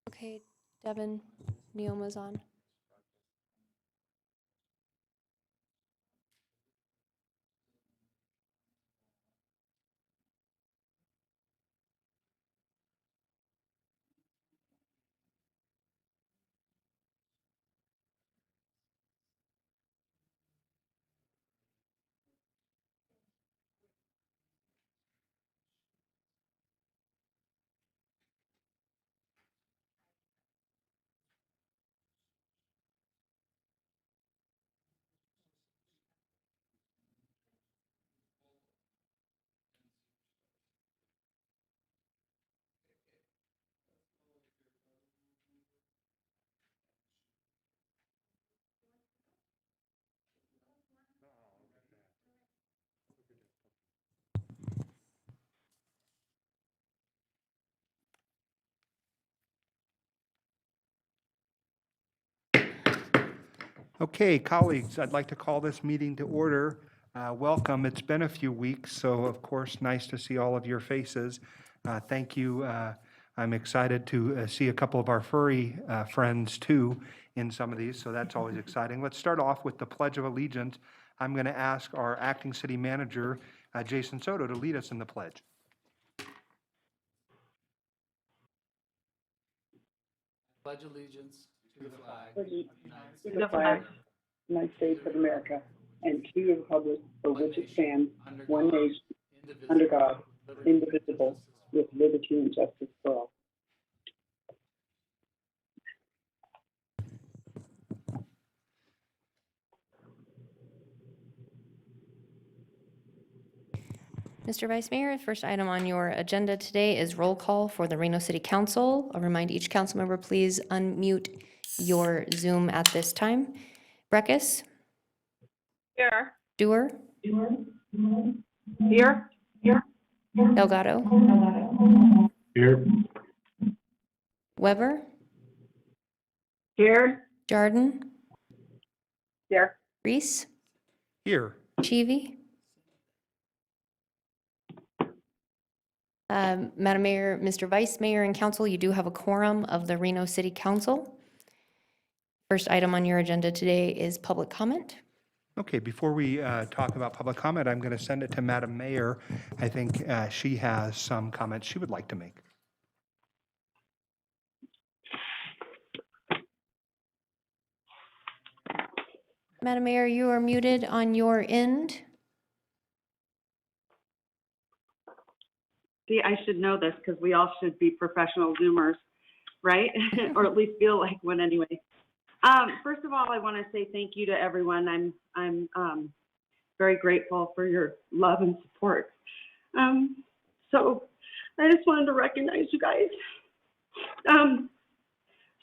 Okay, Devin, Neoma's on. Okay, colleagues, I'd like to call this meeting to order. Welcome. It's been a few weeks, so of course, nice to see all of your faces. Thank you. I'm excited to see a couple of our furry friends too in some of these, so that's always exciting. Let's start off with the Pledge of Allegiance. I'm going to ask our acting city manager, Jason SOTO, to lead us in the pledge. Pledge allegiance to the flag To the flag, United States of America, and to the republic for which it stands, one nation, under God, indivisible, with liberty and justice for all. Mr. Vice Mayor, the first item on your agenda today is roll call for the Reno City Council. I'll remind each council member, please unmute your Zoom at this time. Breckus? Here. Dewar? Here. Delgado? Here. Weber? Here. Jarden? Here. Reese? Here. Chivy? Madam Mayor, Mr. Vice Mayor, and Council, you do have a quorum of the Reno City Council. First item on your agenda today is public comment. Okay, before we talk about public comment, I'm going to send it to Madam Mayor. I think she has some comments she would like to make. Madam Mayor, you are muted on your end. See, I should know this because we all should be professional Zoomers, right? Or at least feel like one anyway. First of all, I want to say thank you to everyone. I'm very grateful for your love and support. So I just wanted to recognize you guys.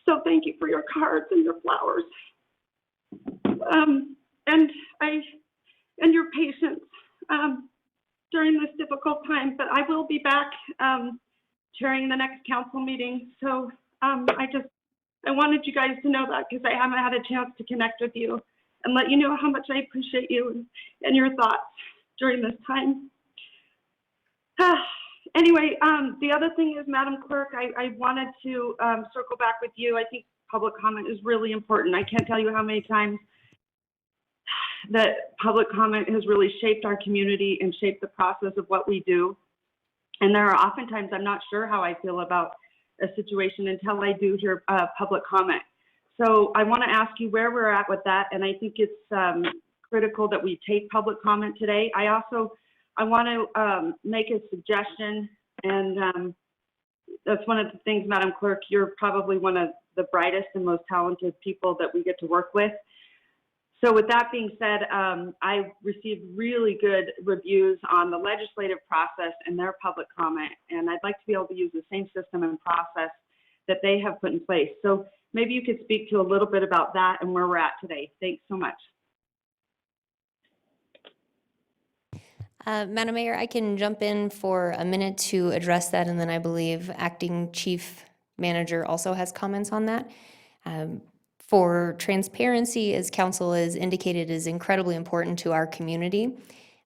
So thank you for your cards and your flowers. And your patience during this difficult time. But I will be back during the next council meeting. So I wanted you guys to know that because I haven't had a chance to connect with you and let you know how much I appreciate you and your thoughts during this time. Anyway, the other thing is, Madam Clerk, I wanted to circle back with you. I think public comment is really important. I can't tell you how many times that public comment has really shaped our community and shaped the process of what we do. And there are oftentimes I'm not sure how I feel about a situation until I do hear public comment. So I want to ask you where we're at with that. And I think it's critical that we take public comment today. I want to make a suggestion, and that's one of the things, Madam Clerk, you're probably one of the brightest and most talented people that we get to work with. So with that being said, I received really good reviews on the legislative process and their public comment, and I'd like to be able to use the same system and process that they have put in place. So maybe you could speak to a little bit about that and where we're at today. Thanks so much. Madam Mayor, I can jump in for a minute to address that, and then I believe Acting Chief Manager also has comments on that. For transparency, as Council has indicated, is incredibly important to our community.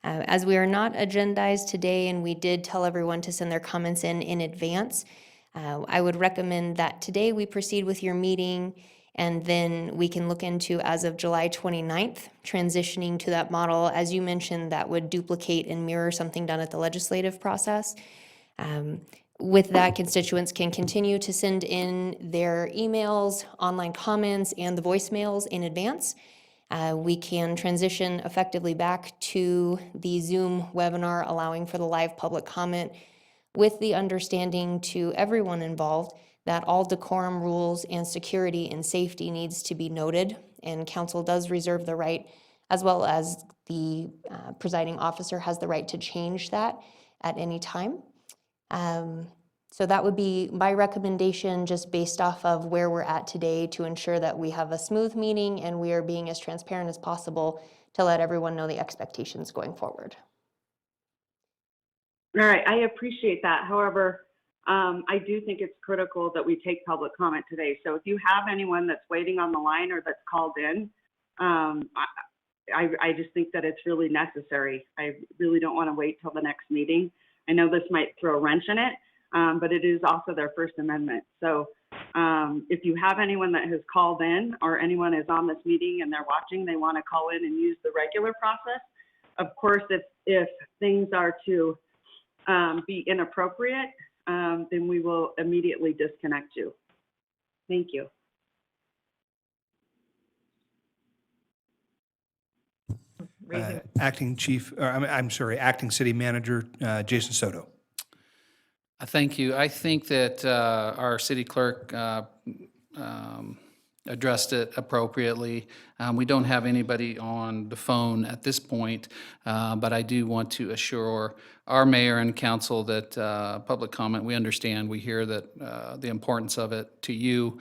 As we are not agendized today, and we did tell everyone to send their comments in advance, I would recommend that today we proceed with your meeting, and then we can look into, as of July 29th, transitioning to that model. As you mentioned, that would duplicate and mirror something done at the legislative process. With that, constituents can continue to send in their emails, online comments, and the voicemails in advance. We can transition effectively back to the Zoom webinar, allowing for the live public comment, with the understanding to everyone involved that all decorum rules and security and safety needs to be noted, and council does reserve the right, as well as the presiding officer has the right to change that at any time. So that would be my recommendation, just based off of where we're at today, to ensure that we have a smooth meeting and we are being as transparent as possible to let everyone know the expectations going forward. All right, I appreciate that. However, I do think it's critical that we take public comment today. So if you have anyone that's waiting on the line or that's called in, I just think that it's really necessary. I really don't want to wait till the next meeting. I know this might throw a wrench in it, but it is also their First Amendment. So if you have anyone that has called in, or anyone is on this meeting and they're watching, they want to call in and use the regular process. Of course, if things are to be inappropriate, then we will immediately disconnect you. Thank you. Acting City Manager Jason SOTO. Thank you. I think that our city clerk addressed it appropriately. We don't have anybody on the phone at this point, but I do want to assure our mayor and council that public comment, we understand, we hear that the importance of it to you,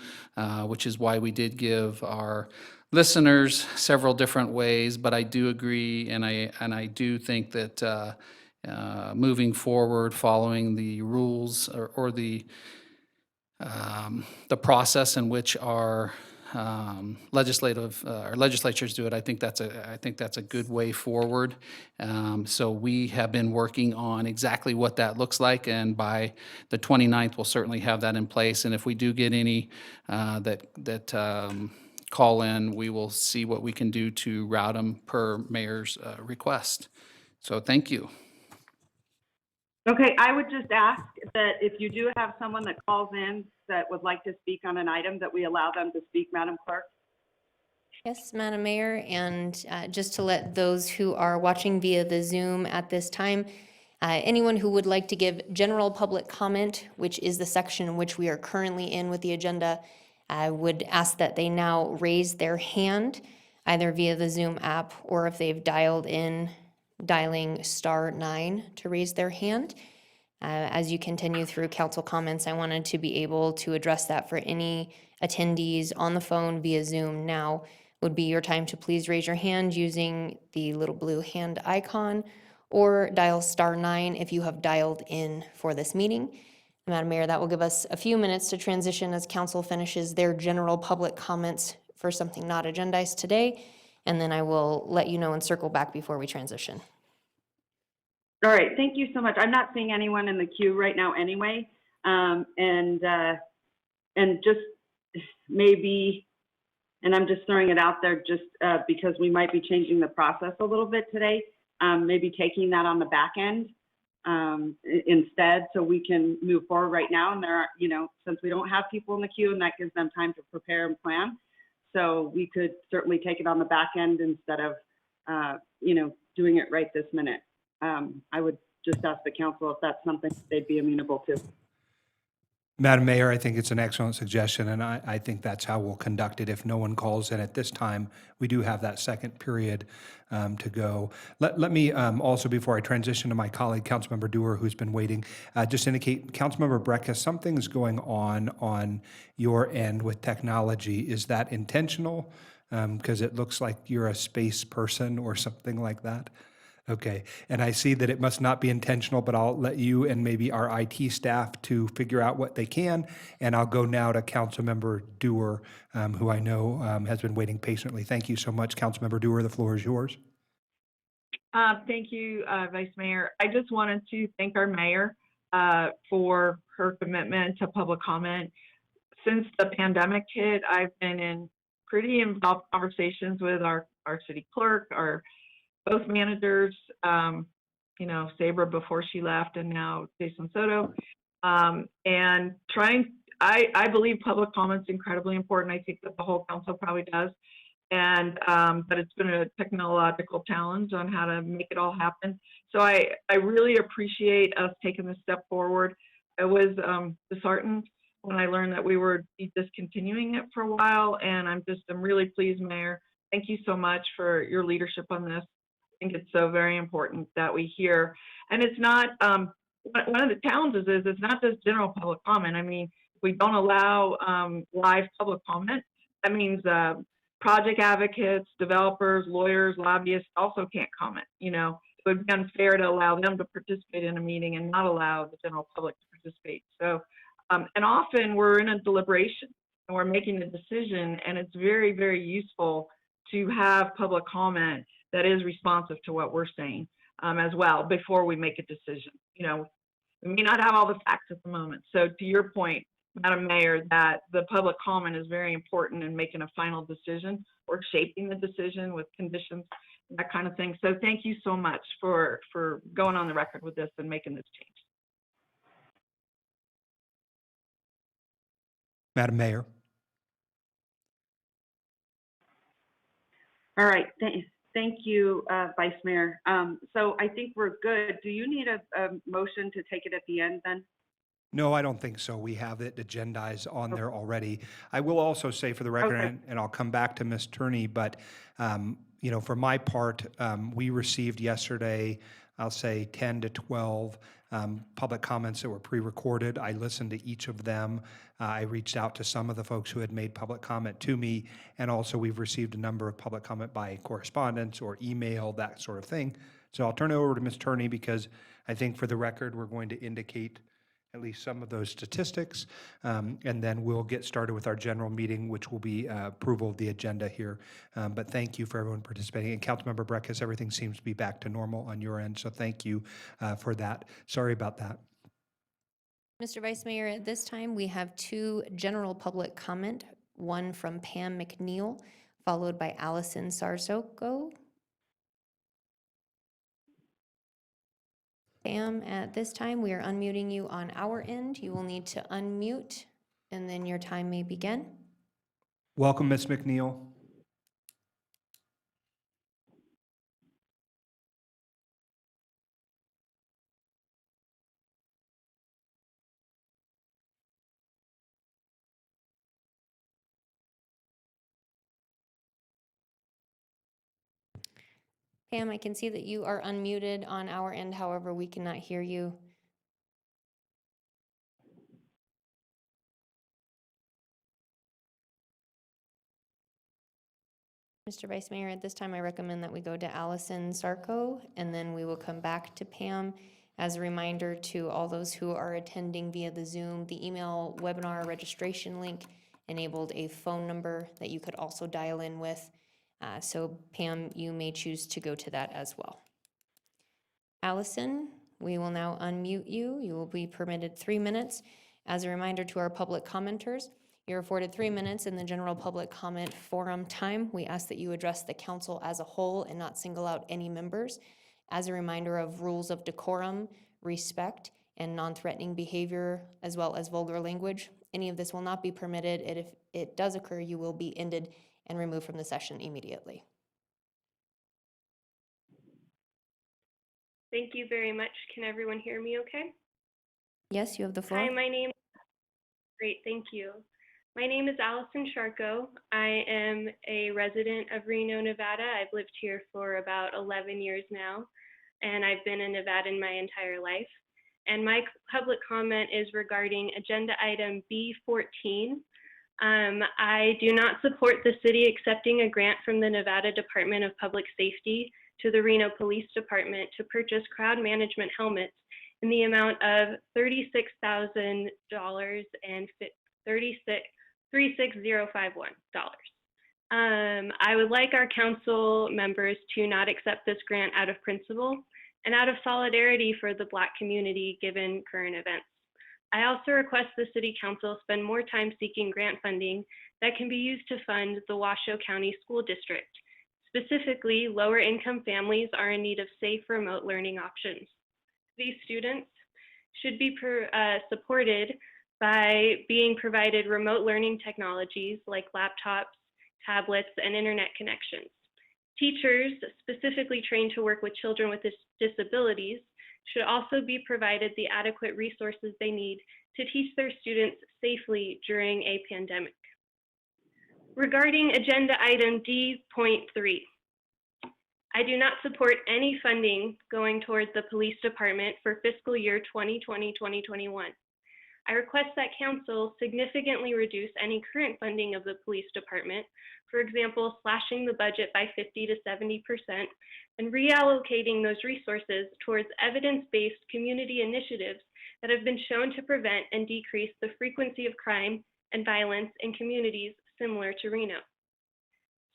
which is why we did give our listeners several different ways, but I do agree, and I do think that moving forward, following the rules or the process in which our legislatures do it, I think that's a good way forward. So we have been working on exactly what that looks like, and by the 29th, we'll certainly have that in place. And if we do get any that call in, we will see what we can do to route them per mayor's request. So thank you. Okay, I would just ask that if you do have someone that calls in that would like to speak on an item, that we allow them to speak, Madam Clerk. Yes, Madam Mayor, and just to let those who are watching via the Zoom at this time, anyone who would like to give general public comment, which is the section in which we are currently in with the agenda, I would ask that they now raise their hand, either via the Zoom app or if they've dialed in, dialing *9 to raise their hand. As you continue through council comments, I wanted to be able to address that for any attendees on the phone via Zoom. Now would be your time to please raise your hand using the little blue hand icon, or dial *9 if you have dialed in for this meeting. Madam Mayor, that will give us a few minutes to transition as council finishes their general public comments for something not agendized today, and then I will let you know and circle back before we transition. All right, thank you so much. I'm not seeing anyone in the queue right now anyway. And just maybe, and I'm just throwing it out there just because we might be changing the process a little bit today, maybe taking that on the back end instead, so we can move forward right now. And there are, since we don't have people in the queue, and that gives them time to prepare and plan. So we could certainly take it on the back end instead of, doing it right this minute. I would just ask the council if that's something they'd be amenable to. Madam Mayor, I think it's an excellent suggestion, and I think that's how we'll conduct it. If no one calls in at this time, we do have that second period to go. Let me also, before I transition to my colleague, Councilmember Dewar, who's been waiting, just indicate, Councilmember Brecka, something's going on your end with technology. Is that intentional? Because it looks like you're a space person or something like that. Okay, and I see that it must not be intentional, but I'll let you and maybe our IT staff to figure out what they can. And I'll go now to Councilmember Dewar, who I know has been waiting patiently. Thank you so much, Councilmember Dewar. The floor is yours. Thank you, Vice Mayor. I just wanted to thank our mayor for her commitment to public comment. Since the pandemic hit, I've been in pretty involved conversations with our city clerk, our both managers, you know, Sabra before she left and now Jason SOTO, and I believe public comment's incredibly important. I think that the whole council probably does. And but it's been a technological challenge on how to make it all happen. So I really appreciate us taking this step forward. I was disheartened when I learned that we were discontinuing it for a while, and I'm really pleased, Mayor. Thank you so much for your leadership on this. I think it's so very important that we hear. And it's not, one of the challenges is it's not just general public comment. I mean, if we don't allow live public comment, that means project advocates, developers, lawyers, lobbyists also can't comment. You know, it would be unfair to allow them to participate in a meeting and not allow the general public to participate. So, and often we're in a deliberation and we're making a decision, and it's very, very useful to have public comment that is responsive to what we're saying as well before we make a decision. You know, we may not have all the facts at the moment. So to your point, Madam Mayor, that the public comment is very important in making a final decision or shaping the decision with conditions, that kind of thing. So thank you so much for going on the record with this and making this change. Madam Mayor. All right, thank you, Vice Mayor. So I think we're good. Do you need a motion to take it at the end then? No, I don't think so. We have it agendized on there already. I will also say for the record, Okay. and I'll come back to Ms. Turney, but, you know, for my part, we received yesterday, I'll say 10 to 12 public comments that were pre-recorded. I listened to each of them. I reached out to some of the folks who had made public comment to me, and also we've received a number of public comment by correspondence or email, that sort of thing. So I'll turn it over to Ms. Turney because I think for the record, we're going to indicate at least some of those statistics, and then we'll get started with our general meeting, which will be approval of the agenda here. But thank you for everyone participating. And Councilmember Breckus, everything seems to be back to normal on your end, so thank you for that. Sorry about that. Mr. Vice Mayor, at this time, we have 2 general public comment, one from Pam McNeil, followed by Allison Sarsoko. Pam, at this time, we are unmuting you on our end. You will need to unmute, and then your time may begin. Welcome, Ms. McNeil. Pam, I can see that you are unmuted on our end. However, we cannot hear you. Mr. Vice Mayor, at this time, I recommend that we go to Allison Sarko, and then we will come back to Pam. As a reminder to all those who are attending via the Zoom, the email webinar registration link enabled a phone number that you could also dial in with. So Pam, you may choose to go to that as well. Allison, we will now unmute you. You will be permitted 3 minutes. As a reminder to our public commenters, you're afforded 3 minutes in the general public comment forum time. We ask that you address the council as a whole and not single out any members. As a reminder of rules of decorum, respect, and non-threatening behavior, as well as vulgar language, any of this will not be permitted. And if it does occur, you will be ended and removed from the session immediately. Thank you very much. Can everyone hear me okay? Yes, you have the floor. Hi, great, thank you. My name is Allison Sharko. I am a resident of Reno, Nevada. I've lived here for about 11 years now, and I've been a Nevadan my entire life. And my public comment is regarding agenda item B14. I do not support the city accepting a grant from the Nevada Department of Public Safety to the Reno Police Department to purchase crowd management helmets in the amount of $36,000 and $36051. I would like our council members to not accept this grant out of principle and out of solidarity for the Black community given current events. I also request the City Council spend more time seeking grant funding that can be used to fund the Washoe County School District. Specifically, lower income families are in need of safe remote learning options. These students should be supported by being provided remote learning technologies like laptops, tablets, and internet connections. Teachers specifically trained to work with children with disabilities should also be provided the adequate resources they need to teach their students safely during a pandemic. Regarding agenda item D.3, I do not support any funding going towards the police department for fiscal year 2020-2021. I request that council significantly reduce any current funding of the police department, for example, slashing the budget by 50 to 70% and reallocating those resources towards evidence-based community initiatives that have been shown to prevent and decrease the frequency of crime and violence in communities similar to Reno.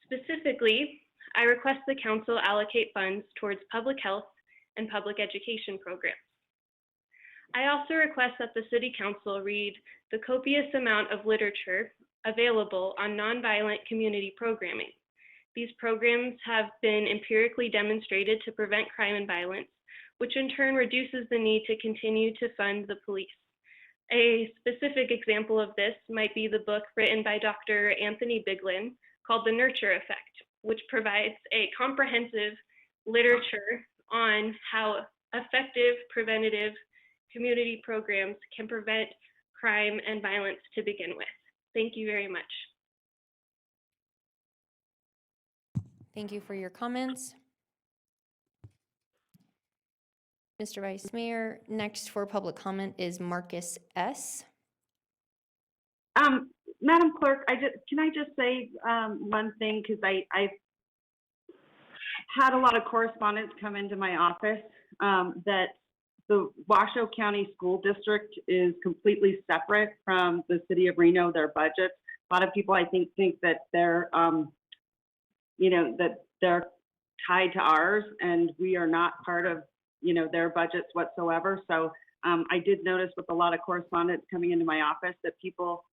Specifically, I request the council allocate funds towards public health and public education programs. I also request that the City Council read the copious amount of literature available on nonviolent community programming. These programs have been empirically demonstrated to prevent crime and violence, which in turn reduces the need to continue to fund the police. A specific example of this might be the book written by Dr. Anthony Biglin called The Nurture Effect, which provides a comprehensive literature on how effective preventative community programs can prevent crime and violence to begin with. Thank you very much. Thank you for your comments. Mr. Vice Mayor, next for public comment is Marcus S. Madam Clerk, can I just say one thing, because I've had a lot of correspondence come into my office that the Washoe County School District is completely separate from the City of Reno, their budgets. A lot of people, I think that they're, that they're tied to ours, and we are not part of, their budgets whatsoever. So I did notice with a lot of correspondence coming into my office that people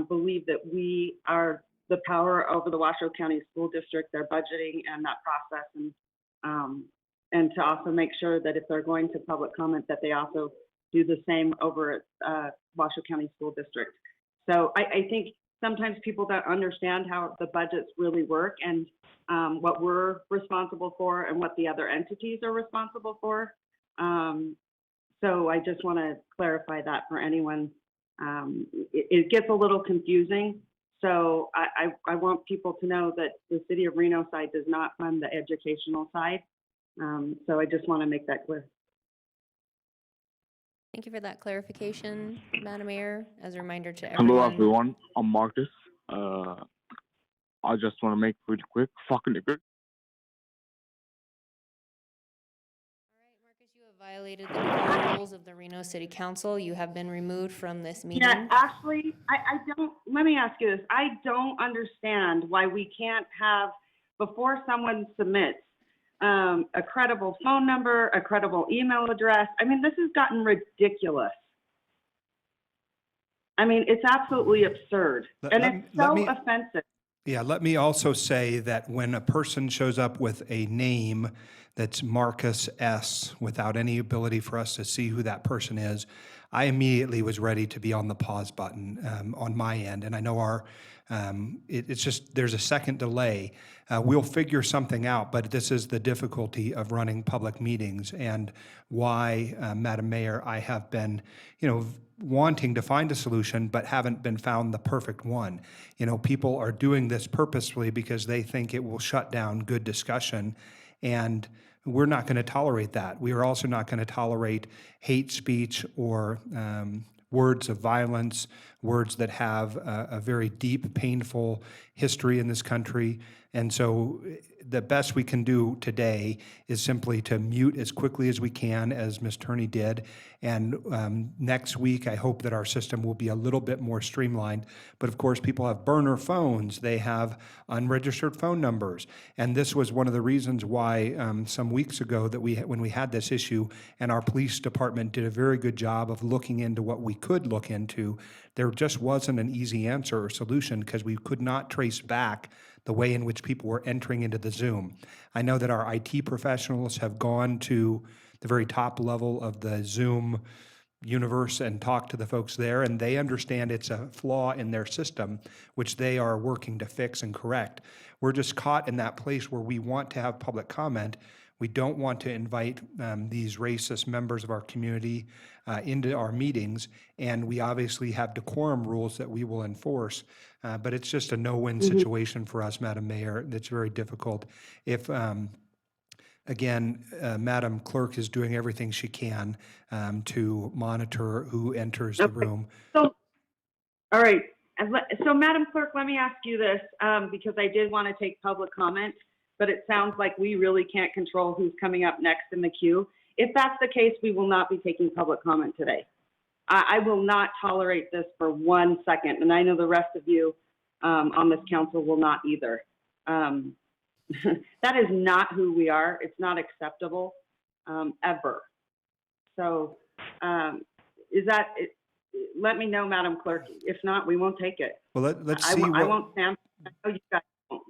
believe that we are the power over the Washoe County School District, their budgeting and that process, and to also make sure that if they're going to public comment that they also do the same over at Washoe County School District. So I think sometimes people don't understand how the budgets really work and what we're responsible for and what the other entities are responsible for. So I just want to clarify that for anyone. It gets a little confusing. So I want people to know that the City of Reno side does not fund the educational side. So I just want to make that clear. Thank you for that clarification, Madam Mayor. As a reminder to everyone. Hello everyone, I'm Marcus. I just want to make it really quick. Fucking nigga. All right, Marcus, you have violated the rules of the Reno City Council. You have been removed from this meeting. Yeah, Ashley, I don't, let me ask you this. I don't understand why we can't have, before someone submits, a credible phone number, a credible email address. I mean, this has gotten ridiculous. I mean, it's absolutely absurd. And it's so offensive. Yeah, let me also say that when a person shows up with a name that's Marcus S. without any ability for us to see who that person is, I immediately was ready to be on the pause button on my end. And I know it's just, there's a second delay. We'll figure something out, but this is the difficulty of running public meetings and why, Madam Mayor, I have been, wanting to find a solution, but haven't been found the perfect one. People are doing this purposefully because they think it will shut down good discussion, and we're not going to tolerate that. We are also not going to tolerate hate speech or words of violence, words that have a very deep, painful history in this country. And so the best we can do today is simply to mute as quickly as we can, as Ms. Turney did. And next week, I hope that our system will be a little bit more streamlined. But of course, people have burner phones. They have unregistered phone numbers. And this was one of the reasons why some weeks ago that when we had this issue, and our police department did a very good job of looking into what we could look into, there just wasn't an easy answer or solution because we could not trace back the way in which people were entering into the Zoom. I know that our IT professionals have gone to the very top level of the Zoom universe and talked to the folks there, and they understand it's a flaw in their system, which they are working to fix and correct. We're just caught in that place where we want to have public comment. We don't want to invite these racist members of our community into our meetings, and we obviously have decorum rules that we will enforce, but it's just a no-win situation for us, Madam Mayor. It's very difficult. If, again, Madam Clerk is doing everything she can to monitor who enters the room. So, all right. So, Madam Clerk, let me ask you this, because I did want to take public comment, but it sounds like we really can't control who's coming up next in the queue. If that's the case, we will not be taking public comment today. I will not tolerate this for 1 second, and I know the rest of you on this council will not either. That is not who we are. It's not acceptable, ever. So, let me know, Madam Clerk. If not, we won't take it. Well, let's see I won't stand. I know you guys won't.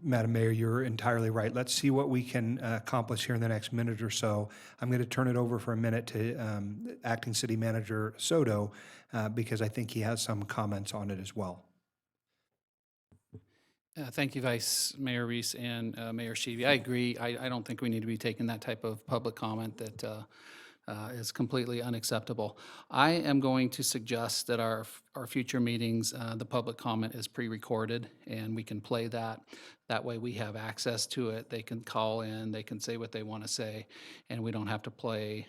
Madam Mayor, you're entirely right. Let's see what we can accomplish here in the next minute or so. I'm going to turn it over for a minute to Acting City Manager SOTO because I think he has some comments on it as well. Thank you, Vice Mayor Reese and Mayor Sheevy. I agree. I don't think we need to be taking that type of public comment that is completely unacceptable. I am going to suggest that our future meetings, the public comment is pre-recorded, and we can play that. That way we have access to it. They can call in, they can say what they want to say, and we don't have to play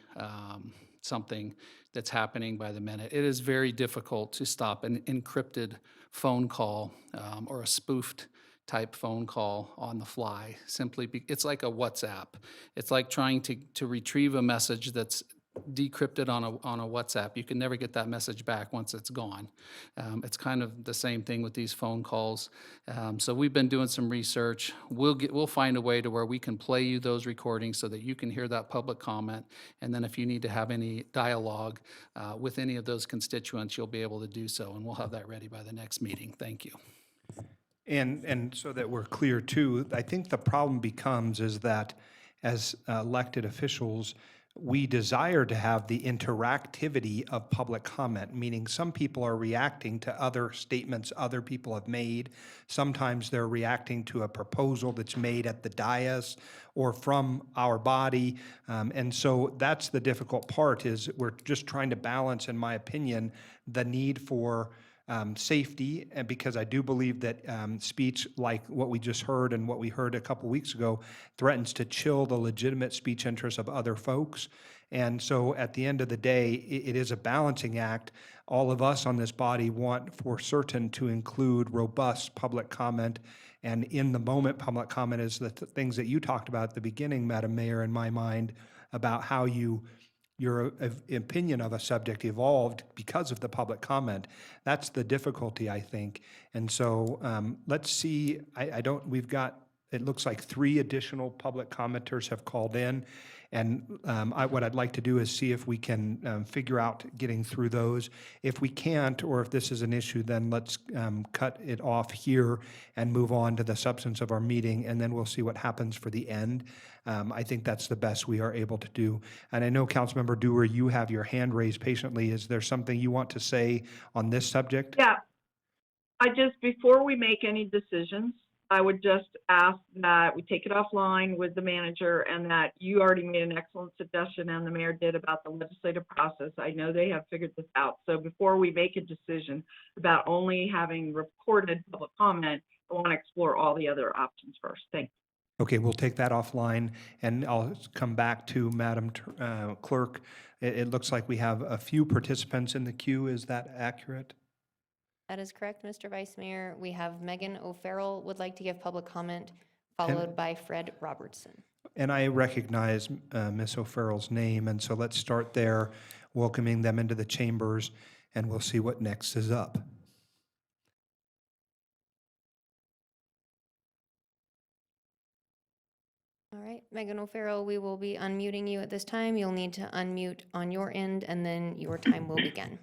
something that's happening by the minute. It is very difficult to stop an encrypted phone call or a spoofed type phone call on the fly. It's like a WhatsApp. It's like trying to retrieve a message that's decrypted on a WhatsApp. You can never get that message back once it's gone. It's kind of the same thing with these phone calls. So we've been doing some research. We'll find a way to where we can play you those recordings so that you can hear that public comment. And then if you need to have any dialogue with any of those constituents, you'll be able to do so. And we'll have that ready by the next meeting. Thank you. And so that we're clear too, I think the problem becomes is that as elected officials, we desire to have the interactivity of public comment, meaning some people are reacting to other statements other people have made. Sometimes they're reacting to a proposal that's made at the dais or from our body. And so that's the difficult part is we're just trying to balance, in my opinion, the need for safety, and because I do believe that speech like what we just heard and what we heard a couple weeks ago threatens to chill the legitimate speech interests of other folks. And so at the end of the day, it is a balancing act. All of us on this body want for certain to include robust public comment, and in the moment public comment is the things that you talked about at the beginning, Madam Mayor, in my mind, about how your opinion of a subject evolved because of the public comment. That's the difficulty, I think. And so let's see, we've got, it looks like 3 additional public commenters have called in. And what I'd like to do is see if we can figure out getting through those. If we can't, or if this is an issue, then let's cut it off here and move on to the substance of our meeting, and then we'll see what happens for the end. I think that's the best we are able to do. And I know, Councilmember Dewar, you have your hand raised patiently. Is there something you want to say on this subject? Yeah, before we make any decisions, I would just ask that we take it offline with the manager, and that you already made an excellent suggestion, and the mayor did, about the legislative process. I know they have figured this out. So before we make a decision about only having recorded public comment, I want to explore all the other options first. Thank you. Okay, we'll take that offline, and I'll come back to Madam Clerk. It looks like we have a few participants in the queue. Is that accurate? That is correct, Mr. Vice Mayor. We have Megan O'Farrell would like to give public comment followed by Fred Robertson. And I recognize Ms. O'Farrell's name, and so let's start there, welcoming them into the chambers, and we'll see what next is up. All right, Megan O'Farrell, we will be unmuting you at this time. You'll need to unmute on your end, and then your time will begin.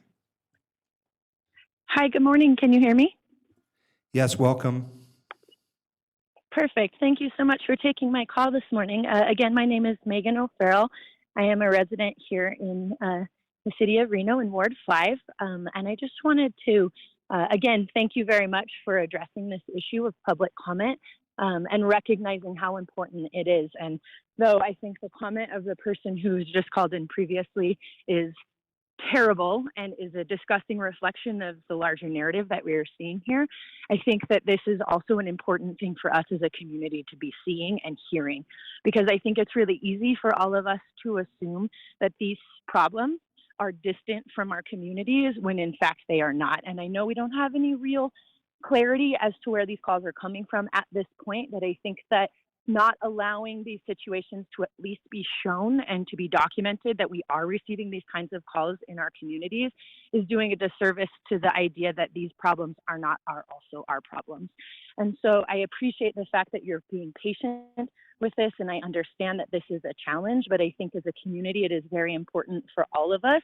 Hi, good morning. Can you hear me? Yes, welcome. Perfect. Thank you so much for taking my call this morning. Again, my name is Megan O'Farrell. I am a resident here in the city of Reno in Ward 5. And I just wanted to, again, thank you very much for addressing this issue of public comment and recognizing how important it is. And though I think the comment of the person who's just called in previously is terrible and is a disgusting reflection of the larger narrative that we are seeing here, I think that this is also an important thing for us as a community to be seeing and hearing, because I think it's really easy for all of us to assume that these problems are distant from our communities when in fact they are not. And I know we don't have any real clarity as to where these calls are coming from at this point, but I think that not allowing these situations to at least be shown and to be documented that we are receiving these kinds of calls in our communities is doing a disservice to the idea that these problems are not also our problems. And so I appreciate the fact that you're being patient with this, and I understand that this is a challenge, but I think as a community it is very important for all of us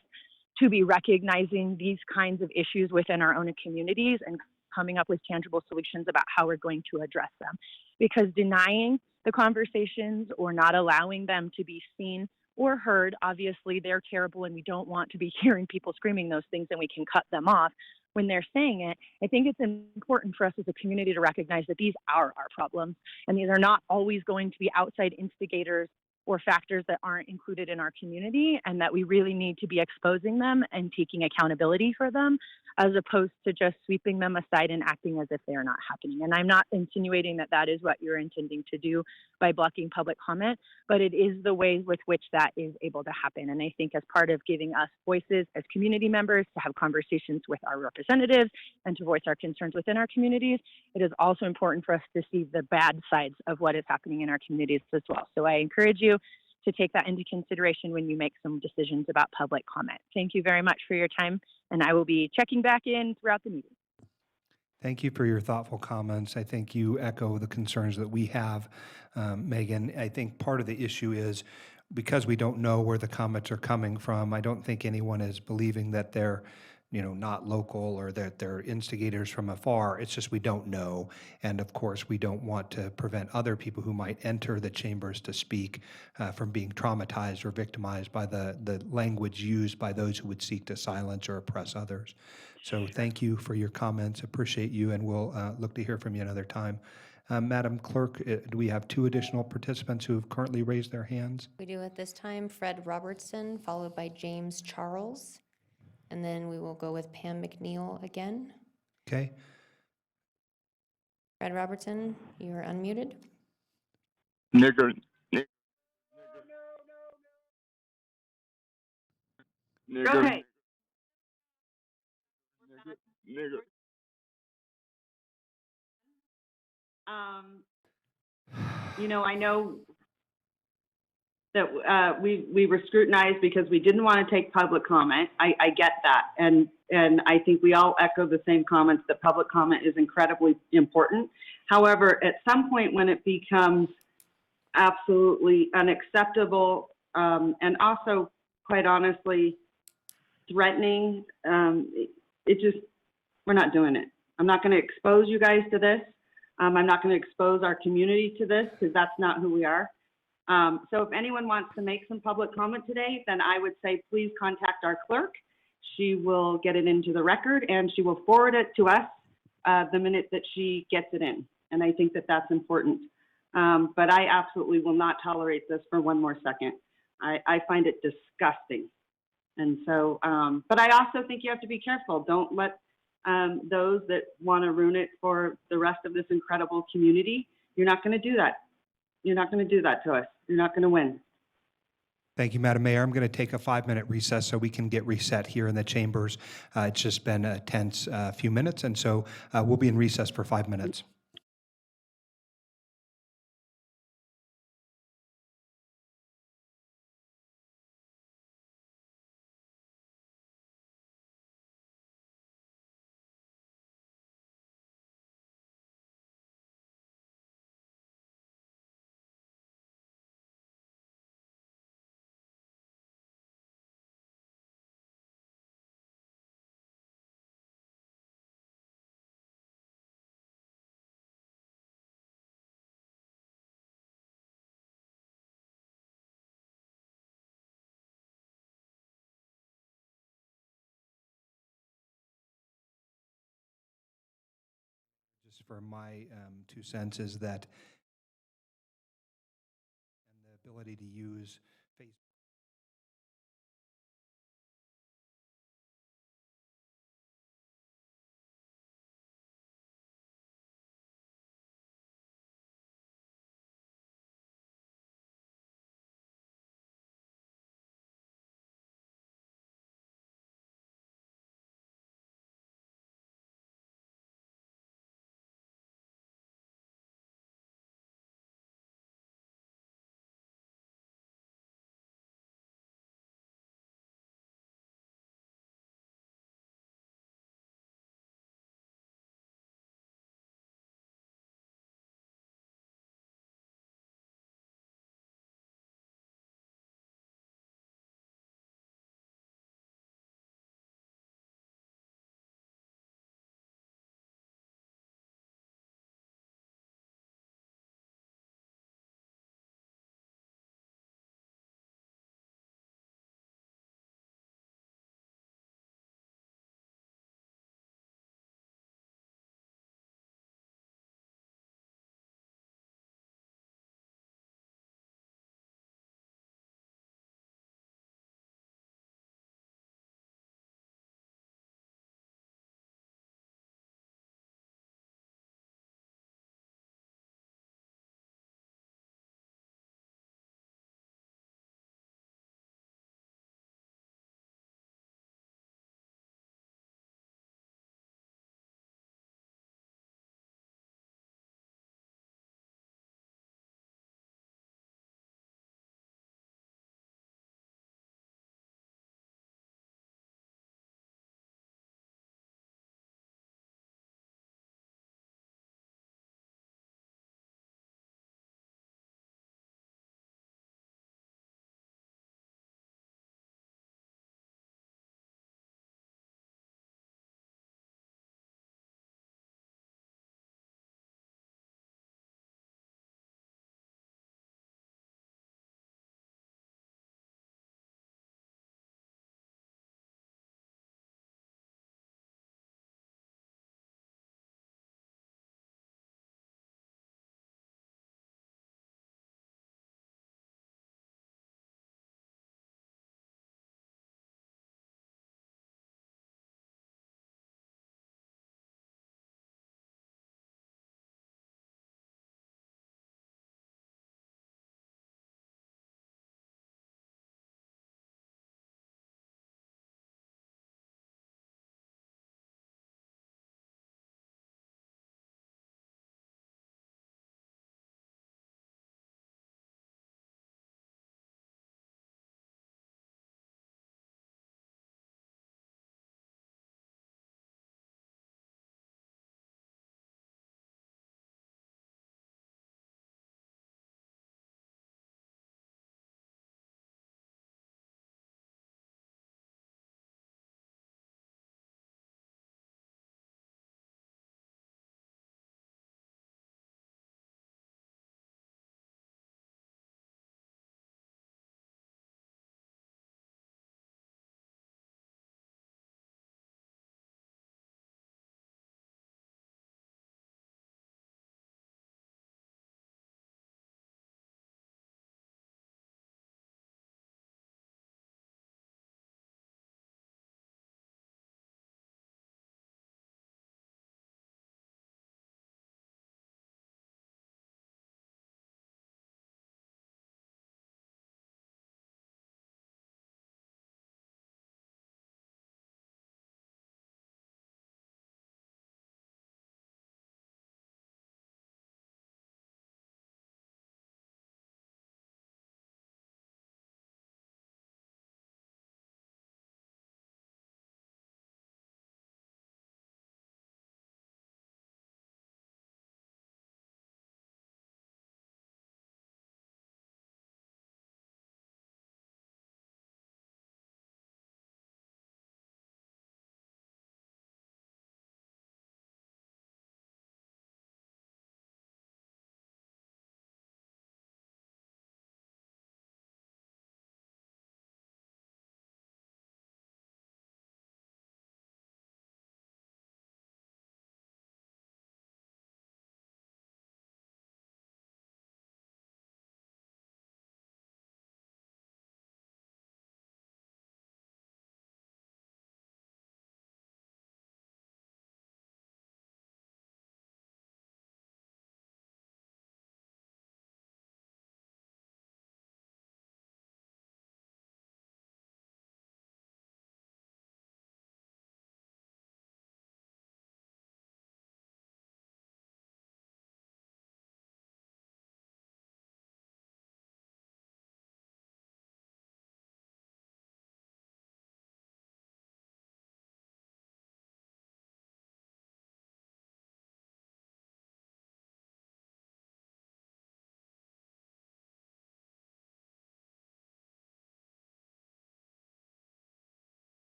to be recognizing these kinds of issues within our own communities and coming up with tangible solutions about how we're going to address them. Because denying the conversations or not allowing them to be seen or heard, obviously they're terrible and we don't want to be hearing people screaming those things, and we can cut them off when they're saying it. I think it's important for us as a community to recognize that these are our problems, and these are not always going to be outside instigators or factors that aren't included in our community, and that we really need to be exposing them and taking accountability for them, as opposed to just sweeping them aside and acting as if they are not happening. And I'm not insinuating that that is what you're intending to do by blocking public comment, but it is the way with which that is able to happen. And I think as part of giving us voices as community members to have conversations with our representatives and to voice our concerns within our communities, it is also important for us to see the bad sides of what is happening in our communities as well. So I encourage you to take that into consideration when you make some decisions about public comment. Thank you very much for your time, and I will be checking back in throughout the meeting. Thank you for your thoughtful comments. I think you echo the concerns that we have, Megan. I think part of the issue is because we don't know where the comments are coming from, I don't think anyone is believing that they're not local or that they're instigators from afar. It's just we don't know. And of course, we don't want to prevent other people who might enter the chambers to speak from being traumatized or victimized by the language used by those who would seek to silence or oppress others. So thank you for your comments. Appreciate you, and we'll look to hear from you another time. Madam Clerk, do we have 2 additional participants who have currently raised their hands? We do at this time Fred Robertson, followed by James Charles. And then we will go with Pam McNeil again. Okay. Fred Robertson, you are unmuted. Nigger. Go ahead. Nigger. I know that we were scrutinized because we didn't want to take public comment. I get that. And I think we all echo the same comments that public comment is incredibly important. However, at some point when it becomes absolutely unacceptable and also, quite honestly, threatening, we're not doing it. I'm not going to expose you guys to this. I'm not going to expose our community to this because that's not who we are. So if anyone wants to make some public comment today, then I would say please contact our clerk. She will get it into the record and she will forward it to us the minute that she gets it in. And I think that that's important. But I absolutely will not tolerate this for one more second. I find it disgusting. And so, but I also think you have to be careful. Don't let those that want to ruin it for the rest of this incredible community. You're not going to do that. You're not going to do that to us. You're not going to win. Thank you, Madam Mayor. I'm going to take a 5-minute recess so we can get reset here in the chambers. It's just been a tense few minutes, and so we'll be in recess for 5 minutes. for my 2 cents is that and the ability to use Facebook.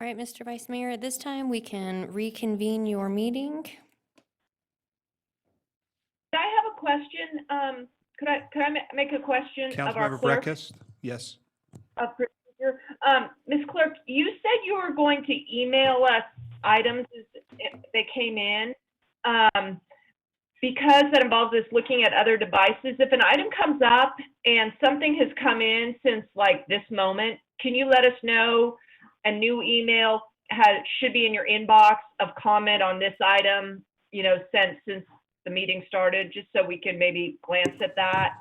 All right, Mr. Vice Mayor, at this time, we can reconvene your meeting. I have a question. Could I make a question of our Councilmember clerk? Breckus? Yes. Of procedure? Ms. Clerk, you said you were going to email us items as they came in. Because that involves us looking at other devices, if an item comes up and something has come in since like this moment, can you let us know? A new email should be in your inbox of comment on this item, you know, since the meeting started, just so we can maybe glance at that.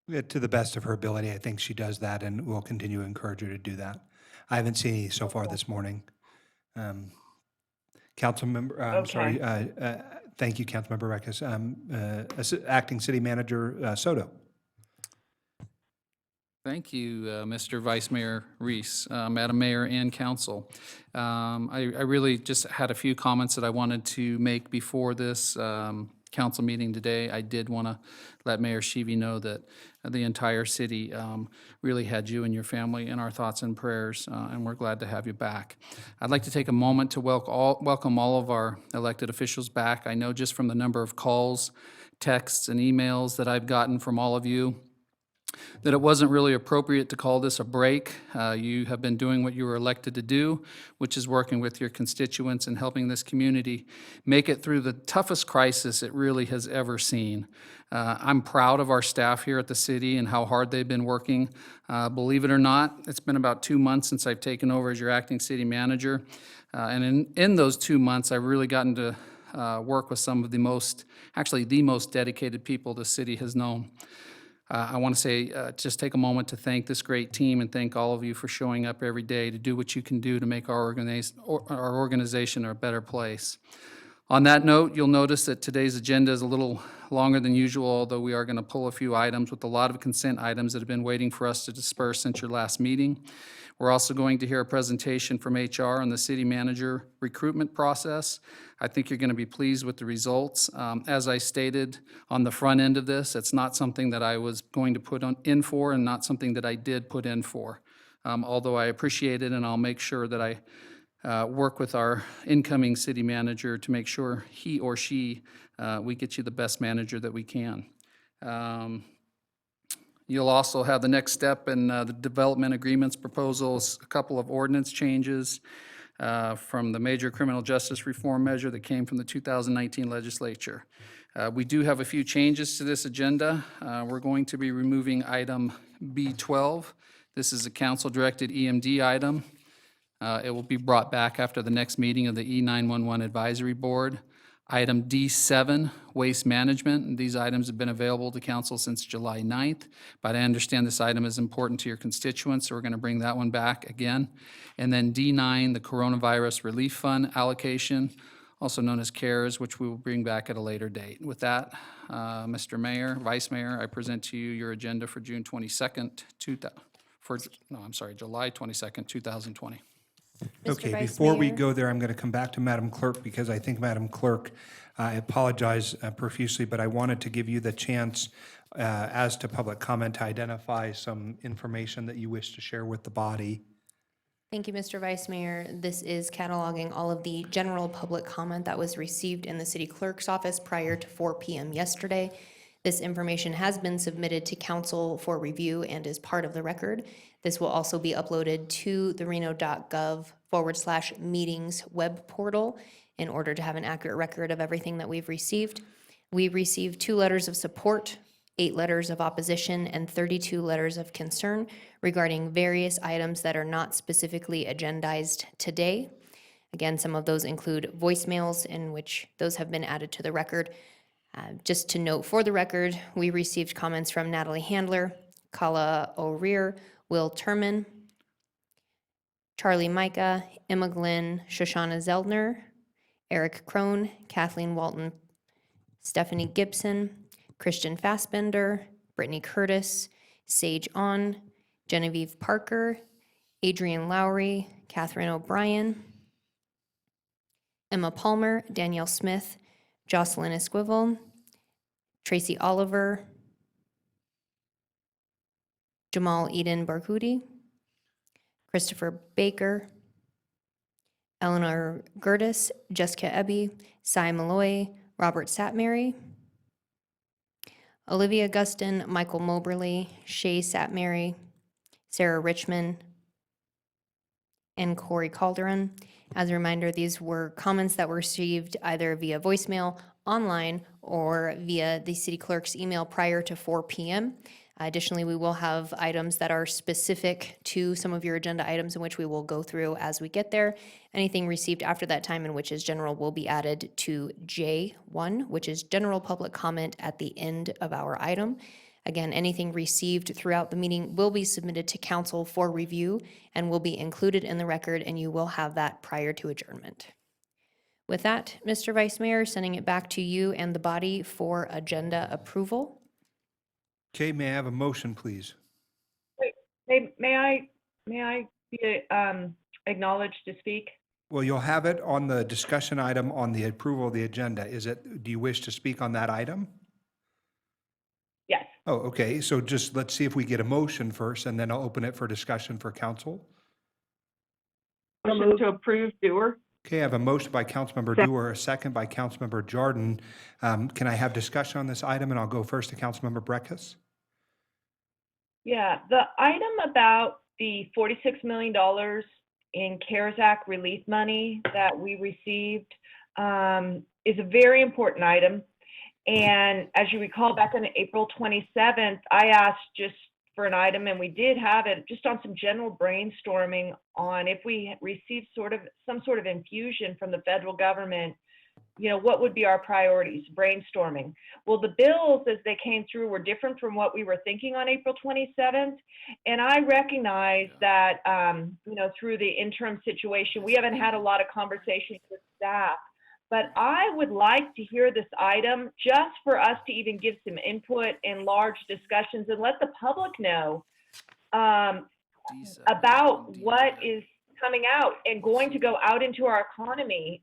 Yeah, to the best of her ability, I think she does that, and we'll continue to encourage her to do that. I haven't seen any so far this morning. Councilmember, I'm sorry, thank you, Councilmember Breckus. Acting City Manager SOTO. Thank you, Mr. Vice Mayor Reese, Madam Mayor and Council. I really just had a few comments that I wanted to make before this council meeting today. I did want to let Mayor Sheevy know that the entire city really had you and your family in our thoughts and prayers, and we're glad to have you back. I'd like to take a moment to welcome all of our elected officials back. I know just from the number of calls, texts, and emails that I've gotten from all of you, that it wasn't really appropriate to call this a break. You have been doing what you were elected to do, which is working with your constituents and helping this community make it through the toughest crisis it really has ever seen. I'm proud of our staff here at the city and how hard they've been working. Believe it or not, it's been about 2 months since I've taken over as your acting city manager. And in those 2 months, I've really gotten to work with some of the most dedicated people the city has known. I want to say, just take a moment to thank this great team and thank all of you for showing up every day to do what you can do to make our organization a better place. On that note, you'll notice that today's agenda is a little longer than usual, although we are going to pull a few items with a lot of consent items that have been waiting for us to disperse since your last meeting. We're also going to hear a presentation from HR on the city manager recruitment process. I think you're going to be pleased with the results. As I stated on the front end of this, it's not something that I was going to put in for and not something that I did put in for. Although I appreciate it, and I'll make sure that I work with our incoming city manager to make sure he or she, we get you the best manager that we can. You'll also have the next step in the development agreements proposals, a couple of ordinance changes from the major criminal justice reform measure that came from the 2019 legislature. We do have a few changes to this agenda. We're going to be removing item B12. This is a council-directed EMD item. It will be brought back after the next meeting of the E911 Advisory Board. Item D7, waste management. These items have been available to council since July 9th, but I understand this item is important to your constituents, so we're going to bring that one back again. And then D9, the Coronavirus Relief Fund allocation, also known as CARES, which we will bring back at a later date. With that, Mr. Mayor, Vice Mayor, I present to you your agenda for July 22nd, 2020. Mr. Okay, Vice before we Mayor. go there, I'm going to come back to Madam Clerk because I think Madam Clerk, I apologize profusely, but I wanted to give you the chance as to public comment to identify some information that you wish to share with the body. Thank you, Mr. Vice Mayor. This is cataloging all of the general public comment that was received in the city clerk's office prior to 4 p.m. yesterday. This information has been submitted to council for review and is part of the record. This will also be uploaded to the reno.gov/meetings web portal in order to have an accurate record of everything that we've received. We received 2 letters of support, 8 letters of opposition, and 32 letters of concern regarding various items that are not specifically agendized today. Again, some of those include voicemails, in which those have been added to the record. Just to note for the record, we received comments from Natalie Handler, Kala O'Rear, Will Turman, Charlie Micah, Emma Glenn, Shoshana Zeldner, Eric Crone, Kathleen Walton, Stephanie Gibson, Christian Fassbender, Brittany Curtis, Sage On, Genevieve Parker, Adrian Lowry, Catherine O'Brien, Emma Palmer, Danielle Smith, Jocelyn Esquivel, Tracy Oliver, Jamal Eden Barghouti, Christopher Baker, Eleanor Gertis, Jessica Ebby, Cy Malloy, Robert Satmary, Olivia Gustin, Michael Moberly, Shay Satmary, Sarah Richmond, and Corey Calderon. As a reminder, these were comments that were received either via voicemail, online, or via the city clerk's email prior to 4 p.m. Additionally, we will have items that are specific to some of your agenda items in which we will go through as we get there. Anything received after that time and which is general will be added to J1, which is general public comment at the end of our item. Again, anything received throughout the meeting will be submitted to council for review and will be included in the record, and you will have that prior to adjournment. With that, Mr. Vice Mayor, sending it back to you and the body for agenda approval. Okay, may I have a motion, please? May I be acknowledged to speak? Well, you'll have it on the discussion item on the approval of the agenda. Do you wish to speak on that item? Yes. Oh, okay. So just let's see if we get a motion first, and then I'll open it for discussion for council. Motion to approve, Dewar. Okay, I have a motion by Councilmember Dewar, a second by Councilmember Jordan. Can I have discussion on this item? And I'll go first to Councilmember Breckus. Yeah, the item about the $46 million in CARES Act relief money that we received is a very important item. And as you recall, back on April 27th, I asked just for an item, and we did have it just on some general brainstorming on if we received some sort of infusion from the federal government, you know, what would be our priorities, brainstorming. Well, the bills as they came through were different from what we were thinking on April 27th. And I recognize that, you know, through the interim situation, we haven't had a lot of conversations with staff. But I would like to hear this item just for us to even give some input and large discussions and let the public know about what is coming out and going to go out into our economy,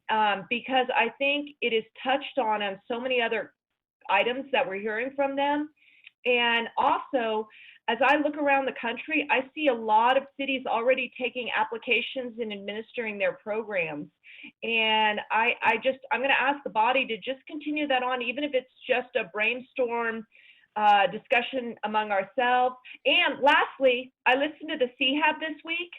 because I think it is touched on so many other items that we're hearing from them. And also, as I look around the country, I see a lot of cities already taking applications and administering their programs. And I'm going to ask the body to just continue that on, even if it's just a brainstorm discussion among ourselves. And lastly, I listened to the CHAB this week.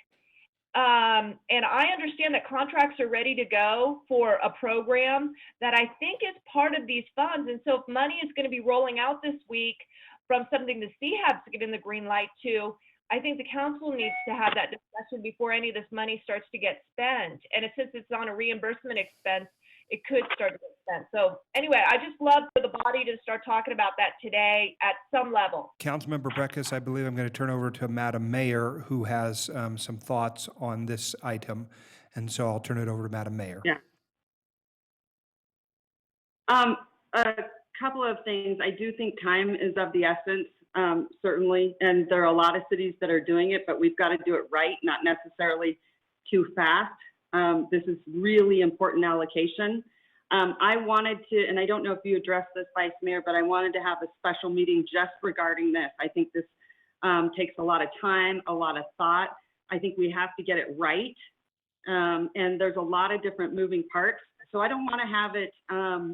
And I understand that contracts are ready to go for a program that I think is part of these funds. And so if money is going to be rolling out this week from something the CHAB's given the green light to, I think the council needs to have that discussion before any of this money starts to get spent. And since it's on a reimbursement expense, it could start to get spent. So anyway, I just love for the body to start talking about that today at some level. Councilmember Breckus, I believe I'm going to turn over to Madam Mayor, who has some thoughts on this item. And so I'll turn it over to Madam Mayor. Yeah. A couple of things. I do think time is of the essence, certainly. And there are a lot of cities that are doing it, but we've got to do it right, not necessarily too fast. This is really important allocation. I wanted to, and I don't know if you addressed this, Vice Mayor, but I wanted to have a special meeting just regarding this. I think this takes a lot of time, a lot of thought. I think we have to get it right. And there's a lot of different moving parts. So I don't want to have it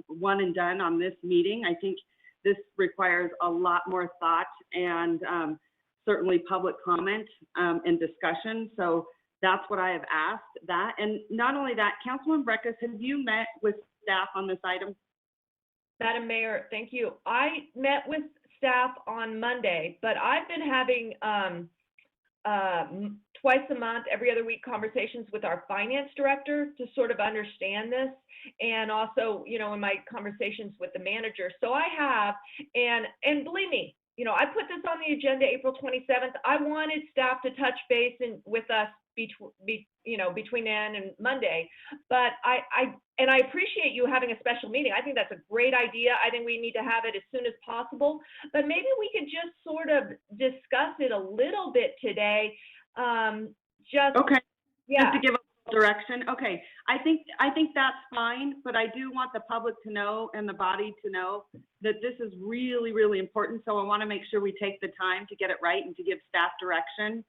one and done on this meeting. I think this requires a lot more thought and certainly public comment and discussion. So that's what I have asked that. And not only that, Councilwoman Breckus, have you met with staff on this item? Madam Mayor, thank you. I met with staff on Monday, but I've been having twice a month, every other week conversations with our finance director to sort of understand this. And also, you know, in my conversations with the manager. So I have, and believe me, you know, I put this on the agenda April 27th. I wanted staff to touch base with us between then and Monday. But I appreciate you having a special meeting. I think that's a great idea. I think we need to have it as soon as possible. But maybe we could just sort of discuss it a little bit today. Okay. Yeah. Just to give a direction. Okay. I think that's fine, but I do want the public to know and the body to know that this is really, really important. So I want to make sure we take the time to get it right and to give staff direction.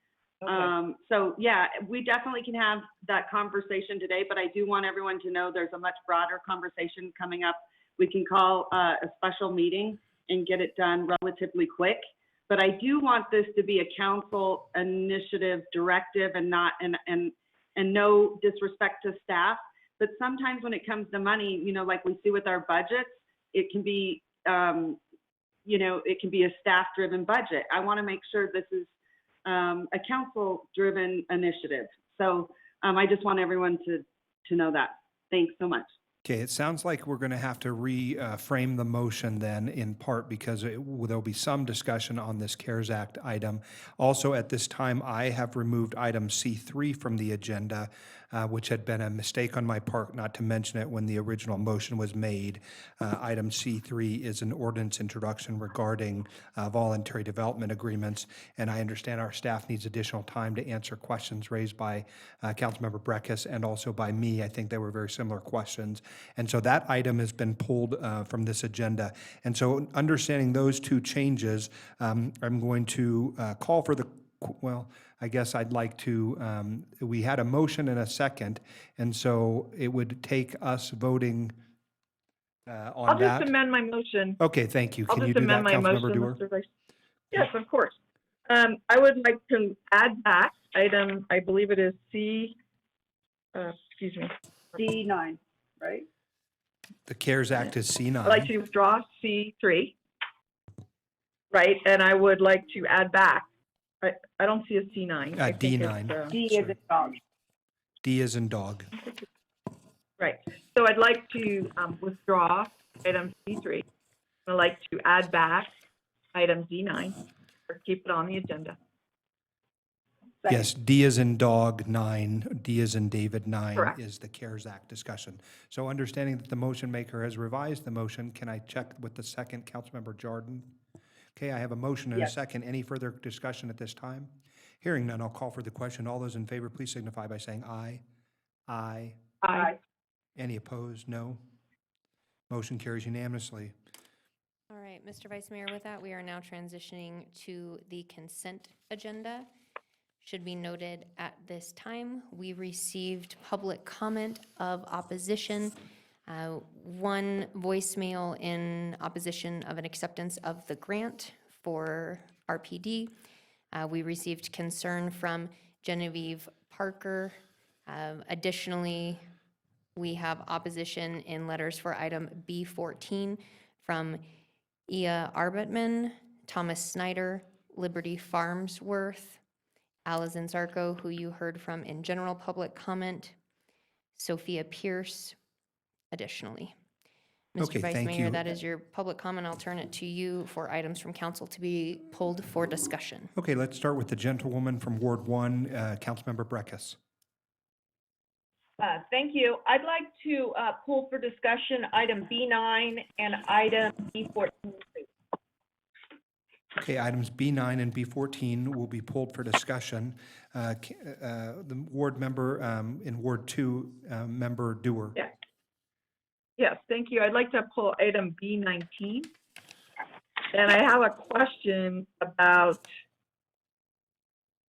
So yeah, we definitely can have that conversation today, but I do want everyone to know there's a much broader conversation coming up. We can call a special meeting and get it done relatively quick. But I do want this to be a council initiative directive and not, and no disrespect to staff. But sometimes when it comes to money, you know, like we see with our budgets, it can be, you know, it can be a staff-driven budget. I want to make sure this is a council-driven initiative. So I just want everyone to know that. Thanks so much. Okay, it sounds like we're going to have to reframe the motion then in part because there'll be some discussion on this CARES Act item. Also, at this time, I have removed item C3 from the agenda, which had been a mistake on my part not to mention it when the original motion was made. Item C3 is an ordinance introduction regarding voluntary development agreements, and I understand our staff needs additional time to answer questions raised by Councilmember Breckus and also by me. I think they were very similar questions. And so that item has been pulled from this agenda. And so understanding those two changes, I'm going to call for the, well, I guess I'd like to, we had a motion and a second, and so it would take us voting on I'll that. just amend my motion. Okay, thank you. I'll Can you just do that, amend my motion, Councilmember Dewar? Mr. Vice. Yes, of course. I would like to add back item, I believe it is excuse me. D9, right? The CARES Act is C9. I'd like to withdraw C3, right? And I would like to add back, I don't see a C9. I think D9. it's, D is a dog. D is in dog. right. So I'd like to withdraw item C3. I'd like to add back item D9 or keep it on the agenda. Yes, D is in dog 9, D is in David 9 Correct. is the CARES Act discussion. So understanding that the motion maker has revised the motion, can I check with the second, Councilmember Jordan? Okay, I have a motion and a Yes. second. Any further discussion at this time? Hearing none, I'll call for the question. All those in favor, please signify by saying aye. Aye. Aye. Any opposed? No. Motion carries unanimously. All right, Mr. Vice Mayor, with that, we are now transitioning to the consent agenda. Should be noted at this time, we received public comment of opposition, one voicemail in opposition of an acceptance of the grant for RPD. We received concern from Genevieve Parker. Additionally, we have opposition in letters for item B14 from Ia Arbitman, Thomas Snyder, Liberty Farmsworth, Allison Zarco, who you heard from in general public comment, Sophia Pierce, additionally. Okay, Mr. Vice thank Mayor, you. that is your public comment. I'll turn it to you for items from council to be pulled for discussion. Okay, let's start with the gentlewoman from Ward 1, Councilmember Breckus. Thank you. I'd like to pull for discussion item B9 and item B14. Okay, items B9 and B14 will be pulled for discussion. The ward member in Ward 2, Member Dewar. Yeah. Yes, thank you. I'd like to pull item B19. And I have a question about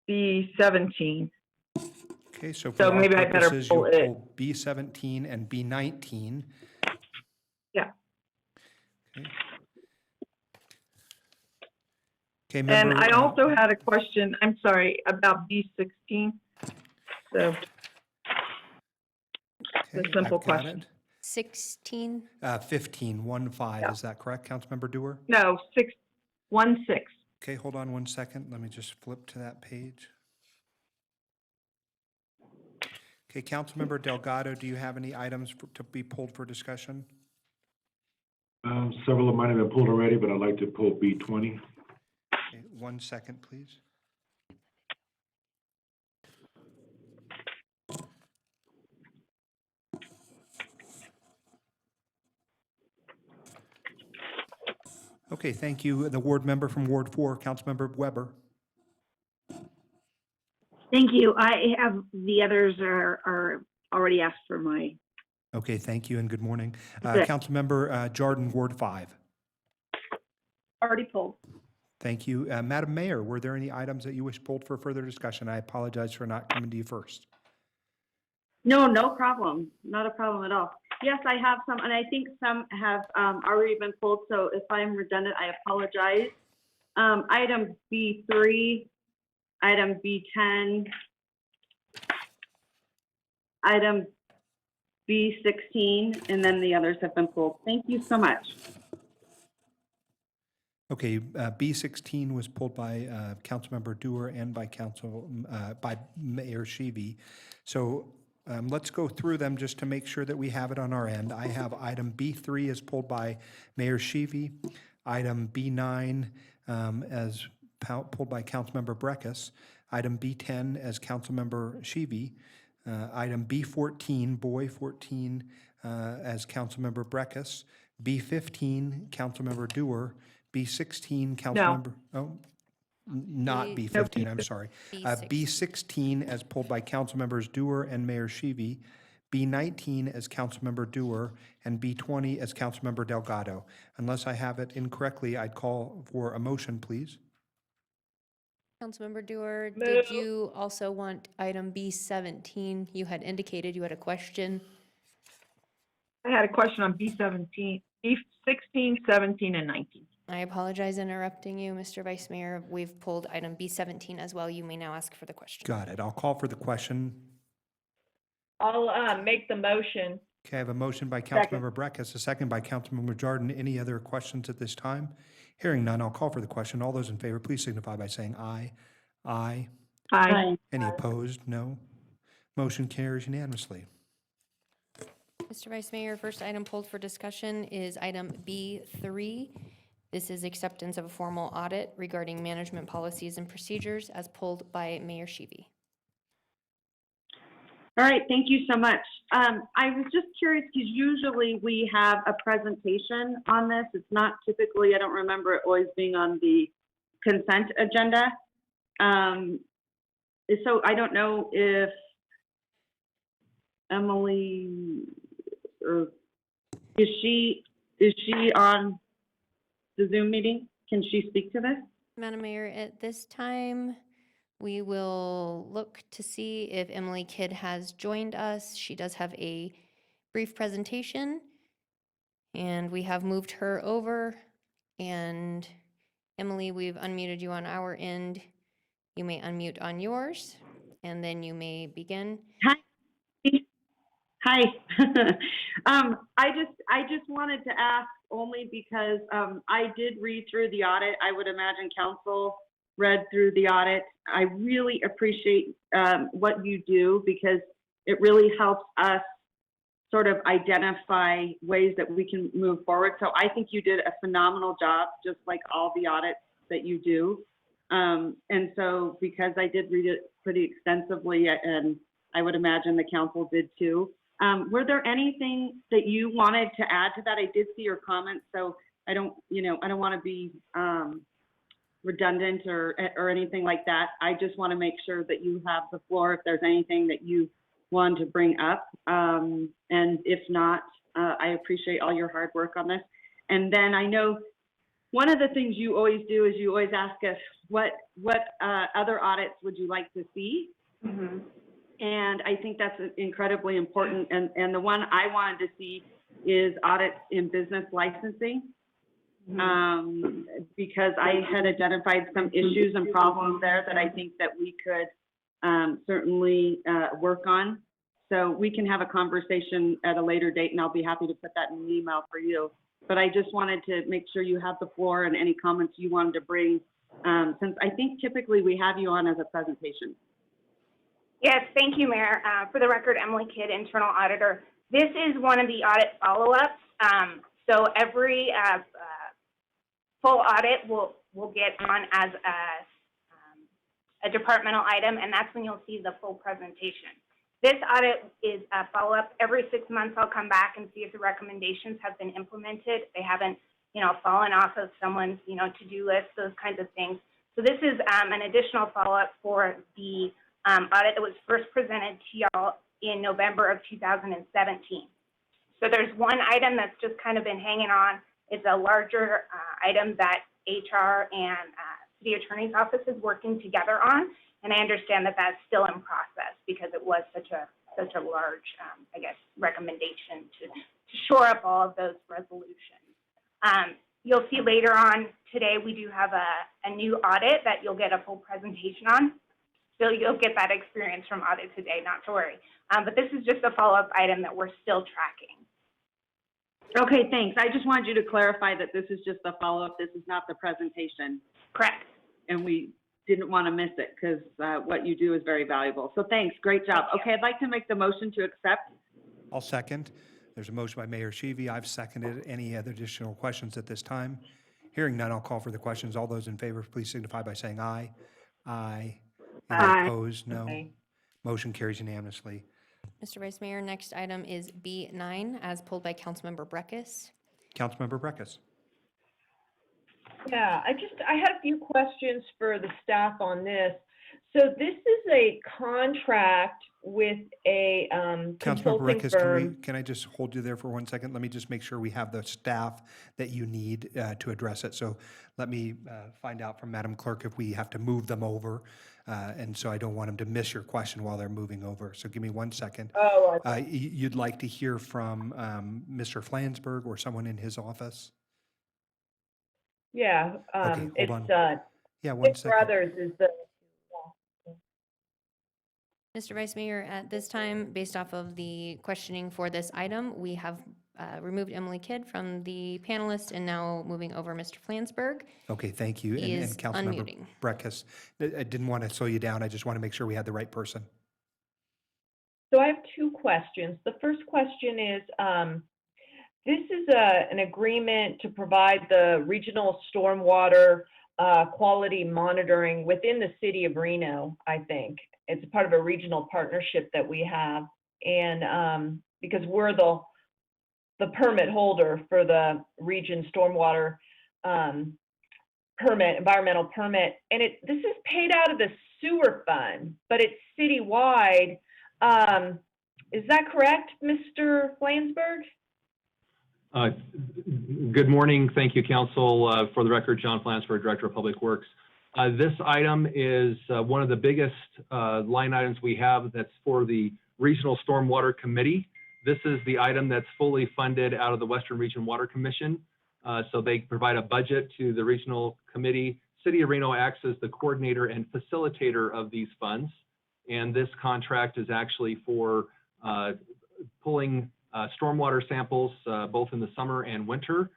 B17. Okay, so for So our maybe I better purposes, pull you'll it. pull B17 and B19. Yeah. Okay. Okay, And member, I also had a question, I'm sorry, about B16. So okay, a simple I've got question. it. 16, 15, Yeah. is that correct, Councilmember Dewar? No, 616. Okay, hold on one second. Let me just flip to that page. Okay, Councilmember Delgado, do you have any items to be pulled for discussion? Several of mine have been pulled already, but I'd like to pull B20. Okay, 1 second, please. Okay, thank you. The ward member from Ward 4, Councilmember Weber. Thank you. I have, the others are already asked for my. Okay, thank you and good morning. Good. Councilmember Jordan, Ward 5. Already pulled. Thank you. Madam Mayor, were there any items that you wish pulled for further discussion? I apologize for not coming to you first. No, no problem. Not a problem at all. Yes, I have some, and I think some have already been pulled, so if I'm redundant, I apologize. Item B3, item B10, item B16, and then the others have been pulled. Thank you so much. Okay, B16 was pulled by Councilmember Dewar and by by Mayor Sheevy. So let's go through them just to make sure that we have it on our end. I have item B3 is pulled by Mayor Sheevy, item B9 as pulled by Councilmember Breckus, item B10 as Councilmember Sheevy, item B14, Boy 14 as Councilmember Breckus, B15, Councilmember Dewar, B16, Councilmember, not B- B15, I'm sorry. B16. B16 as pulled by Councilmembers Dewar and Mayor Sheevy, B19 as Councilmember Dewar, and B20 as Councilmember Delgado. Unless I have it incorrectly, I'd call for a motion, please. Councilmember Dewar, Move. did you also want item B17? You had indicated you had a question. I had a question on B17, B16, 17, and 19. I apologize interrupting you, Mr. Vice Mayor. We've pulled item B17 as well. You may now ask for the question. Got it. I'll call for the question. I'll make the motion. Okay, I have a motion by Second. Councilmember Breckus, a second by Councilmember Jordan. Any other questions at this time? Hearing none, I'll call for the question. All those in favor, please signify by saying aye. Aye. Aye. Any opposed? No. Motion carries unanimously. Mr. Vice Mayor, first item pulled for discussion is item B3. This is acceptance of a formal audit regarding management policies and procedures as pulled by Mayor Sheevy. All right, thank you so much. I was just curious because usually we have a presentation on this. It's not typically, I don't remember it always being on the consent agenda. So I don't know if Emily, or is she on the Zoom meeting? Can she speak to this? Madam Mayor, at this time, we will look to see if Emily Kidd has joined us. She does have a brief presentation, and we have moved her over. And Emily, we've unmuted you on our end. You may unmute on yours, and then you may begin. Hi. I just wanted to ask only because I did read through the audit. I would imagine council read through the audit. I really appreciate what you do because it really helps us sort of identify ways that we can move forward. So I think you did a phenomenal job, just like all the audits that you do. And so because I did read it pretty extensively, and I would imagine the council did too, were there anything that you wanted to add to that? I did see your comments, so I don't want to be redundant or anything like that. I just want to make sure that you have the floor if there's anything that you want to bring up. And if not, I appreciate all your hard work on this. And then I know one of the things you always do is you always ask us what other audits would you like to see? Mm-hmm. And I think that's incredibly important. And the one I wanted to see is audits in business licensing. Mm-hmm. Because I had identified some issues and problems there that I think that we could certainly work on. So we can have a conversation at a later date, and I'll be happy to put that in an email for you. But I just wanted to make sure you have the floor and any comments you wanted to bring, since I think typically we have you on as a presentation. Yes, thank you, Mayor. For the record, Emily Kidd, Internal Auditor. This is one of the audit follow-ups. So every full audit will get on as a departmental item, and that's when you'll see the full presentation. This audit is a follow-up. Every 6 months, I'll come back and see if the recommendations have been implemented. They haven't, fallen off of someone's, to-do list, those kinds of things. So this is an additional follow-up for the audit that was first presented to y'all in November of 2017. So there's one item that's just kind of been hanging on. It's a larger item that HR and city attorney's office is working together on. And I understand that that's still in process because it was such a large, I guess, recommendation to shore up all of those resolutions. You'll see later on today, we do have a new audit that you'll get a full presentation on. So you'll get that experience from audit today, not to worry. But this is just a follow-up item that we're still tracking. Okay, thanks. I just wanted you to clarify that this is just a follow-up. This is not the presentation. Correct. And we didn't want to miss it because what you do is very valuable. So thanks. Great job. Okay, I'd like to make the motion to accept. I'll second. There's a motion by Mayor Sheevy. I've seconded. Any other additional questions at this time? Hearing none, I'll call for the questions. All those in favor, please signify by saying aye. Aye. Any Aye. opposed? No. Aye. Motion carries unanimously. Mr. Vice Mayor, next item is B9, as pulled by Councilmember Breckus. Councilmember Breckus. Yeah, I had a few questions for the staff on this. So this is a contract with a Councilmember consulting Breckus, firm. can I just hold you there for 1 second? Let me just make sure we have the staff that you need to address it. So let me find out from Madam Clerk if we have to move them over. And so I don't want them to miss your question while they're moving over. So give me 1 second. Oh, You'd like to hear from Mr. Flansburgh or someone in his office? yeah, Okay, hold on. it's Yeah, 1 Six second. Brothers is the. Mr. Vice Mayor, at this time, based off of the questioning for this item, we have removed Emily Kidd from the panelist and now moving over Mr. Flansburgh. Okay, thank you. He And is Councilmember unmuting. Breckus, I didn't want to slow you down. I just want to make sure we had the right person. So I have two questions. The first question is, this is an agreement to provide the regional stormwater quality monitoring within the city of Reno, I think. It's part of a regional partnership that we have. And because we're the permit holder for the region stormwater permit, environmental permit. And this is paid out of the sewer fund, but it's citywide. Is that correct, Mr. Flansburgh? Good morning. Thank you, Council. For the record, John Flansburgh, Director of Public Works. This item is one of the biggest line items we have that's for the Regional Stormwater Committee. This is the item that's fully funded out of the Western Region Water Commission. So they provide a budget to the Regional Committee. City of Reno acts as the coordinator and facilitator of these funds. And this contract is actually for pulling stormwater samples both in the summer and winter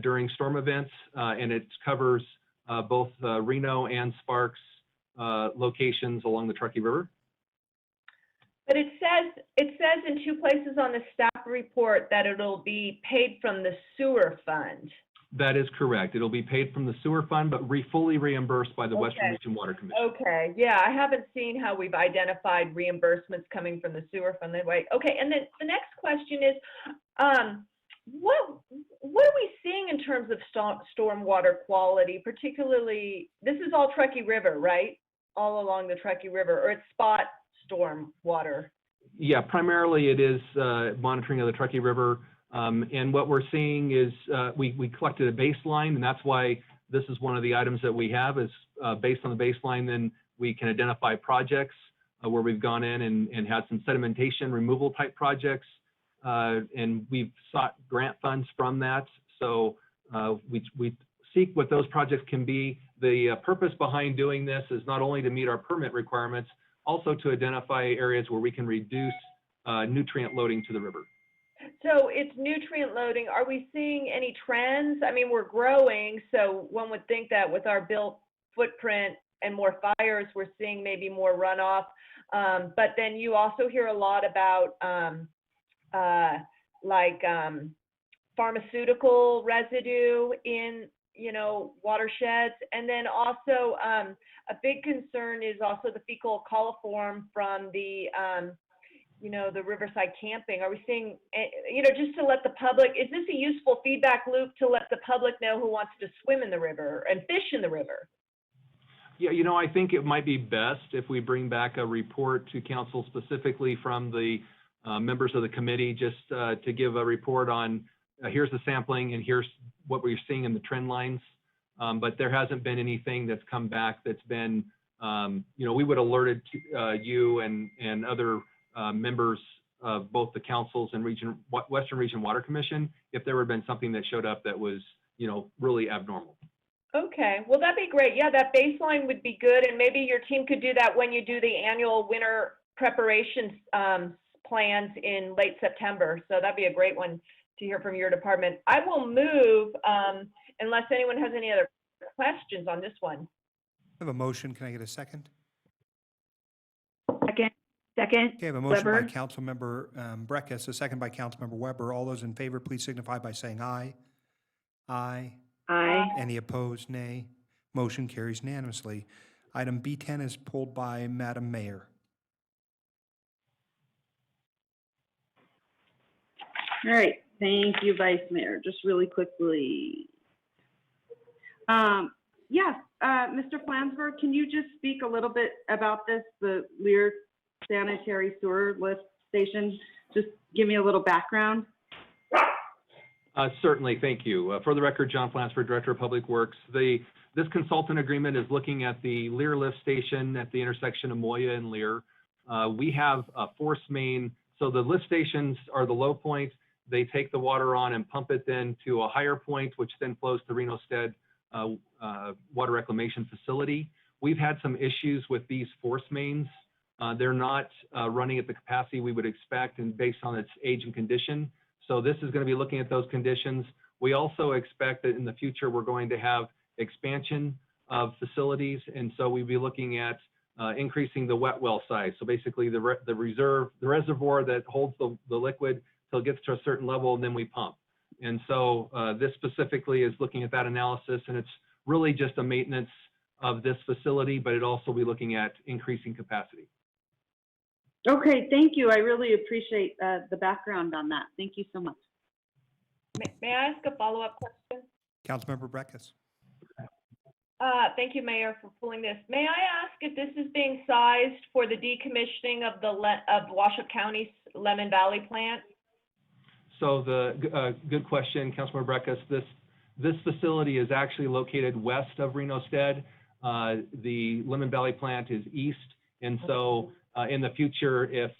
during storm events. And it covers both Reno and Sparks locations along the Truckee River. But it says in two places on the staff report that it'll be paid from the sewer fund. That is correct. It'll be paid from the sewer fund, but fully reimbursed by the Western Region Water Commission. Okay, yeah, I haven't seen how we've identified reimbursements coming from the sewer fund that way. Okay, and then the next question is, what are we seeing in terms of stormwater quality, particularly, this is all Truckee River, right? All along the Truckee River, or it's spot storm water? Yeah, primarily it is monitoring of the Truckee River. And what we're seeing is we collected a baseline, and that's why this is one of the items that we have is based on the baseline, then we can identify projects where we've gone in and had some sedimentation removal type projects. And we've sought grant funds from that. So we seek what those projects can be. The purpose behind doing this is not only to meet our permit requirements, also to identify areas where we can reduce nutrient loading to the river. So it's nutrient loading. Are we seeing any trends? I mean, we're growing, so one would think that with our built footprint and more fires, we're seeing maybe more runoff. But then you also hear a lot about pharmaceutical residue in, watersheds. And then also a big concern is also the fecal coliform from the riverside camping. Are we seeing, just to let the public, is this a useful feedback loop to let the public know who wants to swim in the river and fish in the river? Yeah, I think it might be best if we bring back a report to council specifically from the members of the committee, just to give a report on here's the sampling and here's what we're seeing in the trend lines. but there hasn't been anything that's come back that's been, we would have alerted you and other members of both the councils and Western Region Water Commission if there would have been something that showed up that was, really abnormal. Okay, well, that'd be great. Yeah, that baseline would be good, and maybe your team could do that when you do the annual winter preparations plans in late September. So that'd be a great one to hear from your department. I will move, unless anyone has any other questions on this one. I have a motion. Can I get a second? Second. Second. Okay, I have a motion by Weber. Councilmember Breckus, a second by Councilmember Weber. All those in favor, please signify by saying aye. Aye. Aye. Any opposed, nay. Motion carries unanimously. Item B10 is pulled by Madam Mayor. All right, thank you, Vice Mayor. Just really quickly. Mr. Flansburgh, can you just speak a little bit about this, the Lear sanitary sewer lift station? Just give me a little background. Certainly, thank you. For the record, John Flansburgh, Director of Public Works. This consultant agreement is looking at the Lear lift station at the intersection of Moya and Lear. We have a force main, so the lift stations are the low point. They take the water on and pump it then to a higher point, which then flows to Reno Stead Water Reclamation Facility. We've had some issues with these force mains. They're not running at the capacity we would expect and based on its age and condition. So this is going to be looking at those conditions. We also expect that in the future, we're going to have expansion of facilities. And so we'll be looking at increasing the wet well size. So basically the reservoir that holds the liquid till it gets to a certain level, and then we pump. And so this specifically is looking at that analysis, and it's really just a maintenance of this facility, but it also be looking at increasing capacity. Okay, thank you. I really appreciate the background on that. Thank you so much. May I ask a follow-up question? Councilmember Breckus. Thank you, Mayor, for pulling this. May I ask if this is being sized for the decommissioning of Washoe County's Lemon Valley plant? So good question, Councilmember Breckus. This facility is actually located west of Reno Stead. The Lemon Valley plant is east, and so in the future, if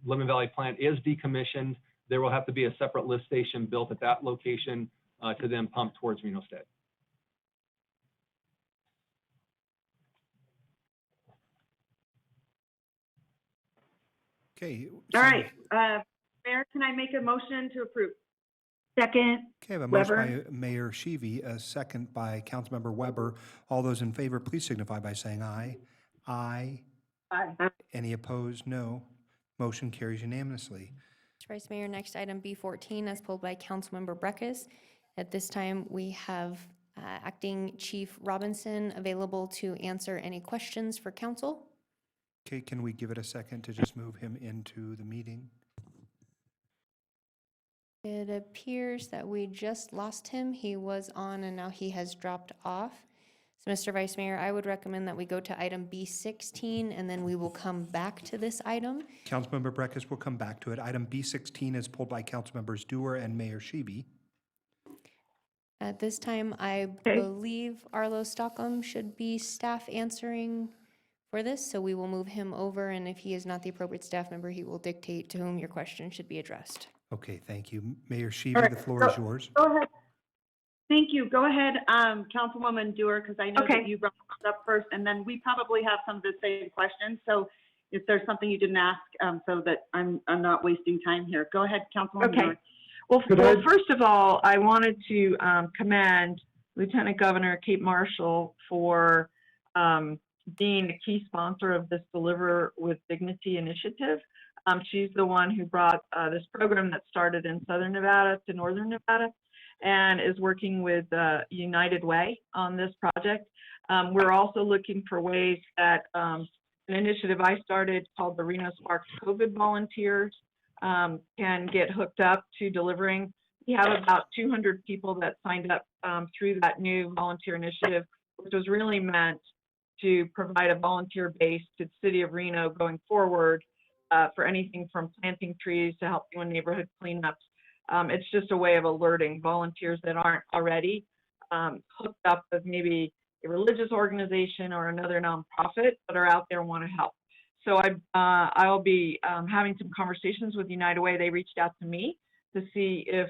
Lemon Valley plant is decommissioned, there will have to be a separate lift station built at that location to then pump towards Reno Stead. Okay. All right, Mayor, can I make a motion to approve? Second. Okay, I have a motion by Mayor Sheevy, a second by Councilmember Weber. All those in favor, please signify by saying aye. Aye. Aye. Any opposed? No. Motion carries unanimously. Mr. Vice Mayor, next item B14 as pulled by Councilmember Breckus. At this time, we have Acting Chief Robinson available to answer any questions for council. Okay, can we give it a second to just move him into the meeting? It appears that we just lost him. He was on and now he has dropped off. So, Mr. Vice Mayor, I would recommend that we go to item B16 and then we will come back to this item. Councilmember Breckus will come back to it. Item B16 is pulled by Councilmembers Dewar and Mayor Sheeby. At this time, I believe Arlo Stockham should be staff answering for this, so we will move him over, and if he is not the appropriate staff member, he will dictate to whom your question should be addressed. Okay, thank you. Mayor Sheeby, All right, the floor is yours. Go ahead. Thank you. Go ahead, Councilwoman Dewar, because I know that you brought this up first, and then we probably have some of the same questions. So if there's something you didn't ask, so that I'm not wasting time here. Go ahead, Councilwoman Dewar. Well, first of all, I wanted to commend Lieutenant Governor Kate Marshall for being a key sponsor of this Deliver with Dignity initiative. She's the one who brought this program that started in Southern Nevada to Northern Nevada and is working with United Way on this project. We're also looking for ways that an initiative I started called the Reno Sparks COVID Volunteers can get hooked up to delivering. We have about 200 people that signed up through that new volunteer initiative, which was really meant to provide a volunteer base to the city of Reno going forward for anything from planting trees to helping with neighborhood cleanups. It's just a way of alerting volunteers that aren't already hooked up with maybe a religious organization or another nonprofit that are out there and want to help. So I'll be having some conversations with United Way. They reached out to me to see if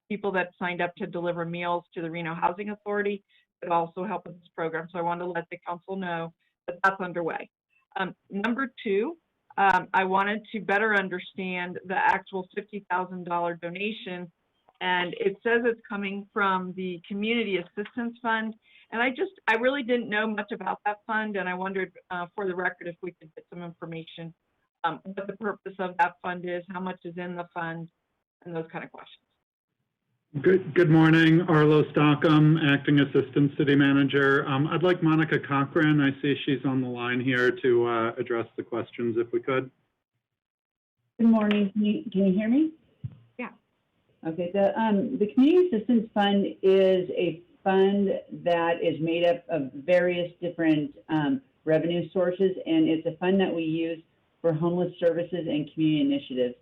people that signed up to deliver meals to the Reno Housing Authority could also help with this program. So I wanted to let the council know that that's underway. Number two, I wanted to better understand the actual $50,000 donation, and it says it's coming from the Community Assistance Fund. And I really didn't know much about that fund, and I wondered, for the record, if we could get some information, what the purpose of that fund is, how much is in the fund, and those kind of questions. Good morning, Arlo Stockham, Acting Assistant City Manager. I'd like Monica Cochran, I see she's on the line here, to address the questions if we could. Good morning, can you hear me? Yeah. Okay, the Community Assistance Fund is a fund that is made up of various different revenue sources, and it's a fund that we use for homeless services and community initiatives.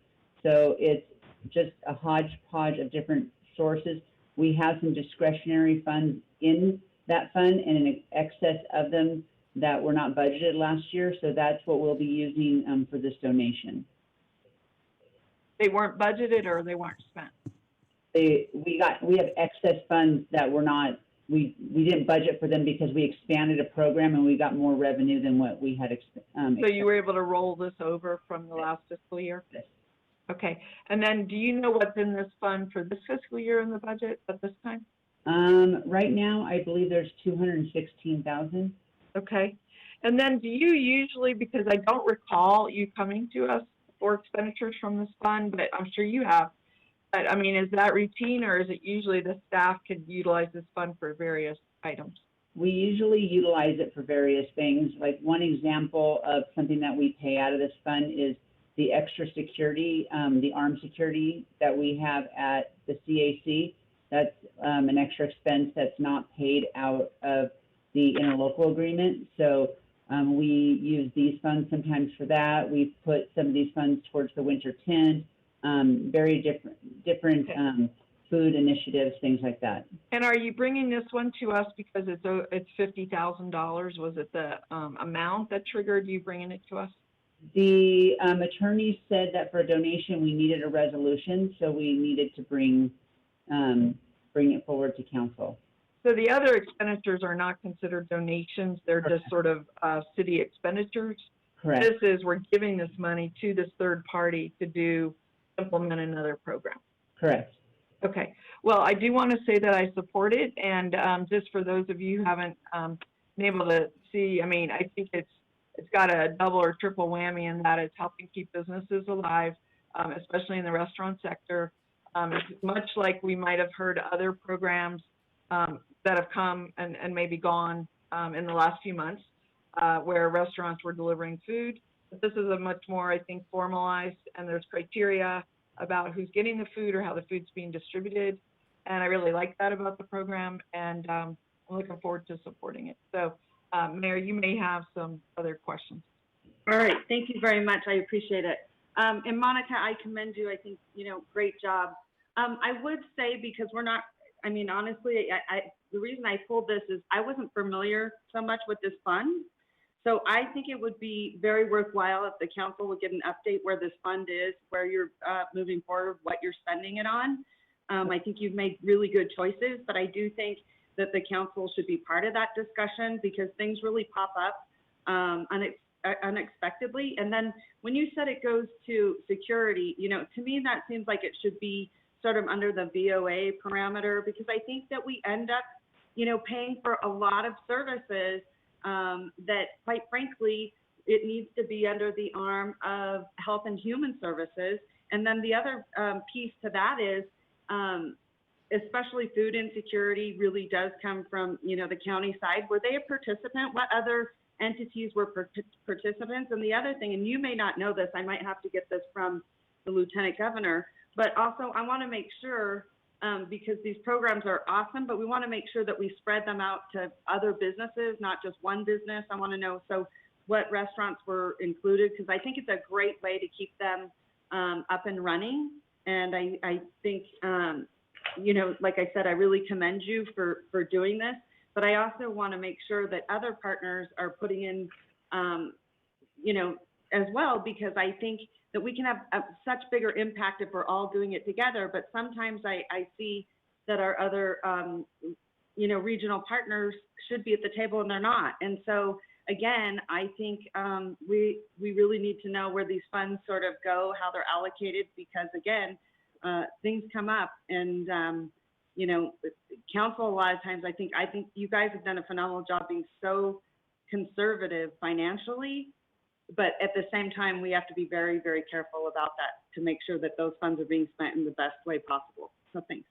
So it's just a hodgepodge of different sources. We have some discretionary funds in that fund and an excess of them that were not budgeted last year. So that's what we'll be using for this donation. They weren't budgeted or they weren't spent? We have excess funds that were not, we didn't budget for them because we expanded a program and we got more revenue than what we had expected. So you were able to roll this over from the last fiscal year? Yes. Okay, and then do you know what's in this fund for this fiscal year in the budget at this time? Right now, I believe there's 216,000. Okay, and then do you usually, because I don't recall you coming to us for expenditures from this fund, but I'm sure you have, but I mean, is that routine or is it usually the staff could utilize this fund for various items? We usually utilize it for various things. Like one example of something that we pay out of this fund is the extra security, the armed security that we have at the CAC. That's an extra expense that's not paid out of the interlocal agreement. So we use these funds sometimes for that. We've put some of these funds towards the winter tent, very different food initiatives, things like that. And are you bringing this one to us because it's $50,000? Was it the amount that triggered you bringing it to us? The attorney said that for a donation, we needed a resolution, so we needed to bring it forward to council. So the other expenditures are not considered donations. They're just sort of city expenditures. Correct. This is, we're giving this money to this third party to implement another program. Correct. Okay. Well, I do want to say that I support it. And just for those of you who haven't been able to see, I mean, I think it's got a double or triple whammy in that it's helping keep businesses alive, especially in the restaurant sector. It's much like we might have heard other programs that have come and maybe gone in the last few months where restaurants were delivering food. But this is a much more, I think, formalized, and there's criteria about who's getting the food or how the food's being distributed. And I really like that about the program, and I'm looking forward to supporting it. So, Mayor, you may have some other questions. All right, thank you very much. I appreciate it. And Monica, I commend you. I think, great job. I would say, because we're not, I mean, honestly, the reason I pulled this is I wasn't familiar so much with this fund. So I think it would be very worthwhile if the council would get an update where this fund is, where you're moving forward, what you're spending it on. I think you've made really good choices, but I do think that the council should be part of that discussion because things really pop up unexpectedly. And then when you said it goes to security, to me that seems like it should be sort of under the VOA parameter, because I think that we end up, paying for a lot of services that, quite frankly, it needs to be under the arm of Health and Human Services. And then the other piece to that is, especially food insecurity really does come from, the county side. Were they a participant? What other entities were participants? And the other thing, and you may not know this, I might have to get this from the Lieutenant Governor, but also I want to make sure, because these programs are awesome, but we want to make sure that we spread them out to other businesses, not just one business. I want to know, so what restaurants were included, because I think it's a great way to keep them up and running. And I think you know, like I said, I really commend you for doing this, but I also want to make sure that other partners are putting in, you know, as well, because I think that we can have such bigger impact if we're all doing it together. But sometimes I see that our other, you know, regional partners should be at the table and they're not. And so, again, I think we really need to know where these funds sort of go, how they're allocated, because again, things come up, and you know, council a lot of times, I think you guys have done a phenomenal job being so conservative financially, but at the same time, we have to be very, very careful about that to make sure that those funds are being spent in the best way possible. So thanks.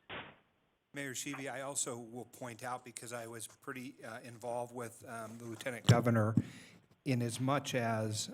Mayor Sheevy, I also will point out, because I was pretty involved with the Lieutenant Governor in as much as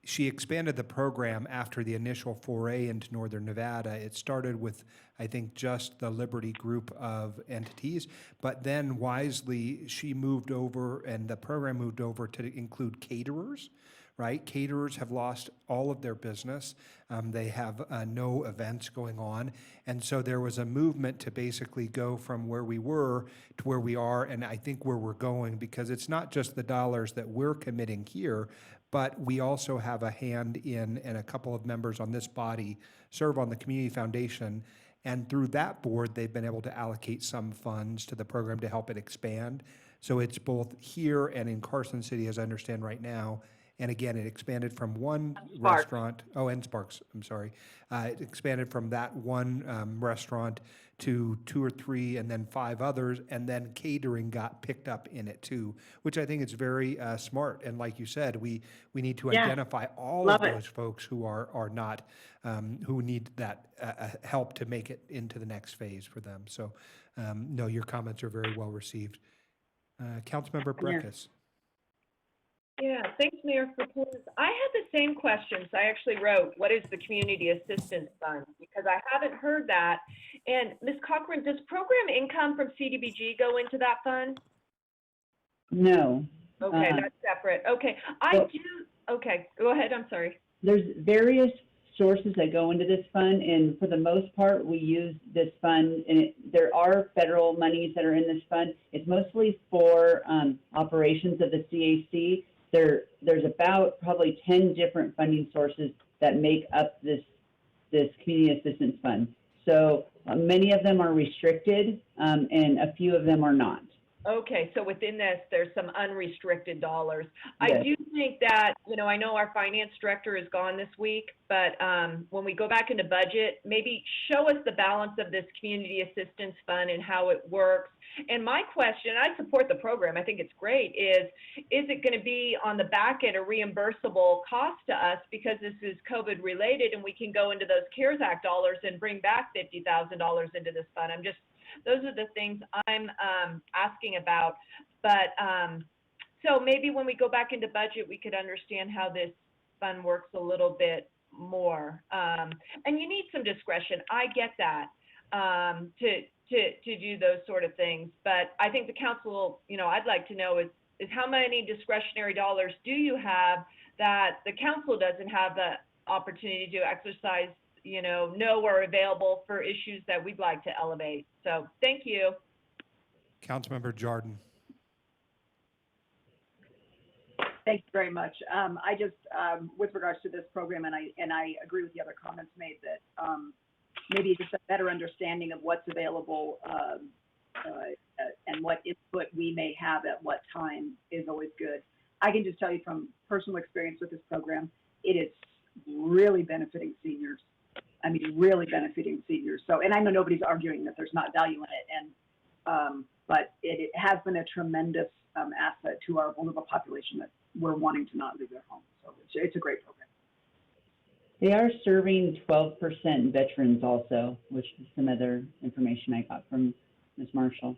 she expanded the program after the initial foray into Northern Nevada. It started with, I think, just the Liberty group of entities, but then wisely she moved over, and the program moved over to include caterers, right? Caterers have lost all of their business. They have no events going on. And so there was a movement to basically go from where we were to where we are, and I think where we're going, because it's not just the dollars that we're committing here, but we also have a hand in, and a couple of members on this body serve on the Community Foundation. And through that board, they've been able to allocate some funds to the program to help it expand. So it's both here and in Carson City, as I understand right now. And again, it expanded from one restaurant, and Sparks, I'm sorry. It expanded from that one restaurant to 2 or 3 and then 5 others, and then catering got picked up in it too, which I think is very smart. And like you said, we need to identify all of those folks who are not, who need that help to make it into the next phase for them. So, no, your comments are very well received. Councilmember Breckus. Yeah, thanks, Mayor, for pulling this. I had the same questions. I actually wrote, what is the Community Assistance Fund? Because I haven't heard that. And Ms. Cochran, does program income from CDBG go into that fund? No. Okay, that's separate. Okay, okay, go ahead, I'm sorry. There's various sources that go into this fund, and for the most part, we use this fund, and there are federal monies that are in this fund. It's mostly for operations of the CAC. There's about probably 10 different funding sources that make up this community assistance fund. So many of them are restricted, and a few of them are not. Okay, so within this, there's some unrestricted dollars. Yes. I do think that, you know, I know our finance director is gone this week, but when we go back into budget, maybe show us the balance of this community assistance fund and how it works. And my question, I support the program, I think it's great, is it going to be on the back end a reimbursable cost to us because this is COVID related and we can go into those CARES Act dollars and bring back $50,000 into this fund? Those are the things I'm asking about. But so maybe when we go back into budget, we could understand how this fund works a little bit more. And you need some discretion. I get that, to do those sort of things. But I think the council, you know, I'd like to know is how many discretionary dollars do you have that the council doesn't have the opportunity to exercise, you know are available for issues that we'd like to elevate. So thank you. Councilmember Jordan. Thank you very much. I just, with regards to this program, and I agree with the other comments made that maybe just a better understanding of what's available and what input we may have at what time is always good. I can just tell you from personal experience with this program, it is really benefiting seniors. I mean, really benefiting seniors. So, and I know nobody's arguing that there's not value in it, and but it has been a tremendous asset to our vulnerable population that we're wanting to not leave their homes. So it's a great program. They are serving 12% veterans also, which is some other information I got from Ms. Marshall.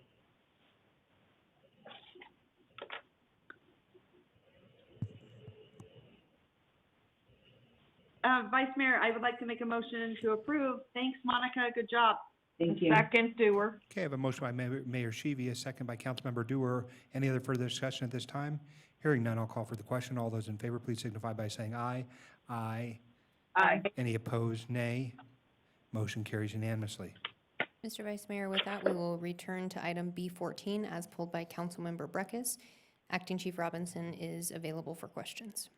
Vice Mayor, I would like to make a motion to approve. Thanks, Monica. Good job. Thank you. Second, Dewar. Okay, I have a motion by Mayor Sheevy, a second by Councilmember Dewar. Any other further discussion at this time? Hearing none, I'll call for the question. All those in favor, please signify by saying aye. Aye. Aye. Any opposed, nay. Motion carries unanimously. Mr. Vice Mayor, with that, we will return to item B14 as pulled by Councilmember Breckus. Acting Chief Robinson is available for questions.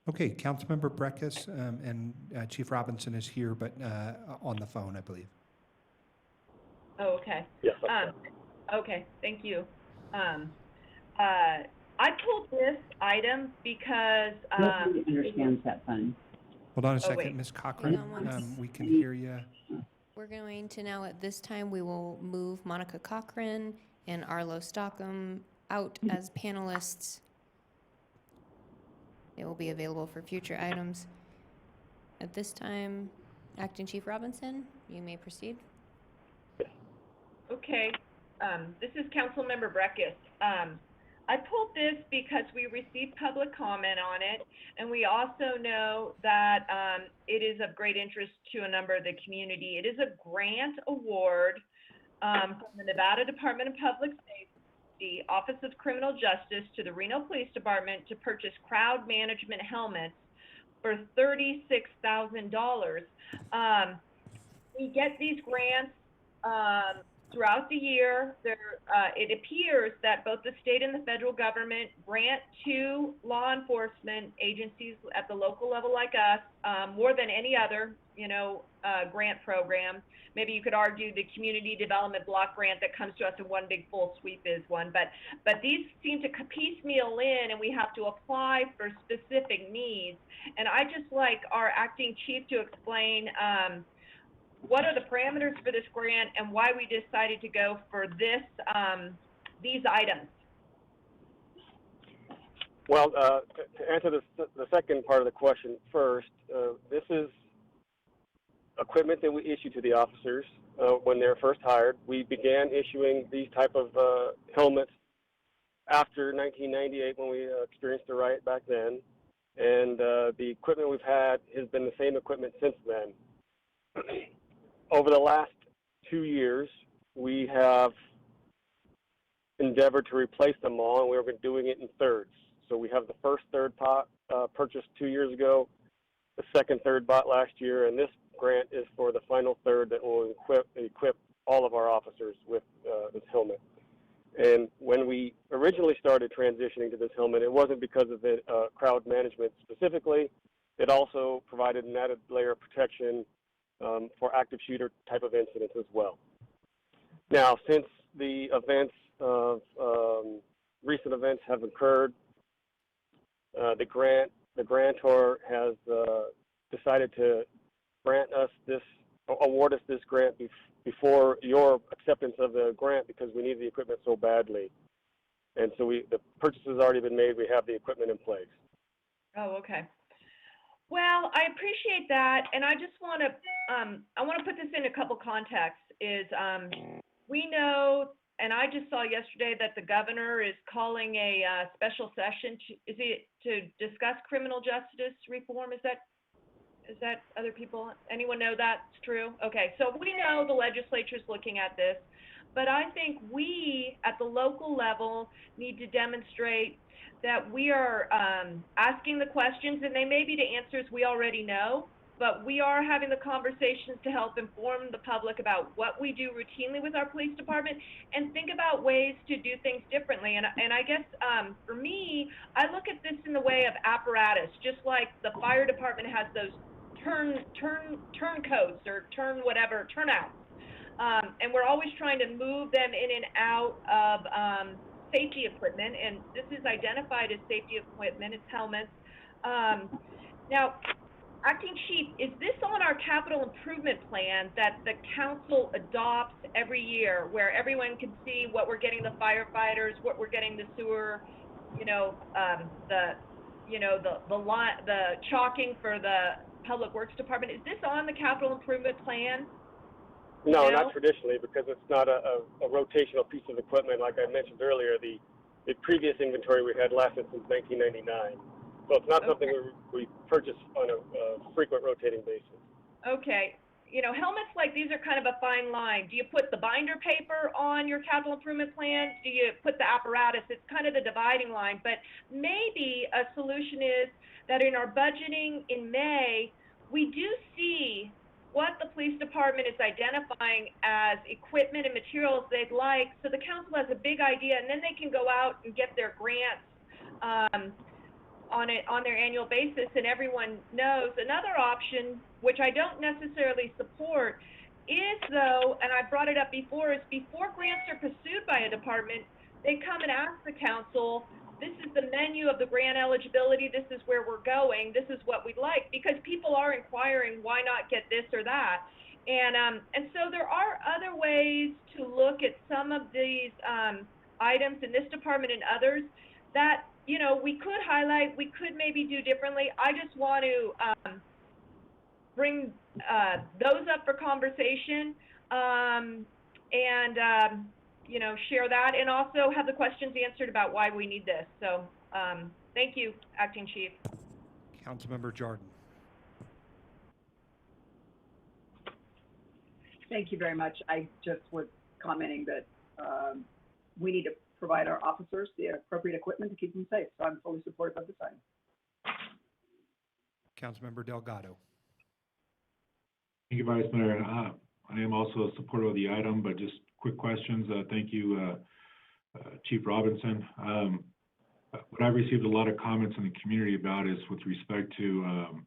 Okay, Councilmember Breckus and Chief Robinson is here, but on the phone, I believe. Oh, okay. Yes. Okay, thank you. I pulled this item because, Nobody understands that fund. Hold on a Oh, second, wait. Ms. Cochran. Hang on one We can hear you. We're going to now, at this time, we will move Monica Cochran and Arlo Stockham out as panelists. They will be available for future items. At this time, Acting Chief Robinson, you may proceed. Okay, this is Councilmember Breckus. I pulled this because we received public comment on it, and we also know that it is of great interest to a number of the community. It is a grant award from the Nevada Department of Public Safety, Office of Criminal Justice, to the Reno Police Department to purchase crowd management helmets for $36,000. We get these grants throughout the year. It appears that both the state and the federal government grant to law enforcement agencies at the local level like us more than any other, grant program. Maybe you could argue the community development block grant that comes to us in one big full sweep is one, but these seem to piecemeal in, and we have to apply for specific needs. And I just like our acting chief to explain what are the parameters for this grant and why we decided to go for this, these items. Well, to answer the second part of the question first, this is equipment that we issue to the officers when they're first hired. We began issuing these type of helmets after 1998 when we experienced the riot back then. And the equipment we've had has been the same equipment since then. Over the last 2 years, we have endeavored to replace them all, and we've been doing it in thirds. So we have the first third pot purchased 2 years ago, the second third bought last year, and this grant is for the final third that will equip all of our officers with this helmet. And when we originally started transitioning to this helmet, it wasn't because of the crowd management specifically. It also provided an added layer of protection for active shooter type of incidents as well. Now, since the events of recent events have occurred, the grantor has decided to award us this grant before your acceptance of the grant because we need the equipment so badly. And so the purchase has already been made. We have the equipment in place. Oh, okay. Well, I appreciate that, and I just want to, I want to put this in a couple contexts. We know, and I just saw yesterday that the governor is calling a special session. To discuss criminal justice reform? Is that other people? Anyone know that's true? Okay, so we know the legislature's looking at this, but I think we at the local level need to demonstrate that we are asking the questions, and they may be the answers we already know, but we are having the conversations to help inform the public about what we do routinely with our police department and think about ways to do things differently. And I guess for me, I look at this in the way of apparatus, just like the fire department has those turncoats or turnouts. And we're always trying to move them in and out of safety equipment, and this is identified as safety equipment. It's helmets. Now, Acting Chief, is this on our capital improvement plan that the council adopts every year, where everyone can see what we're getting the firefighters, what we're getting the sewer, the chalking for the Public Works Department? Is this on the capital improvement plan? No, not traditionally, because it's not a rotational piece of equipment. Like I mentioned earlier, the previous inventory we had lasted since 1999. So it's not something we purchase on a frequent rotating basis. Okay. Helmets like these are kind of a fine line. Do you put the binder paper on your capital improvement plan? Do you put the apparatus? It's kind of the dividing line. But maybe a solution is that in our budgeting in May, we do see what the police department is identifying as equipment and materials they'd like, so the council has a big idea, and then they can go out and get their grants on their annual basis, and everyone knows. Another option, which I don't necessarily support, is though, and I brought it up before, is before grants are pursued by a department, they come and ask the council, this is the menu of the grant eligibility, this is where we're going, this is what we'd like, because people are inquiring, why not get this or that? And so there are other ways to look at some of these items in this department and others that, you know, we could highlight, we could maybe do differently. I just want to bring those up for conversation and you know, share that, and also have the questions answered about why we need this. So thank you, Acting Chief. Councilmember Jordan. Thank you very much. I just was commenting that we need to provide our officers the appropriate equipment to keep them safe. So I'm fully supportive of this item. Councilmember Delgado. Thank you, Vice Mayor. I am also a supporter of the item, but just quick questions. Thank you, Chief Robinson. What I've received a lot of comments in the community about is with respect to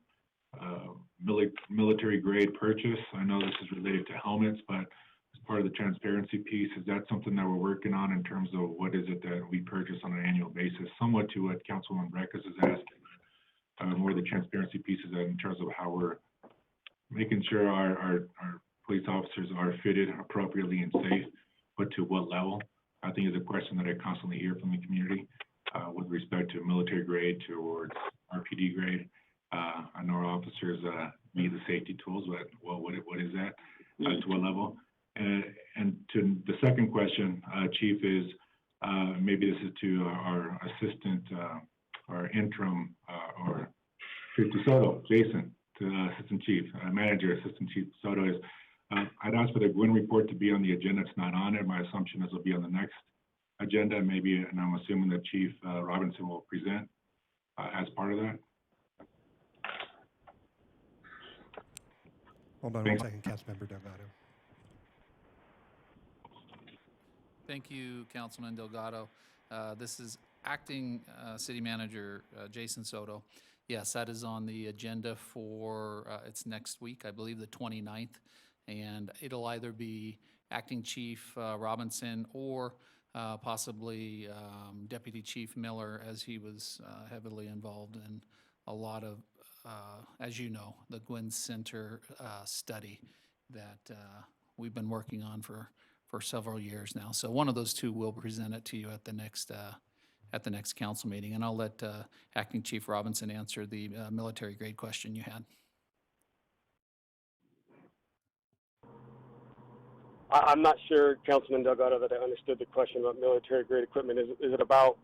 military grade purchase. I know this is related to helmets, but as part of the transparency piece, is that something that we're working on in terms of what is it that we purchase on an annual basis? Somewhat to what Councilwoman Breckes is asking, more the transparency pieces in terms of how we're making sure our police officers are fitted appropriately and safe, but to what level? I think is a question that I constantly hear from the community with respect to military grade towards RPD grade. I know our officers need the safety tools, but what is that? To what level? And to the second question, Chief, is maybe this is to our assistant, our interim, or to SOTO, Jason, to Assistant Chief, Manager, Assistant Chief SOTO is, I'd ask for the Gwin report to be on the agenda. It's not on it. My assumption is it'll be on the next agenda, maybe, and I'm assuming that Chief Robinson will present as part of that. Hold on one second, Councilmember Delgado. Thank you, Councilman Delgado. This is Acting City Manager Jason SOTO. Yes, that is on the agenda for, it's next week, I believe the 29th, and it'll either be Acting Chief Robinson or possibly Deputy Chief Miller, as he was heavily involved in a lot of, as you know, the Gwin Center study that we've been working on for several years now. So one of those two will present it to you at the next council meeting, and I'll let Acting Chief Robinson answer the military grade question you had. I'm not sure, Councilman Delgado, that I understood the question about military grade equipment. Is it about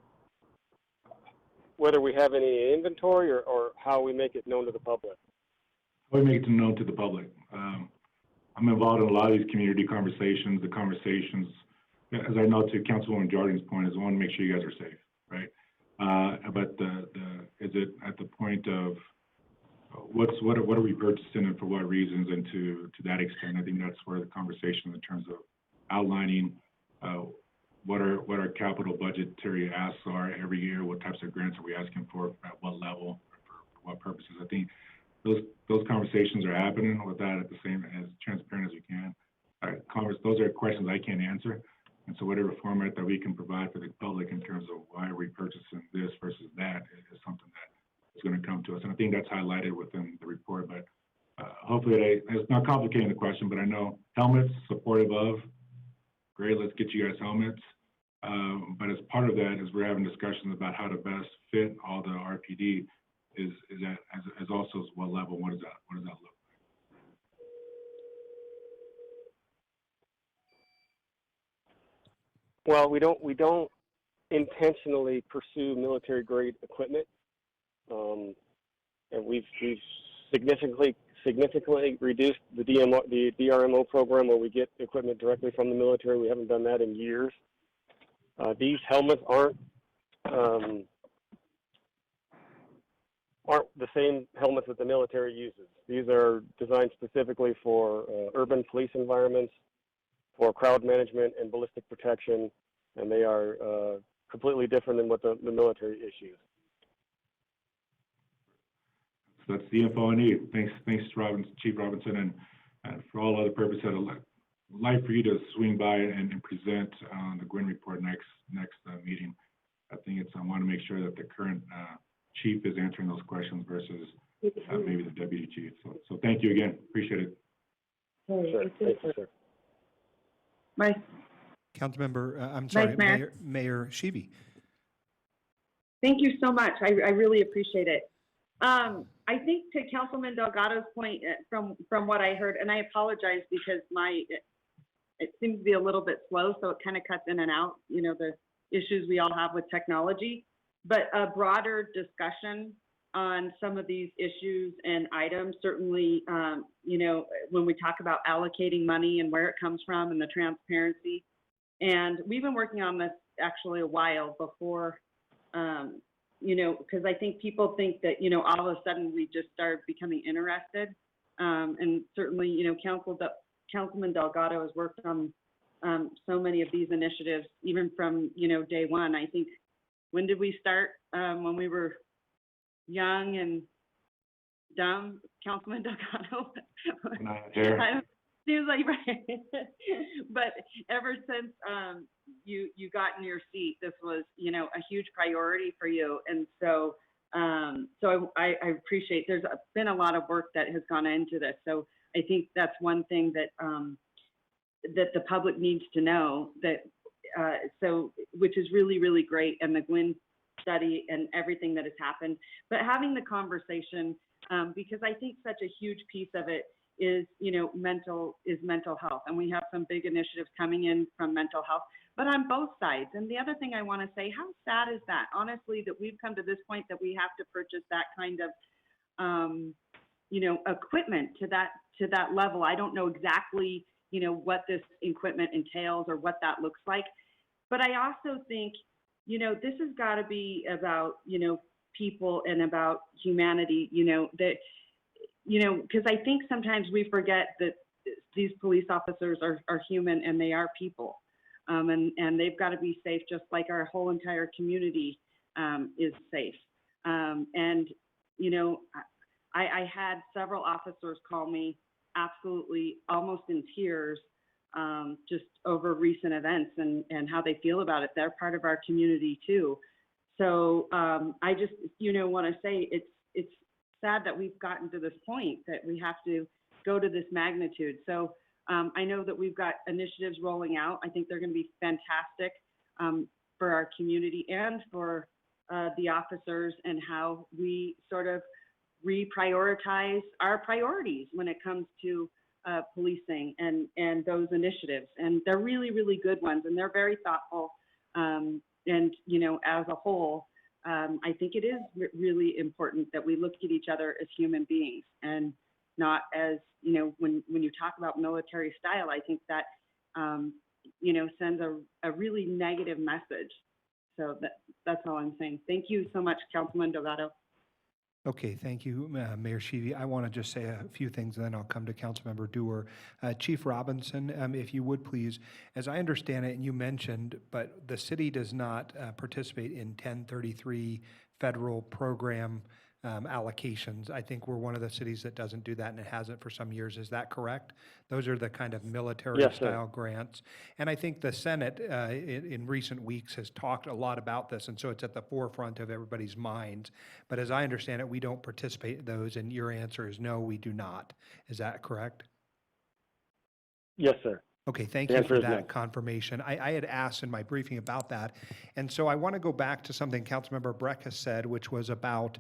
whether we have any inventory or how we make it known to the public? We make it known to the public. I'm involved in a lot of these community conversations. The conversations, as I know to Councilwoman Jordan's point, is I want to make sure you guys are safe, right? But is it at the point of what are we purchasing and for what reasons? And to that extent, I think that's where the conversation in terms of outlining what our capital budgetary asks are every year, what types of grants are we asking for, at what level, for what purposes. I think those conversations are happening with that at the same as transparent as we can. Those are questions I can't answer. And so whatever format that we can provide for the public in terms of why are we purchasing this versus that is something that is going to come to us. And I think that's highlighted within the report. But hopefully it's not complicating the question, but I know helmets, supportive of, great, let's get you guys helmets. But as part of that, as we're having discussions about how to best fit all the RPD, is that as also as what level, what does that look like? Well, we don't intentionally pursue military grade equipment, and we've significantly reduced the DRMO program where we get equipment directly from the military. We haven't done that in years. These helmets aren't aren't the same helmets that the military uses. These are designed specifically for urban police environments, for crowd management and ballistic protection, and they are completely different than what the military issues. So that's the info I need. Thanks, Chief Robinson, and for all other purposes, I'd like for you to swing by and present on the Gwin report next meeting. I think I want to make sure that the current chief is answering those questions versus maybe the deputy chief. So thank you again. Appreciate it. Sure. Thank you, sir. Mike. Councilmember, I'm sorry, Mayor. Mayor Sheevy. Thank you so much. I really appreciate it. I think to Councilman Delgado's point, from what I heard, and I apologize because it seems to be a little bit slow, so it kind of cuts in and out, you know, the issues we all have with technology, but a broader discussion on some of these issues and items, certainly, you know, when we talk about allocating money and where it comes from and the transparency. And we've been working on this actually a while before, you know, because I think people think that, you know, all of a sudden we just started becoming interested. And certainly, you know, Councilman Delgado has worked on so many of these initiatives, even from, you know, day one. I think, when did we start? When we were young and dumb, Councilman Delgado? Seems like, right. But ever since you got in your seat, this was, you know, a huge priority for you. And so I appreciate, there's been a lot of work that has gone into this. So I think that's one thing that that the public needs to know, that so, which is really, really great, and the Gwin study and everything that has happened. But having the conversation, because I think such a huge piece of it is, you know, mental health. And we have some big initiatives coming in from mental health, but on both sides. And the other thing I want to say, how sad is that, honestly, that we've come to this point that we have to purchase that kind of, you know, equipment to that level. I don't know exactly, you know, what this equipment entails or what that looks like. But I also think, you know, this has got to be about, you know, people and about humanity, you know, that, you know, because I think sometimes we forget that these police officers are human and they are people. And they've got to be safe, just like our whole entire community is safe. And, you know, I had several officers call me absolutely almost in tears just over recent events and how they feel about it. They're part of our community too. So I just, you know, want to say it's sad that we've gotten to this point that we have to go to this magnitude. So I know that we've got initiatives rolling out. I think they're going to be fantastic for our community and for the officers, and how we sort of reprioritize our priorities when it comes to policing and those initiatives. And they're really, really good ones, and they're very thoughtful. And, you know, as a whole, I think it is really important that we look at each other as human beings and not as, you know, when you talk about military style, I think that, you know, sends a really negative message. So that's all I'm saying. Thank you so much, Councilman Delgado. Okay, thank you, Mayor Sheevy. I want to just say a few things, and then I'll come to Councilmember Dewar. Chief Robinson, if you would please, as I understand it, and you mentioned, but the city does not participate in 1033 federal program allocations. I think we're one of the cities that doesn't do that, and it hasn't for some years. Is that correct? Those are the kind of military-style grants. And I think the Senate in recent weeks has talked a lot about this, and so it's at the forefront of everybody's minds. But as I understand it, we don't participate in those, and your answer is no, we do not. Is that correct? Yes, sir. Okay, thank you for that confirmation. I had asked in my briefing about that, and so I want to go back to something Councilmember Breck has said, which was about,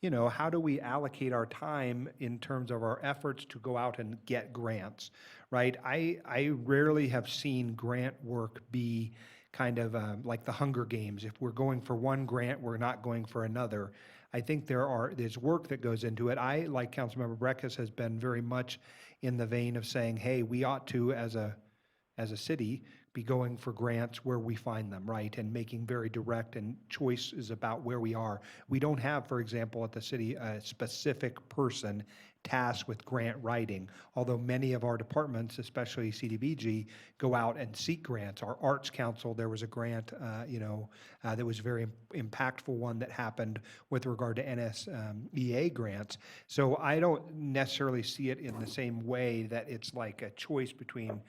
you know, how do we allocate our time in terms of our efforts to go out and get grants, right? I rarely have seen grant work be kind of like the Hunger Games. If we're going for one grant, we're not going for another. I think there's work that goes into it. I, like Councilmember Breckus, has been very much in the vein of saying, hey, we ought to, as a city, be going for grants where we find them, right? And making very direct and choices about where we are. We don't have, for example, at the city, a specific person tasked with grant writing, although many of our departments, especially CDBG, go out and seek grants. Our Arts Council, there was a grant, that was a very impactful one that happened with regard to NSEA grants. So I don't necessarily see it in the same way that it's like a choice between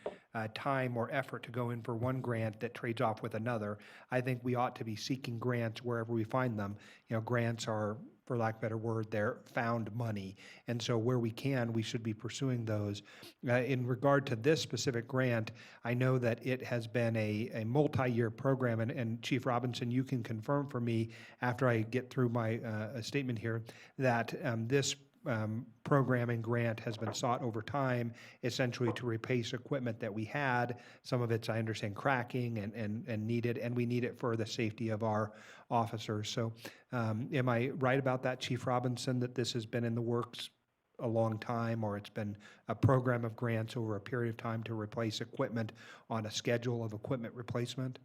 time or effort to go in for one grant that trades off with another. I think we ought to be seeking grants wherever we find them. Grants are, for lack of a better word, they're found money. And so where we can, we should be pursuing those. In regard to this specific grant, I know that it has been a multi-year program, and Chief Robinson, you can confirm for me after I get through my statement here that this program and grant has been sought over time, essentially to replace equipment that we had. Some of it's, I understand, cracking and needed, and we need it for the safety of our officers. So am I right about that, Chief Robinson, that this has been in the works a long time, or it's been a program of grants over a period of time to replace equipment on a schedule of equipment replacement?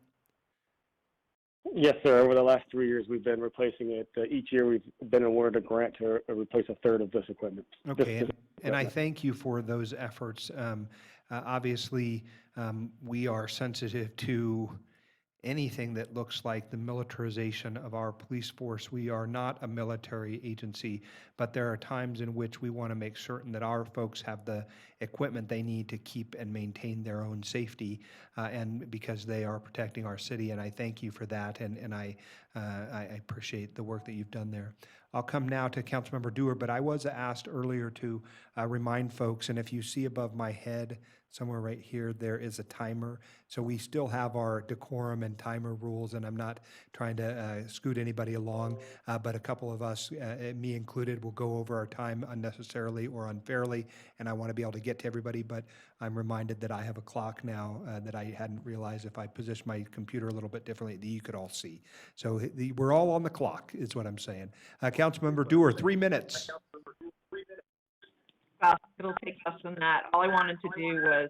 Yes, sir. Over the last 3 years, we've been replacing it. Each year, we've been awarded a grant to replace a third of this equipment. Okay, and I thank you for those efforts. Obviously, we are sensitive to anything that looks like the militarization of our police force. We are not a military agency, but there are times in which we want to make certain that our folks have the equipment they need to keep and maintain their own safety, and because they are protecting our city, and I thank you for that, and I appreciate the work that you've done there. I'll come now to Councilmember Dewar, but I was asked earlier to remind folks, and if you see above my head, somewhere right here, there is a timer. So we still have our decorum and timer rules, and I'm not trying to scoot anybody along, but a couple of us, me included, will go over our time unnecessarily or unfairly, and I want to be able to get to everybody, but I'm reminded that I have a clock now that I hadn't realized if I positioned my computer a little bit differently that you could all see. So we're all on the clock, is what I'm saying. Councilmember Dewar, 3 minutes. It'll take less than that. All I wanted to do was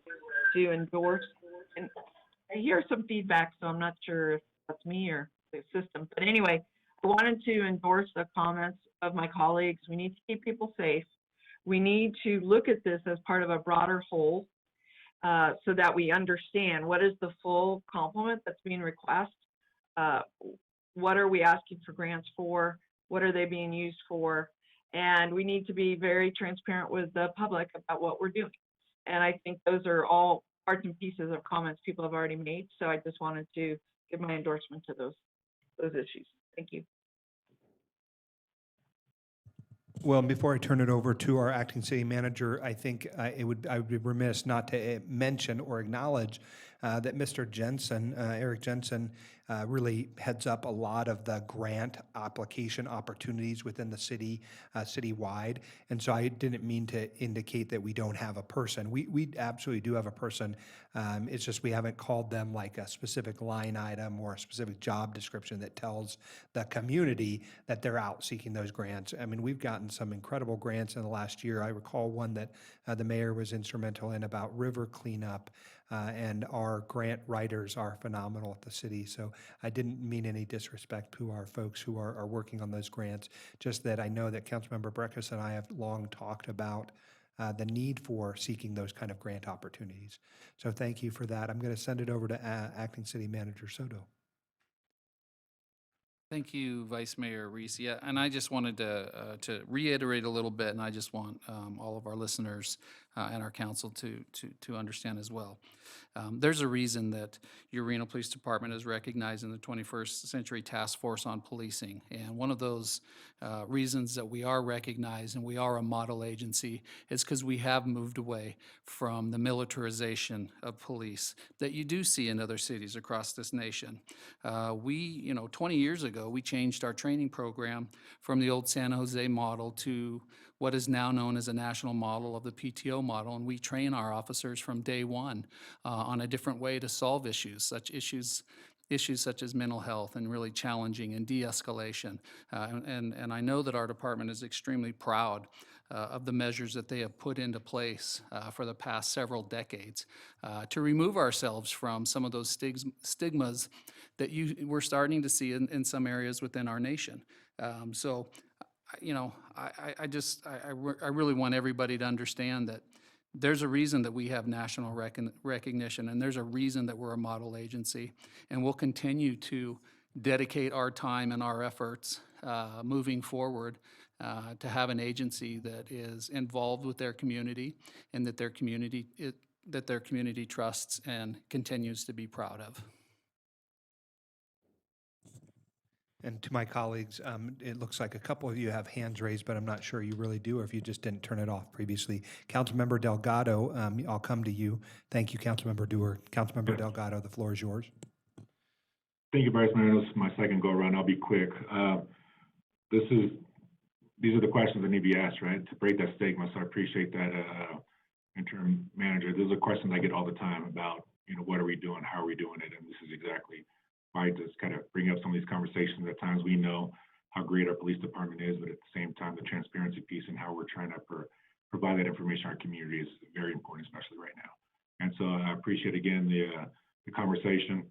to endorse, and I hear some feedback, so I'm not sure if that's me or the system. But anyway, I wanted to endorse the comments of my colleagues. We need to keep people safe. We need to look at this as part of a broader whole, so that we understand what is the full complement that's being requested. What are we asking for grants for? What are they being used for? And we need to be very transparent with the public about what we're doing. And I think those are all parts and pieces of comments people have already made. So I just wanted to give my endorsement to those issues. Thank you. Well, before I turn it over to our acting city manager, I think I would be remiss not to mention or acknowledge that Mr. Jensen, Eric Jensen, really heads up a lot of the grant application opportunities within the city, citywide. And so I didn't mean to indicate that we don't have a person. We absolutely do have a person. It's just we haven't called them like a specific line item or a specific job description that tells the community that they're out seeking those grants. I mean, we've gotten some incredible grants in the last year. I recall one that the mayor was instrumental in about river cleanup, and our grant writers are phenomenal at the city. So I didn't mean any disrespect to our folks who are working on those grants, just that I know that Councilmember Breckus and I have long talked about the need for seeking those kind of grant opportunities. So thank you for that. I'm going to send it over to Acting City Manager SOTO. Thank you, Vice Mayor Reese. Yeah, and I just wanted to reiterate a little bit, and I just want all of our listeners and our council to understand as well. There's a reason that your Reno Police Department is recognized in the 21st Century Task Force on Policing, and one of those reasons that we are recognized and we are a model agency is because we have moved away from the militarization of police that you do see in other cities across this nation. 20 years ago, we changed our training program from the old San Jose model to what is now known as a national model of the PTO model, and we train our officers from day one on a different way to solve issues such as mental health and really challenging and de-escalation. And I know that our department is extremely proud of the measures that they have put into place for the past several decades to remove ourselves from some of those stigmas that we're starting to see in some areas within our nation. So, you know, I really want everybody to understand that there's a reason that we have national recognition, and there's a reason that we're a model agency, and we'll continue to dedicate our time and our efforts moving forward to have an agency that is involved with their community and that their community trusts and continues to be proud of. And to my colleagues, it looks like a couple of you have hands raised, but I'm not sure you really do, or if you just didn't turn it off previously. Councilmember Delgado, I'll come to you. Thank you, Councilmember Dewar. Councilmember Delgado, the floor is yours. Thank you, Vice Mayor. This is my second go around. I'll be quick. These are the questions that need to be asked, right, to break that stigma. So I appreciate that, interim manager. Those are questions I get all the time about, you know, what are we doing, how are we doing it, and this is exactly why I just kind of bring up some of these conversations. At times we know how great our police department is, but at the same time, the transparency piece and how we're trying to provide that information to our community is very important, especially right now. And so I appreciate again the conversation.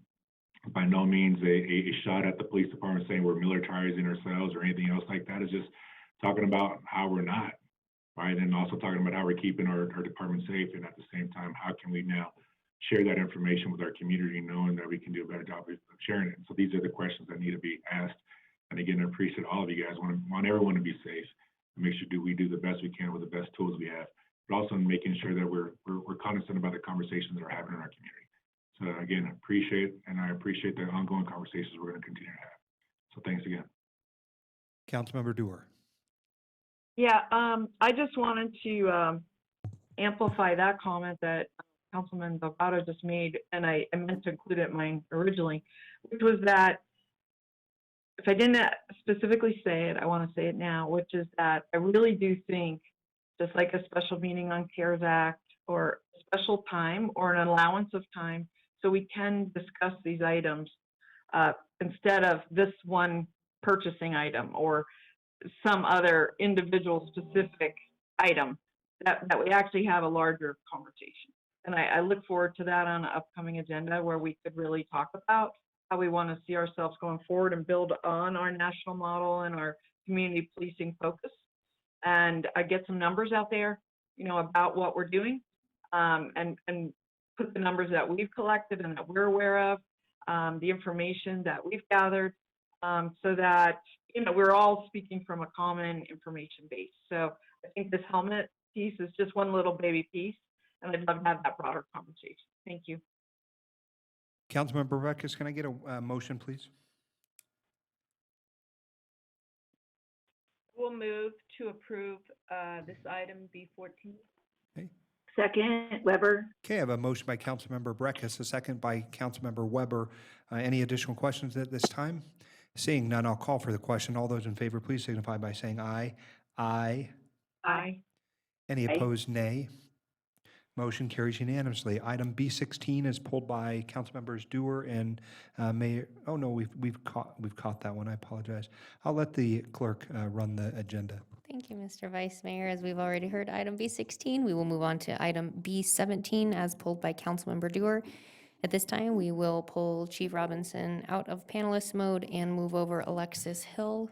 By no means a shot at the police department saying we're militarizing ourselves or anything else like that. It's just talking about how we're not, right? And also talking about how we're keeping our department safe, and at the same time, how can we now share that information with our community, knowing that we can do a better job of sharing it. So these are the questions that need to be asked. And again, I appreciate all of you guys. Want everyone to be safe and make sure we do the best we can with the best tools we have, but also making sure that we're cognizant about the conversations that are happening in our community. So again, I appreciate the ongoing conversations we're going to continue to have. So thanks again. Councilmember Dewar. Yeah, I just wanted to amplify that comment that Councilman Delgado just made, and I meant to include it in mine originally, which was that if I didn't specifically say it, I want to say it now, which is that I really do think, just like a special meeting on CARES Act or a special time or an allowance of time, so we can discuss these items instead of this one purchasing item or some other individual specific item, that we actually have a larger conversation. And I look forward to that on an upcoming agenda where we could really talk about how we want to see ourselves going forward and build on our national model and our community policing focus. And I get some numbers out there, you know, about what we're doing, and put the numbers that we've collected and that we're aware of, the information that we've gathered, so that, you know, we're all speaking from a common information base. So I think this helmet piece is just one little baby piece, and I'd love to have that broader conversation. Thank you. Councilmember Reckes, can I get a motion, please? We'll move to approve this item B14. Okay. Second, Weber. Okay, I have a motion by Councilmember Reckes, a second by Councilmember Weber. Any additional questions at this time? Seeing none, I'll call for the question. All those in favor, please signify by saying aye. Aye. Aye. Any opposed, nay. Motion carries unanimously. Item B16 is pulled by Councilmembers Dewar and Mayor. Oh no, we've caught that one. I apologize. I'll let the clerk run the agenda. Thank you, Mr. Vice Mayor. As we've already heard item B16, we will move on to item B17 as pulled by Councilmember Dewar. At this time, we will pull Chief Robinson out of panelist mode and move over Alexis Hill,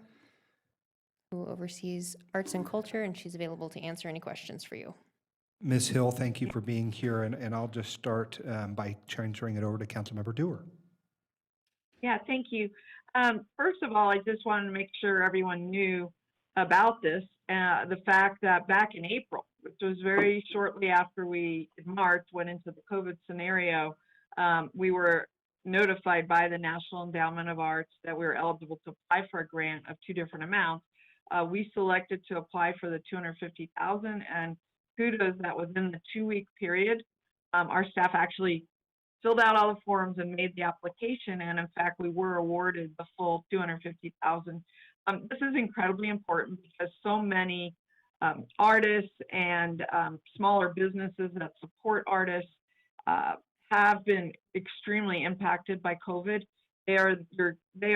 who oversees arts and culture, and she's available to answer any questions for you. Ms. Hill, thank you for being here, and I'll just start by transferring it over to Councilmember Dewar. Yeah, thank you. First of all, I just wanted to make sure everyone knew about this, the fact that back in April, which was very shortly after we, in March, went into the COVID scenario, we were notified by the National Endowment of Arts that we were eligible to apply for a grant of two different amounts. We selected to apply for the $250,000, and kudos that within the 2-week period, our staff actually filled out all the forms and made the application, and in fact, we were awarded the full $250,000. This is incredibly important because so many artists and smaller businesses that support artists have been extremely impacted by COVID. They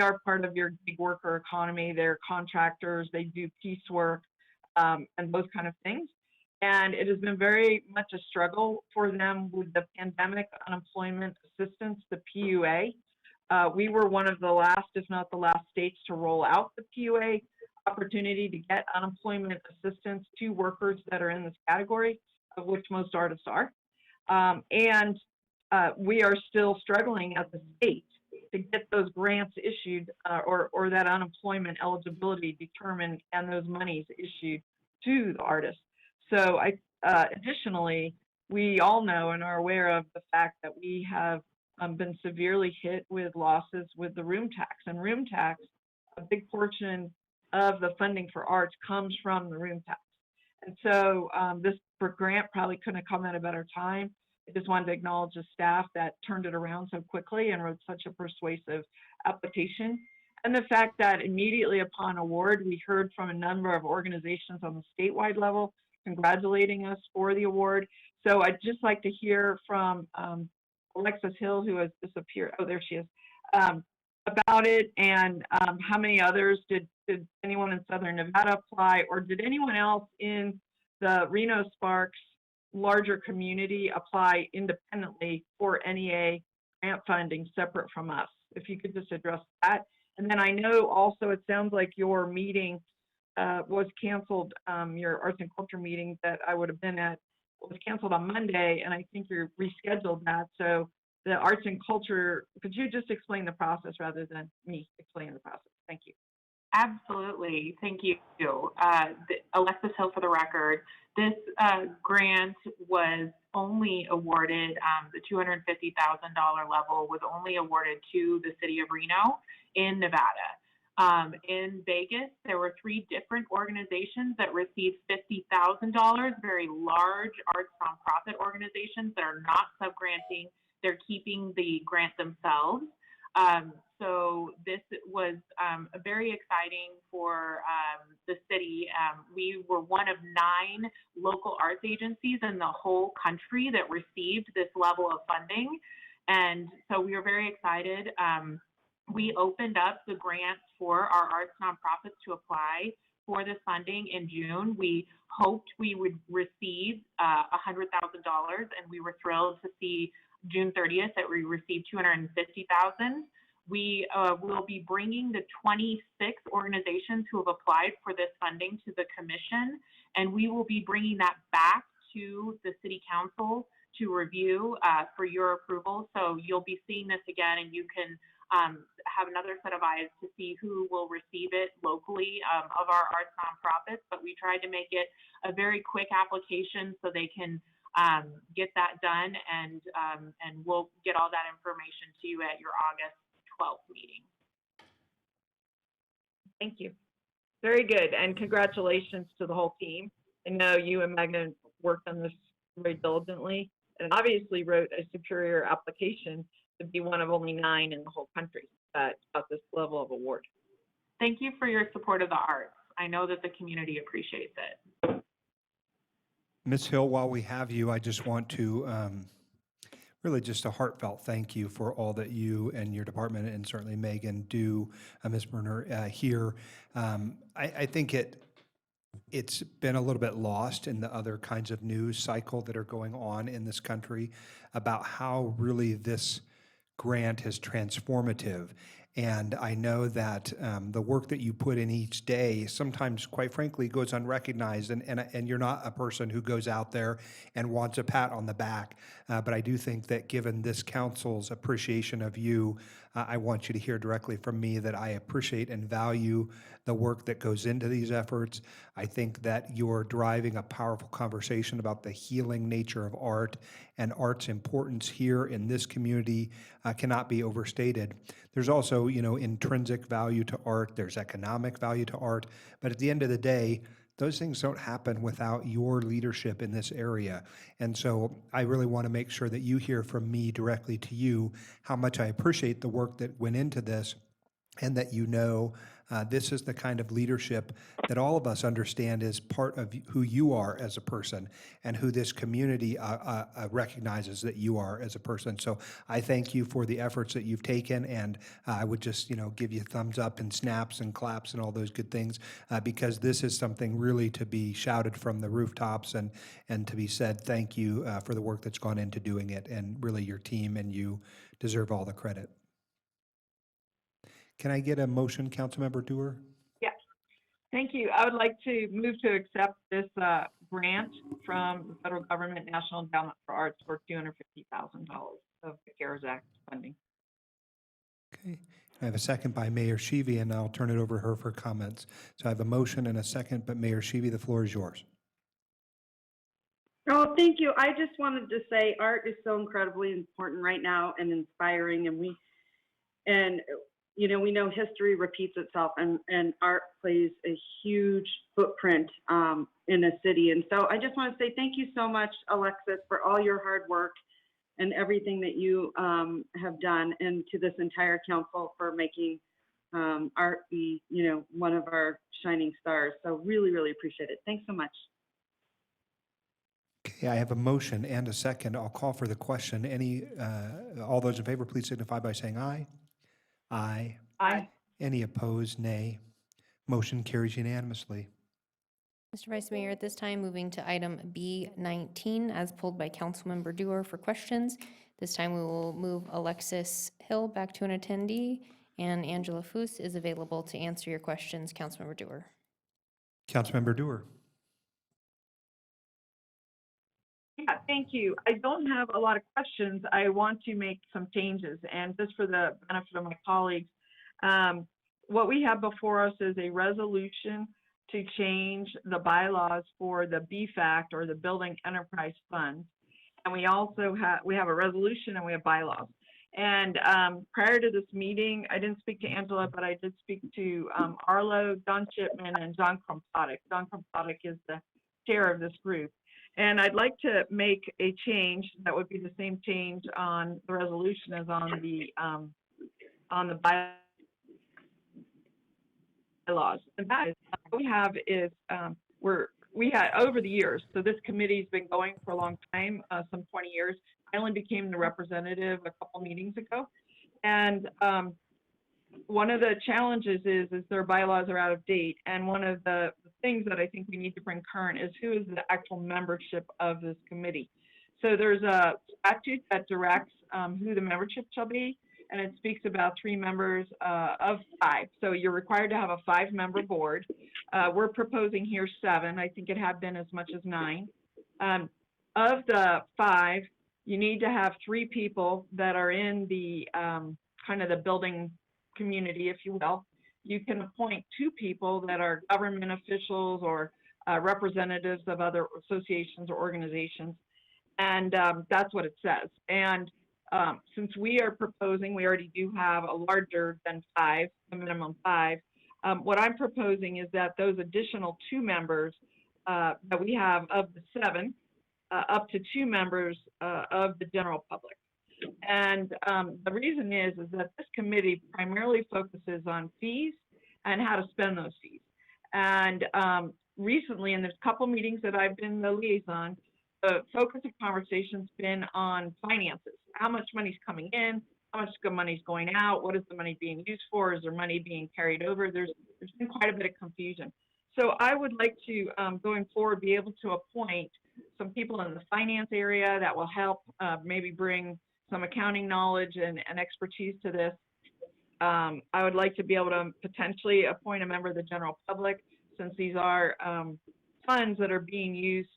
are part of your gig worker economy. They're contractors. They do piecework. and those kind of things. And it has been very much a struggle for them with the pandemic unemployment assistance, the PUA. We were one of the last, if not the last states to roll out the PUA opportunity to get unemployment assistance to workers that are in this category, of which most artists are. We are still struggling as a state to get those grants issued or that unemployment eligibility determined and those monies issued to the artists. So additionally, we all know and are aware of the fact that we have been severely hit with losses with the room tax. And room tax, a big portion of the funding for arts comes from the room tax. And so this grant probably couldn't have come at a better time. I just wanted to acknowledge the staff that turned it around so quickly and wrote such a persuasive application. And the fact that immediately upon award, we heard from a number of organizations on the statewide level congratulating us for the award. So I'd just like to hear from Alexis Hill, who has disappeared. Oh, there she is. About it, and how many others did anyone in Southern Nevada apply, or did anyone else in the Reno Sparks larger community apply independently for NEA grant funding separate from us? If you could just address that. And then I know also it sounds like your meeting was canceled, your arts and culture meeting that I would have been at was canceled on Monday, and I think you rescheduled that. So the arts and culture, could you just explain the process rather than me explaining the process? Thank you. Absolutely. Thank you. Alexis Hill for the record. This grant was only awarded, the $250,000 level was only awarded to the city of Reno in Nevada. In Vegas, there were 3 different organizations that received $50,000, very large arts nonprofit organizations that are not subgranting. They're keeping the grant themselves. So this was very exciting for the city. We were one of 9 local arts agencies in the whole country that received this level of funding. And so we were very excited. We opened up the grants for our arts nonprofits to apply for this funding in June. We hoped we would receive $100,000, and we were thrilled to see June 30th that we received $250,000. We will be bringing the 26 organizations who have applied for this funding to the commission, and we will be bringing that back to the city council to review for your approval. So you'll be seeing this again, and you can have another set of eyes to see who will receive it locally of our arts nonprofits. But we tried to make it a very quick application so they can get that done, and we'll get all that information to you at your August 12th meeting. Thank you. Very good, and congratulations to the whole team. I know you and Megan worked on this very diligently, and obviously wrote a superior application to be one of only 9 in the whole country that got this level of award. Thank you for your support of the arts. I know that the community appreciates it. Ms. Hill, while we have you, I just want to really just a heartfelt thank you for all that you and your department, and certainly Megan, do, Ms. Berner, here. I think it's been a little bit lost in the other kinds of news cycle that are going on in this country about how really this grant is transformative. And I know that the work that you put in each day sometimes, quite frankly, goes unrecognized. And you're not a person who goes out there and wants a pat on the back. But I do think that given this council's appreciation of you, I want you to hear directly from me that I appreciate and value the work that goes into these efforts. I think that you're driving a powerful conversation about the healing nature of art, and art's importance here in this community cannot be overstated. There's also, intrinsic value to art. There's economic value to art. But at the end of the day, those things don't happen without your leadership in this area. And so I really want to make sure that you hear from me directly to you how much I appreciate the work that went into this, and that This is the kind of leadership that all of us understand is part of who you are as a person and who this community recognizes that you are as a person. So I thank you for the efforts that you've taken, and I would just, give you thumbs up and snaps and claps and all those good things, because this is something really to be shouted from the rooftops and to be said, thank you for the work that's gone into doing it, and really your team and you deserve all the credit. Can I get a motion, Councilmember Dewar? Yes. Thank you. I would like to move to accept this grant from the federal government National Endowment for Arts for $250,000 of the CARES Act funding. Okay. I have a second by Mayor Sheevy, and I'll turn it over to her for comments. So I have a motion and a second, but Mayor Sheevy, the floor is yours. Oh, thank you. I just wanted to say art is so incredibly important right now and inspiring, and we know history repeats itself, and art plays a huge footprint in a city. And so I just want to say thank you so much, Alexis, for all your hard work and everything that you have done, and to this entire council for making art be, one of our shining stars. So really, really appreciate it. Thanks so much. Okay, I have a motion and a second. I'll call for the question. All those in favor, please signify by saying aye. Aye. Aye. Any opposed, nay. Motion carries unanimously. Mr. Vice Mayor, at this time, moving to item B19, as pulled by Councilmember Dewar for questions. This time, we will move Alexis Hill back to an attendee, and Angela Foos is available to answer your questions, Councilmember Dewar. Councilmember Dewar. Yeah, thank you. I don't have a lot of questions. I want to make some changes, and just for the benefit of my colleagues, what we have before us is a resolution to change the bylaws for the BFACT, or the Building Enterprise Fund. And we also have a resolution and we have bylaws. And prior to this meeting, I didn't speak to Angela, but I did speak to Arlo, Don Shipman, and John Krompotic. John Krompotic is the chair of this group. And I'd like to make a change that would be the same change on the resolution as on the bylaws. And that is, what we have is we had over the years, so this committee's been going for a long time, some 20 years. I only became the representative a couple meetings ago. And one of the challenges is their bylaws are out of date. And one of the things that I think we need to bring current is who is the actual membership of this committee. So there's a statute that directs who the membership shall be, and it speaks about 3 members of 5. So you're required to have a 5-member board. We're proposing here 7. I think it had been as much as 9. Of the 5, you need to have 3 people that are in the kind of the building community, if you will. You can appoint 2 people that are government officials or representatives of other associations or organizations. And that's what it says. And since we are proposing, we already do have a larger than 5, the minimum 5. What I'm proposing is that those additional 2 members that we have of the 7, up to 2 members of the general public. And the reason is that this committee primarily focuses on fees and how to spend those fees. And recently, and there's a couple meetings that I've been the liaison, the focus of conversation's been on finances. How much money's coming in? How much money's going out? What is the money being used for? Is there money being carried over? There's been quite a bit of confusion. So I would like to, going forward, be able to appoint some people in the finance area that will help maybe bring some accounting knowledge and expertise to this. I would like to be able to potentially appoint a member of the general public, since these are funds that are being used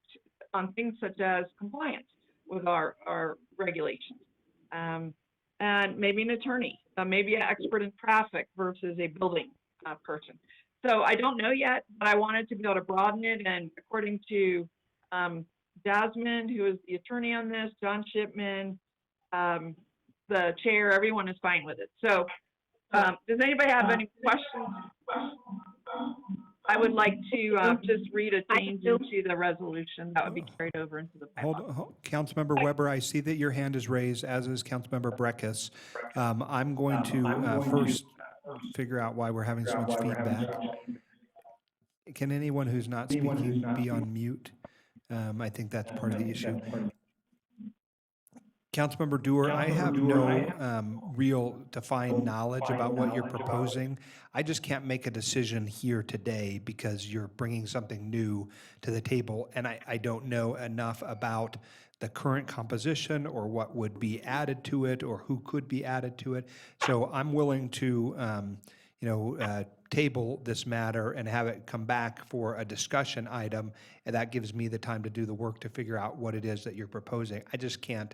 on things such as compliance with our regulations. And maybe an attorney, maybe an expert in traffic versus a building person. So I don't know yet, but I wanted to be able to broaden it. And according to Jasmine, who is the attorney on this, John Shipman, the chair, everyone is fine with it. So does anybody have any questions? I would like to just read a change into the resolution that would be carried over into the bylaw. Hold, Councilmember Weber, I see that your hand is raised, as is Councilmember Breckus. I'm going to first figure out why we're having so much feedback. Can anyone who's not speaking be on mute? I think that's part of the issue. Councilmember Dewar, I have no real defined knowledge about what you're proposing. I just can't make a decision here today because you're bringing something new to the table, and I don't know enough about the current composition or what would be added to it or who could be added to it. So I'm willing to, table this matter and have it come back for a discussion item, and that gives me the time to do the work to figure out what it is that you're proposing. I just can't,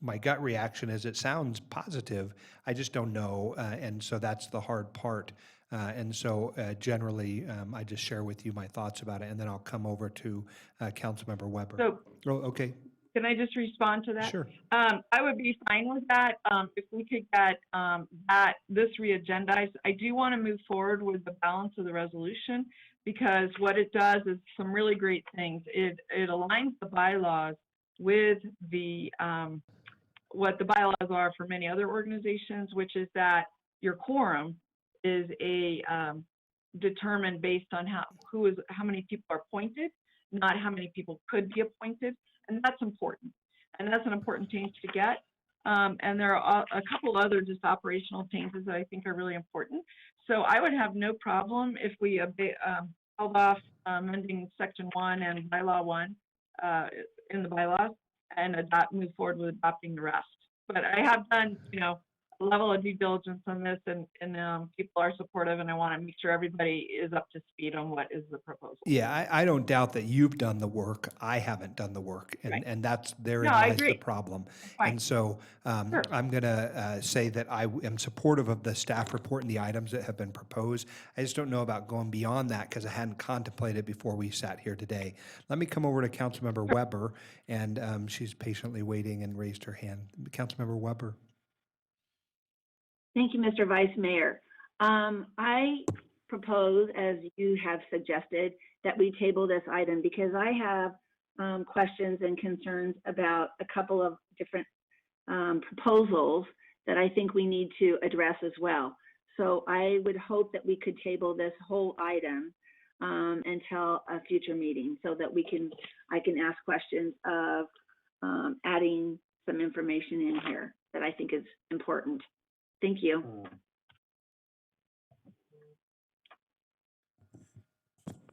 my gut reaction is it sounds positive. I just don't know, and so that's the hard part. And so generally, I just share with you my thoughts about it, and then I'll come over to Councilmember Weber. So okay. can I just respond to that? Sure. I would be fine with that if we could get this re-agendized. I do want to move forward with the balance of the resolution because what it does is some really great things. It aligns the bylaws with the what the bylaws are for many other organizations, which is that your quorum is determined based on how many people are appointed, not how many people could be appointed. And that's important. And that's an important change to get. And there are a couple other just operational changes that I think are really important. So I would have no problem if we held off amending Section 1 and Bylaw 1 in the bylaws and move forward with adopting the rest. But I have done, a level of due diligence on this, and people are supportive, and I want to make sure everybody is up to speed on what is the proposal. Yeah, I don't doubt that you've done the work. I haven't done the work, and that's therein lies the problem. Fine. And so Sure. I'm going to say that I am supportive of the staff report and the items that have been proposed. I just don't know about going beyond that because I hadn't contemplated before we sat here today. Let me come over to Councilmember Weber, and she's patiently waiting and raised her hand. Councilmember Weber. Thank you, Mr. Vice Mayor. I propose, as you have suggested, that we table this item because I have questions and concerns about a couple of different proposals that I think we need to address as well. So I would hope that we could table this whole item until a future meeting so that I can ask questions of adding some information in here that I think is important. Thank you.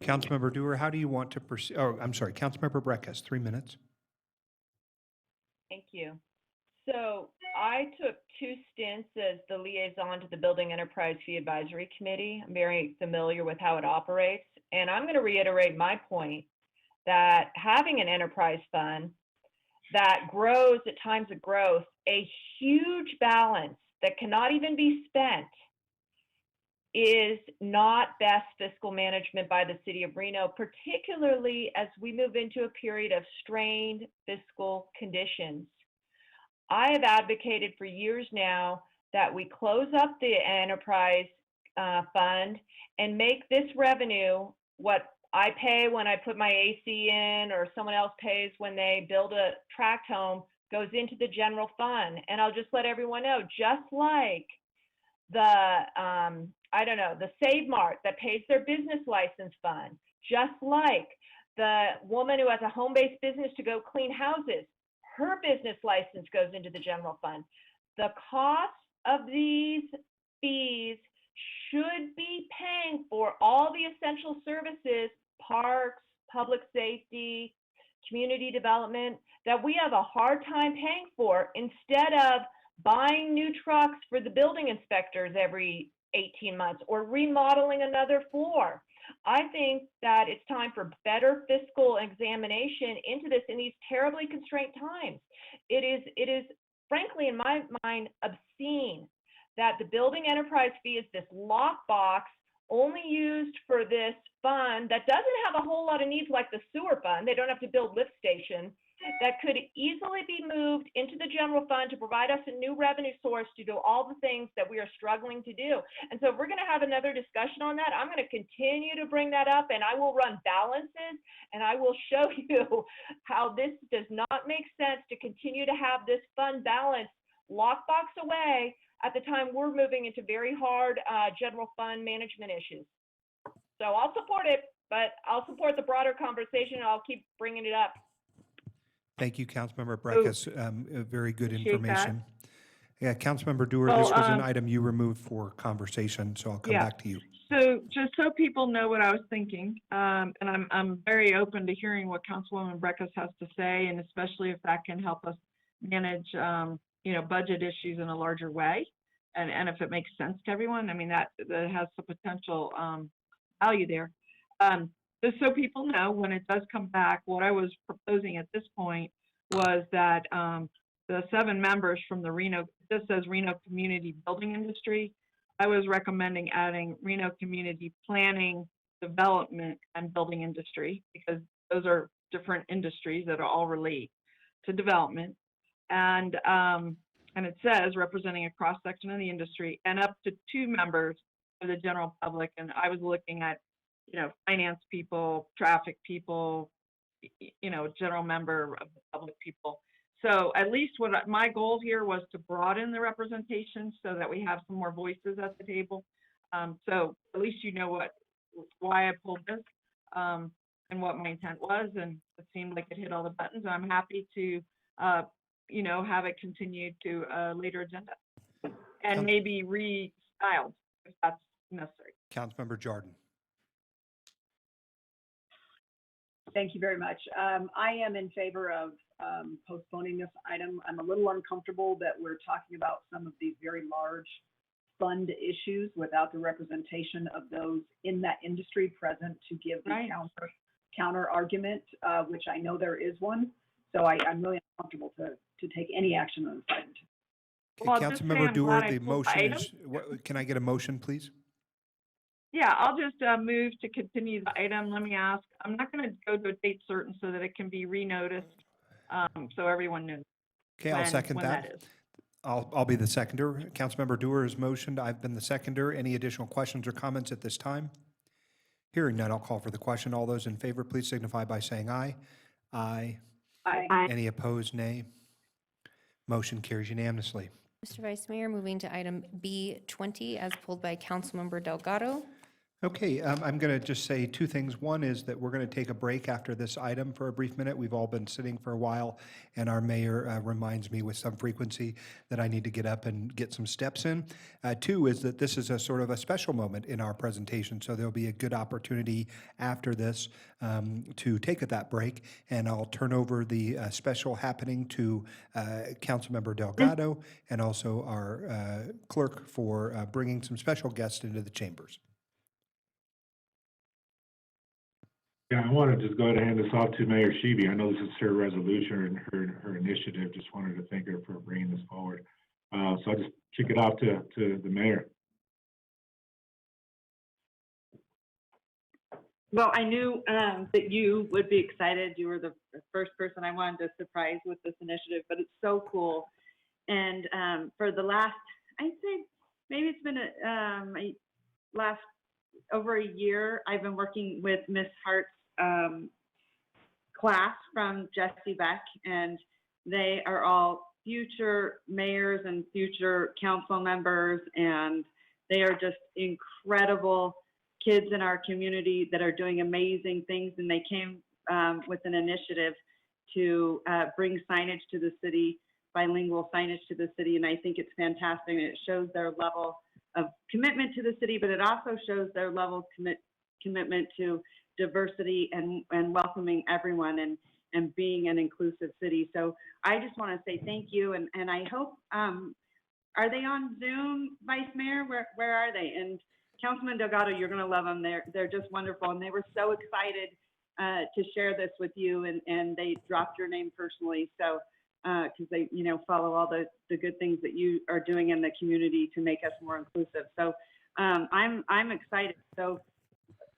Councilmember Dewar, how do you want to proceed? Oh, I'm sorry, Councilmember Breckus, 3 minutes. Thank you. So I took 2 stints as the liaison to the Building Enterprise Fee Advisory Committee. I'm very familiar with how it operates, and I'm going to reiterate my point that having an enterprise fund that grows at times of growth, a huge balance that cannot even be spent is not best fiscal management by the city of Reno, particularly as we move into a period of strained fiscal conditions. I have advocated for years now that we close up the enterprise fund and make this revenue what I pay when I put my AC in or someone else pays when they build a tract home goes into the general fund. And I'll just let everyone know, just like the, the Save Mart that pays their business license fund, just like the woman who has a home-based business to go clean houses, her business license goes into the general fund. The cost of these fees should be paying for all the essential services, parks, public safety, community development, that we have a hard time paying for instead of buying new trucks for the building inspectors every 18 months or remodeling another floor. I think that it's time for better fiscal examination into this in these terribly constrained times. It is frankly, in my mind, obscene that the building enterprise fee is this lockbox only used for this fund that doesn't have a whole lot of needs like the sewer fund. They don't have to build lift stations. That could easily be moved into the general fund to provide us a new revenue source to do all the things that we are struggling to do. And so if we're going to have another discussion on that, I'm going to continue to bring that up, and I will run balances, and I will show you how this does not make sense to continue to have this fund balance lockbox away at the time we're moving into very hard general fund management issues. So I'll support it, but I'll support the broader conversation, and I'll keep bringing it up. Thank you, Councilmember Breckus. Very good Appreciate that. information. Yeah, Councilmember Dewar, Well, this was an item you removed for conversation, so I'll come yeah. back to you. So just so people know what I was thinking, and I'm very open to hearing what Councilwoman Breckus has to say, and especially if that can help us manage, budget issues in a larger way, and if it makes sense to everyone. I mean, that has some potential value there. Just so people know, when it does come back, what I was proposing at this point was that the 7 members from the Reno, this says Reno Community Building Industry. I was recommending adding Reno Community Planning, Development, and Building Industry, because those are different industries that are all relate to development. And it says representing a cross-section of the industry and up to 2 members of the general public. And I was looking at, finance people, traffic people, general member of the public people. So at least my goal here was to broaden the representation so that we have some more voices at the table. So at least you know why I pulled this and what my intent was, and it seemed like it hit all the buttons. I'm happy to, have it continued to a later agenda and maybe restyled if that's necessary. Councilmember Jordan. Thank you very much. I am in favor of postponing this item. I'm a little uncomfortable that we're talking about some of these very large fund issues without the representation of those in that industry present to give the counter argument, which I know there is one. So I'm really uncomfortable to take any action on this item. Okay, Councilmember Dewar, the motion is, can I get a motion, please? Yeah, I'll just move to continue the item. Let me ask, I'm not going to go to a date certain so that it can be renoticed, so everyone knows. Okay, I'll second that. I'll be the seconder. Councilmember Dewar has motioned. I've been the seconder. Any additional questions or comments at this time? Hearing none, I'll call for the question. All those in favor, please signify by saying aye. Aye. Aye. Any opposed, nay. Motion carries unanimously. Mr. Vice Mayor, moving to item B20 as pulled by Councilmember Delgado. Okay, I'm going to just say 2 things. One is that we're going to take a break after this item for a brief minute. We've all been sitting for a while, and our mayor reminds me with some frequency that I need to get up and get some steps in. 2 is that this is a sort of a special moment in our presentation, so there'll be a good opportunity after this to take that break, and I'll turn over the special happening to Councilmember Delgado and also our clerk for bringing some special guests into the chambers. Yeah, I want to just go ahead and hand this off to Mayor Sheeby. I know this is her resolution and her initiative. Just wanted to thank her for bringing this forward. So I'll just kick it off to the mayor. Well, I knew that you would be excited. You were the first person I wanted to surprise with this initiative, but it's so cool. And for the last, I'd say maybe it's been over a year, I've been working with Miss Hart's class from Jesse Beck, and they are all future mayors and future council members, and they are just incredible kids in our community that are doing amazing things. And they came with an initiative to bring signage to the city, bilingual signage to the city, and I think it's fantastic. And it shows their level of commitment to the city, but it also shows their level of commitment to diversity and welcoming everyone and being an inclusive city. So I just want to say thank you, and I hope, are they on Zoom, Vice Mayor? Where are they? And Councilman Delgado, you're going to love them. They're just wonderful, and they were so excited to share this with you, and they dropped your name personally. So because they, follow all the good things that you are doing in the community to make us more inclusive. So I'm excited. So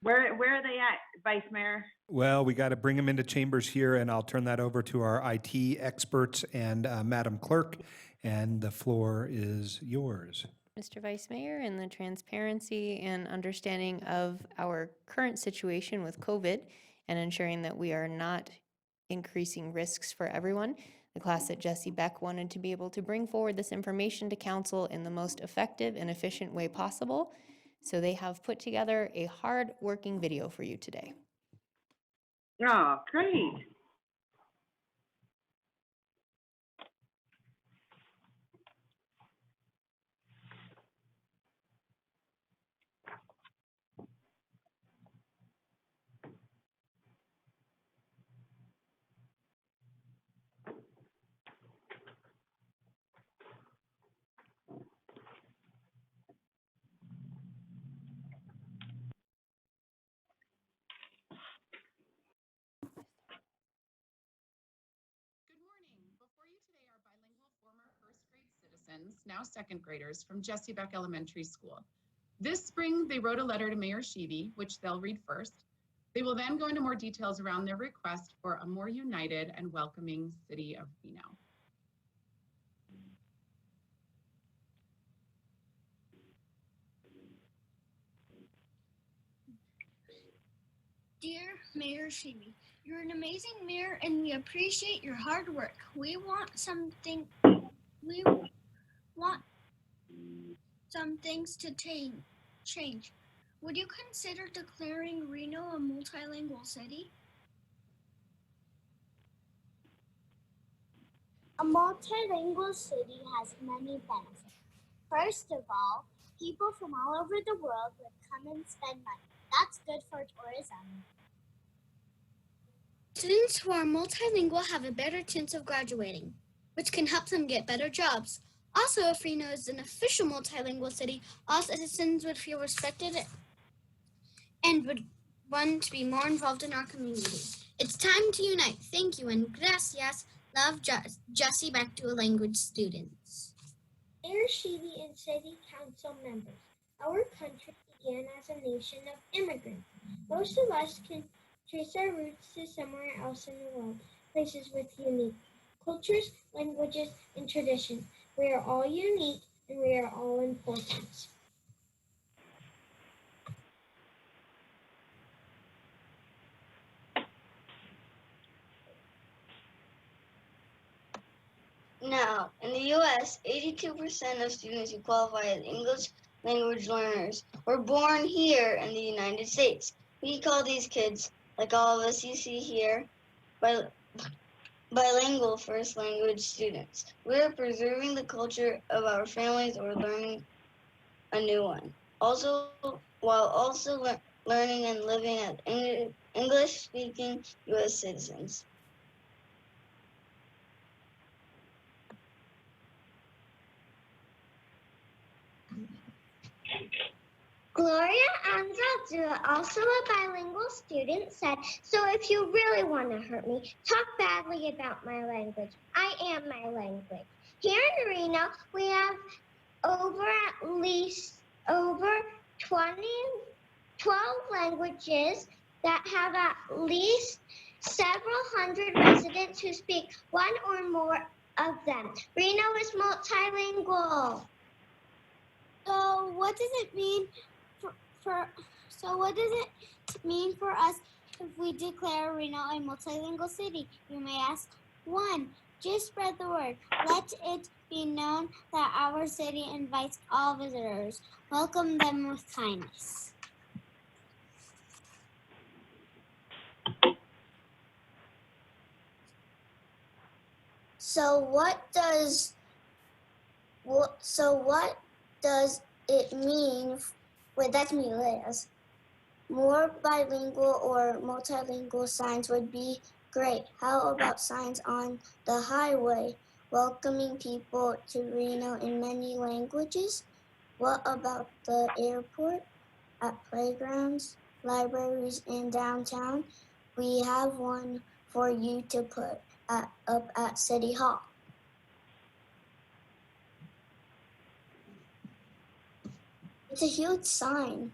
where are they at, Vice Mayor? Well, we got to bring them into chambers here, and I'll turn that over to our IT experts and Madam Clerk, and the floor is yours. Mr. Vice Mayor, in the transparency and understanding of our current situation with COVID and ensuring that we are not increasing risks for everyone, The class at Jesse Beck wanted to be able to bring forward this information to council in the most effective and efficient way possible, so they have put together a hard-working video for you today. Oh, great. Citizens, now second graders, from Jesse Beck Elementary School. This spring, they wrote a letter to Mayor Sheedy, which they'll read first. They will then go into more details around their request for a more united and welcoming city of Reno. Dear Mayor Sheedy, you're an amazing mayor and we appreciate your hard work. We want some things to change. Would you consider declaring Reno a multilingual city? A multilingual city has many benefits. First of all, people from all over the world would come and spend money. That's good for tourism. Students who are multilingual have a better chance of graduating, which can help them get better jobs. Also, if Reno is an official multilingual city, all citizens would feel respected and would want to be more involved in our community. It's time to unite. Thank you and gracias. Love, Jesse Beck to language students. Mayor Sheedy and City Council members, our country began as a nation of immigrants. Most of us can trace our roots to somewhere else in the world, places with unique cultures, languages, and traditions. We are all unique and we are all important. Now, in the U.S., 82% of students who qualify as English language learners were born here in the United States. We call these kids, like all of us you see here, bilingual first language students. We are preserving the culture of our families or learning a new one. While also learning and living as English-speaking U.S. citizens. Gloria Anzaldúa, also a bilingual student, said, "So if you really want to hurt me, talk badly about my language. I am my language." Here in Reno, we have at least over 12 languages that have at least several hundred residents who speak one or more of them. Reno is multilingual. So what does it mean for us if we declare Reno a multilingual city? You may ask. 1. Just spread the word. Let it be known that our city invites all visitors. Welcome them with kindness. So what does it mean? Wait, that's me, Liz. More bilingual or multilingual signs would be great. How about signs on the highway welcoming people to Reno in many languages? What about the airport, at playgrounds, libraries, and downtown? We have one for you to put up at City Hall. It's a huge sign.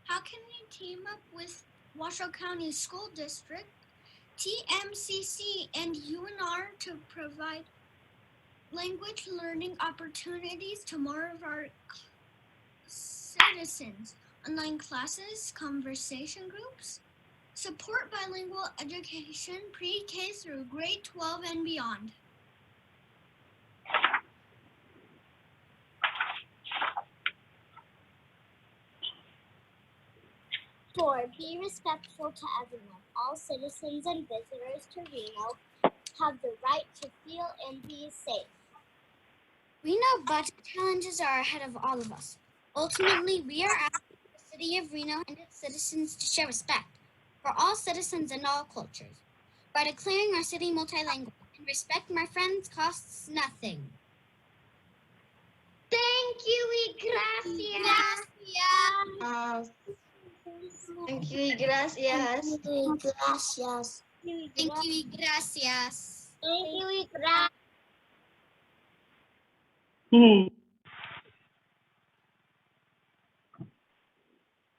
How can we team up with Washoe County School District, TMCC, and UNR to provide language learning opportunities to more of our citizens, online classes, conversation groups, support bilingual education pre-K through grade 12 and beyond. 4, be respectful to everyone. All citizens and visitors to Reno have the right to feel and be safe. We know budget challenges are ahead of all of us. Ultimately, we are asking the city of Reno and its citizens to show respect for all citizens and all cultures by declaring our city multilingual. And respect, my friends, costs nothing. Thank you y gracias. Thank you y gracias. Thank you y gracias. Thank you y gracias. Thank you y gracias.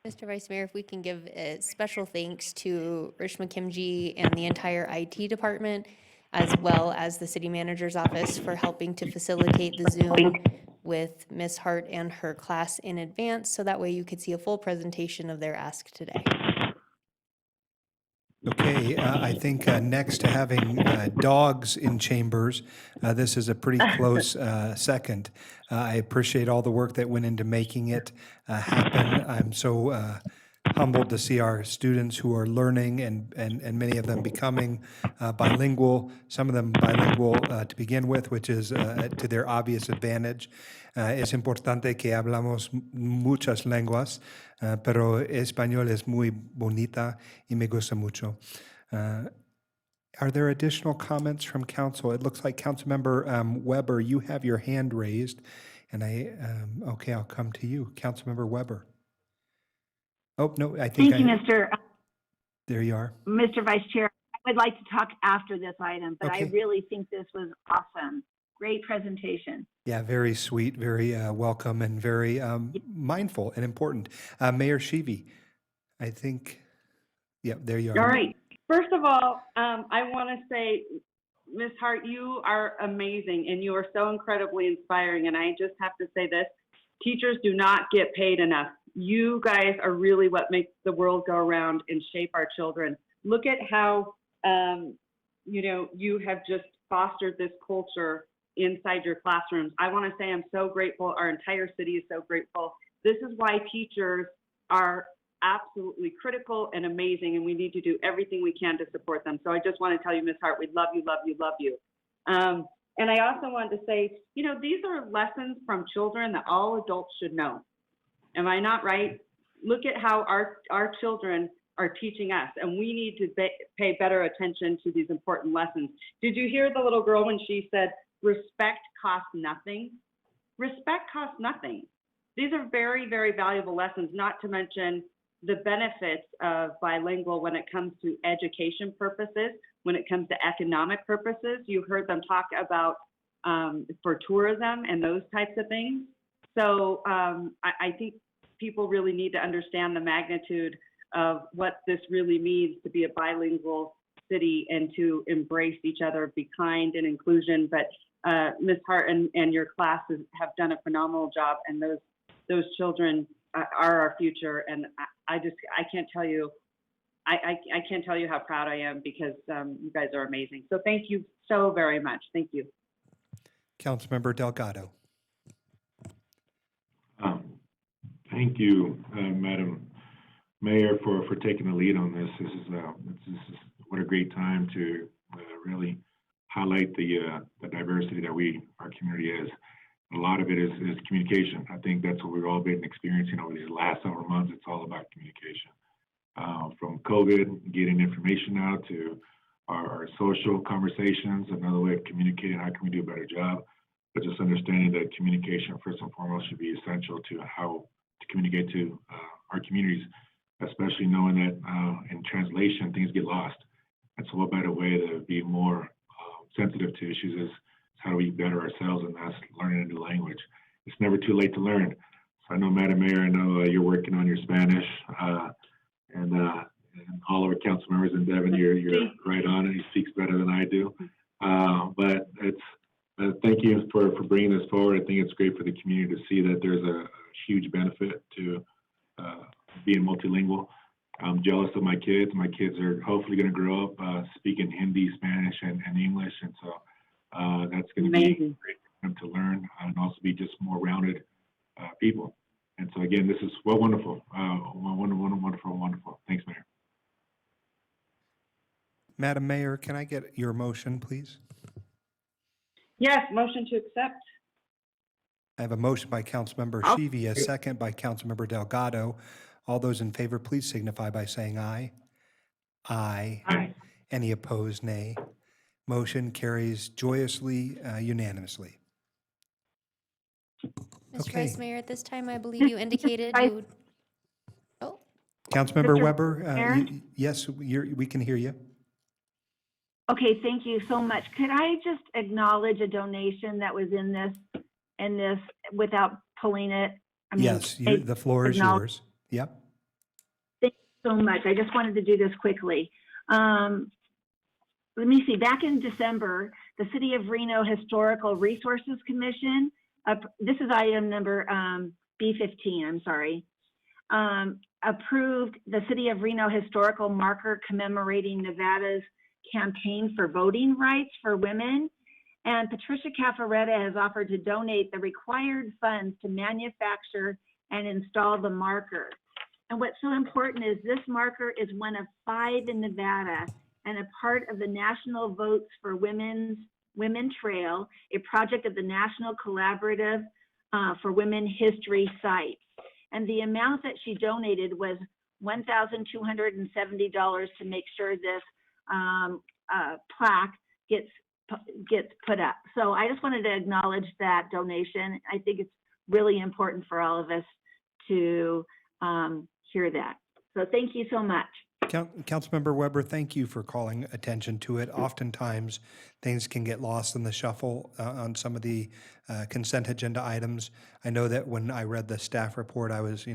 Mr. Vice Mayor, if we can give special thanks to Rich McKimji and the entire IT department, as well as the city manager's office for helping to facilitate the Zoom with Ms. Hart and her class in advance, so that way you could see a full presentation of their ask today. Okay, I think next to having dogs in chambers, this is a pretty close second. I appreciate all the work that went into making it happen. I'm so humbled to see our students who are learning and many of them becoming bilingual, some of them bilingual to begin with, which is to their obvious advantage. Es importante que hablamos muchas lenguas, pero español es muy bonita y me gusta mucho. Are there additional comments from council? It looks like Councilmember Weber, you have your hand raised, and okay, I'll come to you. Councilmember Weber. Oh, no, I think Thank you, Mr. There you are. Mr. Vice Chair. I would like to talk after this item, but Okay. I really think this was awesome. Great presentation. Yeah, very sweet, very welcome, and very mindful and important. Mayor Shivi, I think, yeah, there you are. All right. First of all, I want to say, Ms. Hart, you are amazing and you are so incredibly inspiring. And I just have to say this, teachers do not get paid enough. You guys are really what makes the world go around and shape our children. Look at how, you have just fostered this culture inside your classrooms. I want to say I'm so grateful. Our entire city is so grateful. This is why teachers are absolutely critical and amazing, and we need to do everything we can to support them. So I just want to tell you, Ms. Hart, we love you, love you, love you. And I also wanted to say, these are lessons from children that all adults should know. Am I not right? Look at how our children are teaching us, and we need to pay better attention to these important lessons. Did you hear the little girl when she said, respect costs nothing? Respect costs nothing. These are very, very valuable lessons, not to mention the benefits of bilingual when it comes to education purposes, when it comes to economic purposes. You heard them talk about for tourism and those types of things. So I think people really need to understand the magnitude of what this really means to be a bilingual city and to embrace each other, be kind and inclusion. But Ms. Hart and your classes have done a phenomenal job, and those children are our future. And I can't tell you, I can't tell you how proud I am, because you guys are amazing. So thank you so very much. Thank you. Councilmember Delgado. Thank you, Madam Mayor, for taking the lead on this. This is what a great time to really highlight the diversity that our community is. A lot of it is communication. I think that's what we've all been experiencing over these last several months. It's all about communication. From COVID, getting information out, to our social conversations, another way of communicating, how can we do a better job? But just understanding that communication, first and foremost, should be essential to how to communicate to our communities, especially knowing that in translation, things get lost. And so what better way to be more sensitive to issues is how do we better ourselves, and that's learning a new language. It's never too late to learn. So I know, Madam Mayor, I know you're working on your Spanish, and all of our council members, and Devin, you're right on it. He speaks better than I do. But Thank you for bringing this forward. I think it's great for the community to see that there's a huge benefit to being multilingual. I'm jealous of my kids. My kids are hopefully going to grow up speaking Hindi, Spanish, and English, and so that's going to be great for them to learn and also be just more rounded people. And so again, this is wonderful, wonderful. Thanks, Mayor. Madam Mayor, can I get your motion, please? Yes, motion to accept. I have a motion by Councilmember Shivi, a second by Councilmember Delgado. All those in favor, please signify by saying aye. Aye. Aye. Any opposed, nay. Motion carries joyously, unanimously. Mr. Okay. Vice Mayor, at this time, I believe you indicated you would. Oh, Councilmember Mr. Weber, Mayor? yes, we can hear you. Okay, thank you so much. Could I just acknowledge a donation that was in this without pulling it? Yes, the floor is yours. Yep. Thank you so much. I just wanted to do this quickly. Let me see, back in December, the City of Reno Historical Resources Commission, this is item number B15, I'm sorry, approved the City of Reno Historical Marker commemorating Nevada's campaign for voting rights for women. And Patricia Caffaretta has offered to donate the required funds to manufacture and install the marker. And what's so important is this marker is one of 5 in Nevada and a part of the National Votes for Women Trail, a project of the National Collaborative for Women History Sites. And the amount that she donated was $1,270 to make sure this plaque gets put up. So I just wanted to acknowledge that donation. I think it's really important for all of us to hear that. So thank you so much. Councilmember Weber, thank you for calling attention to it. Oftentimes, things can get lost in the shuffle on some of the consent agenda items. I know that when I read the staff report, I was,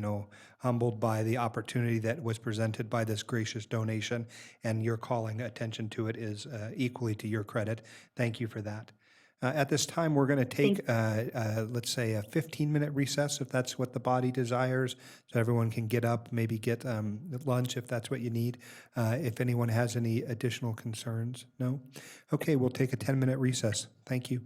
humbled by the opportunity that was presented by this gracious donation, and your calling attention to it is equally to your credit. Thank you for that. At this time, we're going to take, let's say, a 15-minute recess, if that's what the body desires, so everyone can get up, maybe get lunch if that's what you need. If anyone has any additional concerns, no? Okay, we'll take a 10-minute recess. Thank you.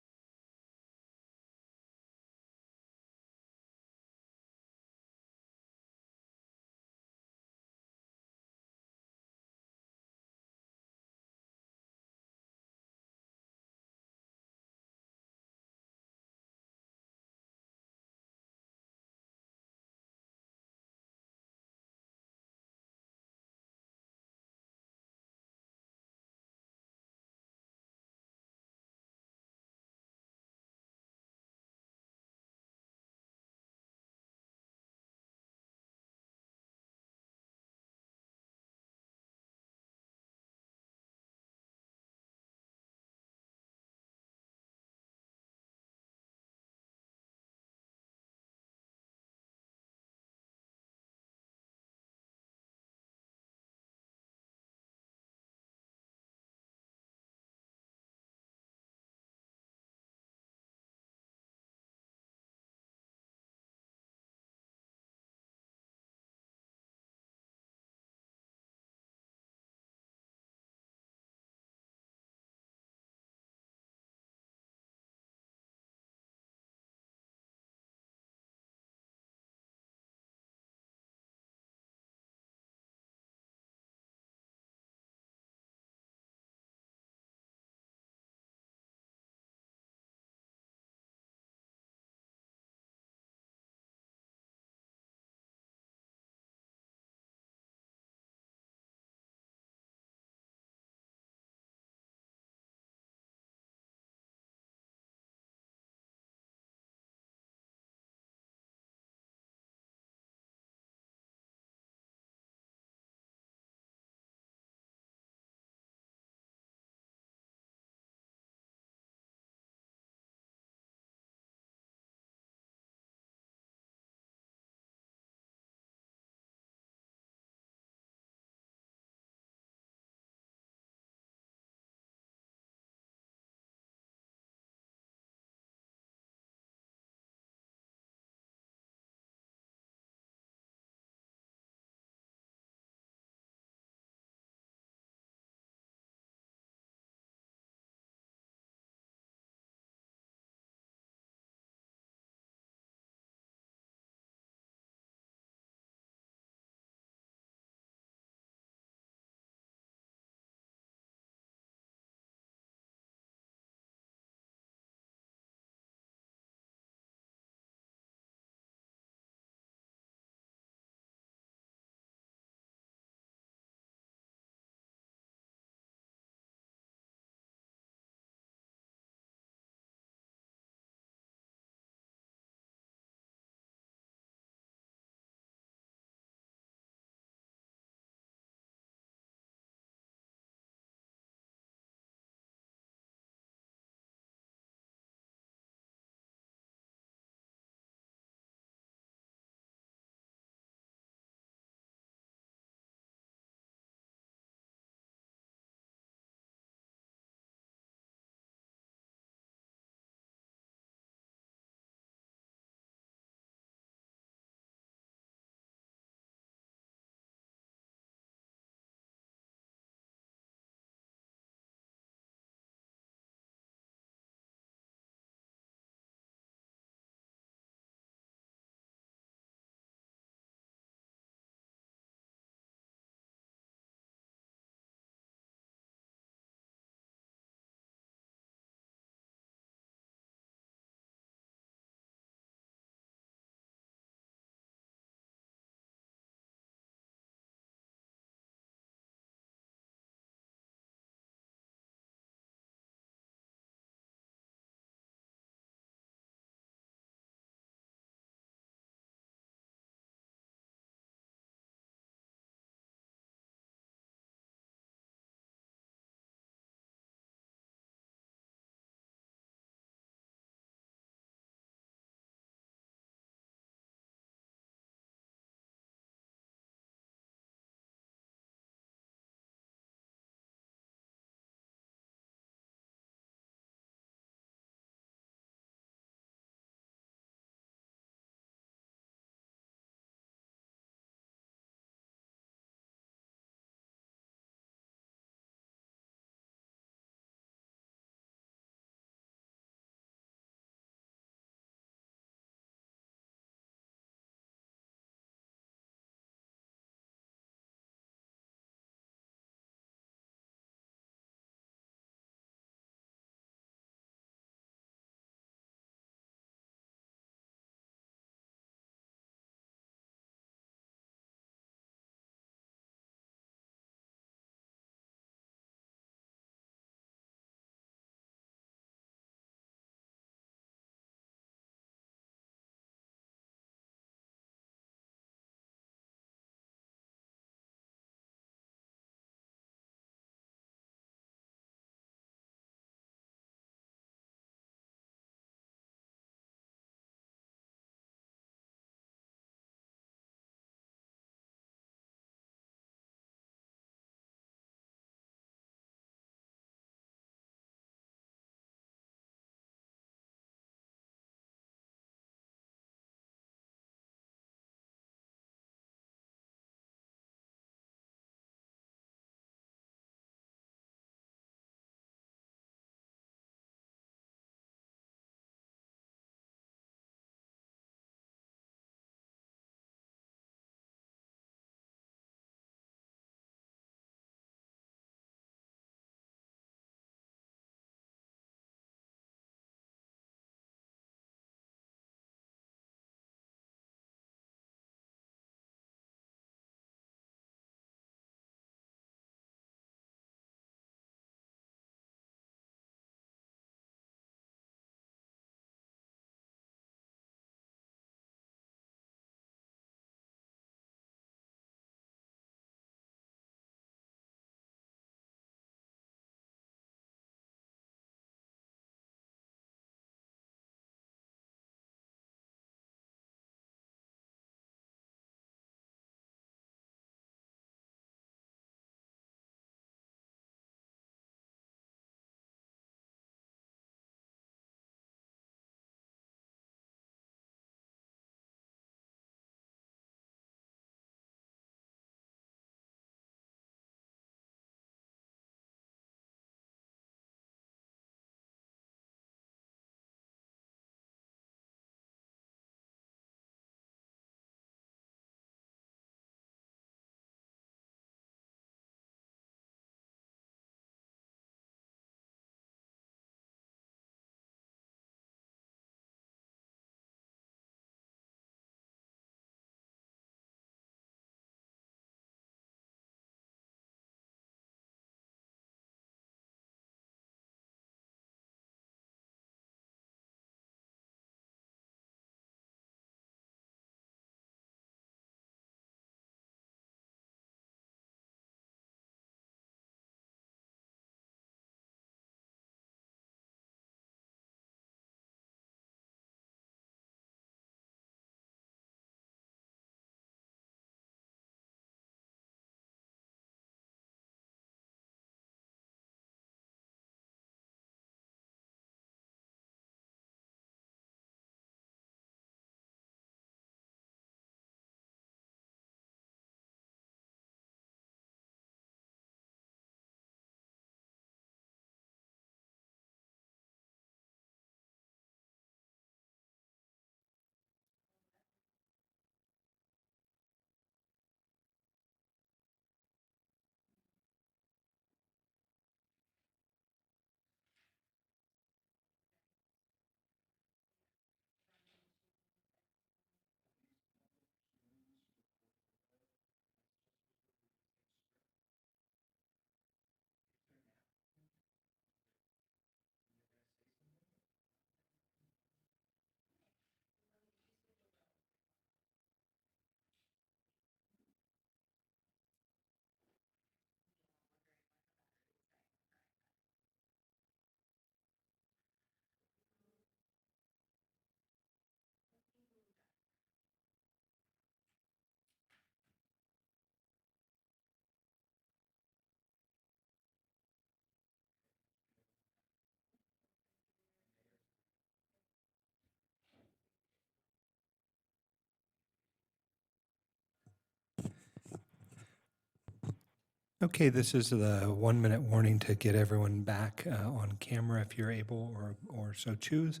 Okay, this is the 1-minute warning to get everyone back on camera if you're able or so choose.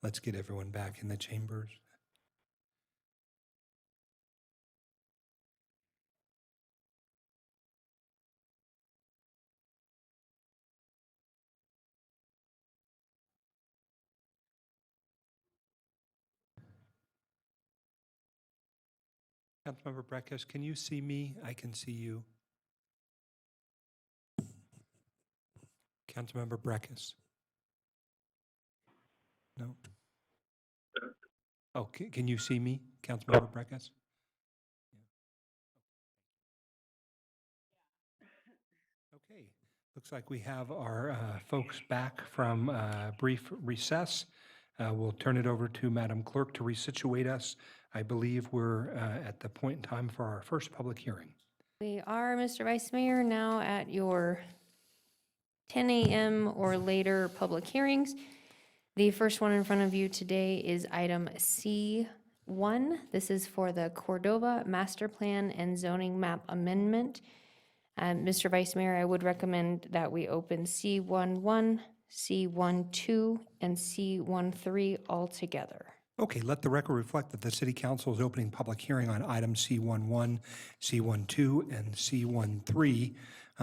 Let's get everyone back in the chambers. Councilmember Breckus, can you see me? I can see you. Councilmember Breckus? No? Oh, can you see me, Councilmember Breckus? Okay, looks like we have our folks back from brief recess. We'll turn it over to Madam Clerk to resituate us. I believe we're at the point in time for our first public hearing. We are, Mr. Vice Mayor, now at your 10 a.m. or later public hearings. The first one in front of you today is item C1. This is for the Cordova Master Plan and Zoning Map Amendment. Mr. Vice Mayor, I would recommend that we open C11, C12, and C13 all together. Okay, let the record reflect that the City Council is opening public hearing on items C11, C12, and C13.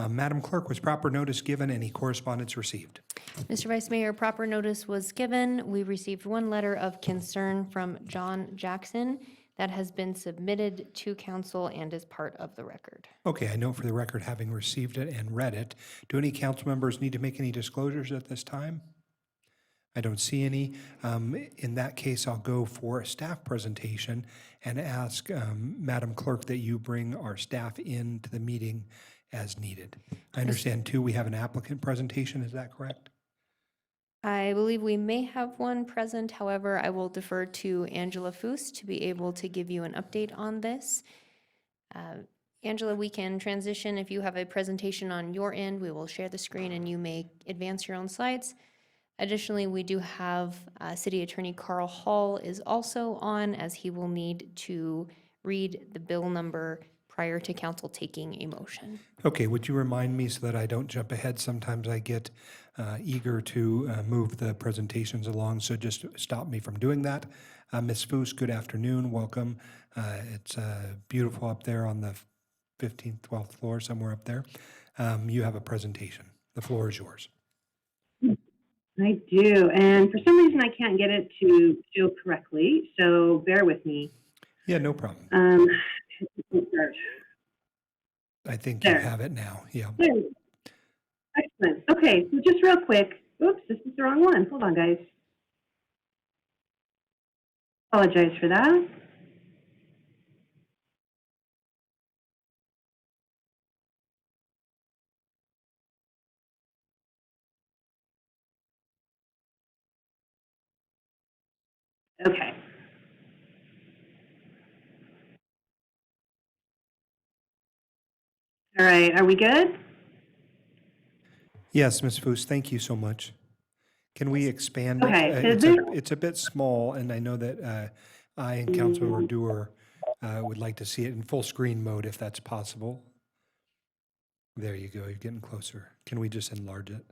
Madam Clerk, was proper notice given? Any correspondence received? Mr. Vice Mayor, proper notice was given. We received one letter of concern from John Jackson that has been submitted to council and is part of the record. Okay, I know for the record, having received it and read it, do any council members need to make any disclosures at this time? I don't see any. In that case, I'll go for a staff presentation and ask Madam Clerk that you bring our staff into the meeting as needed. I understand too, we have an applicant presentation, is that correct? I believe we may have one present. However, I will defer to Angela Foos to be able to give you an update on this. Angela, we can transition. If you have a presentation on your end, we will share the screen and you may advance your own slides. Additionally, we do have City Attorney Carl Hall is also on, as he will need to read the bill number prior to council taking a motion. Okay, would you remind me so that I don't jump ahead? Sometimes I get eager to move the presentations along, so just stop me from doing that. Ms. Foos, good afternoon, welcome. It's beautiful up there on the 15th, 12th floor, somewhere up there. You have a presentation. The floor is yours. I do, and for some reason I can't get it to show correctly, so bear with me. Yeah, no problem. I think There. you have it now, yeah. There. Excellent. Okay, so just real quick. Oops, this is the wrong one. Hold on, guys. Apologize for that. Okay. All right, are we good? Yes, Ms. Foos, thank you so much. Can we expand it? Okay, so It's a bit small, and I know that I and Councilmember Dewar would like to see it in full screen mode if that's possible. There you go, you're getting closer. Can we just enlarge it?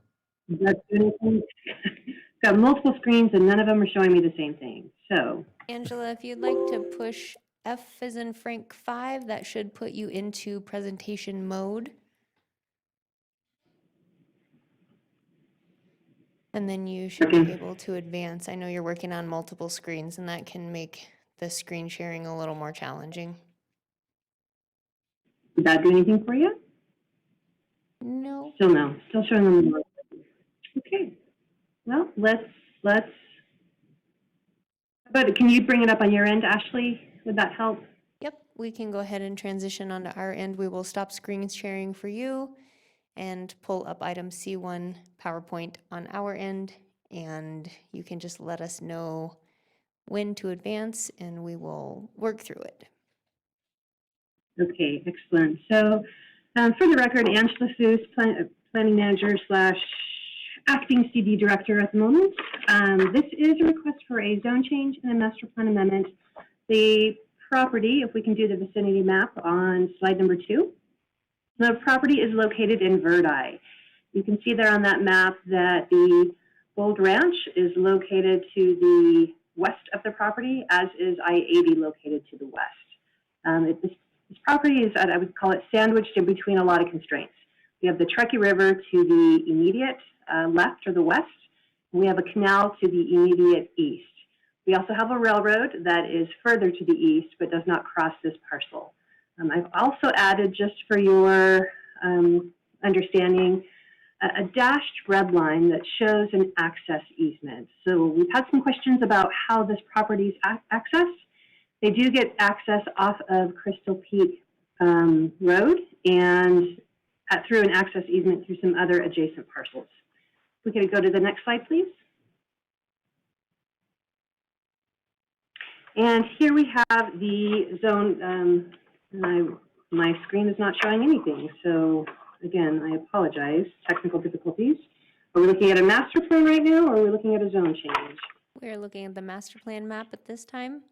Got multiple screens and none of them are showing me the same thing, so. Angela, if you'd like to push F as in Frank 5, that should put you into presentation mode. And then you should be able to advance. I know you're working on multiple screens and that can make the screen sharing a little more challenging. Did that do anything for you? No. Still no, still showing them. Okay, well, let's, how about, can you bring it up on your end, Ashley? Would that help? Yep, we can go ahead and transition onto our end. We will stop screen sharing for you and pull up item C1 PowerPoint on our end, and you can just let us know when to advance and we will work through it. Okay, excellent. So for the record, Angela Foos, Planning Manager / Acting CD Director at the moment. This is a request for a zone change and a master plan amendment. The property, if we can do the vicinity map on slide number 2, The property is located in Verdi. You can see there on that map that the Bold Ranch is located to the west of the property, as is I-80 located to the west. This property is, I would call it, sandwiched in between a lot of constraints. We have the Truckee River to the immediate left or the west. We have a canal to the immediate east. We also have a railroad that is further to the east but does not cross this parcel. I've also added, just for your understanding, a dashed red line that shows an access easement. So we've had some questions about how this property is accessed. They do get access off of Crystal Peak Road and through an access easement through some other adjacent parcels. We could go to the next slide, please. And here we have the zone. My screen is not showing anything, so again, I apologize. Technical difficulties. Are we looking at a master plan right now, or are we looking at a zone change? We're looking at the master plan map at this time.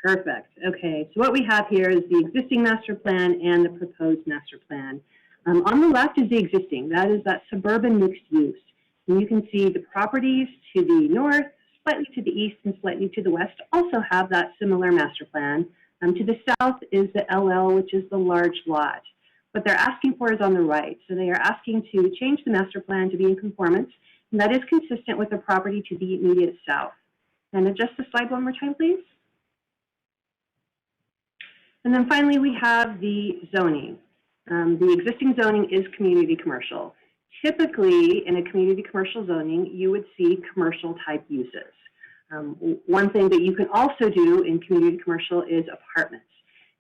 Perfect. Okay, so what we have here is the existing master plan and the proposed master plan. On the left is the existing. That is that suburban mixed use. And you can see the properties to the north, slightly to the east, and slightly to the west also have that similar master plan. To the south is the LL, which is the large lot. What they're asking for is on the right. So they are asking to change the master plan to be in conformance, and that is consistent with the property to the immediate south. And adjust the slide one more time, please. And then finally, we have the zoning. The existing zoning is community commercial. Typically, in a community commercial zoning, you would see commercial type uses. One thing that you can also do in community commercial is apartments.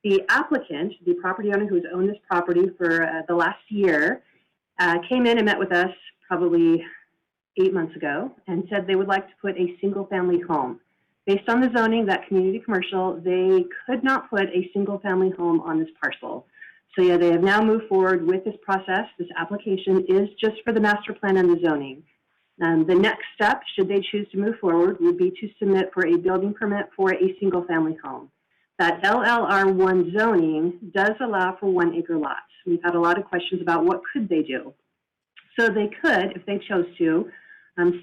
The applicant, the property owner who has owned this property for the last year, came in and met with us probably 8 months ago and said they would like to put a single family home. Based on the zoning, that community commercial, they could not put a single family home on this parcel. So yeah, they have now moved forward with this process. This application is just for the master plan and the zoning. The next step, should they choose to move forward, would be to submit for a building permit for a single family home. That LLR1 zoning does allow for 1 acre lots. We've had a lot of questions about what could they do. So they could, if they chose to,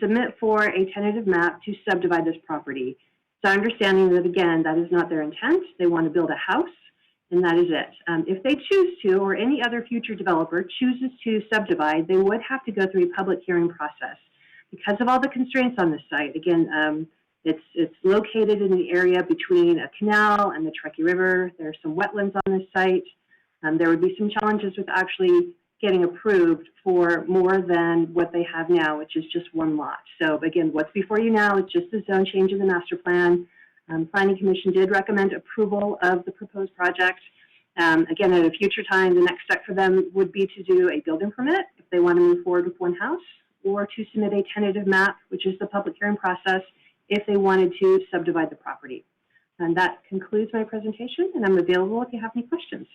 submit for a tentative map to subdivide this property. So understanding that, again, that is not their intent. They want to build a house, and that is it. If they choose to, or any other future developer chooses to subdivide, they would have to go through a public hearing process. Because of all the constraints on this site, again, it's located in the area between a canal and the Truckee River. There are some wetlands on this site. There would be some challenges with actually getting approved for more than what they have now, which is just 1 lot. So again, what's before you now is just the zone change in the master plan. Planning Commission did recommend approval of the proposed project. Again, at a future time, the next step for them would be to do a building permit if they want to move forward with 1 house, or to submit a tentative map, which is the public hearing process, if they wanted to subdivide the property. And that concludes my presentation, and I'm available if you have any questions.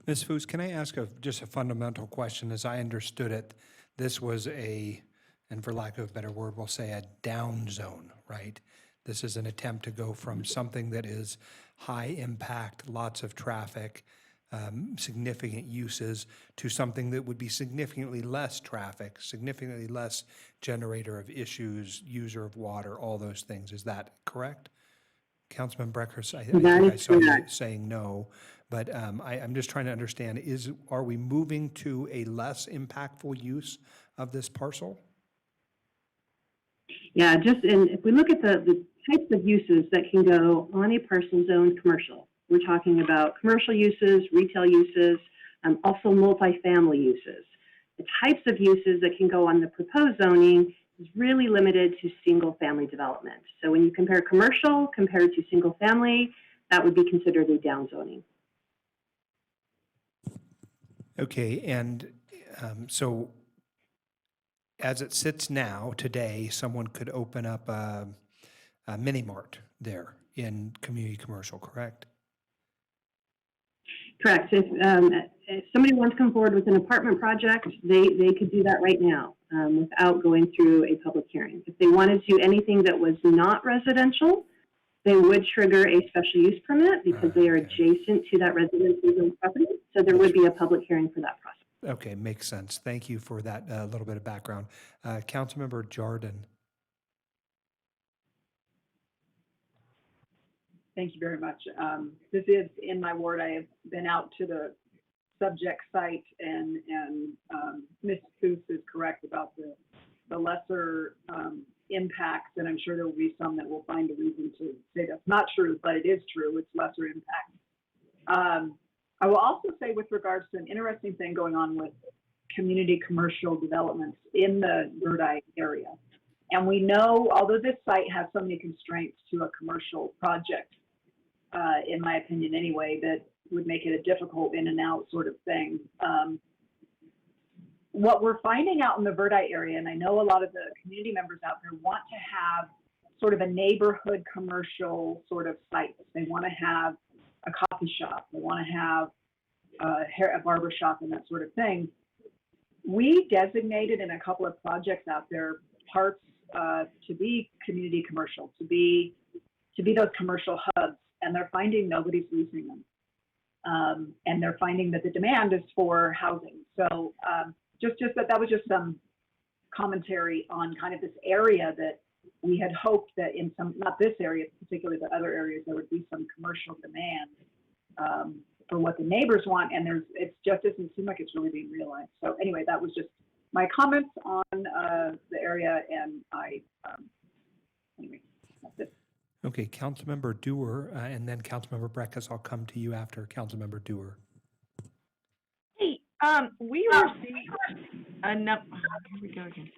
Ms. Foos, can I ask just a fundamental question? As I understood it, this was and for lack of a better word, we'll say a down zone, right? This is an attempt to go from something that is high impact, lots of traffic, significant uses, to something that would be significantly less traffic, significantly less generator of issues, user of water, all those things. Is that correct? Councilman Breckers, I think I saw you saying no, but I'm just trying to understand, are we moving to a less impactful use of this parcel? Yeah, if we look at the types of uses that can go on a parcel zoned commercial, we're talking about commercial uses, retail uses, also multifamily uses. The types of uses that can go on the proposed zoning is really limited to single family development. So when you compare commercial compared to single family, that would be considered a down zoning. Okay, and so as it sits now, today, someone could open up a mini mart there in community commercial, correct? Correct. If somebody wants to come forward with an apartment project, they could do that right now without going through a public hearing. If they wanted to do anything that was not residential, they would trigger a special use permit because they are adjacent to that residential zone property. So there would be a public hearing for that process. Okay, makes sense. Thank you for that little bit of background. Councilmember Jordan. Thank you very much. This is in my ward. I have been out to the subject site, and Ms. Foose is correct about the lesser impacts, and I'm sure there will be some that will find a reason to say that's not true, but it is true. It's lesser impact. I will also say, with regards to an interesting thing going on with community commercial developments in the Verdi area. And we know, although this site has so many constraints to a commercial project, in my opinion anyway, that would make it a difficult in and out sort of thing. What we're finding out in the Verdi area, and I know a lot of the community members out there want to have sort of a neighborhood commercial sort of site. They want to have a coffee shop. They want to have a barber shop and that sort of thing. We designated in a couple of projects out there parts to be community commercial, to be those commercial hubs, and they're finding nobody's leasing them. And they're finding that the demand is for housing. So just that was just some commentary on kind of this area that we had hoped that in some, not this area particularly, but other areas, there would be some commercial demand for what the neighbors want, and it just doesn't seem like it's really being realized. So anyway, that was just my comments on the area, and anyway, that's it. Okay, Councilmember Dewar, and then Councilmember Breckus. I'll come to you after Councilmember Dewar. Hey, we received a number. Here we go again.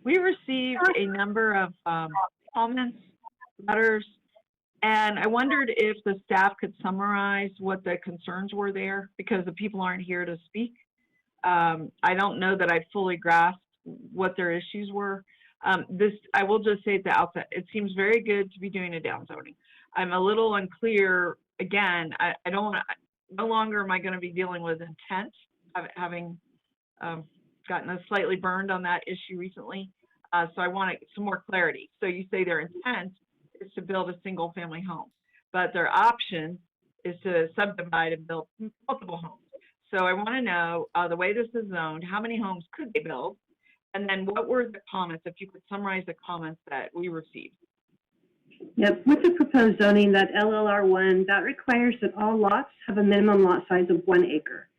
We received a number of comments, letters, and I wondered if the staff could summarize what the concerns were there, because the people aren't here to speak. I don't know that I fully grasped what their issues were. I will just say at the outset, it seems very good to be doing a downzoning. I'm a little unclear. Again, I don't want to, no longer am I going to be dealing with intent, having gotten slightly burned on that issue recently. So I want some more clarity. So you say their intent is to build a single family home, but their option is to subdivide and build multiple homes. So I want to know the way this is zoned, how many homes could they build? And then what were the comments, if you could summarize the comments that we received? Yep, with the proposed zoning, that LLR1, that requires that all lots have a minimum lot size of 1 acre.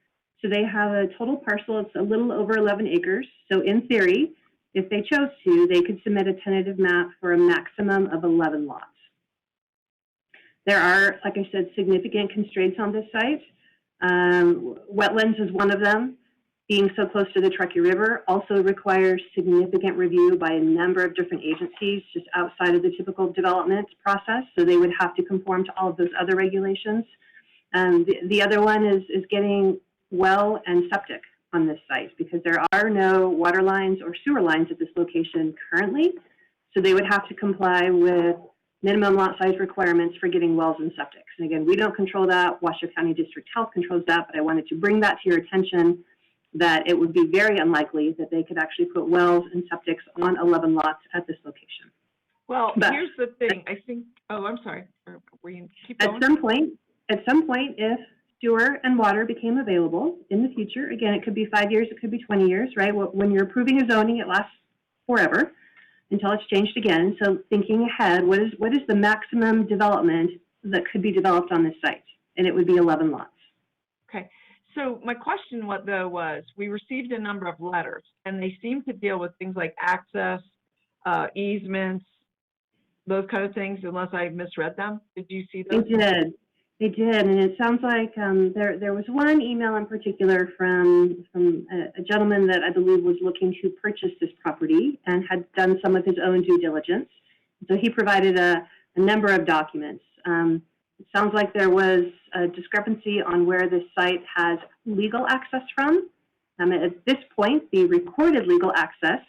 So they have a total parcel, it's a little over 11 acres. So in theory, if they chose to, they could submit a tentative map for a maximum of 11 lots. There are, like I said, significant constraints on this site. Wetlands is one of them. Being so close to the Truckee River also requires significant review by a number of different agencies just outside of the typical development process. So they would have to conform to all of those other regulations. The other one is getting well and septic on this site, because there are no water lines or sewer lines at this location currently. So they would have to comply with minimum lot size requirements for getting wells and septics. And again, we don't control that. Washoe County District Health controls that, but I wanted to bring that to your attention, that it would be very unlikely that they could actually put wells and septics on 11 lots at this location. Well, but here's the thing. I think, oh, I'm sorry. Keep going. At some point, if sewer and water became available in the future, again, it could be 5 years, it could be 20 years, right? When you're approving a zoning, it lasts forever until it's changed again. So thinking ahead, what is the maximum development that could be developed on this site? And it would be 11 lots. Okay. So my question was, we received a number of letters, and they seem to deal with things like access, easements, those kind of things, unless I misread them. Did you see those? They did, and it sounds like there was one email in particular from a gentleman that I believe was looking to purchase this property and had done some of his own due diligence. So he provided a number of documents. It sounds like there was a discrepancy on where this site has legal access from. At this point, the recorded legal access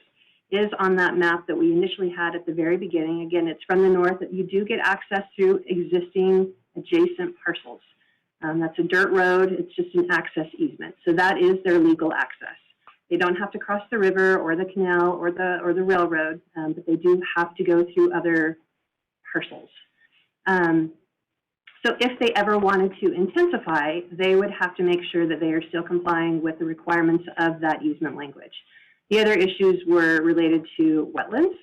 is on that map that we initially had at the very beginning. Again, it's from the north. You do get access through existing adjacent parcels. That's a dirt road. It's just an access easement. So that is their legal access. They don't have to cross the river or the canal or the railroad, but they do have to go through other parcels. So if they ever wanted to intensify, they would have to make sure that they are still complying with the requirements of that easement language. The other issues were related to wetlands.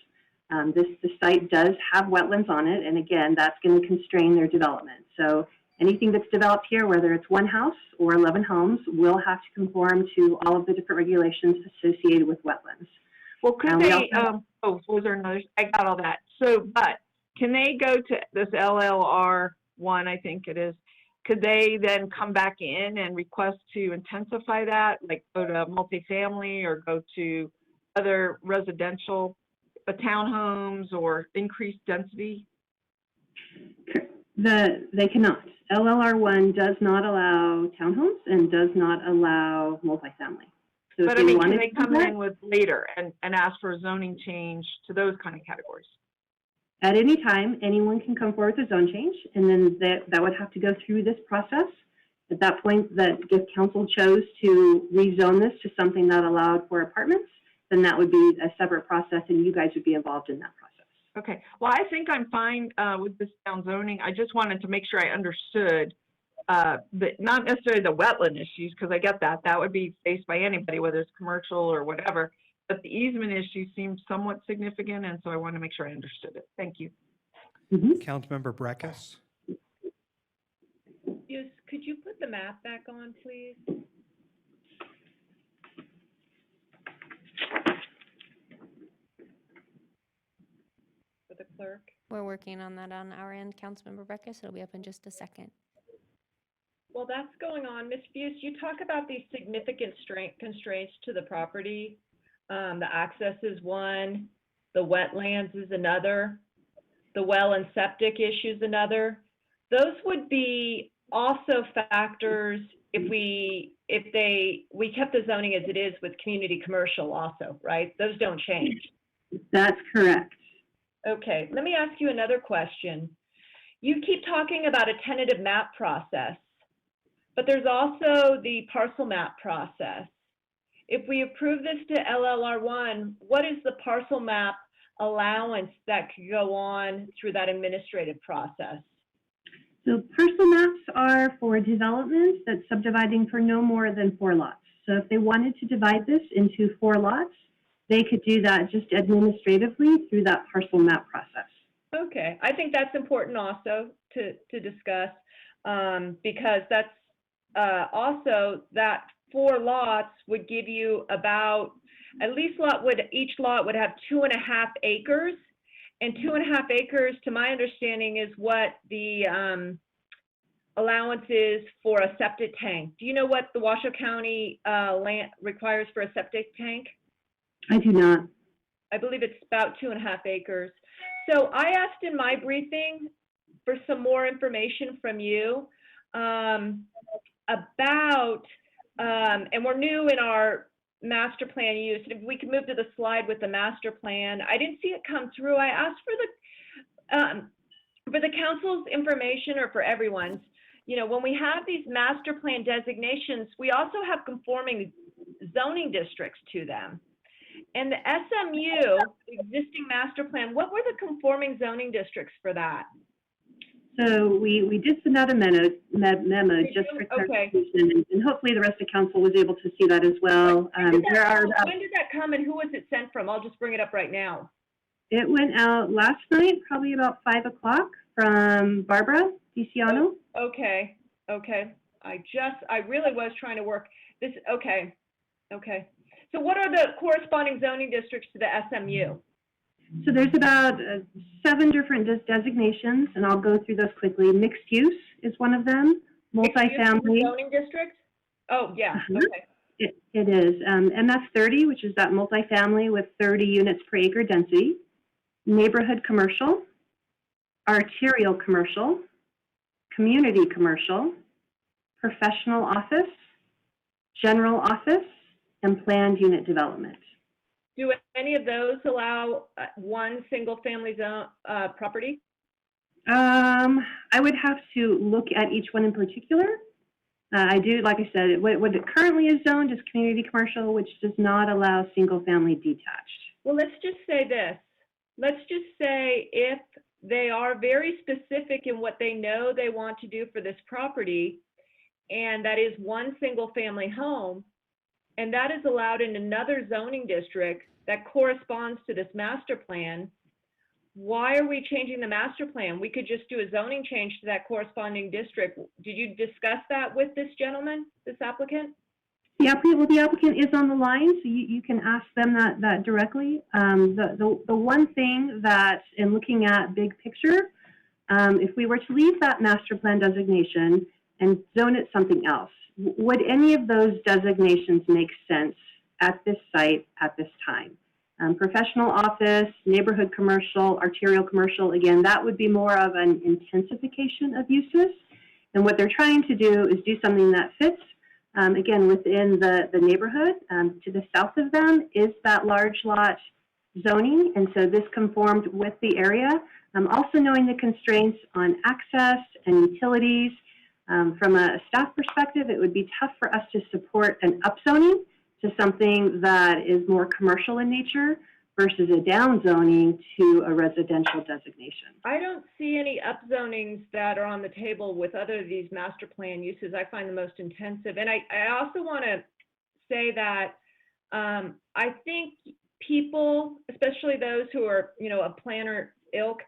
The site does have wetlands on it, and again, that's going to constrain their development. So anything that's developed here, whether it's one house or 11 homes, will have to conform to all of the different regulations associated with wetlands. Well, could they, was there another, I got all that. So, but can they go to this LLR one, I think it is, could they then come back in and request to intensify that, like go to multifamily or go to other residential townhomes or increased density? They cannot. LLR1 does not allow townhomes and does not allow multifamily. So But I mean, can they come in with later and ask for a zoning change to those kind of categories? At any time, anyone can come forward with a zone change, and then that would have to go through this process. At that point, that if council chose to rezone this to something that allowed for apartments, then that would be a separate process, and you guys would be involved in that process. Okay. Well, I think I'm fine with this down zoning. I just wanted to make sure I understood not necessarily the wetland issues, because I get that. That would be faced by anybody, whether it's commercial or whatever. But the easement issue seems somewhat significant, and so I wanted to make sure I understood it. Thank you. Councilmember Breckus? Yes, could you put the map back on, please? For the clerk. We're working on that on our end, Councilmember Breckus. It'll be up in just a second. Well, that's going on. Ms. Buse, you talk about these significant constraints to the property. The access is one, the wetlands is another, the well and septic issue is another. Those would be also factors if we kept the zoning as it is with community commercial also, right? Those don't change. That's correct. Okay, let me ask you another question. You keep talking about a tentative map process, but there's also the parcel map process. If we approve this to LLR1, what is the parcel map allowance that could go on through that administrative process? So parcel maps are for developments that's subdividing for no more than 4 lots. So if they wanted to divide this into 4 lots, they could do that just administratively through that parcel map process. Okay, I think that's important also to discuss because that's also that 4 lots would give you about, at least each lot would have 2.5 acres, and 2.5 acres, to my understanding, is what the allowance is for a septic tank. Do you know what the Washoe County land requires for a septic tank? I do not. I believe it's about 2.5 acres. So I asked in my briefing for some more information from you about, and we're new in our master plan use. If we could move to the slide with the master plan, I didn't see it come through. I asked for the council's information, or for everyone's. You know, when we have these master plan designations, we also have conforming zoning districts to them. And the SMU, the existing master plan, what were the conforming zoning districts for that? So we did send out a memo just for clarification, and hopefully the rest of council was able to see that as well. When did that come, and who was it sent from? I'll just bring it up right now. It went out last night, probably about 5 o'clock, from Barbara DiCiano. Okay. I really was trying to work this. Okay. So what are the corresponding zoning districts to the SMU? So there's about 7 different designations, and I'll go through those quickly. Mixed use is one of them. Multifamily. Zoning district? Oh, yeah. Okay. It is. MF30, which is that multifamily with 30 units per acre density. Neighborhood commercial. Arterial commercial. Community commercial. Professional office. General office. And planned unit development. Do any of those allow one single family zone property? I would have to look at each one in particular. I do, like I said, what it currently is zoned is community commercial, which does not allow single family detached. Well, let's just say this. Let's just say if they are very specific in what they know they want to do for this property, and that is one single family home, and that is allowed in another zoning district that corresponds to this master plan, why are we changing the master plan? We could just do a zoning change to that corresponding district. Did you discuss that with this gentleman, this applicant? The applicant is on the line, so you can ask them that directly. The one thing that, in looking at big picture, if we were to leave that master plan designation and zone it something else, would any of those designations make sense at this site at this time? Professional office, neighborhood commercial, arterial commercial, again, that would be more of an intensification of uses. And what they're trying to do is do something that fits, again, within the neighborhood. To the south of them is that large lot zoning, and so this conformed with the area. Also knowing the constraints on access and utilities. From a staff perspective, it would be tough for us to support an upzoning to something that is more commercial in nature versus a downzoning to a residential designation. I don't see any upzonings that are on the table with other of these master plan uses. I find the most intensive. And I also want to say that I think people, especially those who are, a planner ilk,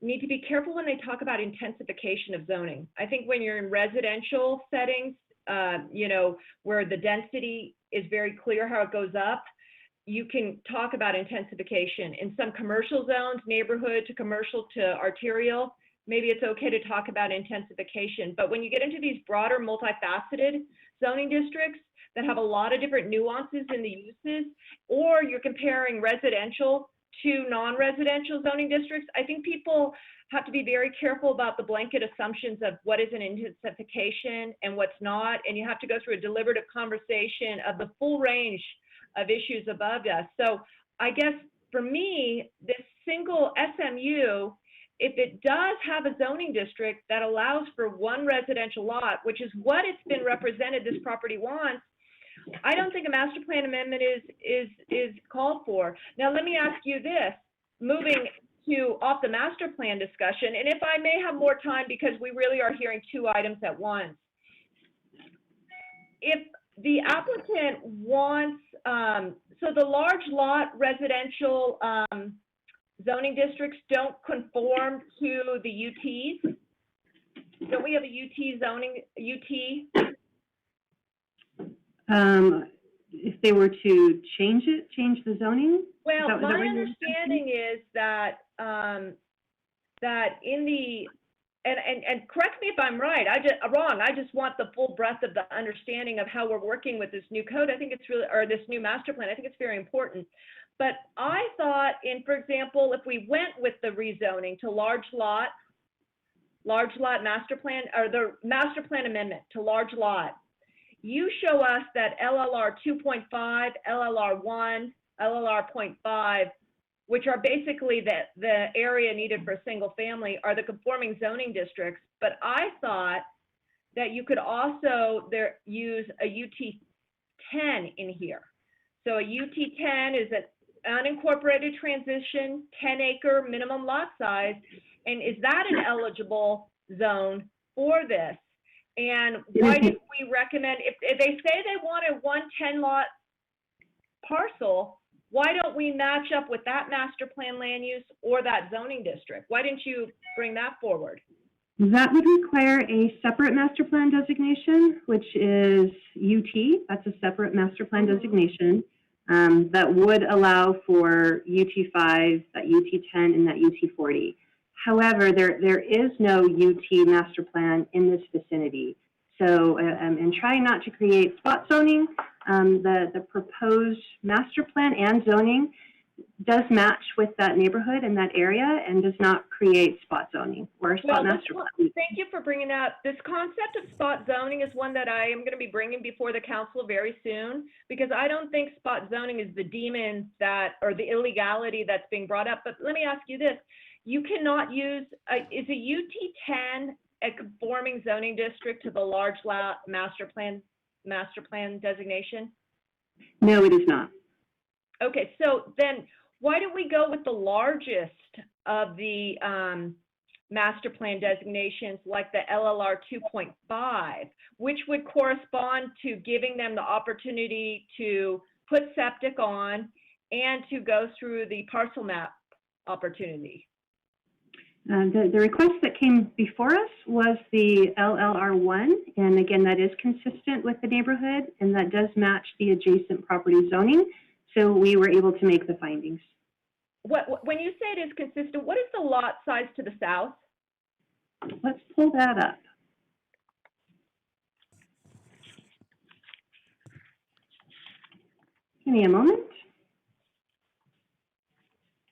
need to be careful when they talk about intensification of zoning. I think when you're in residential settings, where the density is very clear how it goes up, you can talk about intensification. In some commercial zones, neighborhood to commercial to arterial, maybe it's okay to talk about intensification. But when you get into these broader, multifaceted zoning districts that have a lot of different nuances in the uses, or you're comparing residential to non-residential zoning districts, I think people have to be very careful about the blanket assumptions of what is an intensification and what's not, and you have to go through a deliberative conversation of the full range of issues above us. So I guess for me, this single SMU, if it does have a zoning district that allows for one residential lot, which is what it's been represented this property wants, I don't think a master plan amendment is called for. Now, let me ask you this, moving to off the master plan discussion, and if I may have more time because we really are hearing two items at once. If the applicant wants, so the large lot residential zoning districts don't conform to the UTs. Don't we have a UT zoning, UT? If they were to change the zoning? Well, my understanding is that that in the and correct me if I'm right. Wrong. I just want the full breadth of the understanding of how we're working with this new code. I think it's really, or this new master plan. I think it's very important. But I thought, for example, if we went with the rezoning to large lot master plan, or the master plan amendment to large lot, you show us that LLR 2.5, LLR 1, LLR 0.5, which are basically the area needed for a single family, are the conforming zoning districts. But I thought that you could also use a UT 10 in here. So a UT 10 is an unincorporated transition, 10-acre minimum lot size. And is that an eligible zone for this? And why did we recommend, if they say they want a 110 lot parcel, why don't we match up with that master plan land use or that zoning district? Why didn't you bring that forward? That would require a separate master plan designation, which is UT. That's a separate master plan designation that would allow for UT5, that UT10, and that UT40. However, there is no UT master plan in this vicinity. So, and trying not to create spot zoning, the proposed master plan and zoning does match with that neighborhood and that area and does not create spot zoning or a spot master plan. Thank you for bringing up this concept of spot zoning is one that I am going to be bringing before the council very soon, because I don't think spot zoning is the demon that, or the illegality that's being brought up. But let me ask you this. You cannot use, is a UT10 a conforming zoning district to the large lot master plan designation? No, it is not. Okay, so then why don't we go with the largest of the master plan designations like the LLR 2.5, which would correspond to giving them the opportunity to put septic on and to go through the parcel map opportunity. The request that came before us was the LLR1, and again, that is consistent with the neighborhood, and that does match the adjacent property zoning, so we were able to make the findings. When you say it is consistent, what is the lot size to the south? Let's pull that up. Give me a moment.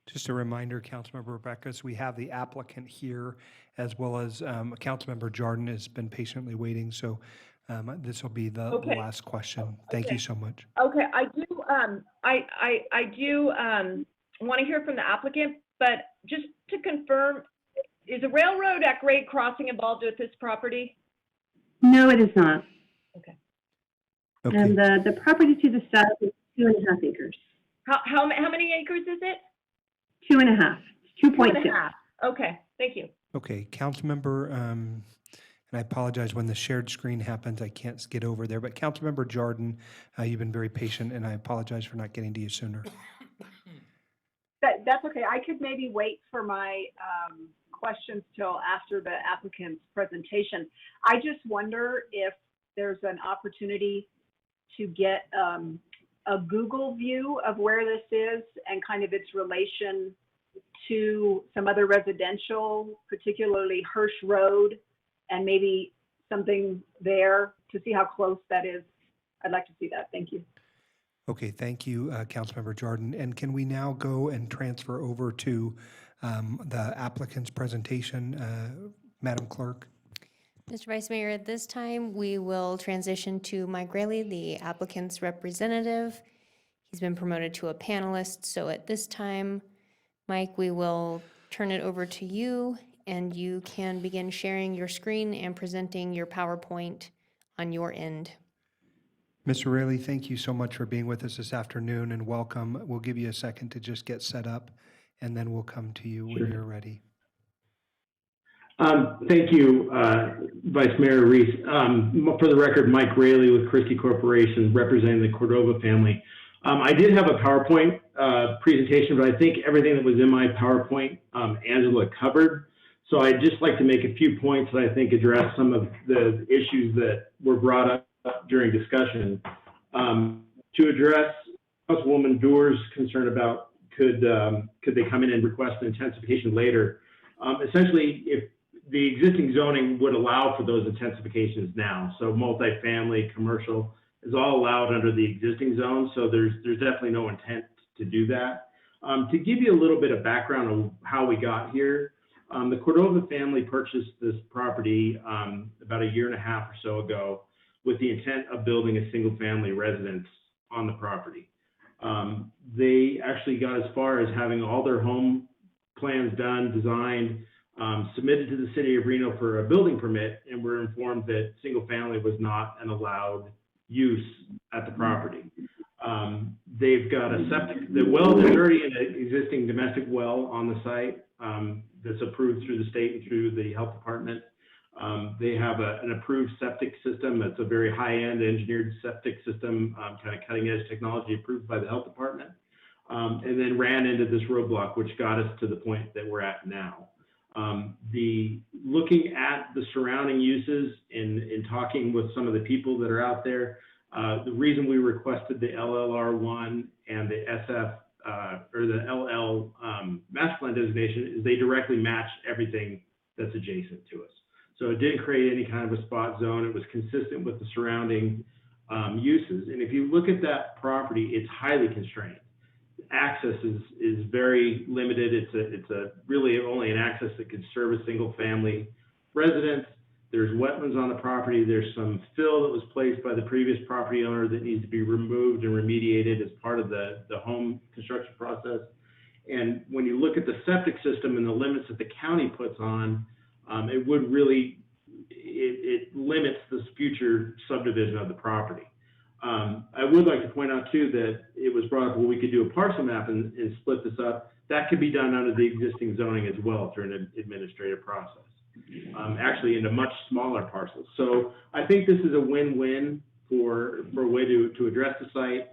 Just a reminder, Councilmember Rebecca, we have the applicant here, as well as Councilmember Jordan has been patiently waiting, so this will be the last question. Thank you so much. Okay, I do want to hear from the applicant, but just to confirm, is a railroad at grade crossing involved with this property? No, it is not. Okay. And the property to the south is 2.5 acres. How many acres is it? 2.5. 2.2. 2.5. Okay, thank you. Okay, Councilmember, and I apologize, when the shared screen happens, I can't get over there, but Councilmember Jordan, you've been very patient, and I apologize for not getting to you sooner. That's okay. I could maybe wait for my questions till after the applicant's presentation. I just wonder if there's an opportunity to get a Google view of where this is and kind of its relation to some other residential, particularly Hirsch Road, and maybe something there to see how close that is. I'd like to see that. Thank you. Okay, thank you, Councilmember Jordan. And can we now go and transfer over to the applicant's presentation, Madam Clerk? Mr. Vice Mayor, at this time, we will transition to Mike Raley, the applicant's representative. He's been promoted to a panelist, so at this time, Mike, we will turn it over to you, and you can begin sharing your screen and presenting your PowerPoint on your end. Mr. Raley, thank you so much for being with us this afternoon, and welcome. We'll give you a second to just get set up, and then we'll come to you when you're ready. Thank you, Vice Mayor Reese. For the record, Mike Raley with Christie Corporation, representing the Cordova family. I did have a PowerPoint presentation, but I think everything that was in my PowerPoint, Angela covered. So I'd just like to make a few points that I think address some of the issues that were brought up during discussion. To address Councilwoman Doer's concern about could they come in and request an intensification later. Essentially, if the existing zoning would allow for those intensifications now, so multifamily, commercial is all allowed under the existing zone, so there's definitely no intent to do that. To give you a little bit of background on how we got here, the Cordova family purchased this property about 1.5 years or so ago with the intent of building a single-family residence on the property. They actually got as far as having all their home plans done, designed, submitted to the city of Reno for a building permit, and were informed that single-family was not an allowed use at the property. They've got a septic, the well, there's already an existing domestic well on the site that's approved through the state and through the health department. They have an approved septic system that's a very high-end engineered septic system, kind of cutting-edge technology approved by the health department, and then ran into this roadblock, which got us to the point that we're at now. Looking at the surrounding uses in talking with some of the people that are out there, the reason we requested the LLR1 and the SF or the LL master plan designation is they directly match everything that's adjacent to us. So it didn't create any kind of a spot zone. It was consistent with the surrounding uses. And if you look at that property, it's highly constrained. Access is very limited. It's really only an access that could serve a single family residence. There's wetlands on the property. There's some fill that was placed by the previous property owner that needs to be removed and remediated as part of the home construction process. And when you look at the septic system and the limits that the county puts on, it would really, it limits this future subdivision of the property. I would like to point out too that it was brought up where we could do a parcel map and split this up. That could be done under the existing zoning as well through an administrative process, actually into much smaller parcels. So I think this is a win-win for a way to address the site.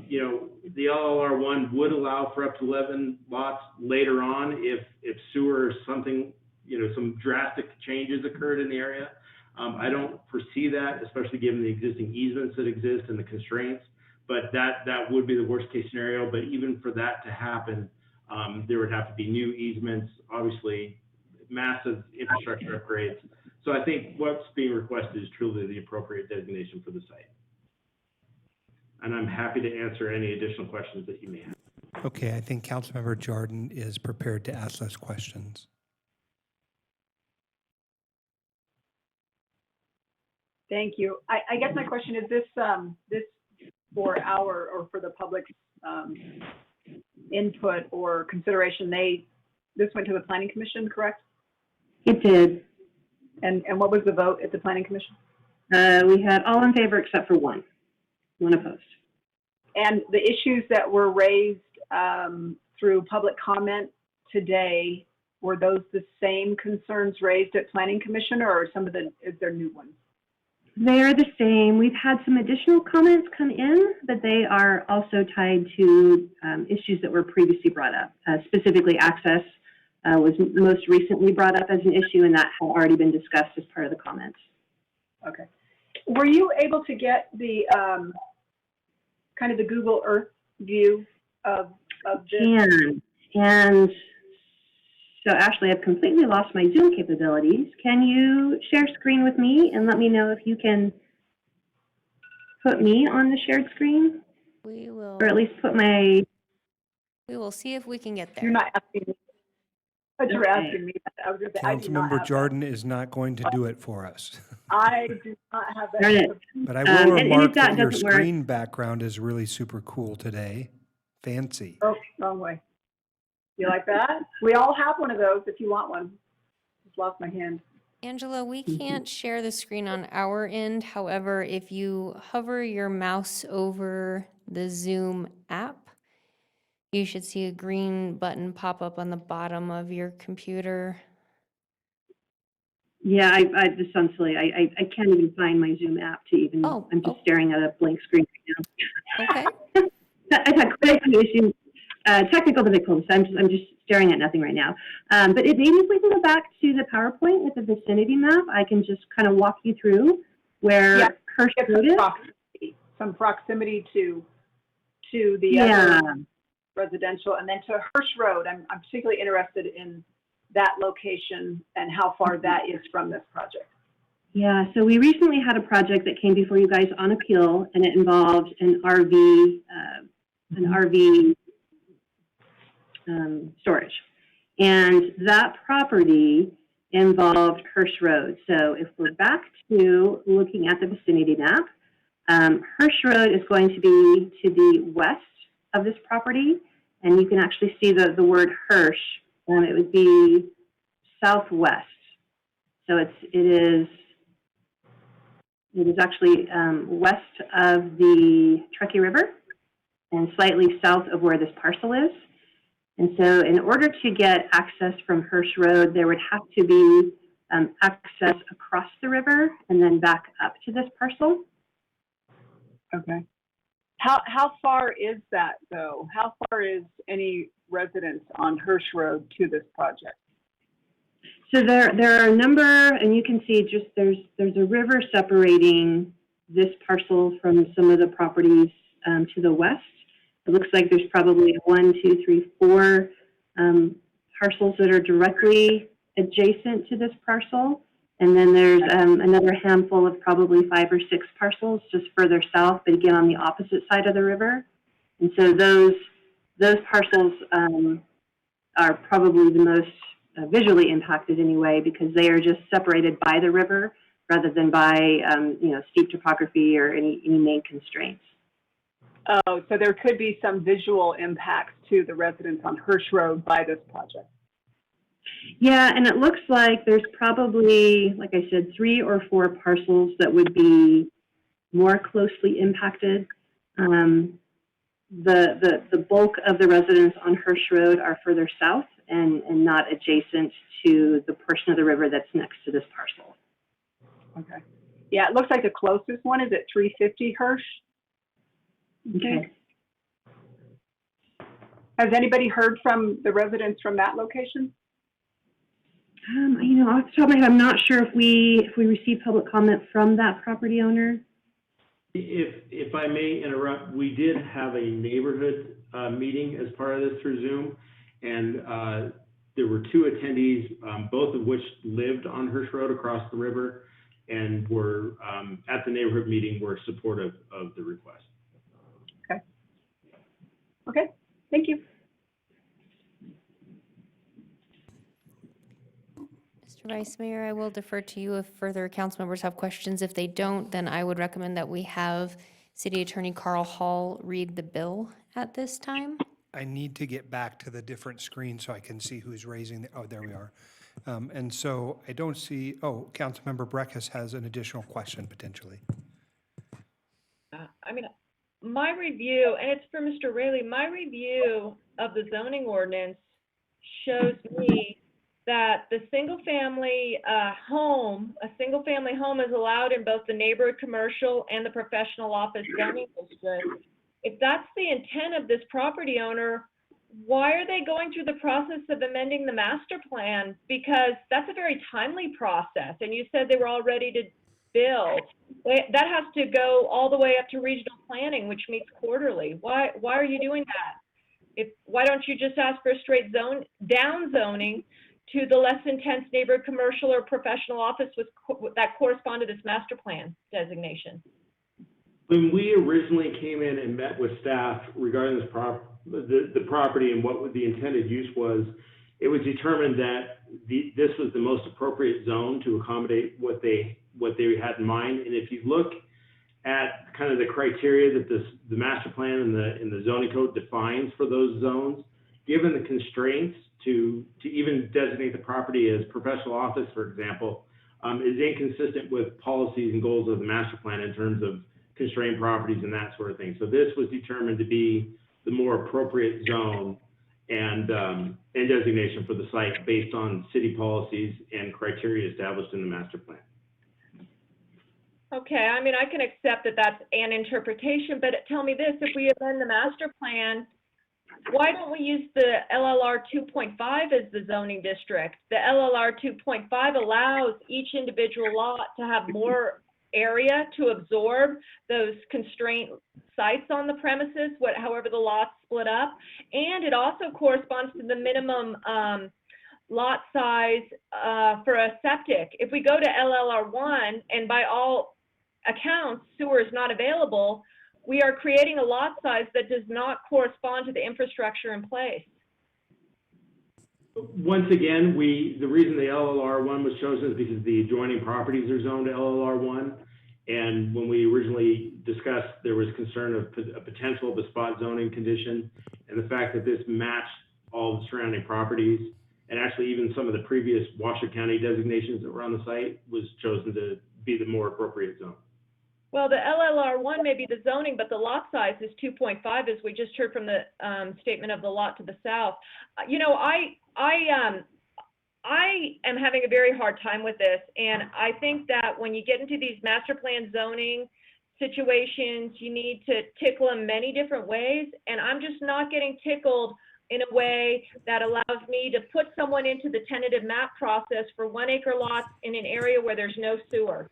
You know, the LLR1 would allow for up to 11 lots later on if sewer or something, you know, some drastic changes occurred in the area. I don't foresee that, especially given the existing easements that exist and the constraints, but that would be the worst case scenario. But even for that to happen, there would have to be new easements, obviously massive infrastructure upgrades. So I think what's being requested is truly the appropriate designation for the site. And I'm happy to answer any additional questions that you may have. Okay, I think Councilmember Jordan is prepared to ask those questions. Thank you. I guess my question is this for our or for the public's input or consideration. This went to the Planning Commission, correct? It did. And what was the vote at the Planning Commission? We had all in favor except for one opposed. And the issues that were raised through public comment today, were those the same concerns raised at Planning Commission, or is there new ones? They're the same. We've had some additional comments come in, but they are also tied to issues that were previously brought up. Specifically, access was most recently brought up as an issue, and that had already been discussed as part of the comments. Okay. Were you able to get the kind of the Google Earth view of this? And so Ashley, I've completely lost my Zoom capabilities. Can you share screen with me and let me know if you can put me on the shared screen? We will. Or at least put my... We will see if we can get there. You're not asking me. But you're Okay. asking me. I was going to say, I do not Councilmember have Jordan is not going to do it for us. that. I do not have Darn that. it. But I will and remark if that that your doesn't work- screen background is really super cool today. Fancy. Oh, wrong way. You like that? We all have one of those if you want one. Just lost my hand. Angela, we can't share the screen on our end. However, if you hover your mouse over the Zoom app, you should see a green button pop up on the bottom of your computer. Yeah, this sounds silly. I can't even find my Zoom app to even... I'm just staring at a blank screen right now. Okay. I've had quite a few issues. Technical difficulties. I'm just staring at nothing right now. But maybe if we can go back to the PowerPoint with the vicinity map, I can just kind of walk you through where Hirsch Road is. Some proximity to the other residential, and then to Hirsch Road. I'm particularly interested in that location and how far that is from this project. Yeah, so we recently had a project that came before you guys on appeal, and it involved an RV storage. And that property involved Hirsch Road. So if we're back to looking at the vicinity map, Hirsch Road is going to be to the west of this property, and you can actually see the word Hirsch. It would be southwest. So it is actually west of the Truckee River and slightly south of where this parcel is. And so in order to get access from Hirsch Road, there would have to be access across the river and then back up to this parcel. Okay. How far is that, though? How far is any residence on Hirsch Road to this project? So there are a number, and you can see just there's a river separating this parcel from some of the properties to the west. It looks like there's probably 1, 2, 3, 4 parcels that are directly adjacent to this parcel. And then there's another handful of probably 5 or 6 parcels just further south, but again on the opposite side of the river. And so those parcels are probably the most visually impacted anyway, because they are just separated by the river rather than by steep topography or any main constraints. Oh, so there could be some visual impacts to the residents on Hirsch Road by this project. Yeah, and it looks like there's probably, like I said, 3 or 4 parcels that would be more closely impacted. The bulk of the residents on Hirsch Road are further south and not adjacent to the portion of the river that's next to this parcel. Okay. Yeah, it looks like the closest one is at 350 Hirsch. Okay. Has anybody heard from the residents from that location? Off the top of my head, I'm not sure if we received public comment from that property owner. If I may interrupt, we did have a neighborhood meeting as part of this through Zoom, and there were two attendees, both of which lived on Hirsch Road across the river, and were at the neighborhood meeting were supportive of the request. Okay. Okay. Thank you. Mr. Vice Mayor, I will defer to you if further council members have questions. If they don't, then I would recommend that we have City Attorney Carl Hall read the bill at this time. I need to get back to the different screen so I can see who's raising the, oh, there we are. And so I don't see, oh, Councilmember Breckus has an additional question potentially. My review, and it's for Mr. Raley, my review of the zoning ordinance shows me that the single-family home is allowed in both the neighborhood commercial and the professional office zoning district. If that's the intent of this property owner, why are they going through the process of amending the master plan? Because that's a very timely process, and you said they were all ready to build. That has to go all the way up to regional planning, which meets quarterly. Why are you doing that? Why don't you just ask for a straight down zoning to the less intense neighborhood commercial or professional office that correspond to this master plan designation? When we originally came in and met with staff regarding this the property and what the intended use was, it was determined that this was the most appropriate zone to accommodate what they had in mind. And if you look at kind of the criteria that the master plan and the zoning code defines for those zones, given the constraints to even designate the property as professional office, for example, is inconsistent with policies and goals of the master plan in terms of constrained properties and that sort of thing. So this was determined to be the more appropriate zone and designation for the site based on city policies and criteria established in the master plan. Okay, I mean, I can accept that that's an interpretation, but tell me this, if we amend the master plan, why don't we use the LLR 2.5 as the zoning district? The LLR 2.5 allows each individual lot to have more area to absorb those constraint sites on the premises, however the lots split up. And it also corresponds to the minimum lot size for a septic. If we go to LLR 1 and by all accounts sewer is not available, we are creating a lot size that does not correspond to the infrastructure in place. Once again, the reason the LLR 1 was chosen is because the adjoining properties are zoned to LLR 1. And when we originally discussed, there was concern of a potential of a spot zoning condition, and the fact that this matched all the surrounding properties, and actually even some of the previous Washoe County designations that were on the site, was chosen to be the more appropriate zone. Well, the LLR 1 may be the zoning, but the lot size is 2.5, as we just heard from the statement of the lot to the south. You know, I am having a very hard time with this, and I think that when you get into these master plan zoning situations, you need to tickle them many different ways, and I'm just not getting tickled in a way that allows me to put someone into the tentative map process for 1 acre lots in an area where there's no sewer.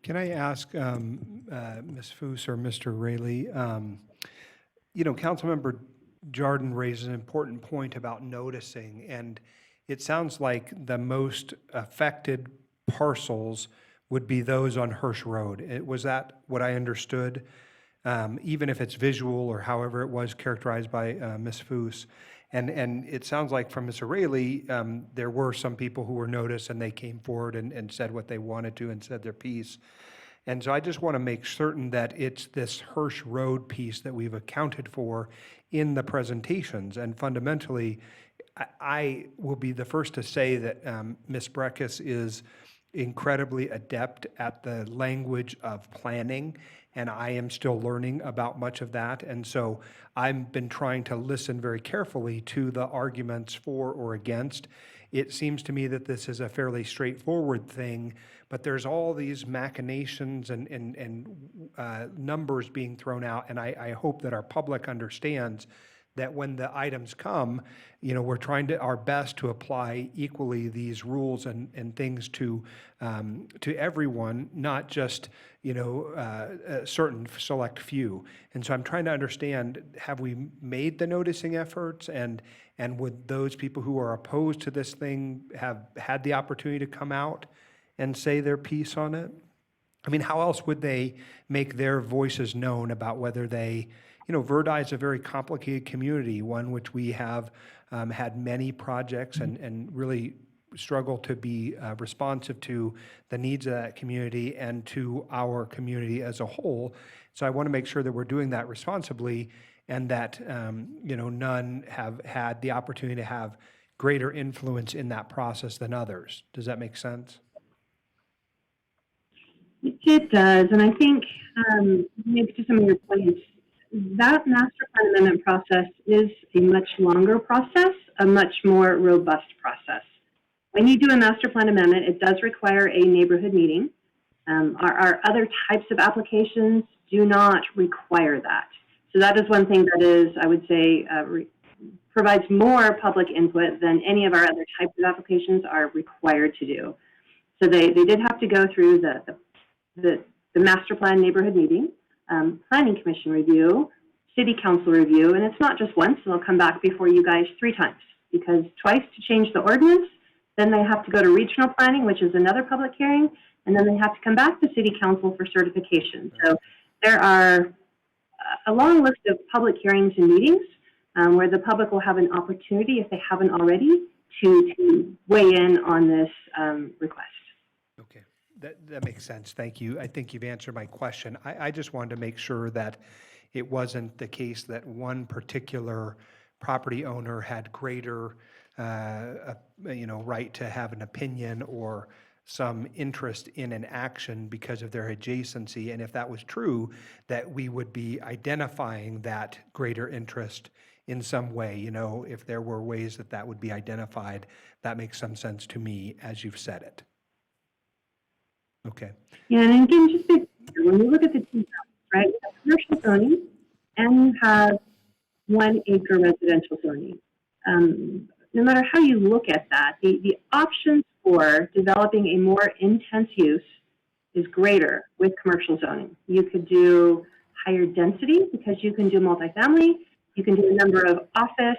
Can I ask Ms. Foose or Mr. Raley, you know, Councilmember Jordan raised an important point about noticing, and it sounds like the most affected parcels would be those on Hirsch Road. Was that what I understood? Even if it's visual or however it was characterized by Ms. Foose. And it sounds like from Mr. Raley, there were some people who were noticed and they came forward and said what they wanted to and said their piece. And so I just want to make certain that it's this Hirsch Road piece that we've accounted for in the presentations. And fundamentally, I will be the first to say that Ms. Breckus is incredibly adept at the language of planning, and I am still learning about much of that. And so I've been trying to listen very carefully to the arguments for or against. It seems to me that this is a fairly straightforward thing, but there's all these machinations and numbers being thrown out, and I hope that our public understands that when the items come, we're trying our best to apply equally these rules and things to everyone, not just, a certain select few. And so I'm trying to understand, have we made the noticing efforts, and would those people who are opposed to this thing have had the opportunity to come out and say their piece on it? I mean, how else would they make their voices known about whether they, Verdi is a very complicated community, one which we have had many projects and really struggle to be responsive to the needs of that community and to our community as a whole. So I want to make sure that we're doing that responsibly, and that, none have had the opportunity to have greater influence in that process than others. Does that make sense? It does, and I think maybe to some of your points, that master plan amendment process is a much longer process, a much more robust process. When you do a master plan amendment, it does require a neighborhood meeting. Our other types of applications do not require that. So that is one thing that is, I would say, provides more public input than any of our other types of applications are required to do. So they did have to go through the master plan neighborhood meeting, planning commission review, city council review, and it's not just once, they'll come back before you guys 3 times, because twice to change the ordinance, then they have to go to regional planning, which is another public hearing, and then they have to come back to city council for certification. So there are a long list of public hearings and meetings where the public will have an opportunity, if they haven't already, to weigh in on this request. Okay, that makes sense. Thank you. I think you've answered my question. I just wanted to make sure that it wasn't the case that one particular property owner had greater, right to have an opinion or some interest in an action because of their adjacency. And if that was true, that we would be identifying that greater interest in some way. If there were ways that would be identified, that makes some sense to me as you've said it. Okay. Yeah, and again, just when you look at the 2 zones, right, you have commercial zoning and you have 1 acre residential zoning. No matter how you look at that, the options for developing a more intense use is greater with commercial zoning. You could do higher density because you can do multifamily. You can do a number of office,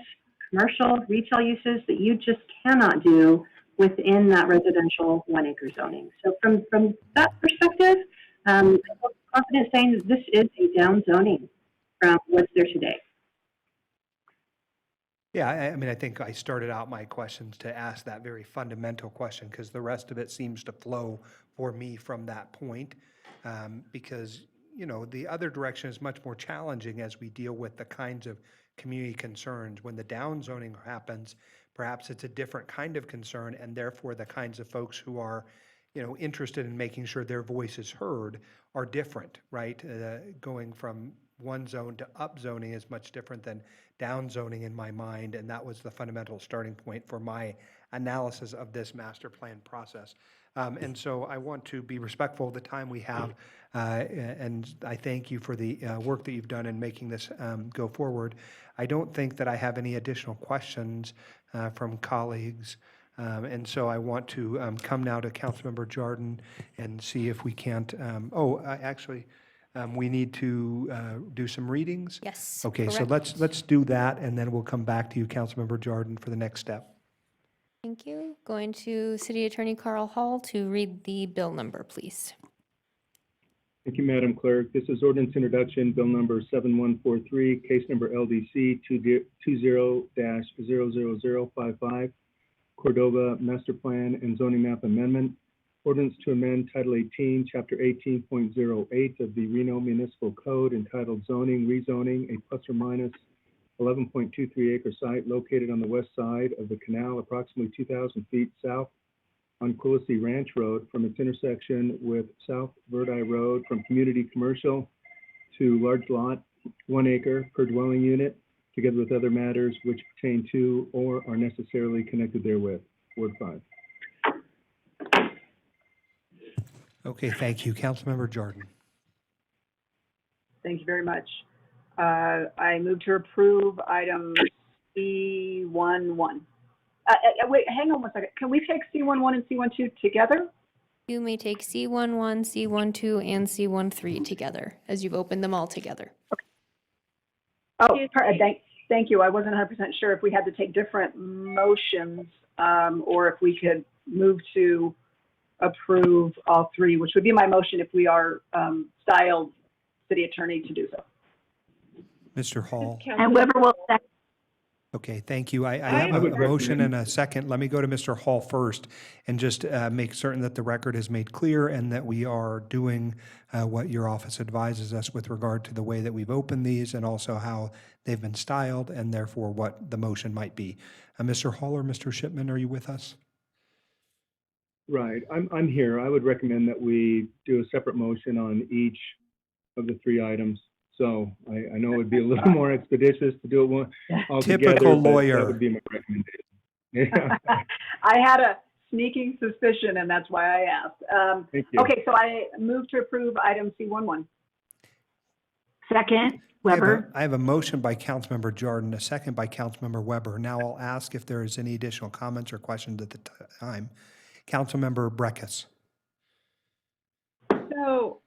commercial, retail uses that you just cannot do within that residential 1 acre zoning. So from that perspective, I'm confident saying that this is a down zoning from what's there today. Yeah, I mean, I think I started out my questions to ask that very fundamental question, because the rest of it seems to flow for me from that point. Because, the other direction is much more challenging as we deal with the kinds of community concerns. When the down zoning happens, perhaps it's a different kind of concern, and therefore the kinds of folks who are, interested in making sure their voice is heard are different, right? Going from one zone to up zoning is much different than down zoning in my mind, and that was the fundamental starting point for my analysis of this master plan process. And so I want to be respectful of the time we have, and I thank you for the work that you've done in making this go forward. I don't think that I have any additional questions from colleagues, and so I want to come now to Councilmember Jordan and see if we can't, we need to do some readings? Yes. Okay, so correct. let's do that, and then we'll come back to you, Councilmember Jordan, for the next step. Thank you. Going to City Attorney Carl Hall to read the bill number, please. Thank you, Madam Clerk. This is ordinance introduction, bill number 7143, case number LDC 20-00055, Cordova Master Plan and Zoning Map Amendment. Ordinance to amend Title 18, Chapter 18.08 of the Reno Municipal Code entitled Zoning, Rezoning, a plus or minus 11.23 acre site located on the west side of the canal, approximately 2,000 feet south on Quillisi Ranch Road from its intersection with South Verdi Road from community commercial to large lot, 1 acre per dwelling unit, together with other matters which pertain to or are necessarily connected therewith. Ward 5. Okay, thank you. Councilmember Jordan. Thank you very much. I move to approve item C11. Wait, hang on one second. Can we take C11 and C12 together? You may take C11, C12, and C13 together, as you've opened them all together. Oh, thank you. I wasn't 100% sure if we had to take different motions or if we could move to approve all three, which would be my motion if we are styled city attorney to do so. Mr. Hall. And Weber will second. Okay, thank you. I have a motion and a second. Let me go to Mr. Hall first and just make certain that the record is made clear and that we are doing what your office advises us with regard to the way that we've opened these and also how they've been styled and therefore what the motion might be. Mr. Hall or Mr. Shipman, are you with us? Right, I'm here. I would recommend that we do a separate motion on each of the 3 items. So I know it would be a little more expeditious to do it one all together. Typical but lawyer. That would be my recommendation. Yeah. I had a sneaking suspicion, and that's why I asked. Thank you. Okay, so I move to approve item C11. Second, Weber. I have a motion by Councilmember Jordan, a second by Councilmember Weber. Now I'll ask if there is any additional comments or questions at the time. Councilmember Breckus. So,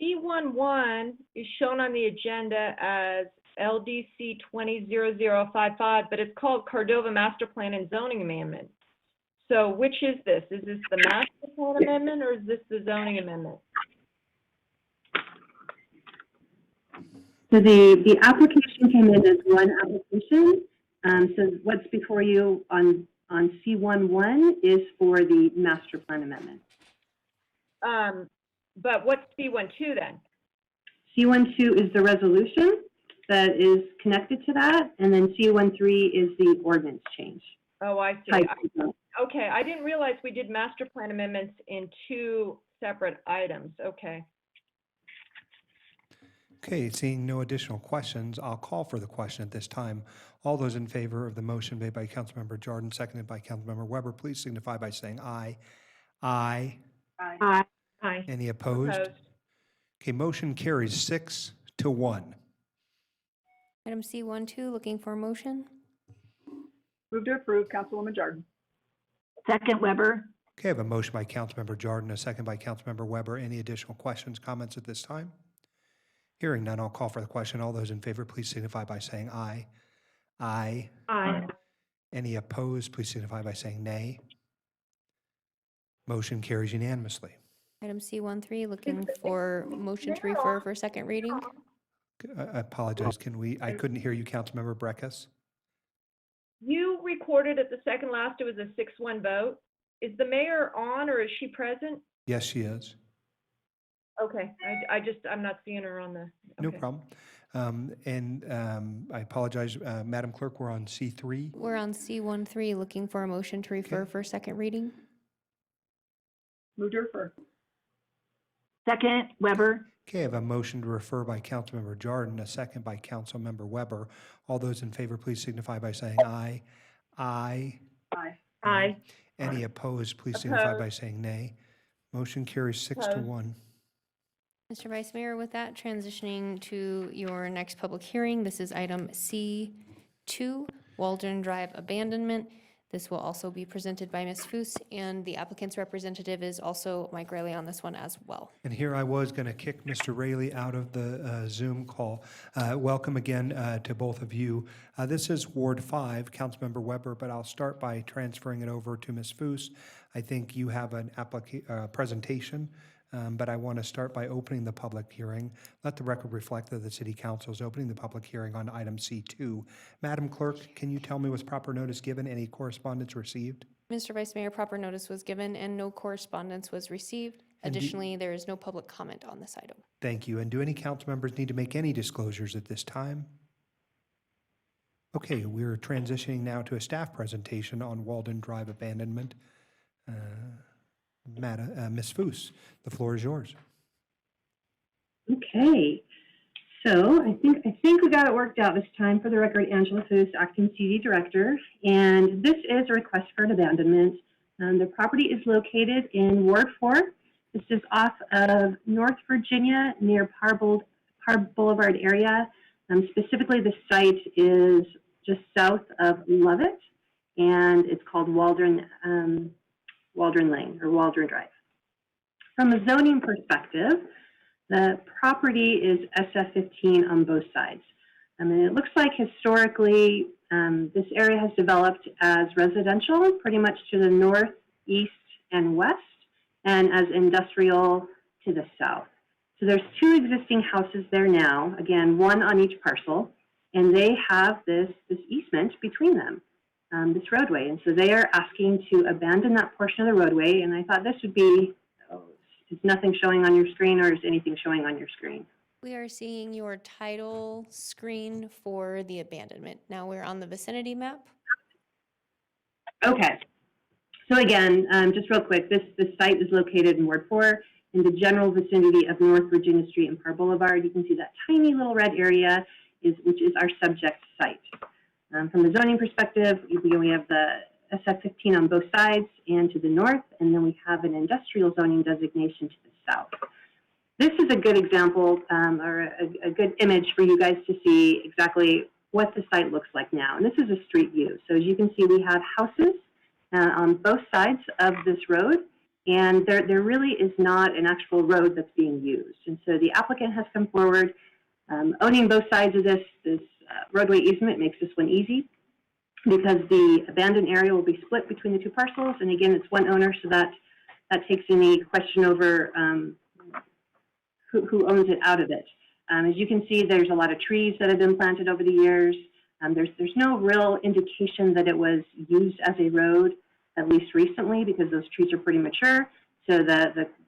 C11 is shown on the agenda as LDC 200055, but it's called Cordova Master Plan and Zoning Amendment. So which is this? Is this the Master Plan Amendment or is this the zoning amendment? So the application came in as one application. So what's before you on C11 is for the master plan amendment. But what's C12 then? C12 is the resolution that is connected to that, and then C13 is the ordinance change. Oh, I see. Type. Okay, I didn't realize we did master plan amendments in 2 separate items. Okay. Okay, seeing no additional questions, I'll call for the question at this time. All those in favor of the motion made by Councilmember Jordan, seconded by Councilmember Weber, please signify by saying aye. Aye. Aye. Aye. Any opposed? Okay, motion carries 6-1. Item C12, looking for a motion. Move to approve, Councilwoman Jordan. Second, Weber. Okay, I have a motion by Councilmember Jordan, a second by Councilmember Weber. Any additional questions, comments at this time? Hearing none, I'll call for the question. All those in favor, please signify by saying aye. Aye. Aye. Any opposed, please signify by saying nay. Motion carries unanimously. Item C13, looking for motion to refer for second reading. I apologize. I couldn't hear you, Councilmember Breckus. You recorded at the second last, it was a 6-1 vote. Is the mayor on or is she present? Yes, she is. Okay, I'm not seeing her on the. No okay. problem. I apologize, Madam Clerk, we're on C3. We're on C13, looking for a motion to refer for second reading. Move to refer. Second, Weber. Okay, I have a motion to refer by Councilmember Jordan, a second by Councilmember Weber. All those in favor, please signify by saying aye. Aye. Aye. Aye. Any opposed, please signify by saying nay. Motion carries 6-1. Mr. Vice Mayor, with that, transitioning to your next public hearing, this is item C2, Waldron Drive abandonment. This will also be presented by Ms. Foose, and the applicant's representative is also Mike Riley on this one as well. And here I was going to kick Mr. Raley out of the Zoom call. Welcome again to both of you. This is Ward 5, Councilmember Weber, but I'll start by transferring it over to Ms. Foose. I think you have an presentation, but I want to start by opening the public hearing. Let the record reflect that the City Council is opening the public hearing on item C2. Madam Clerk, can you tell me was proper notice given, any correspondence received? Mr. Vice Mayor, proper notice was given and no correspondence was received. Additionally, there is no public comment on this item. Thank you. And do any council members need to make any disclosures at this time? Okay, we're transitioning now to a staff presentation on Walden Drive abandonment. Ms. Foos, the floor is yours. Okay, so I think we got it worked out this time. For the record, Angela Foos, acting CD director, and this is a request for an abandonment. The property is located in Ward 4. This is off of North Virginia near Parr Boulevard area. Specifically, the site is just south of Lovett, and it's called Waldron Lane or Waldron Drive. From a zoning perspective, the property is SF15 on both sides. I mean, it looks like historically this area has developed as residential pretty much to the north, east, and west, and as industrial to the south. So there's two existing houses there now, again, one on each parcel, and they have this easement between them, this roadway. And so they are asking to abandon that portion of the roadway, and I thought this would be, is nothing showing on your screen, or is anything showing on your screen? We are seeing your title screen for the abandonment. Now we're on the vicinity map. Okay. So again, just real quick, this site is located in Ward 4 in the general vicinity of North Virginia Street and Parr Boulevard. You can see that tiny little red area, which is our subject site. From the zoning perspective, we have the SF15 on both sides and to the north, and then we have an industrial zoning designation to the south. This is a good example or a good image for you guys to see exactly what the site looks like now. And this is a street view. So as you can see, we have houses on both sides of this road, and there really is not an actual road that's being used. And so the applicant has come forward. Owning both sides of this roadway easement makes this one easy, because the abandoned area will be split between the two parcels. And again, it's one owner, so that takes any question over who owns it out of it. As you can see, there's a lot of trees that have been planted over the years. There's no real indication that it was used as a road, at least recently, because those trees are pretty mature. So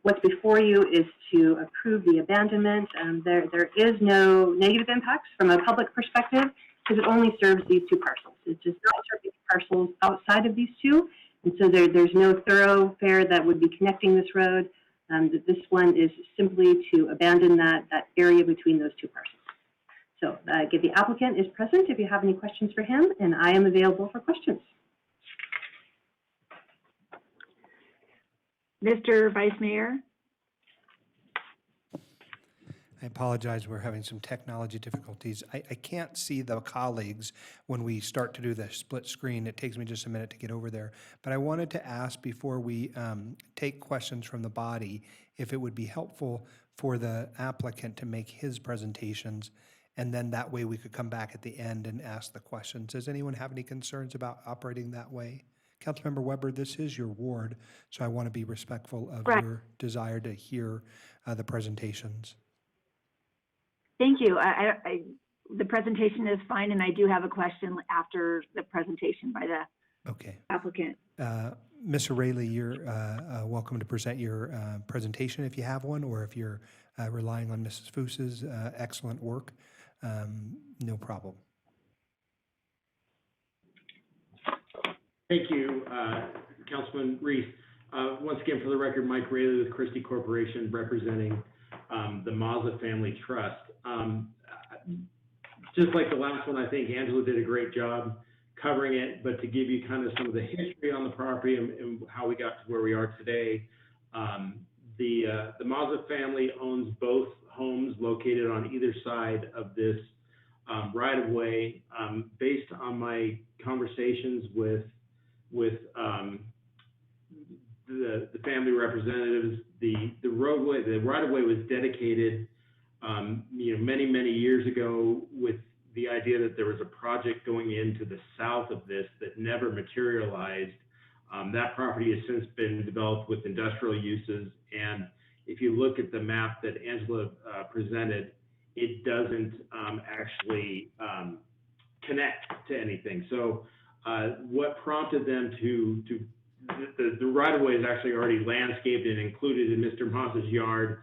what's before you is to approve the abandonment. There is no negative impacts from a public perspective, because it only serves these two parcels. It does not serve these parcels outside of these two. And so there's no thoroughfare that would be connecting this road. This one is simply to abandon that area between those two parcels. So the applicant is present if you have any questions for him, and I am available for questions. Mr. Vice Mayor? I apologize, we're having some technology difficulties. I can't see the colleagues when we start to do the split screen. It takes me just a minute to get over there. But I wanted to ask, before we take questions from the body, if it would be helpful for the applicant to make his presentations, and then that way we could come back at the end and ask the questions. Does anyone have any concerns about operating that way? Councilmember Weber, this is your ward, so I want to be respectful of your desire to hear the presentations. Thank you. The presentation is fine, and I do have a question after the presentation by the applicant. Ms. O'Reilly, you're welcome to present your presentation if you have one, or if you're relying on Mrs. Foos's excellent work, no problem. Thank you, Councilman Reese. Once again, for the record, Mike Raley with Christie Corporation, representing the Mazza Family Trust. Just like the last one, I think Angela did a great job covering it, but to give you kind of some of the history on the property and how we got to where we are today, the Mazza family owns both homes located on either side of this right-of-way. Based on my conversations with the family representatives, the right-of-way was dedicated many years ago, with the idea that there was a project going into the south of this that never materialized. That property has since been developed with industrial uses, and if you look at the map that Angela presented, it doesn't actually connect to anything. So what prompted them the right-of-way is actually already landscaped and included in Mr. Mazza's yard.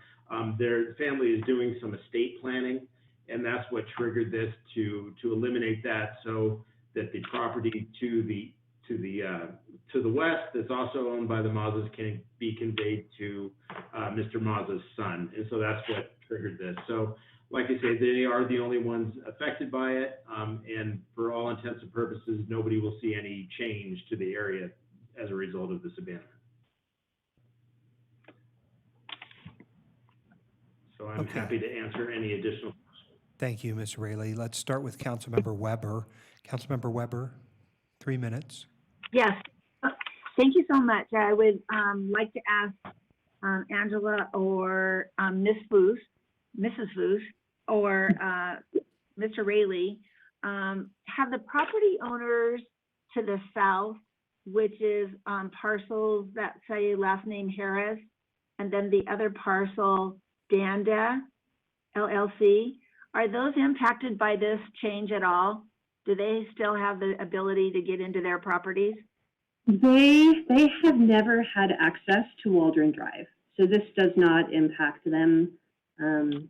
Their family is doing some estate planning, and that's what triggered this to eliminate that, so that the property to the to the west, that's also owned by the Mazas, can be conveyed to Mr. Mazza's son. And so that's what triggered this. So like I say, they are the only ones affected by it. And for all intents and purposes, nobody will see any change to the area as a result of this abandonment. So I'm happy to answer any additional questions. Thank you, Ms. Rayleigh. Let's start with Councilmember Weber. Councilmember Weber, 3 minutes. Yes, thank you so much. I would like to ask Angela or Mrs. Foos or Mr. Rayleigh, have the property owners to the south, which is parcels that say last name Harris, and then the other parcel Danda LLC, are those impacted by this change at all? Do they still have the ability to get into their properties? They have never had access to Waldron Drive, so this does not impact them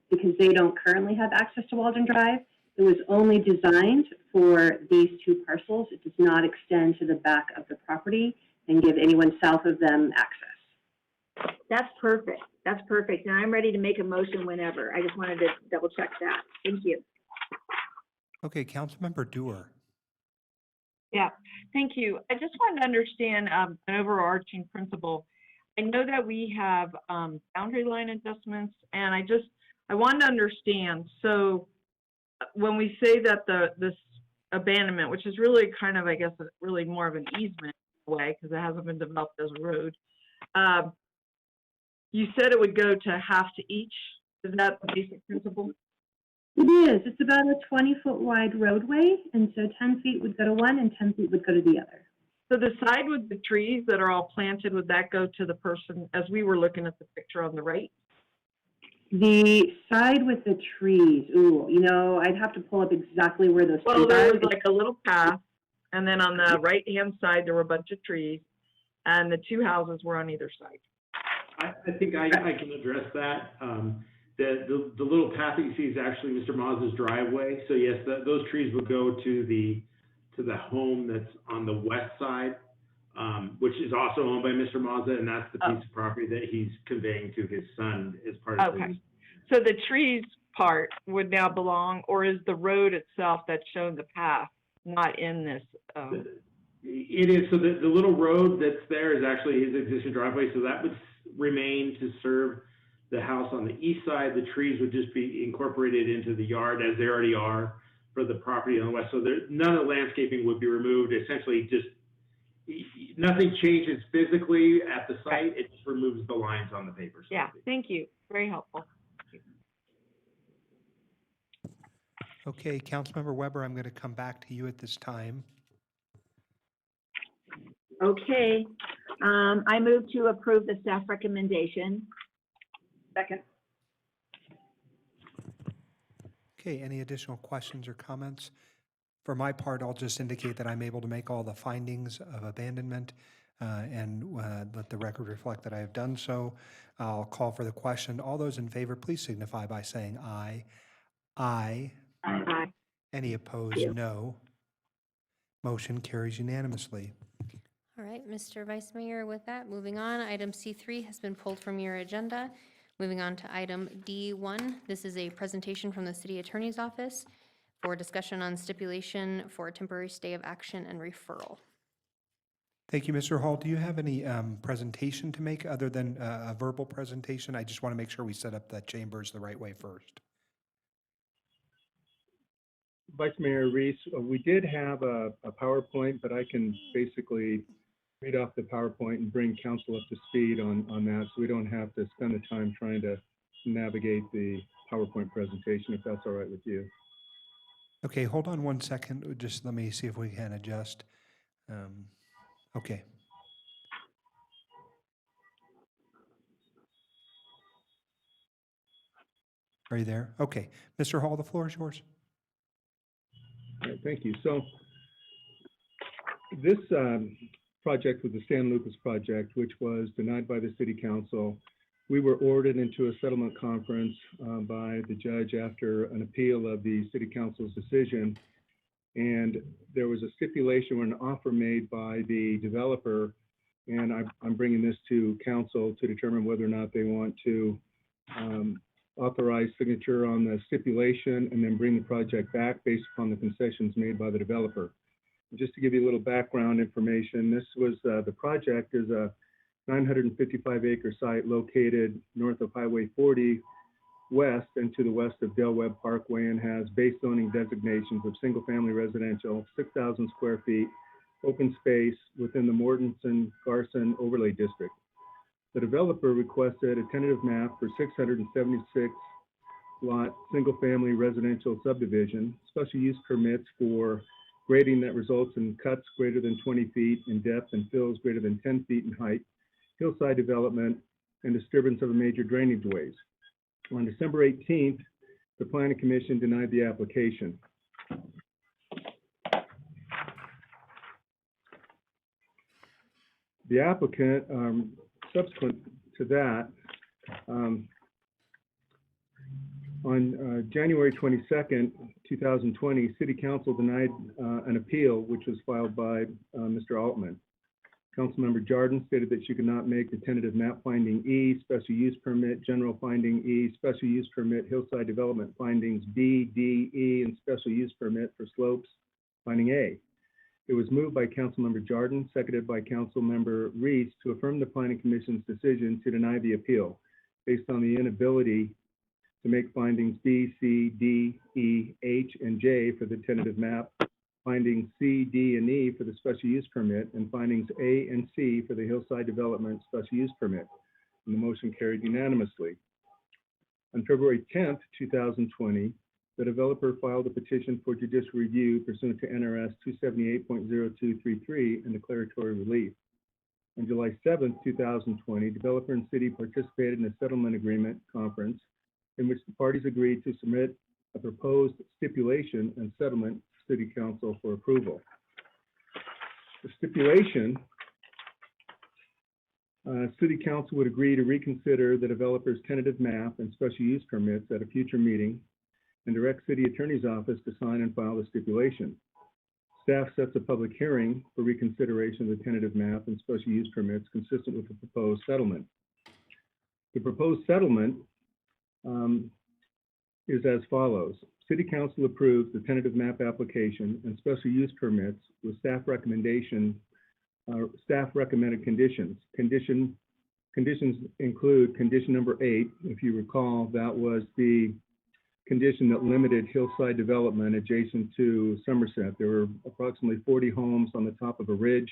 because they don't currently have access to Waldron Drive. It was only designed for these two parcels. It does not extend to the back of the property and give anyone south of them access. That's perfect. That's perfect. And I'm ready to make a motion whenever. I just wanted to double check that. Thank you. Okay, Councilmember Dewar. Yeah, thank you. I just wanted to understand an overarching principle. I know that we have boundary line adjustments, and I wanted to understand. So when we say that this abandonment, which is really kind of, I guess, really more of an easement in a way because it hasn't been developed as a road, you said it would go to half to each. Is that the basic principle? It is. It's about a 20-foot wide roadway, and so 10 feet would go to one and 10 feet would go to the other. So the side with the trees that are all planted, would that go to the person, as we were looking at the picture on the right? The side with the trees, ooh, you know, I'd have to pull up exactly where those trees Well, there are. was like a little path, and then on the right-hand side, there were a bunch of trees, and the two houses were on either side. I think I can address that. The little path that you see is actually Mr. Mazza's driveway. So yes, those trees would go to the home that's on the west side, which is also owned by Mr. Mazza, and that's the piece of property that he's conveying to his son as part of his. So the trees part would now belong, or is the road itself that's shown the path not in this? It is. So the little road that's there is actually his existing driveway. So that would remain to serve the house on the east side. The trees would just be incorporated into the yard as they already are for the property on the west. So none of the landscaping would be removed. Essentially, just nothing changes physically at the site. It just removes the lines on the paper. Yeah, thank you. Very helpful. Okay, Councilmember Weber, I'm going to come back to you at this time. Okay. I move to approve the staff recommendation. Second. Okay, any additional questions or comments? For my part, I'll just indicate that I'm able to make all the findings of abandonment and let the record reflect that I have done so. I'll call for the question. All those in favor, please signify by saying aye. Aye. Aye. Any opposed, no. Motion carries unanimously. All right, Mr. Vice Mayor, with that, moving on, item C3 has been pulled from your agenda. Moving on to item D1, this is a presentation from the City Attorney's Office for discussion on stipulation for a temporary stay of action and referral. Thank you, Mr. Hall. Do you have any presentation to make other than a verbal presentation? I just want to make sure we set up the chambers the right way first. Vice Mayor Reese, we did have a PowerPoint, but I can basically read off the PowerPoint and bring council up to speed on that, so we don't have to spend the time trying to navigate the PowerPoint presentation, if that's all right with you. Okay, hold on one second. Just let me see if we can adjust. Okay. Are you there? Okay. Mr. Hall, the floor is yours. All right, thank you. So this project was the San Lucas project, which was denied by the City Council. We were ordered into a settlement conference by the judge after an appeal of the City Council's decision. And there was a stipulation or an offer made by the developer, and I'm bringing this to council to determine whether or not they want to authorize signature on the stipulation and then bring the project back based upon the concessions made by the developer. Just to give you a little background information, this was the project is a 955-acre site located north of Highway 40 west and to the west of Del Webb Parkway, and has base zoning designations of single-family residential, 6,000 square feet, open space within the Mortensen-Garson Overlay District. The developer requested a tentative map for 676 lot single-family residential subdivision, special use permits for grading that results in cuts greater than 20 feet in depth and fills greater than 10 feet in height, hillside development, and disturbance of major drainage ways. On December 18th, the Planning Commission denied the application. The applicant, subsequent to that, on January 22nd, 2020, City Council denied an appeal which was filed by Mr. Altman. Councilmember Jordan stated that she could not make the tentative map finding E, special use permit, general finding E, special use permit, hillside development findings B, D, E, and special use permit for slopes finding A. It was moved by Councilmember Jordan, seconded by Councilmember Reese to affirm the Planning Commission's decision to deny the appeal based on the inability to make findings B, C, D, E, H, and J for the tentative map, findings C, D, and E for the special use permit, and findings A and C for the hillside development special use permit. And the motion carried unanimously. On February 10th, 2020, the developer filed a petition for judicial review pursuant to NRS 278.0233 and declaratory relief. On July 7th, 2020, developer and city participated in a settlement agreement conference in which the parties agreed to submit a proposed stipulation and settlement to City Council for approval. The stipulation, City Council would agree to reconsider the developer's tentative map and special use permits at a future meeting and direct City Attorney's Office to sign and file the stipulation. Staff sets a public hearing for reconsideration of the tentative map and special use permits consistent with the proposed settlement. The proposed settlement is as follows. City Council approves the tentative map application and special use permits with staff recommended conditions. Conditions include condition number 8. If you recall, that was the condition that limited hillside development adjacent to Somerset. There were approximately 40 homes on the top of a ridge,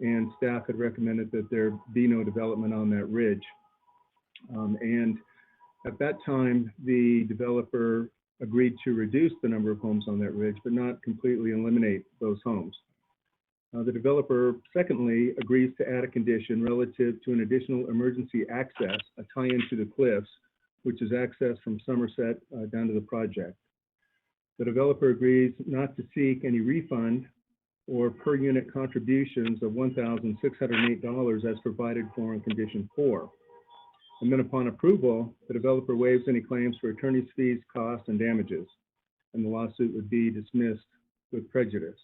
and staff had recommended that there be no development on that ridge. And at that time, the developer agreed to reduce the number of homes on that ridge, but not completely eliminate those homes. The developer, secondly, agrees to add a condition relative to an additional emergency access, a tie-in to the cliffs, which is access from Somerset down to the project. The developer agrees not to seek any refund or per unit contributions of $1,608 as provided for in condition 4. And then upon approval, the developer waives any claims for attorney's fees, costs, and damages, and the lawsuit would be dismissed with prejudice.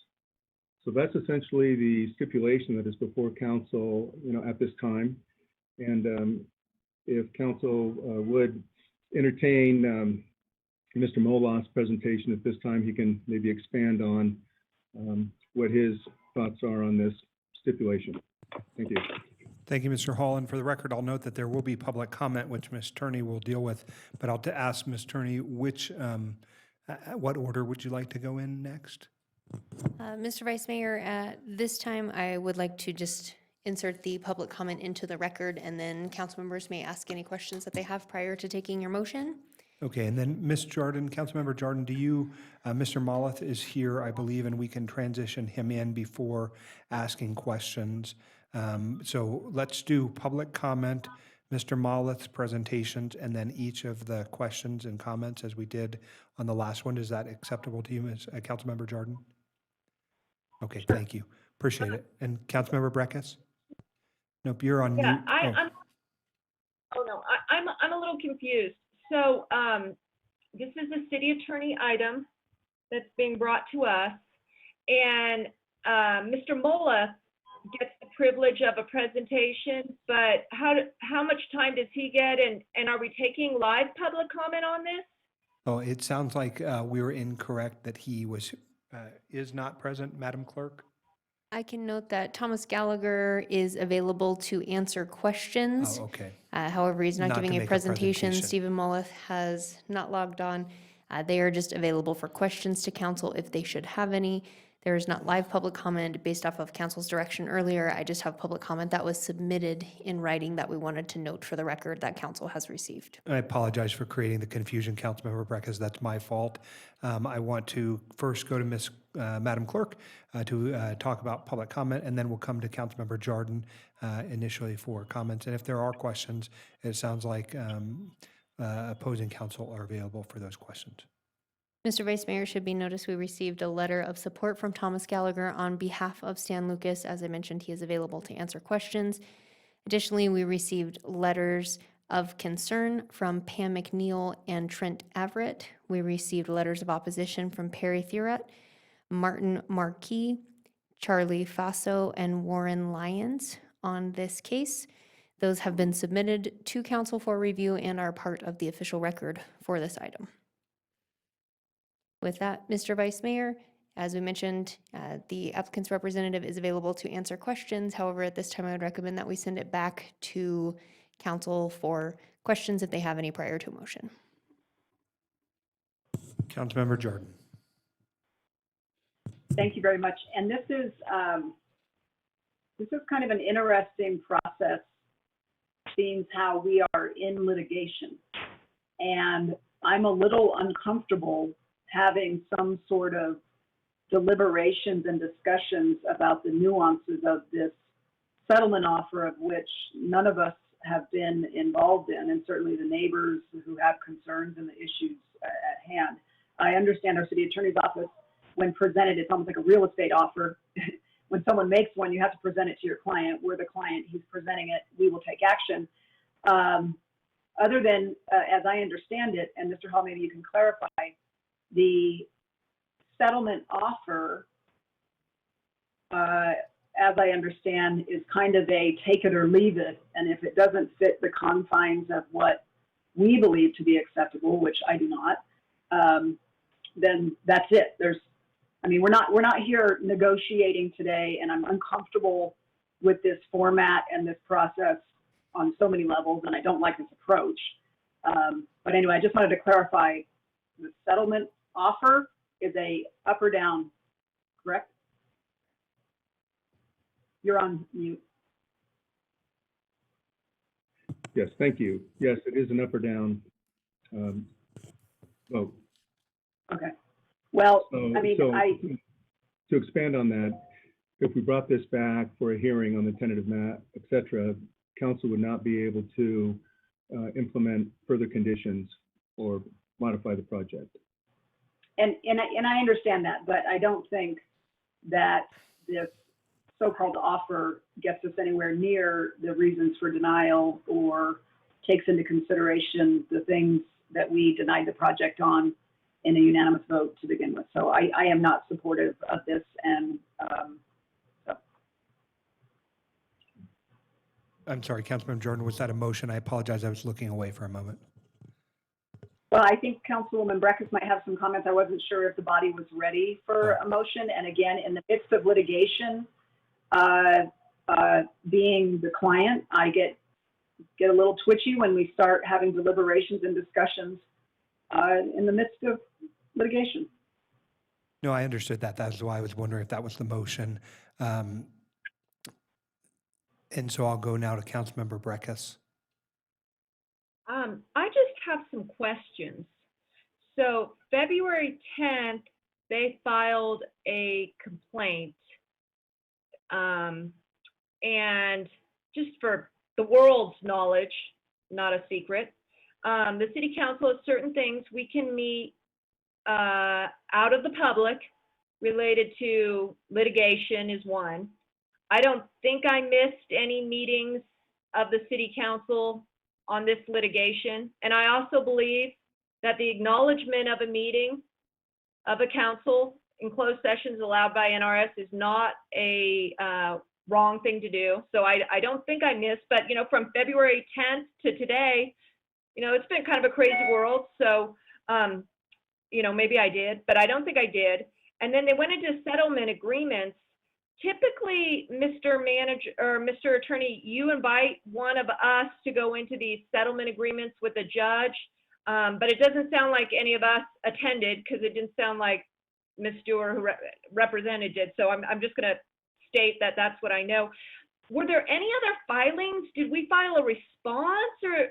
So that's essentially the stipulation that is before council, at this time. And if council would entertain Mr. Moloff's presentation at this time, he can maybe expand on what his thoughts are on this stipulation. Thank you. Thank you, Mr. Hall. And for the record, I'll note that there will be public comment, which Ms. Turney will deal with. But I'll ask Ms. Turney, what order would you like to go in next? Mr. Vice Mayor, at this time, I would like to just insert the public comment into the record, and then council members may ask any questions that they have prior to taking your motion. Okay, and then Ms. Jordan, Councilmember Jordan, do you, Mr. Moloff is here, I believe, and we can transition him in before asking questions. So let's do public comment, Mr. Moloff's presentations, and then each of the questions and comments as we did on the last one. Is that acceptable to you, Councilmember Jordan? Okay, sure. Thank you. Appreciate it. And Councilmember Breckus? Nope, you're on mute. I'm a little confused. So this is a city attorney item that's being brought to us. and Mr. Mola gets the privilege of a presentation, but how much time does he get, and are we taking live public comment on this? Oh, it sounds like we were incorrect that he is not present, Madam Clerk. I can note that Thomas Gallagher is available to answer questions. Oh, okay. However, he's not Not to giving a make a presentation. presentation. Stephen Mulleth has not logged on. They are just available for questions to council if they should have any. There is not live public comment based off of council's direction earlier. I just have public comment that was submitted in writing that we wanted to note for the record that council has received. I apologize for creating the confusion, Councilmember Breckus. That's my fault. I want to first go to Madam Clerk to talk about public comment, and then we'll come to Councilmember Jordan initially for comments. And if there are questions, it sounds like opposing counsel are available for those questions. Mr. Vice Mayor, should be noticed we received a letter of support from Thomas Gallagher on behalf of Stan Lucas. As I mentioned, he is available to answer questions. Additionally, we received letters of concern from Pam McNeil and Trent Everett. We received letters of opposition from Perry Thurett, Martin Marquis, Charlie Faso, and Warren Lyons on this case. Those have been submitted to council for review and are part of the official record for this item. With that, Mr. Vice Mayor, as we mentioned, the applicant's representative is available to answer questions. However, at this time, I would recommend that we send it back to council for questions if they have any prior to a motion. Councilmember Jordan. Thank you very much. And this is kind of an interesting process, seeing how we are in litigation. And I'm a little uncomfortable having some sort of deliberations and discussions about the nuances of this settlement offer, of which none of us have been involved in, and certainly the neighbors who have concerns and the issues at hand. I understand our city attorney's office, when presented, it's almost like a real estate offer. When someone makes one, you have to present it to your client. We're the client, he's presenting it, we will take action. Other than, as I understand it, and Mr. Hall, maybe you can clarify, the settlement offer, as I understand, is kind of a take it or leave it. And if it doesn't fit the confines of what we believe to be acceptable, which I do not, then that's it. We're not here negotiating today, and I'm uncomfortable with this format and this process on so many levels, and I don't like this approach. But anyway, I just wanted to clarify, the settlement offer is a up or down, correct? You're on mute. Yes, thank you. Yes, it is an up or down vote. Okay. Well, To expand on that, if we brought this back for a hearing on the tentative map, et cetera, council would not be able to implement further conditions or modify the project. And I understand that, but I don't think that this so-called offer gets us anywhere near the reasons for denial or takes into consideration the things that we denied the project on in a unanimous vote to begin with. So I am not supportive of this, and so. I'm sorry, Councilmember Jordan, was that a motion? I apologize, I was looking away for a moment. Well, I think Councilwoman Breckus might have some comments. I wasn't sure if the body was ready for a motion. And again, in the midst of litigation, being the client, I get a little twitchy when we start having deliberations and discussions in the midst of litigation. No, I understood that. That's why I was wondering if that was the motion. And so I'll go now to Councilmember Breckus. I just have some questions. So February 10th, they filed a complaint. And just for the world's knowledge, not a secret, the city council has certain things we can meet out of the public related to litigation is one. I don't think I missed any meetings of the city council on this litigation. And I also believe that the acknowledgement of a meeting of a council in closed sessions allowed by NRS is not a wrong thing to do. So I don't think I missed, but from February 10th to today, it's been kind of a crazy world. So, maybe I did, but I don't think I did. And then they went into settlement agreements. Typically, Mr. Manager or Mr. Attorney, you invite one of us to go into these settlement agreements with a judge, but it doesn't sound like any of us attended because it didn't sound like Ms. Stewart, who represented, did. So I'm just going to state that that's what I know. Were there any other filings? Did we file a response? Or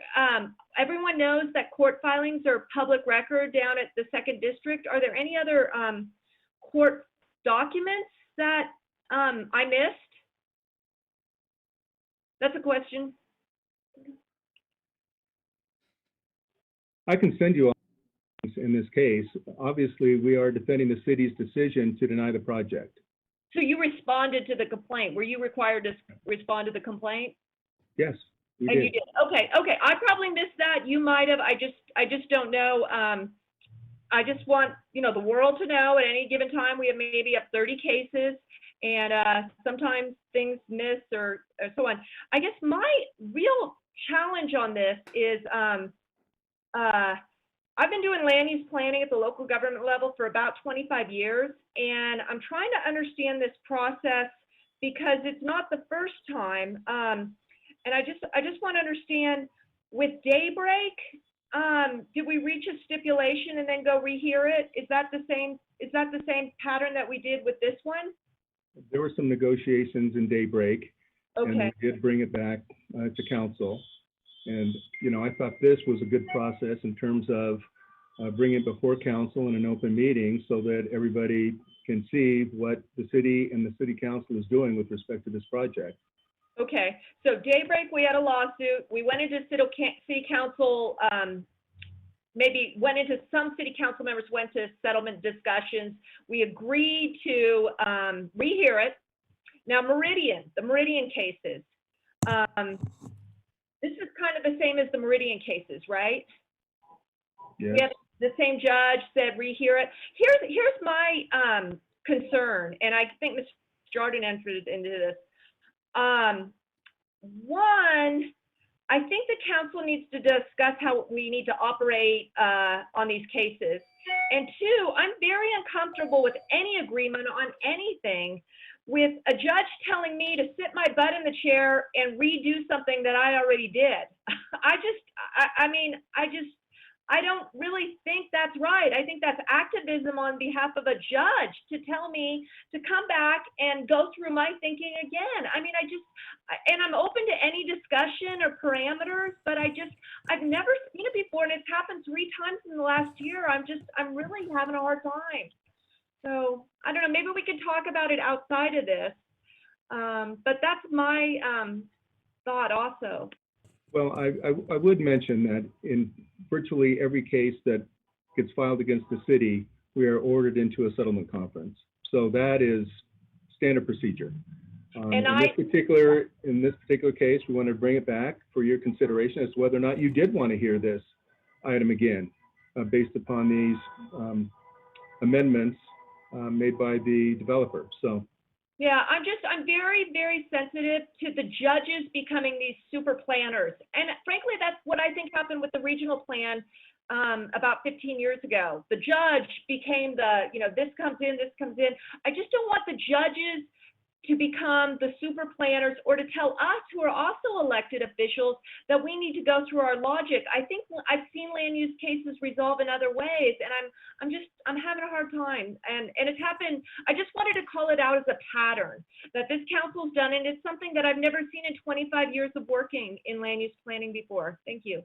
everyone knows that court filings are public record down at the 2nd District. Are there any other court documents that I missed? That's a question. I can send you all in this case. Obviously, we are defending the city's decision to deny the project. So you responded to the complaint. Were you required to respond to the complaint? Yes, we And did. you did. Okay. I probably missed that. You might have. I just don't know. I just want the world to know at any given time we have maybe up 30 cases, and sometimes things miss or so on. I guess my real challenge on this is I've been doing land use planning at the local government level for about 25 years, and I'm trying to understand this process because it's not the first time. And I just want to understand with Daybreak, did we reach a stipulation and then go rehear it? Is that the same pattern that we did with this one? There were some negotiations in Daybreak, and Okay. we did bring it back to council. And, I thought this was a good process in terms of bringing it before council in an open meeting so that everybody can see what the city and the city council is doing with respect to this project. Okay, so Daybreak, we had a lawsuit. We went into city council, some city council members went to settlement discussions. We agreed to rehear it. Now the Meridian cases. This is kind of the same as the Meridian cases, right? Yes. We had the same judge said rehear it. Here's my concern, and I think Ms. Jordan entered into this. One, I think the council needs to discuss how we need to operate on these cases. And two, I'm very uncomfortable with any agreement on anything with a judge telling me to sit my butt in the chair and redo something that I already did. I don't really think that's right. I think that's activism on behalf of a judge to tell me to come back and go through my thinking again. And I'm open to any discussion or parameters, but I've never seen it before, and it's happened 3 times in the last year. I'm really having a hard time. So I don't know, maybe we could talk about it outside of this, but that's my thought also. Well, I would mention that in virtually every case that gets filed against the city, we are ordered into a settlement conference. So that is standard procedure. In this particular case, we want to bring it back for your consideration as to whether or not you did want to hear this item again, based upon these amendments made by the developer. So. Yeah, I'm very, very sensitive to the judges becoming these super planners. And frankly, that's what I think happened with the regional plan about 15 years ago. The judge became this comes in, this comes in. I just don't want the judges to become the super planners or to tell us who are also elected officials that we need to go through our logic. I think I've seen land use cases resolve in other ways, and I'm having a hard time. And it's happened. I just wanted to call it out as a pattern that this council's done, and it's something that I've never seen in 25 years of working in land use planning before. Thank you.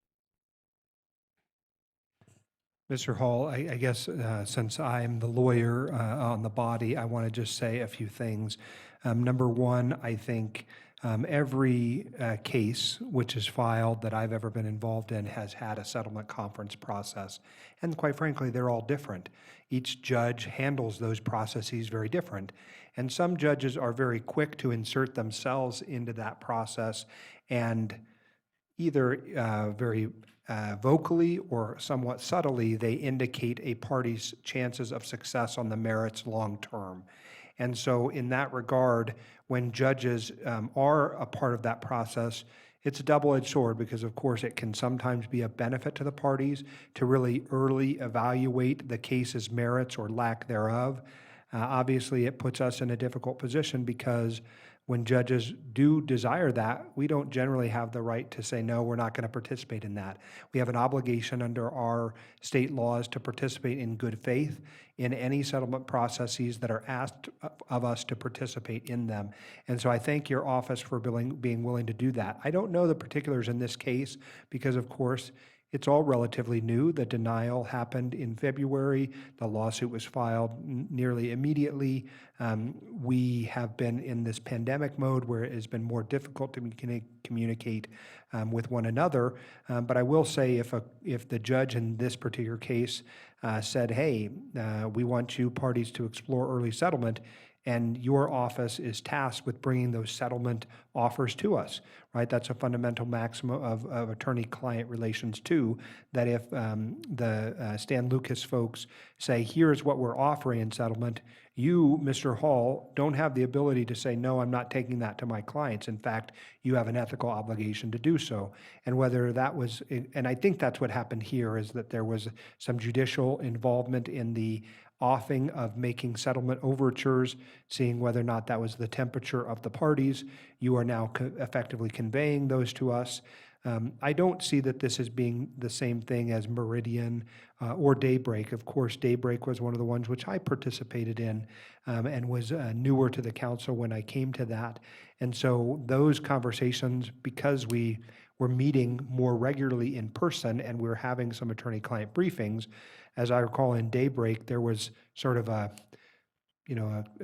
Mr. Hall, I guess since I'm the lawyer on the body, I want to just say a few things. Number one, I think every case which is filed that I've ever been involved in has had a settlement conference process. And quite frankly, they're all different. Each judge handles those processes very different. And some judges are very quick to insert themselves into that process and either very vocally or somewhat subtly, they indicate a party's chances of success on the merits long term. And so in that regard, when judges are a part of that process, it's a double-edged sword because, of course, it can sometimes be a benefit to the parties to really early evaluate the case's merits or lack thereof. Obviously, it puts us in a difficult position because when judges do desire that, we don't generally have the right to say, no, we're not going to participate in that. We have an obligation under our state laws to participate in good faith in any settlement processes that are asked of us to participate in them. And so I thank your office for being willing to do that. I don't know the particulars in this case because, of course, it's all relatively new. The denial happened in February. The lawsuit was filed nearly immediately. We have been in this pandemic mode where it has been more difficult to communicate with one another. But I will say if the judge in this particular case said, hey, we want you parties to explore early settlement, and your office is tasked with bringing those settlement offers to us, right? That's a fundamental maximum of attorney-client relations too, that if the Stan Lucas folks say, here's what we're offering in settlement, you, Mr. Hall, don't have the ability to say, no, I'm not taking that to my clients. In fact, you have an ethical obligation to do so. And whether that was, and I think that's what happened here, is that there was some judicial involvement in the offing of making settlement overtures, seeing whether or not that was the temperature of the parties. You are now effectively conveying those to us. I don't see that this as being the same thing as Meridian or Daybreak. Of course, Daybreak was one of the ones which I participated in and was newer to the council when I came to that. And so those conversations, because we were meeting more regularly in person and we were having some attorney-client briefings, as I recall in Daybreak, there was sort of a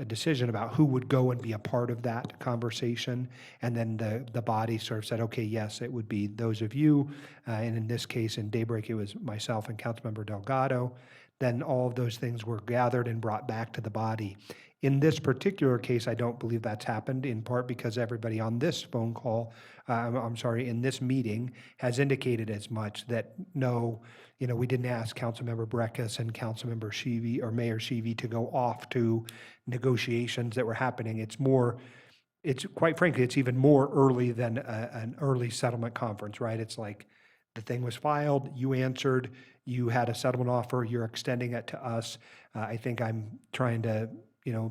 decision about who would go and be a part of that conversation. And then the body sort of said, okay, yes, it would be those of you. And in this case, in Daybreak, it was myself and Councilmember Delgado. Then all of those things were gathered and brought back to the body. In this particular case, I don't believe that's happened, in part because everybody on this phone call, in this meeting, has indicated as much that no, we didn't ask Councilmember Breckus and Councilmember Sheevy or Mayor Sheevy to go off to negotiations that were happening. It's quite frankly, it's even more early than an early settlement conference, right? It's like the thing was filed, you answered, you had a settlement offer, you're extending it to us. I think I'm trying to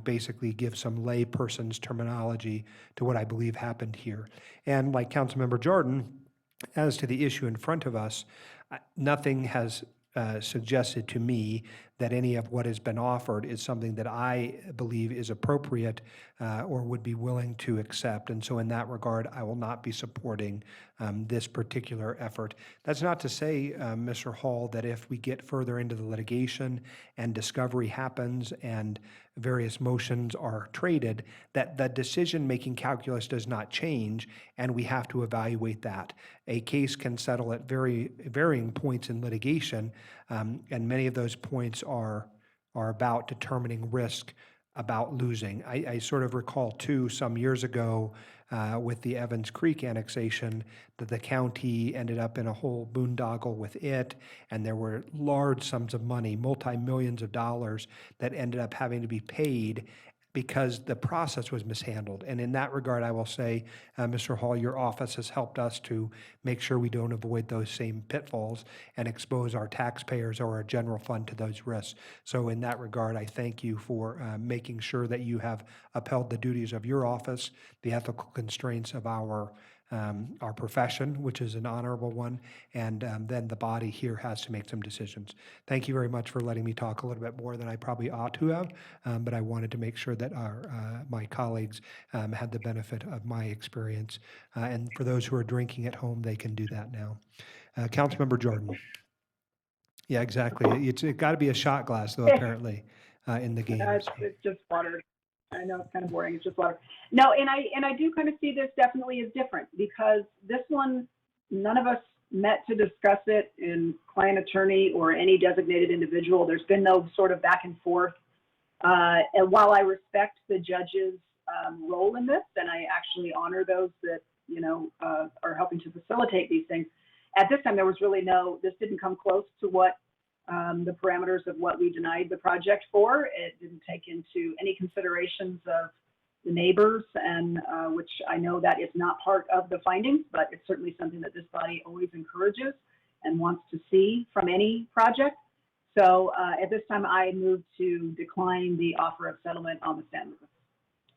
basically give some lay person's terminology to what I believe happened here. And like Councilmember Jordan, as to the issue in front of us, nothing has suggested to me that any of what has been offered is something that I believe is appropriate or would be willing to accept. And so in that regard, I will not be supporting this particular effort. That's not to say, Mr. Hall, that if we get further into the litigation and discovery happens and various motions are traded, that the decision-making calculus does not change, and we have to evaluate that. A case can settle at varying points in litigation, and many of those points are about determining risk, about losing. I sort of recall too, some years ago with the Evans Creek annexation, that the county ended up in a whole boondoggle with it, and there were large sums of money, multi-millions of dollars, that ended up having to be paid because the process was mishandled. And in that regard, I will say, Mr. Hall, your office has helped us to make sure we don't avoid those same pitfalls and expose our taxpayers or our general fund to those risks. So in that regard, I thank you for making sure that you have upheld the duties of your office, the ethical constraints of our profession, which is an honorable one, and then the body here has to make some decisions. Thank you very much for letting me talk a little bit more than I probably ought to have, but I wanted to make sure that my colleagues had the benefit of my experience. And for those who are drinking at home, they can do that now. Councilmember Jordan. Yeah, exactly. It's got to be a shot glass, though, apparently, in the game. It's just water. I know it's kind of boring. It's just water. No, and I do kind of see this definitely as different because this one, none of us met to discuss it in client attorney or any designated individual. There's been no sort of back and forth. And while I respect the judge's role in this, and I actually honor those that are helping to facilitate these things. At this time, there was really this didn't come close to what the parameters of what we denied the project for. It didn't take into any considerations of the neighbors, and which I know that is not part of the findings, but it's certainly something that this body always encourages and wants to see from any project. So at this time, I move to decline the offer of settlement on the San Lucas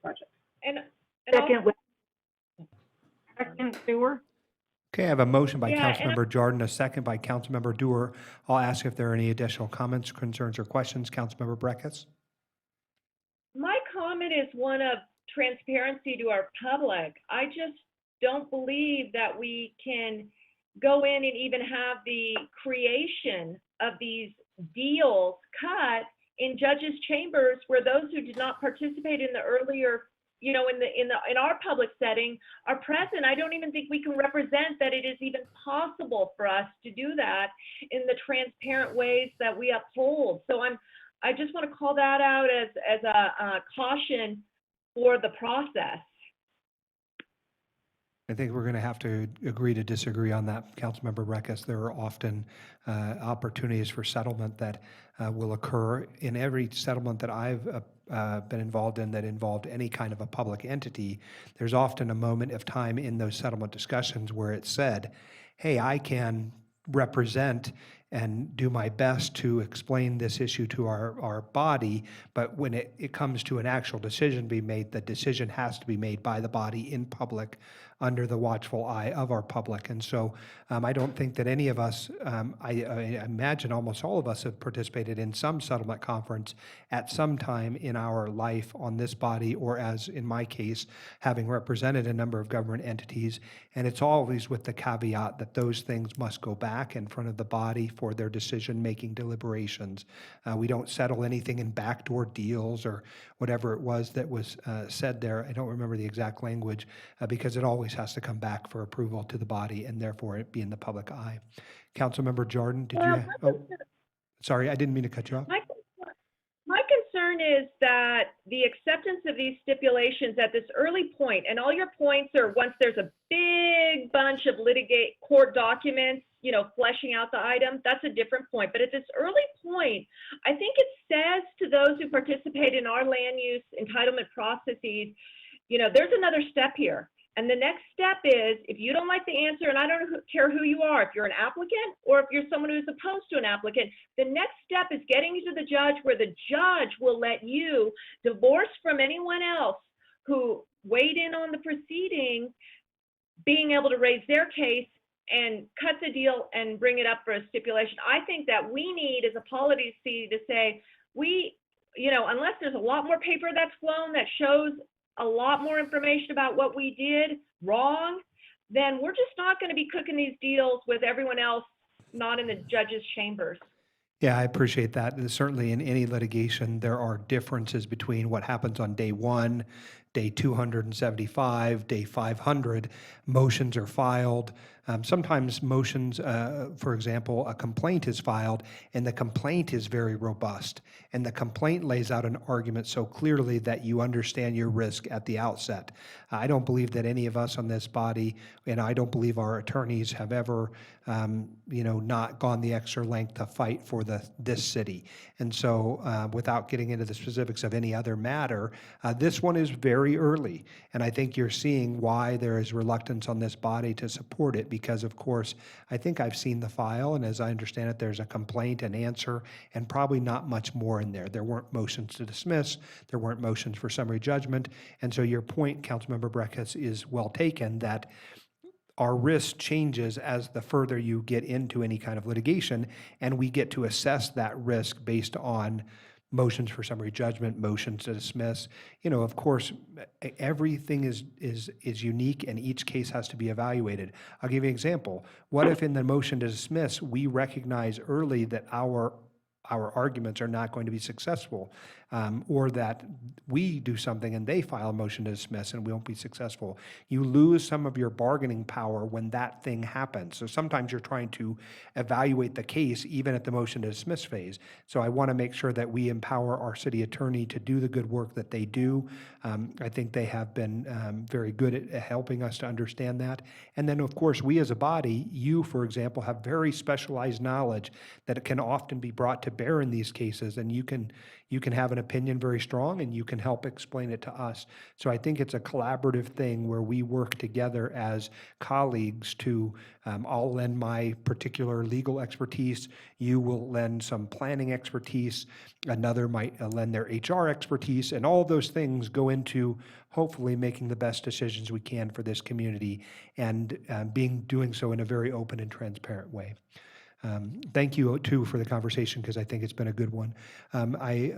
project. And Second, Stewart. Okay, I have a motion by Yeah, and Councilmember Jordan, a second by Councilmember Dewar. I'll ask if there are any additional comments, concerns, or questions. Councilmember Breckus? my comment is one of transparency to our public. I just don't believe that we can go in and even have the creation of these deals cut in judges' chambers where those who did not participate in the earlier, in our public setting are present. I don't even think we can represent that it is even possible for us to do that in the transparent ways that we uphold. So I just want to call that out as a caution for the process. I think we're going to have to agree to disagree on that, Councilmember Breckus. There are often opportunities for settlement that will occur. In every settlement that I've been involved in that involved any kind of a public entity, there's often a moment of time in those settlement discussions where it's said, hey, I can represent and do my best to explain this issue to our body, but when it comes to an actual decision being made, the decision has to be made by the body in public under the watchful eye of our public. And so I don't think that any of us, I imagine almost all of us have participated in some settlement conference at some time in our life on this body, or as in my case, having represented a number of government entities. And it's always with the caveat that those things must go back in front of the body for their decision-making deliberations. We don't settle anything in backdoor deals or whatever it was that was said there. I don't remember the exact language because it always has to come back for approval to the body and therefore it be in the public eye. Councilmember Jordan, did you? Oh, sorry, I didn't mean to cut you off. My concern is that the acceptance of these stipulations at this early point, and all your points are once there's a big bunch of court documents, fleshing out the item, that's a different point. But at this early point, I think it says to those who participate in our land use entitlement processes, there's another step here. And the next step is, if you don't like the answer, and I don't care who you are, if you're an applicant or if you're someone who's opposed to an applicant, the next step is getting you to the judge where the judge will let you divorce from anyone else who weighed in on the proceeding, being able to raise their case and cut the deal and bring it up for a stipulation. I think that we need as a policy to say, unless there's a lot more paper that's flown that shows a lot more information about what we did wrong, then we're just not going to be cooking these deals with everyone else not in the judge's chambers. Yeah, I appreciate that. And certainly in any litigation, there are differences between what happens on day 1, day 275, day 500. Motions are filed. Sometimes motions, for example, a complaint is filed and the complaint is very robust and the complaint lays out an argument so clearly that you understand your risk at the outset. I don't believe that any of us on this body, and I don't believe our attorneys have ever, not gone the extra length to fight for this city. And so without getting into the specifics of any other matter, this one is very early. And I think you're seeing why there is reluctance on this body to support it because, of course, I think I've seen the file, and as I understand it, there's a complaint, an answer, and probably not much more in there. There weren't motions to dismiss. There weren't motions for summary judgment. And so your point, Councilmember Breckus, is well taken that our risk changes as the further you get into any kind of litigation, and we get to assess that risk based on motions for summary judgment, motions to dismiss. Of course, everything is unique and each case has to be evaluated. I'll give you an example. What if in the motion to dismiss, we recognize early that our arguments are not going to be successful? or that we do something and they file a motion to dismiss and we won't be successful. You lose some of your bargaining power when that thing happens. So sometimes you're trying to evaluate the case even at the motion to dismiss phase. So I want to make sure that we empower our city attorney to do the good work that they do. I think they have been very good at helping us to understand that. And then, of course, we as a body, you, for example, have very specialized knowledge that can often be brought to bear in these cases, and you can have an opinion very strong, and you can help explain it to us. So I think it's a collaborative thing where we work together as colleagues to, I'll lend my particular legal expertise, you will lend some planning expertise, another might lend their HR expertise, and all those things go into hopefully making the best decisions we can for this community, and doing so in a very open and transparent way. Thank you, too, for the conversation, because I think it's been a good one. I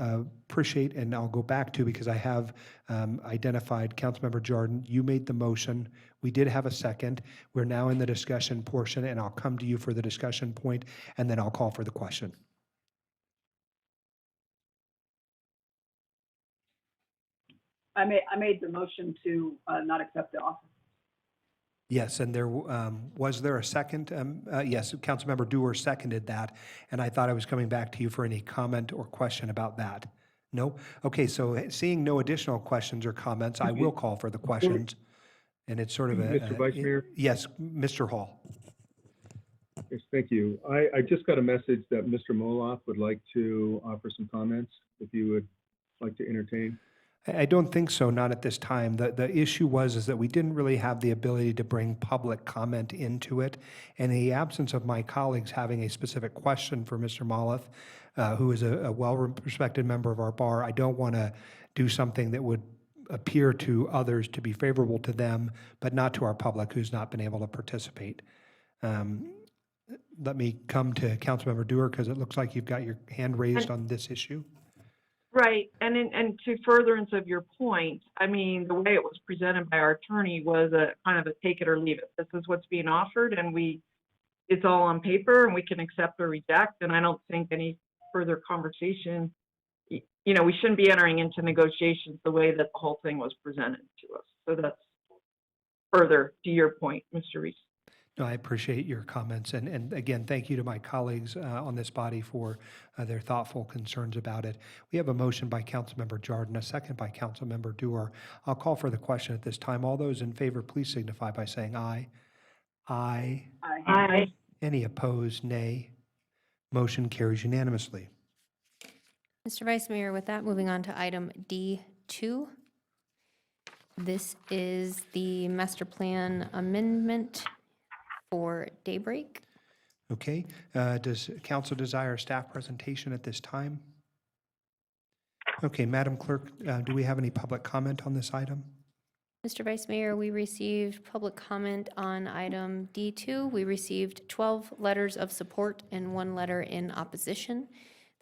appreciate, and I'll go back to, because I have identified Councilmember Jordan. You made the motion. We did have a second. We're now in the discussion portion, and I'll come to you for the discussion point, and then I'll call for the question. I made the motion to not accept the offer. Yes, and there was there a second? Yes, Councilmember Dewar seconded that, and I thought I was coming back to you for any comment or question about that. No? Okay, so seeing no additional questions or comments, I will call for the questions. And it's sort of a... Mr. Vice Mayor? Yes, Mr. Hall. Yes, thank you. I just got a message that Mr. Moloff would like to offer some comments, if you would like to entertain. I don't think so, not at this time. The issue is that we didn't really have the ability to bring public comment into it. And in the absence of my colleagues having a specific question for Mr. Moloff, who is a well-respected member of our bar, I don't want to do something that would appear to others to be favorable to them, but not to our public who's not been able to participate. Let me come to Councilmember Dewar, because it looks like you've got your hand raised on this issue. Right, and to furtherance of your point, I mean, the way it was presented by our attorney was a kind of a take it or leave it. This is what's being offered, and it's all on paper, and we can accept or reject. And I don't think any further conversation, we shouldn't be entering into negotiations the way that the whole thing was presented to us. So that's further to your point, Mr. Reese. No, I appreciate your comments. And again, thank you to my colleagues on this body for their thoughtful concerns about it. We have a motion by Councilmember Jordan, a second by Councilmember Dewar. I'll call for the question at this time. All those in favor, please signify by saying aye. Aye. Aye. Aye. Any opposed, nay. Motion carries unanimously. Mr. Vice Mayor, with that, moving on to item D2. This is the master plan amendment for Daybreak. Okay. Does council desire a staff presentation at this time? Okay, Madam Clerk, do we have any public comment on this item? Mr. Vice Mayor, we received public comment on item D2. We received 12 letters of support and 1 letter in opposition.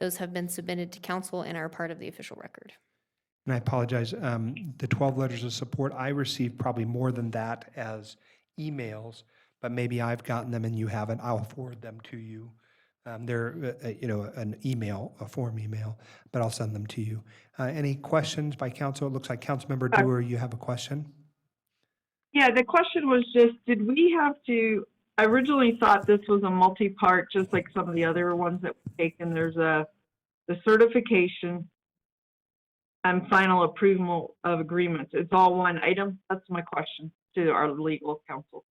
Those have been submitted to council and are part of the official record. And I apologize, the 12 letters of support, I received probably more than that as emails, but maybe I've gotten them and you haven't. I'll forward them to you. They're, an email, a form email, but I'll send them to you. Any questions by council? It looks like Councilmember Dewar, you have a question? Yeah, the question was just, did we have to, I originally thought this was a multi-part, just like some of the other ones that we've taken. There's the certification and final approval of agreements. It's all one item. That's my question to our legal counsel.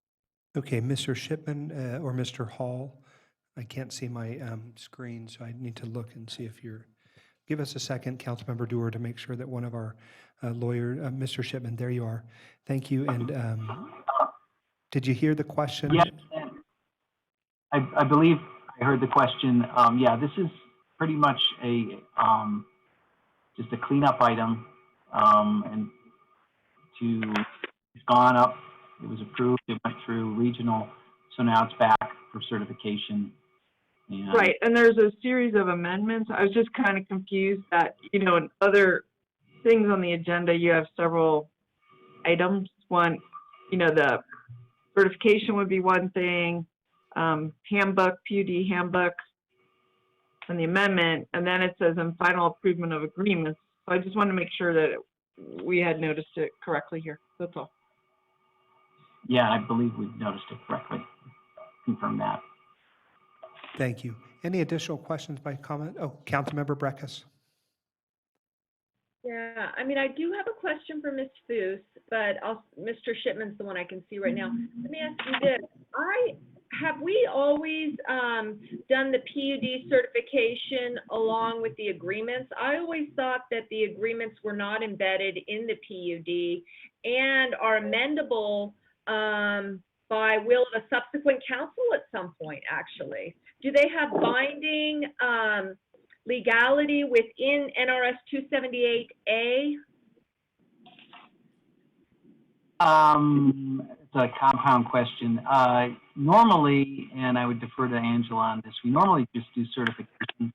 Okay, Mr. Shipman or Mr. Hall. I can't see my screen, so I need to look and see if you're... Give us a second, Councilmember Dewar, to make sure that one of our lawyers, Mr. Shipman, there you are. Thank you. And did you hear the question? Yes, I believe I heard the question. Yeah, this is pretty much just a cleanup item, and it's gone up. It was approved. It went through regional, so now it's back for certification. And right, and there's a series of amendments. I was just kind of confused that, in other things on the agenda, you have several items. One, the certification would be one thing, handbook, PUD handbook, and the amendment, and then it says in final approval of agreements. So I just wanted to make sure that we had noticed it correctly here. That's all. Yeah, I believe we've noticed it correctly. Confirm that. Thank you. Any additional questions by comment? Oh, Councilmember Breckus. Yeah, I mean, I do have a question for Ms. Foose, but Mr. Shipman's the one I can see right now. Let me ask you this. Have we always done the PUD certification along with the agreements? I always thought that the agreements were not embedded in the PUD and are amendable by will of a subsequent council at some point, actually. Do they have binding legality within NRS 278A? It's a compound question. Normally, and I would defer to Angela on this, we normally just do certifications,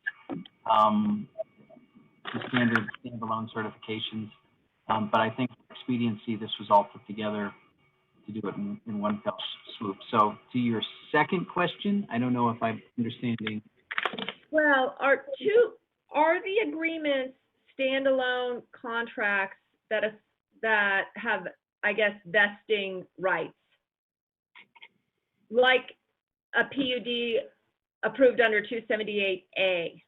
the standard standalone certifications. But I think for expediency, this was all put together to do it in one fell swoop. So to your second question, I don't know if I'm understanding. Well, are the agreements standalone contracts that have, I guess, vesting rights, like a PUD approved under 278A?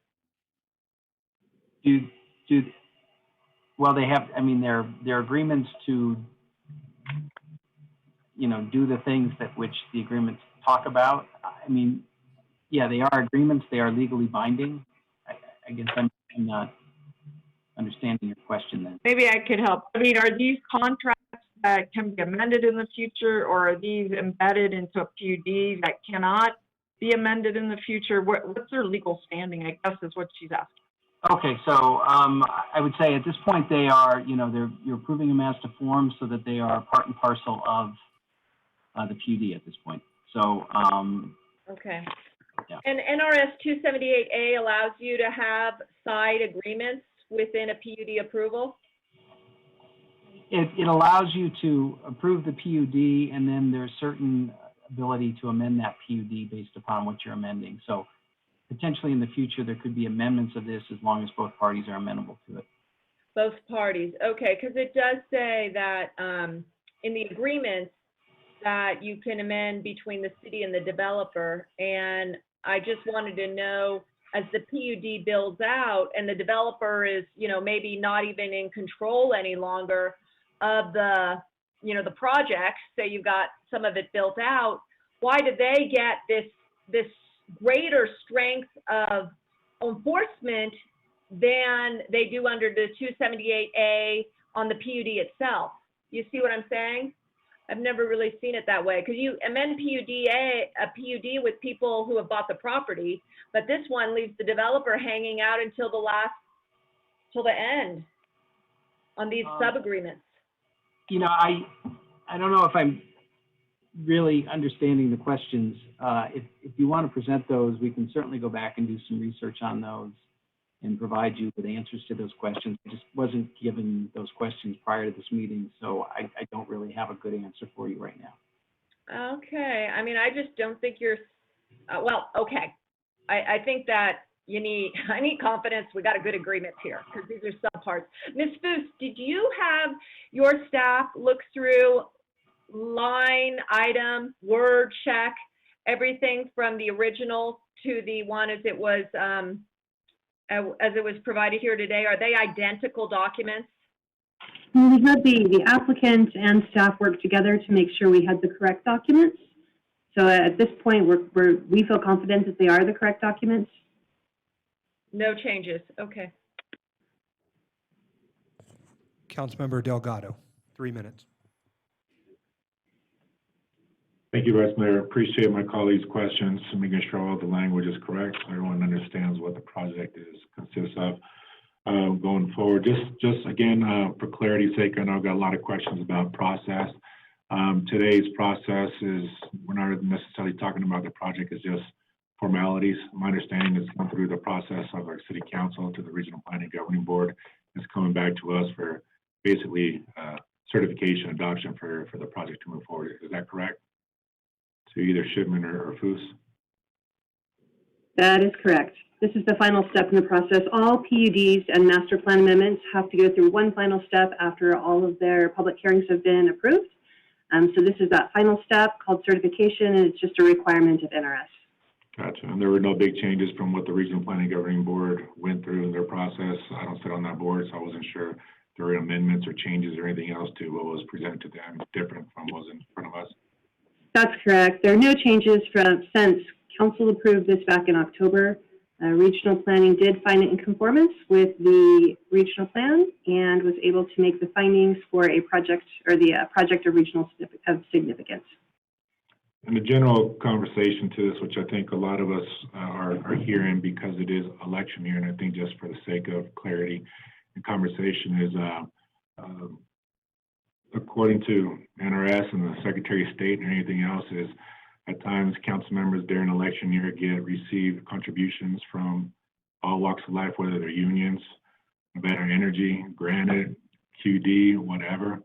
Well, they have. I mean, they're agreements to, do the things that which the agreements talk about. I mean, yeah, they are agreements. They are legally binding. I guess I'm not understanding your question then. Maybe I could help. I mean, are these contracts that can be amended in the future, or are these embedded into a PUD that cannot be amended in the future? What's their legal standing, I guess, is what she's asking. Okay, so I would say at this point they are, you're approving them as to form so that they are part and parcel of the PUD at this point. So. Okay. Yeah. And NRS 278A allows you to have side agreements within a PUD approval? It allows you to approve the PUD, and then there's certain ability to amend that PUD based upon what you're amending. So potentially in the future, there could be amendments of this as long as both parties are amenable to it. Both parties, okay, because it does say that in the agreements that you can amend between the city and the developer, and I just wanted to know, as the PUD builds out and the developer is, maybe not even in control any longer of the, the project, say you've got some of it built out, why do they get this greater strength of enforcement than they do under the 278A on the PUD itself? You see what I'm saying? I've never really seen it that way, because you amend a PUD with people who have bought the property, but this one leaves the developer hanging out until till the end on these sub-agreements. I don't know if I'm really understanding the questions. If you want to present those, we can certainly go back and do some research on those and provide you with answers to those questions. I just wasn't given those questions prior to this meeting, so I don't really have a good answer for you right now. Okay, I mean, I just don't think you're, well, okay. I think that I need confidence. We got a good agreement here, because these are subparts. Ms. Foose, did you have your staff look through line, item, word check, everything from the original to the one as it was provided here today? Are they identical documents? We had the applicant and staff work together to make sure we had the correct documents. So at this point, we feel confident that they are the correct documents. No changes. Okay. Councilmember Delgado, 3 minutes. Thank you, Vice Mayor. Appreciate my colleagues' questions and making sure all the language is correct so everyone understands what the project consists of going forward. Just again, for clarity's sake, I know I've got a lot of questions about process. Today's process is, we're not necessarily talking about the project, it's just formalities. My understanding is going through the process of our city council to the regional planning governing board. It's coming back to us for basically certification adoption for the project to move forward. Is that correct? To either Shipman or Foose? That is correct. This is the final step in the process. All PUDs and master plan amendments have to go through one final step after all of their public hearings have been approved. So this is that final step called certification, and it's just a requirement of NRS. Gotcha. And there were no big changes from what the Regional Planning Governing Board went through in their process. I don't sit on that board, so I wasn't sure if there were amendments or changes or anything else to what was presented to them different from what was in front of us. That's correct. There are no changes since council approved this back in October. Regional planning did find it in conformance with the regional plan and was able to make the findings for a project or the project of regional significance. And the general conversation to this, which I think a lot of us are hearing because it is election year, and I think just for the sake of clarity and conversation is, according to NRS and the Secretary of State and anything else, is at times council members during election year receive contributions from all walks of life, whether they're unions, Better Energy, Granite, QD, whatever.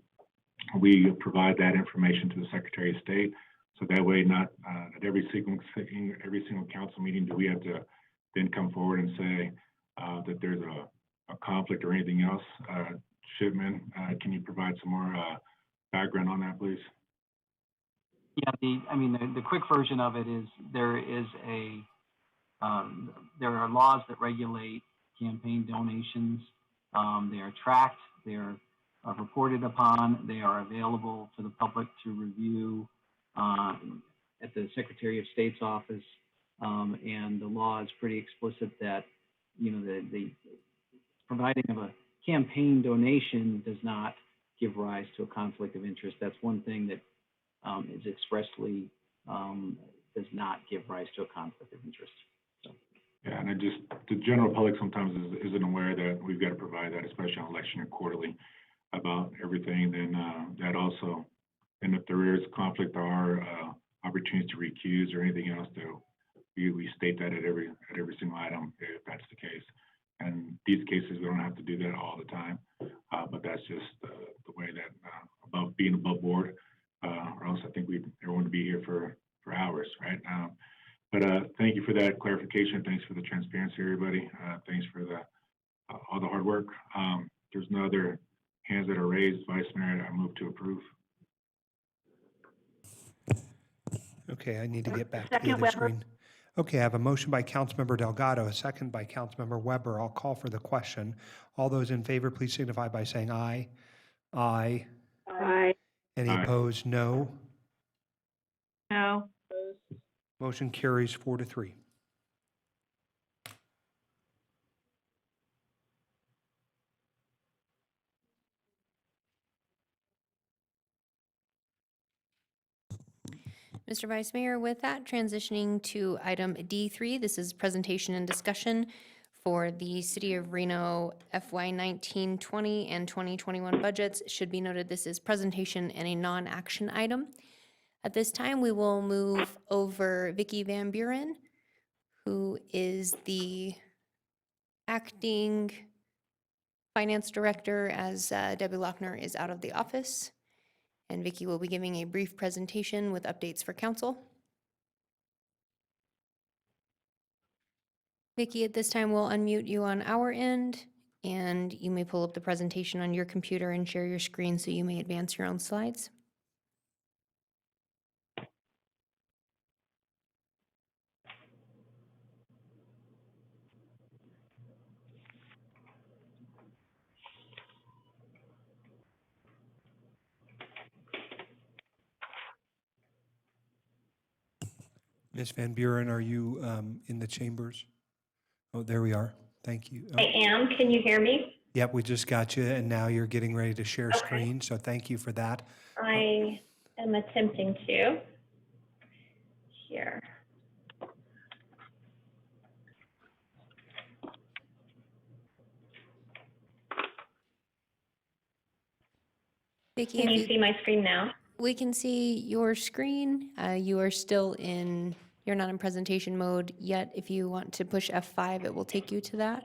We provide that information to the Secretary of State. So that way, not at every single council meeting do we have to then come forward and say that there's a conflict or anything else. Shipman, can you provide some more background on that, please? Yeah, the quick version of it is there are laws that regulate campaign donations. They are tracked, they are reported upon, they are available to the public to review at the Secretary of State's office, and the law is pretty explicit that the providing of a campaign donation does not give rise to a conflict of interest. That's one thing that is expressly does not give rise to a conflict of interest. So. Yeah, and the general public sometimes isn't aware that we've got to provide that, especially on election year quarterly, about everything. Then that also, and if there is conflict, there are opportunities to recuse or anything else. We state that at every single item if that's the case. And these cases, we don't have to do that all the time, but that's just the way that about being above board. Or else I think everyone would be here for hours, right? But thank you for that clarification. Thanks for the transparency, everybody. Thanks for all the hard work. There's no other hands that are raised. Vice Mayor, I move to approve. Okay, I need to get back to the other screen. Okay, I have a motion by Councilmember Delgado, a second by Councilmember Weber. I'll call for the question. All those in favor, please signify by saying aye. Aye. Aye. Any opposed? No. No. Motion carries 4-3. Mr. Vice Mayor, with that, transitioning to item D3, this is presentation and discussion for the City of Reno FY 19-20 and 2021 budgets. Should be noted this is presentation and a non-action item. At this time, we will move over Vicki Van Buren, who is the acting finance director as Debbie Lochner is out of the office. And Vicki will be giving a brief presentation with updates for council. Vicki, at this time, we'll unmute you on our end, and you may pull up the presentation on your computer and share your screen so you may advance your own slides. Ms. Van Buren, are you in the chambers? Oh, there we are. Thank you. Oh. I am. Can you hear me? Yep, we just got you, and now you're getting ready to share screen, so thank you for that. I am attempting to. Here. Vicki, can you see my screen now? We can see your screen. You are still you're not in presentation mode yet. If you want to push F5, it will take you to that.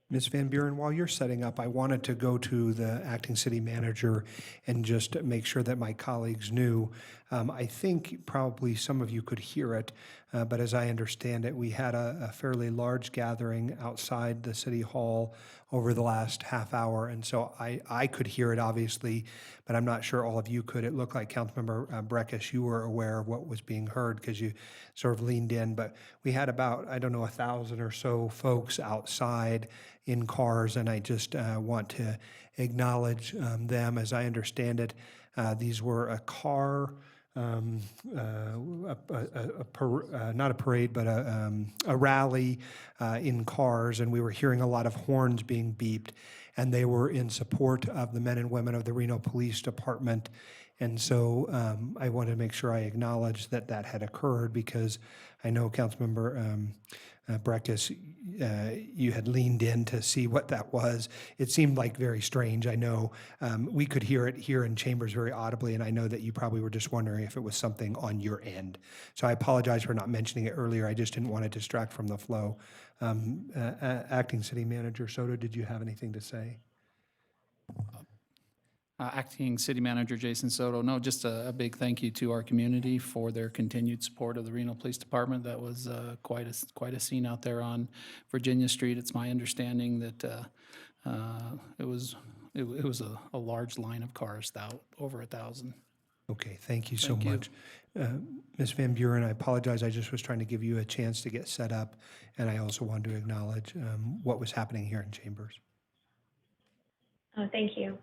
Ms. Van Buren, while you're setting up, I wanted to go to the acting city manager and just make sure that my colleagues knew I think probably some of you could hear it, but as I understand it, we had a fairly large gathering outside the city hall over the last half hour, and so I could hear it obviously, but I'm not sure all of you could. It looked like Councilmember Breckus, you were aware of what was being heard because you sort of leaned in, but we had about, I don't know, 1,000 or so folks outside in cars, and I just want to acknowledge them. As I understand it, these were a car, not a parade, but a rally in cars, and we were hearing a lot of horns being beeped, and they were in support of the men and women of the Reno Police Department. And so I wanted to make sure I acknowledged that that had occurred, because I know Councilmember Breckus, you had leaned in to see what that was. It seemed like very strange. I know we could hear it here in chambers very audibly, and I know that you probably were just wondering if it was something on your end. So I apologize for not mentioning it earlier. I just didn't want to distract from the flow. Acting City Manager SOTO, did you have anything to say? Acting City Manager Jason SOTO. No, just a big thank you to our community for their continued support of the Reno Police Department. That was quite a scene out there on Virginia Street. It's my understanding that it was a large line of cars, over 1,000. Okay, thank you so Thank you. much. Ms. Van Buren, I apologize. I just was trying to give you a chance to get set up, and I also wanted to acknowledge what was happening here in chambers. Oh, thank you.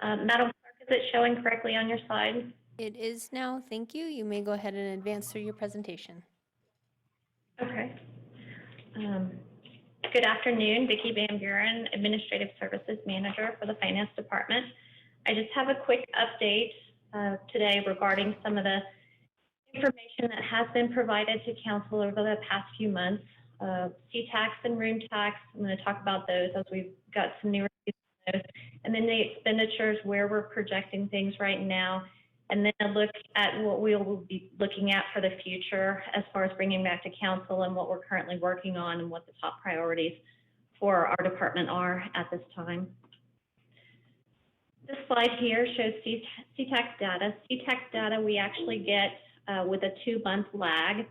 Madam Clerk, is it showing correctly on your side? It is now. Thank you. You may go ahead and advance through your presentation. Okay. Good afternoon, Vicki Van Buren, Administrative Services Manager for the Finance Department. I just have a quick update today regarding some of the information that has been provided to Council over the past few months. C-tax and room tax, I'm going to talk about those as we've got some new reviews on those. And then the expenditures, where we're projecting things right now, and then a look at what we will be looking at for the future as far as bringing back to Council and what we're currently working on and what the top priorities for our department are at this time. This slide here shows C-tax data. C-tax data we actually get with a 2-month lag.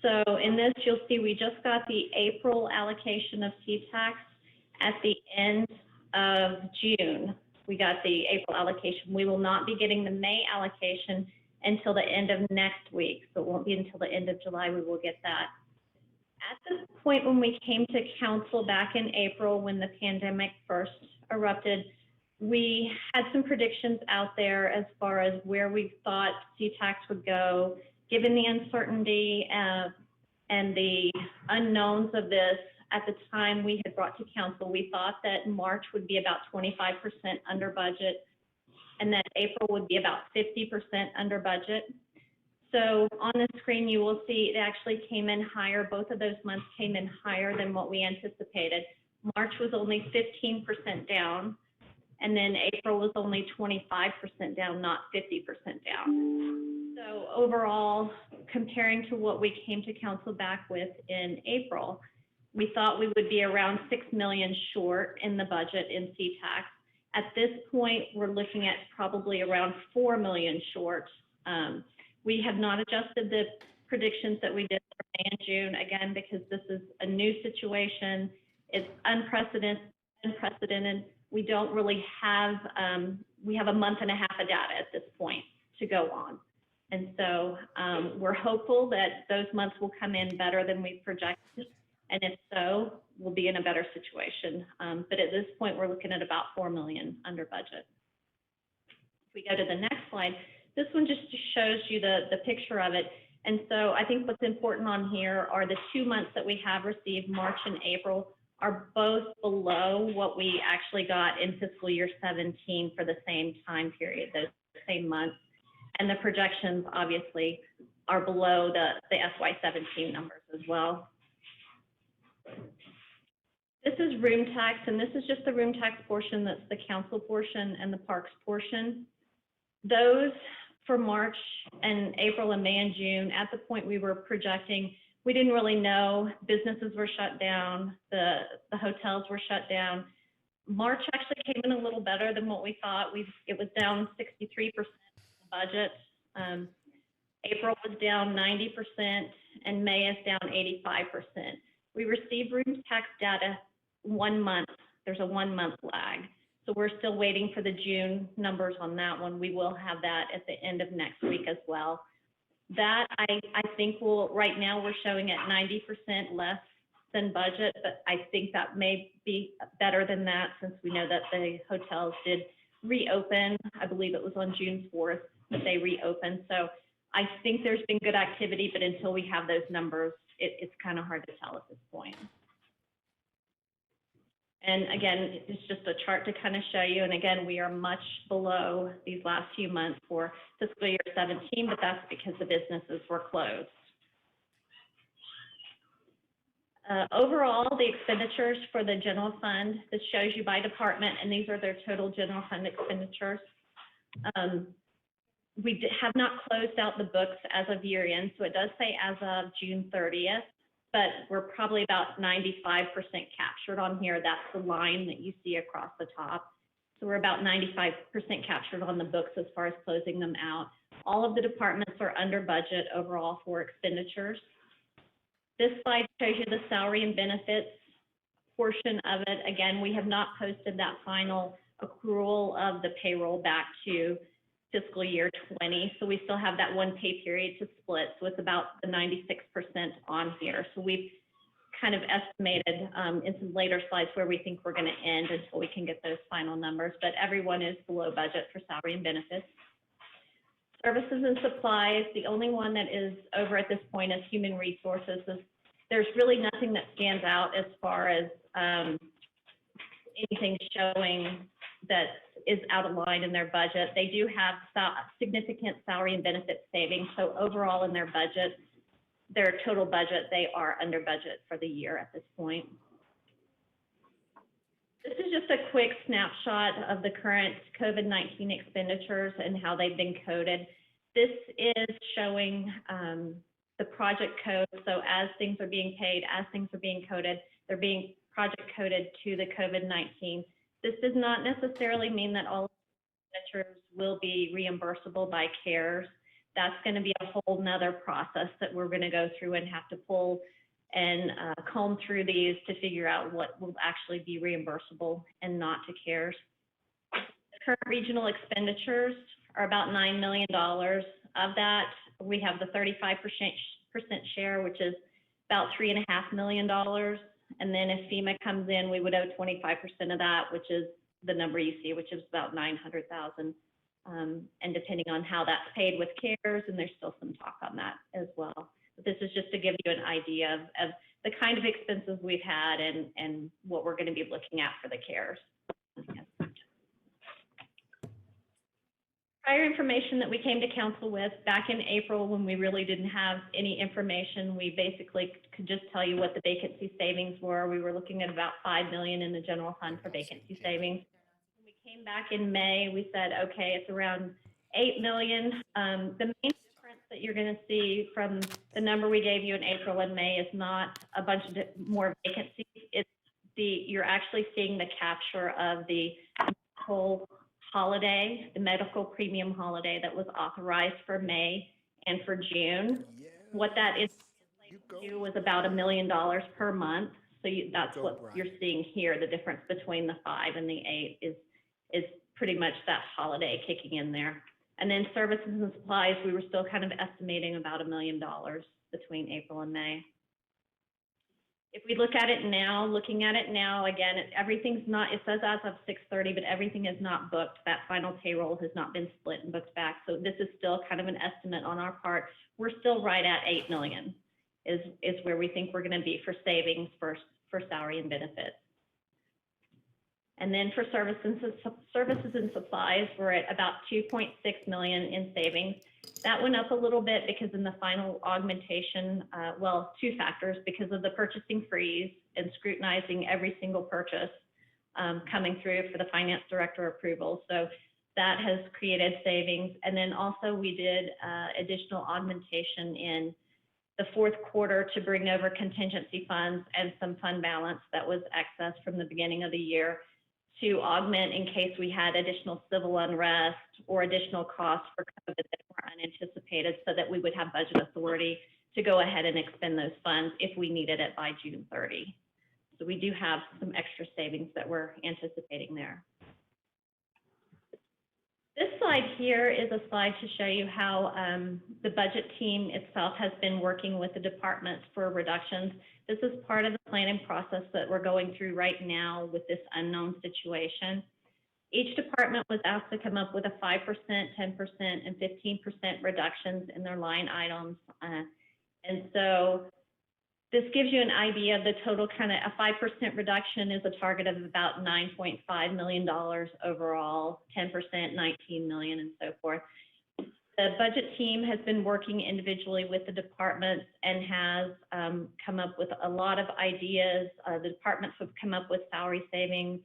So in this, you'll see we just got the April allocation of C-tax at the end of June. We got the April allocation. We will not be getting the May allocation until the end of next week. So it won't be until the end of July we will get that. At this point when we came to Council back in April when the pandemic first erupted, we had some predictions out there as far as where we thought C-tax would go. Given the uncertainty and the unknowns of this, at the time we had brought to Council, we thought that March would be about 25% under budget, and that April would be about 50% under budget. So on the screen, you will see it actually came in higher. Both of those months came in higher than what we anticipated. March was only 15% down, and then April was only 25% down, not 50% down. So overall, comparing to what we came to Council back with in April, we thought we would be around $6 million short in the budget in C-tax. At this point, we're looking at probably around $4 million short. We have not adjusted the predictions that we did for May and June, again, because this is a new situation. It's unprecedented. We don't really have, we have a month and a half of data at this point to go on. And so we're hopeful that those months will come in better than we projected. And if so, we'll be in a better situation. But at this point, we're looking at about $4 million under budget. If we go to the next slide, this one just shows you the picture of it. And so I think what's important on here are the 2 months that we have received, March and April, are both below what we actually got in fiscal year 17 for the same time period, those same months. And the projections obviously are below the FY17 numbers as well. This is room tax, and this is just the room tax portion. That's the Council portion and the Parks portion. Those for March and April and May and June, at the point we were projecting, we didn't really know. Businesses were shut down. The hotels were shut down. March actually came in a little better than what we thought. It was down 63% budget April was down 90% and May is down 85%. We received rooms tax data 1 month. There's a 1 month lag. So we're still waiting for the June numbers on that one. We will have that at the end of next week as well. That I think right now we're showing at 90% less than budget, but I think that may be better than that since we know that the hotels did reopen. I believe it was on June 4th that they reopened. So I think there's been good activity, but until we have those numbers, it's kind of hard to tell at this point. And again, it's just a chart to kind of show you. And again, we are much below these last few months for fiscal year 17, but that's because the businesses were closed. Overall, the expenditures for the general fund, this shows you by department, and these are their total general fund expenditures. We have not closed out the books as of year end, so it does say as of June 30th, but we're probably about 95% captured on here. That's the line that you see across the top. So we're about 95% captured on the books as far as closing them out. All of the departments are under budget overall for expenditures. This slide shows you the salary and benefits portion of it. Again, we have not posted that final accrual of the payroll back to fiscal year 20. So we still have that 1 pay period to split. So it's about the 96% on here. So we've kind of estimated in some later slides where we think we're going to end until we can get those final numbers. But everyone is below budget for salary and benefits. Services and supplies, the only one that is over at this point is human resources. There's really nothing that stands out as far as anything showing that is out of line in their budget. They do have significant salary and benefit savings. So overall in their budget, their total budget, they are under budget for the year at this point. This is just a quick snapshot of the current COVID-19 expenditures and how they've been coded. This is showing the project code. So as things are being paid, as things are being coded, they're being project coded to the COVID-19. This does not necessarily mean that all expenditures will be reimbursable by CARES. That's going to be a whole nother process that we're going to go through and have to pull and comb through these to figure out what will actually be reimbursable and not to CARES. The current regional expenditures are about $9 million. Of that, we have the 35% share, which is about $3.5 million. And then if FEMA comes in, we would owe 25% of that, which is the number you see, which is about $900,000. And depending on how that's paid with CARES, and there's still some talk on that as well. But this is just to give you an idea of the kind of expenses we've had and what we're going to be looking at for the CARES. Prior information that we came to council with back in April when we really didn't have any information, we basically could just tell you what the vacancy savings were. We were looking at about $5 million in the general fund for vacancy savings. When we came back in May, we said, okay, it's around $8 million. The main difference that you're going to see from the number we gave you in April and May is not a bunch of more vacancies. It's you're actually seeing the capture of the whole holiday, the medical premium holiday that was authorized for May and for June. What that is to was about $1 million per month. So that's what you're seeing here. The difference between the 5 and the 8 is pretty much that holiday kicking in there. And then services and supplies, we were still kind of estimating about $1 million between April and May. If we look at it now, looking at it now, again, everything's not, it says as of 6:30, but everything is not booked. That final payroll has not been split and booked back. So this is still kind of an estimate on our part. We're still right at $8 million is where we think we're going to be for savings for salary and benefits. And then for services and supplies, we're at about $2.6 million in savings. That went up a little bit because in the final augmentation, well, 2 factors, because of the purchasing freeze and scrutinizing every single purchase coming through for the finance director approval. So that has created savings. And then also we did additional augmentation in the 4th quarter to bring over contingency funds and some fund balance that was excess from the beginning of the year to augment in case we had additional civil unrest or additional costs for COVID that weren't unanticipated so that we would have budget authority to go ahead and expend those funds if we needed it by June 30. So we do have some extra savings that we're anticipating there. This slide here is a slide to show you how the budget team itself has been working with the departments for reductions. This is part of the planning process that we're going through right now with this unknown situation. Each department was asked to come up with a 5%, 10%, and 15% reductions in their line items. And so this gives you an idea of the total kind of a 5% reduction is a target of about $9.5 million overall, 10%, $19 million, and so forth. The budget team has been working individually with the departments and has come up with a lot of ideas. The departments have come up with salary savings,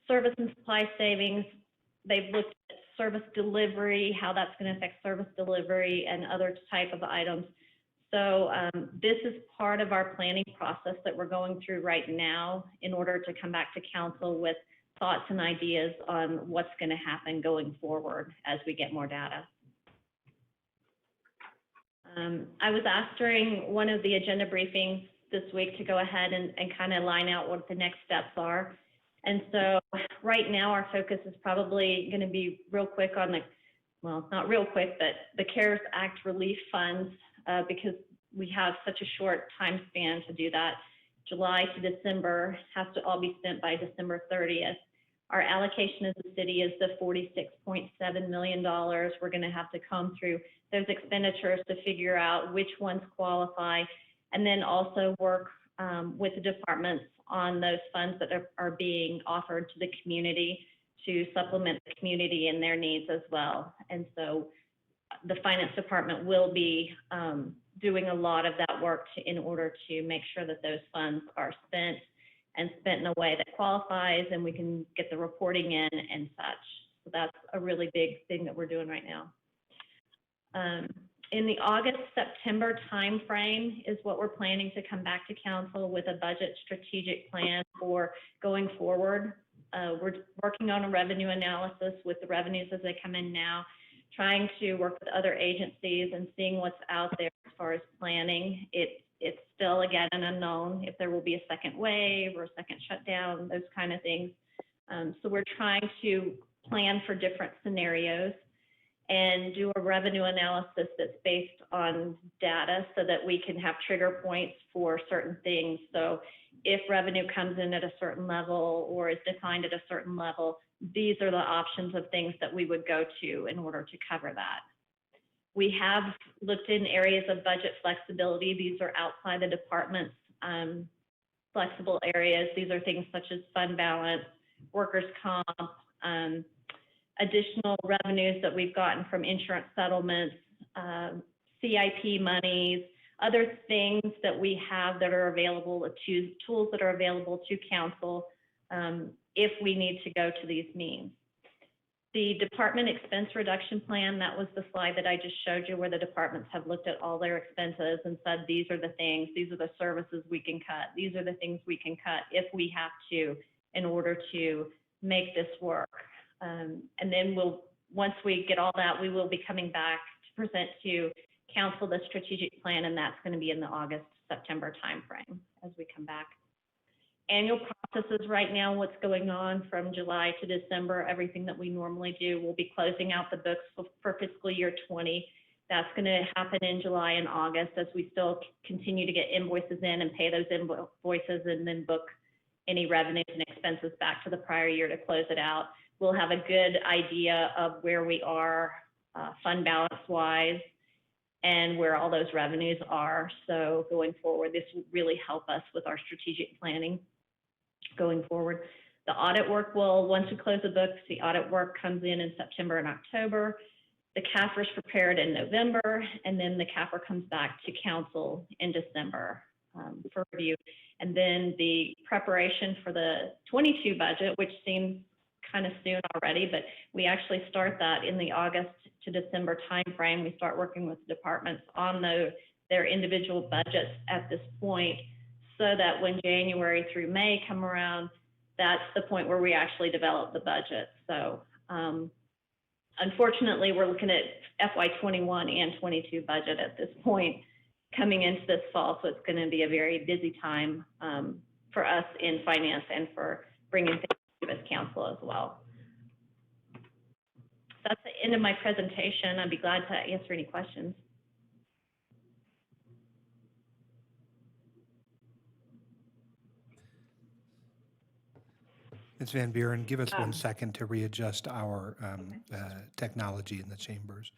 service and supply savings. They've looked at service delivery, how that's going to affect service delivery and other type of items. So this is part of our planning process that we're going through right now in order to come back to council with thoughts and ideas on what's going to happen going forward as we get more data. I was asked during one of the agenda briefings this week to go ahead and kind of line out what the next steps are. And so right now our focus is probably going to be real quick on the, well, not real quick, but the CARES Act relief funds, because we have such a short time span to do that. July to December has to all be spent by December 30th. Our allocation as a city is the $46.7 million. We're going to have to comb through those expenditures to figure out which ones qualify, and then also work with the departments on those funds that are being offered to the community to supplement the community in their needs as well. And so the finance department will be doing a lot of that work in order to make sure that those funds are spent and spent in a way that qualifies and we can get the reporting in and such. So that's a really big thing that we're doing right now. In the August-September timeframe is what we're planning to come back to council with a budget strategic plan for going forward. We're working on a revenue analysis with the revenues as they come in now, trying to work with other agencies and seeing what's out there as far as planning. It's still, again, an unknown if there will be a second wave or a second shutdown, those kind of things. So we're trying to plan for different scenarios and do a revenue analysis that's based on data so that we can have trigger points for certain things. So if revenue comes in at a certain level or is defined at a certain level, these are the options of things that we would go to in order to cover that. We have looked in areas of budget flexibility. These are outside the department's flexible areas. These are things such as fund balance, workers' comp, additional revenues that we've gotten from insurance settlements, CIP monies, other things that we have that are available, tools that are available to council if we need to go to these means. The department expense reduction plan, that was the slide that I just showed you where the departments have looked at all their expenses and said, these are the things, these are the services we can cut, these are the things we can cut if we have to in order to make this work. And then once we get all that, we will be coming back to present to council the strategic plan, and that's going to be in the August-September timeframe as we come back. Annual processes right now, what's going on from July to December, everything that we normally do, we'll be closing out the books for fiscal year 20. That's going to happen in July and August as we still continue to get invoices in and pay those invoices and then book any revenues and expenses back to the prior year to close it out. We'll have a good idea of where we are fund balance wise and where all those revenues are. So going forward, this will really help us with our strategic planning going forward. The audit work will, once we close the books, the audit work comes in September and October. The CAFR is prepared in November, and then the CAFR comes back to council in December for review. And then the preparation for the 22 budget, which seems kind of soon already, but we actually start that in the August to December timeframe. We start working with the departments on their individual budgets at this point, so that when January through May come around, that's the point where we actually develop the budget. So unfortunately, we're looking at FY21 and 22 budget at this point coming into this fall, so it's going to be a very busy time for us in finance and for bringing things to this council as well. So that's the end of my presentation. I'd be glad to answer any questions. Ms. Van Buren, give us 1 second to readjust our technology in the chambers.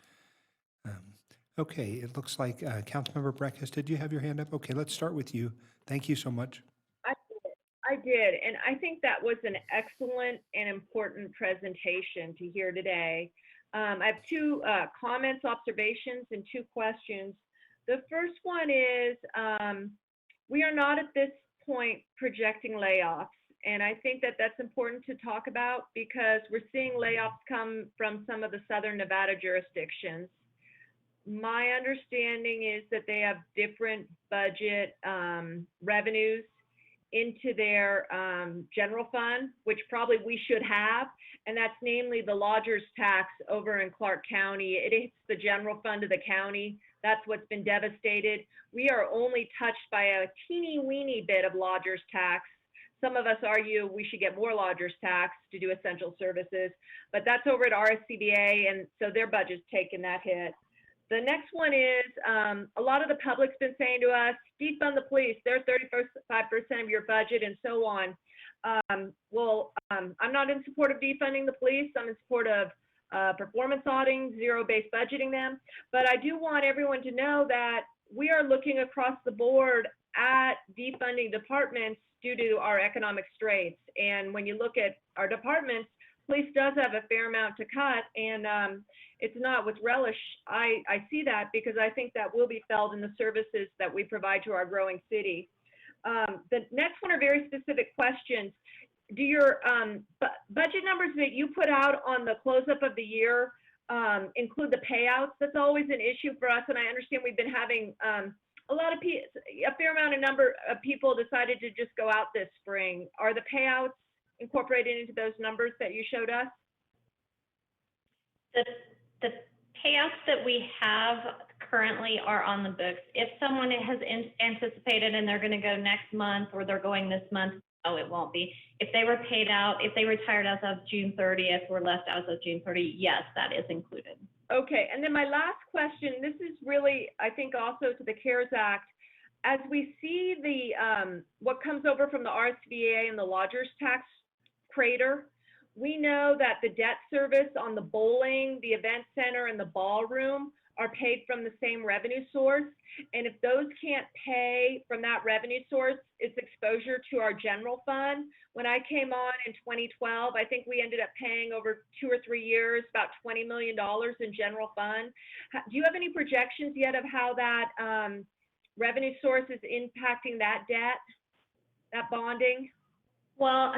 Okay, it looks like Councilmember Breckus, did you have your hand up? Okay, let's start with you. Thank you so much. I did, and I think that was an excellent and important presentation to hear today. I have two comments, observations, and two questions. The first one is, we are not at this point projecting layoffs, and I think that that's important to talk about because we're seeing layoffs come from some of the Southern Nevada jurisdictions. My understanding is that they have different budget revenues into their general fund, which probably we should have, and that's namely the lodger's tax over in Clark County. It hits the general fund of the county. That's what's been devastated. We are only touched by a teeny weeny bit of lodger's tax. Some of us argue we should get more lodger's tax to do essential services, but that's over at RSCBA, and so their budget's taking that hit. The next one is, a lot of the public's been saying to us, defund the police, they're 35% of your budget and so on. I'm not in support of defunding the police. I'm in support of performance auditing, zero-based budgeting them. But I do want everyone to know that we are looking across the board at defunding departments due to our economic straits. And when you look at our departments, police does have a fair amount to cut, and it's not with relish. I see that because I think that will be felt in the services that we provide to our growing city. The next one are very specific questions. Do your budget numbers that you put out on the close-up of the year include the payouts? That's always an issue for us, and I understand we've been having a fair amount of people decided to just go out this spring. Are the payouts incorporated into those numbers that you showed us? The payouts that we have currently are on the books. If someone has anticipated and they're going to go next month or they're going this month, no, it won't be. If they were paid out, if they retired as of June 30th or left as of June 30th, yes, that is included. Okay, and then my last question, this is really, I think, also to the CARES Act. As we see the what comes over from the RSVA and the lodger's tax crater, we know that the debt service on the bowling, the event center, and the ballroom are paid from the same revenue source. And if those can't pay from that revenue source, it's exposure to our general fund. When I came on in 2012, I think we ended up paying over 2 or 3 years, about $20 million in general fund. Do you have any projections yet of how that revenue source is impacting that debt, that bonding? Well,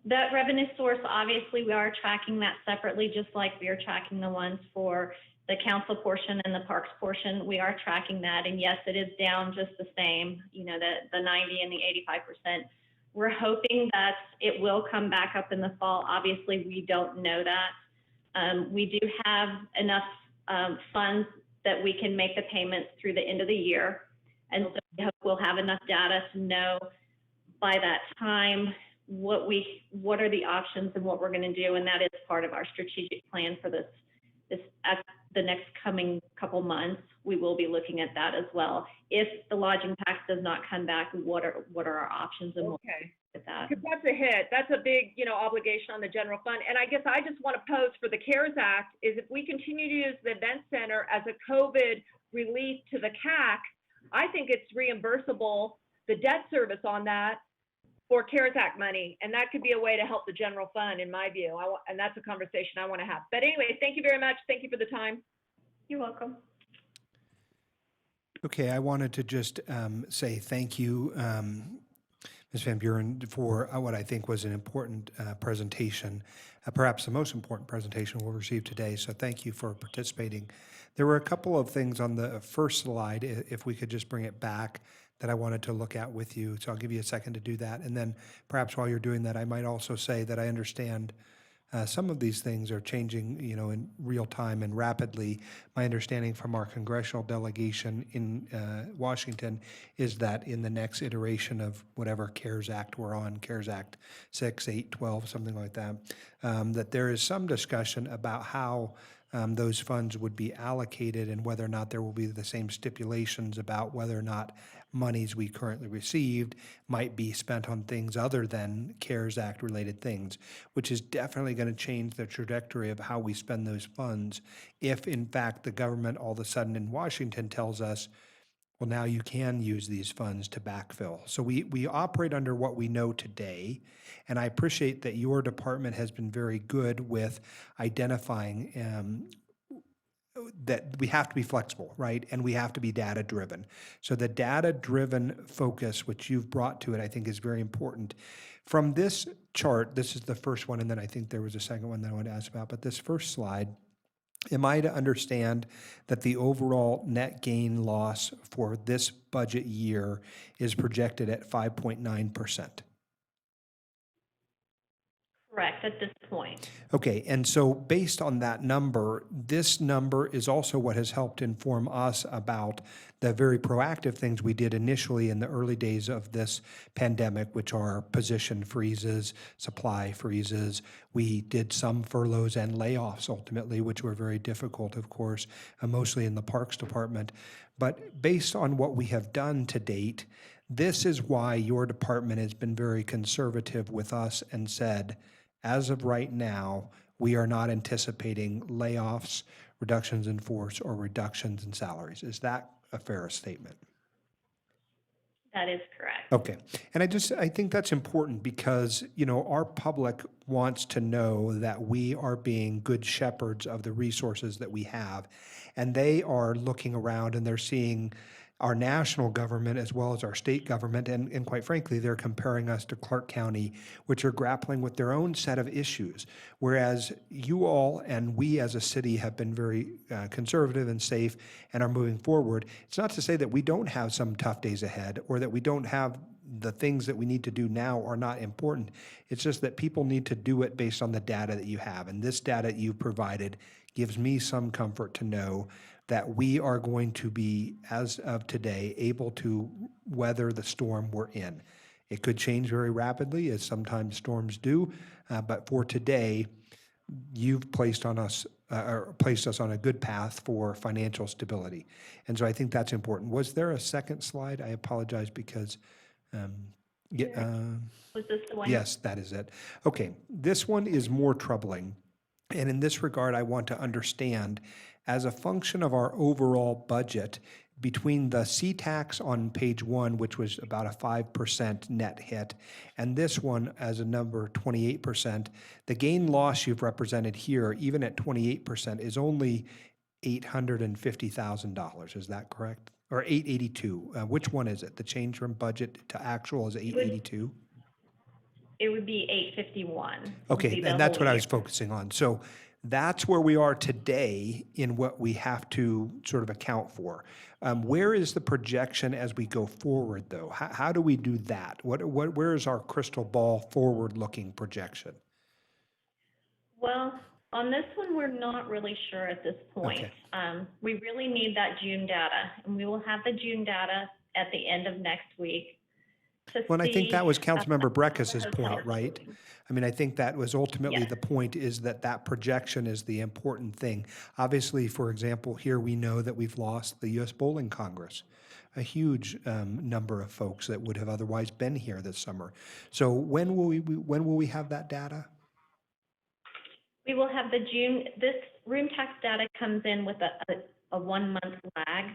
that revenue source, obviously, we are tracking that separately, just like we are tracking the ones for the council portion and the parks portion. We are tracking that, and yes, it is down just the same, you know, the 90 and the 85%. We're hoping that it will come back up in the fall. Obviously, we don't know that. We do have enough funds that we can make the payments through the end of the year, and so we hope we'll have enough data to know by that time what are the options and what we're going to do, and that is part of our strategic plan for this the next coming couple months. We will be looking at that as well. If the lodging tax does not come back, what are our options, and we'll look at that. Because that's a hit. That's a big, obligation on the general fund. And I guess I just want to pose for the CARES Act is if we continue to use the event center as a COVID relief to the CAC, I think it's reimbursable, the debt service on that, for CARES Act money, and that could be a way to help the general fund, in my view. And that's a conversation I want to have. But anyway, thank you very much. Thank you for the time. You're welcome. Okay, I wanted to just say thank you, Ms. Van Buren, for what I think was an important presentation, perhaps the most important presentation we'll receive today. So thank you for participating. There were a couple of things on the first slide, if we could just bring it back, that I wanted to look at with you. So I'll give you a second to do that. And then perhaps while you're doing that, I might also say that I understand Some of these things are changing, in real time and rapidly. My understanding from our congressional delegation in Washington is that in the next iteration of whatever CARES Act we're on, CARES Act 6, 8, 12, something like that, that there is some discussion about how those funds would be allocated and whether or not there will be the same stipulations about whether or not monies we currently received might be spent on things other than CARES Act related things, which is definitely going to change the trajectory of how we spend those funds if in fact the government all of a sudden in Washington tells us, well, now you can use these funds to backfill. So we operate under what we know today, and I appreciate that your department has been very good with identifying that we have to be flexible, right? And we have to be data-driven. So the data-driven focus, which you've brought to it, I think is very important. From this chart, this is the first one, and then I think there was a second one that I wanted to ask about, but this first slide, am I to understand that the overall net gain loss for this budget year is projected at 5.9%? Correct, at this point. Okay, and so based on that number, this number is also what has helped inform us about the very proactive things we did initially in the early days of this pandemic, which are position freezes, supply freezes. We did some furloughs and layoffs ultimately, which were very difficult, of course, mostly in the Parks Department. But based on what we have done to date, this is why your department has been very conservative with us and said, as of right now, we are not anticipating layoffs, reductions in force, or reductions in salaries. Is that a fair statement? That is correct. Okay. And I think that's important because, our public wants to know that we are being good shepherds of the resources that we have. And they are looking around and they're seeing our national government as well as our state government, and quite frankly, they're comparing us to Clark County, which are grappling with their own set of issues. Whereas you all and we as a city have been very conservative and safe and are moving forward. It's not to say that we don't have some tough days ahead or that we don't have the things that we need to do now are not important. It's just that people need to do it based on the data that you have. And this data you've provided gives me some comfort to know that we are going to be, as of today, able to weather the storm we're in. It could change very rapidly, as sometimes storms do, but for today, you've placed us on a good path for financial stability. And so I think that's important. Was there a second slide? I apologize because, Was this the one? yes, that is it. Okay, this one is more troubling. And in this regard, I want to understand, as a function of our overall budget, between the C-tax on page 1, which was about a 5% net hit, and this one as a number 28%, the gain loss you've represented here, even at 28%, is only $850,000. Is that correct? Or 882? Which one is it? The change from budget to actual is 882? It would be 851. Okay, and that's what I was focusing on. So that's where we are today in what we have to sort of account for. Where is the projection as we go forward, though? How do we do that? Where is our crystal ball forward-looking projection? Well, on this one, we're not really sure at this point. Okay. We really need that June data, and we will have the June data at the end of next week. Well, I think that was Councilmember Breckis's point, right? I mean, I think that was ultimately the point, is that projection is the important thing. Obviously, for example, here we know that we've lost the U.S. Bowling Congress, a huge number of folks that would have otherwise been here this summer. So when will we have that data? We will have the June, this room tax data comes in with a 1 month lag.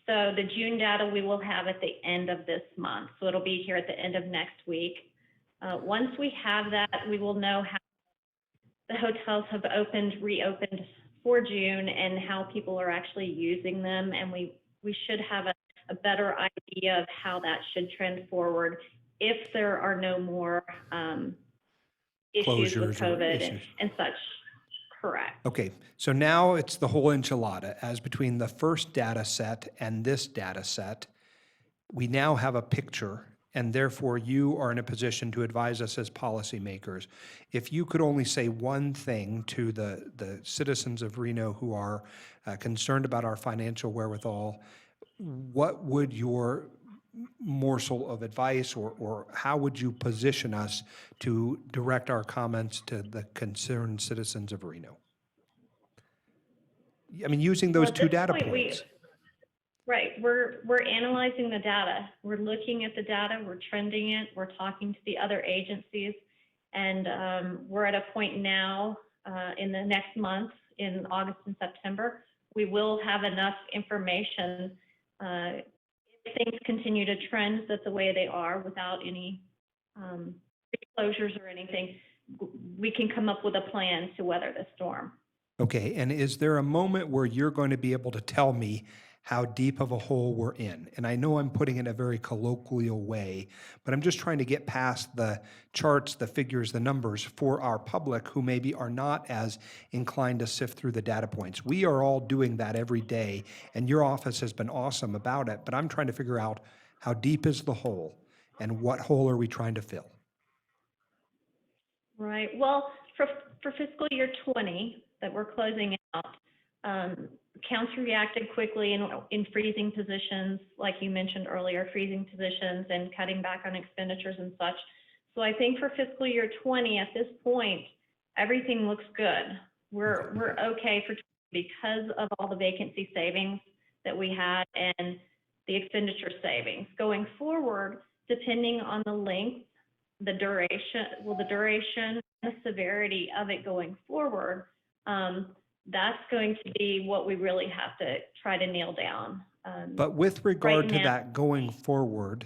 So the June data we will have at the end of this month. So it'll be here at the end of next week. Once we have that, we will know how the hotels have reopened for June and how people are actually using them. And we should have a better idea of how that should trend forward if there are no more issues with COVID and such. Correct. Okay, so now it's the whole enchilada. As between the first data set and this data set, we now have a picture and therefore you are in a position to advise us as policymakers. If you could only say one thing to the citizens of Reno who are concerned about our financial wherewithal, what would your morsel of advice, or how would you position us to direct our comments to the concerned citizens of Reno? I mean, using those Well, at two this data point, points. Right, we're analyzing the data. We're looking at the data, we're trending it, we're talking to the other agencies, and we're at a point now in the next month, in August and September, we will have enough information if things continue to trend that's the way they are without any closures or anything. We can come up with a plan to weather the storm. Okay, and is there a moment where you're going to be able to tell me how deep of a hole we're in? And I know I'm putting it in a very colloquial way, but I'm just trying to get past the charts, the figures, the numbers for our public who maybe are not as inclined to sift through the data points. We are all doing that every day, and your office has been awesome about it, but I'm trying to figure out how deep is the hole and what hole are we trying to fill? Right. Well, for fiscal year 20 that we're closing out, council reacted quickly in freezing positions, like you mentioned earlier, freezing positions and cutting back on expenditures and such. So I think for fiscal year 20, at this point, everything looks good. We're okay for because of all the vacancy savings that we had and the expenditure savings. Going forward, depending on the length, the duration and the severity of it going forward, that's going to be what we really have to try to nail down. But with regard right to now- that going forward,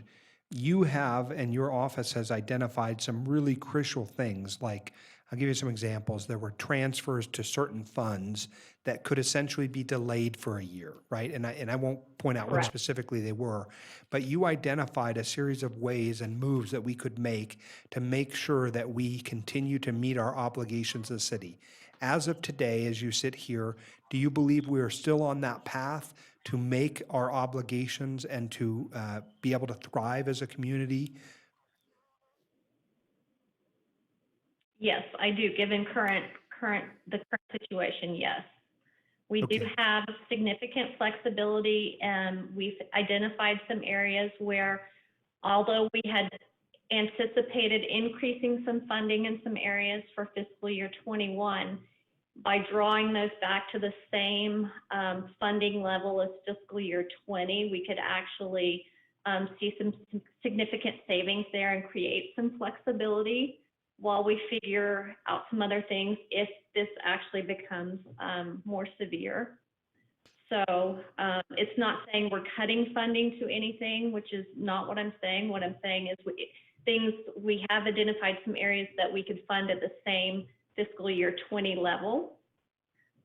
you have, and your office has identified some really crucial things, like, I'll give you some examples. There were transfers to certain funds that could essentially be delayed for a year, right? And I won't point out what Correct. specifically they were, but you identified a series of ways and moves that we could make to make sure that we continue to meet our obligations as a city. As of today, as you sit here, do you believe we are still on that path to make our obligations and to be able to thrive as a community? Yes, I do. Given the current situation, yes. We do Okay. have significant flexibility, and we've identified some areas where, although we had anticipated increasing some funding in some areas for fiscal year 21, by drawing those back to the same funding level as fiscal year 20, we could actually see some significant savings there and create some flexibility while we figure out some other things if this actually becomes more severe. So it's not saying we're cutting funding to anything, which is not what I'm saying. What I'm saying is we have identified some areas that we could fund at the same fiscal year 20 level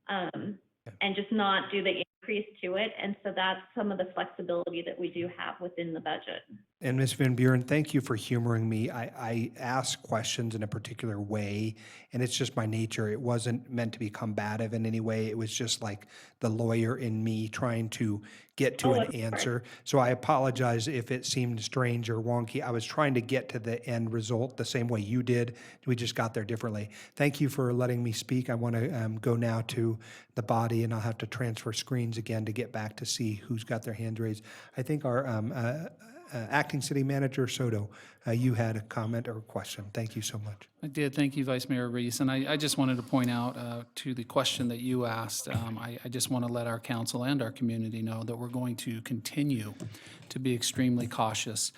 and just not do the increase to it. And so that's some of the flexibility that we do have within the budget. And Ms. Van Buren, thank you for humoring me. I ask questions in a particular way, and it's just my nature. It wasn't meant to be combative in any way. It was just like the lawyer in me trying to get to an answer. So I apologize if it seemed strange or wonky. I was trying to get to the end result the same way you did. We just got there differently. Thank you for letting me speak. I want to go now to the body, and I'll have to transfer screens again to get back to see who's got their hands raised. I think our Acting City Manager SOTO, you had a comment or a question. Thank you so much. I did. Thank you, Vice Mayor Reese. And I just wanted to point out to the question that you asked, I just want to let our council and our community know that we're going to continue to be extremely cautious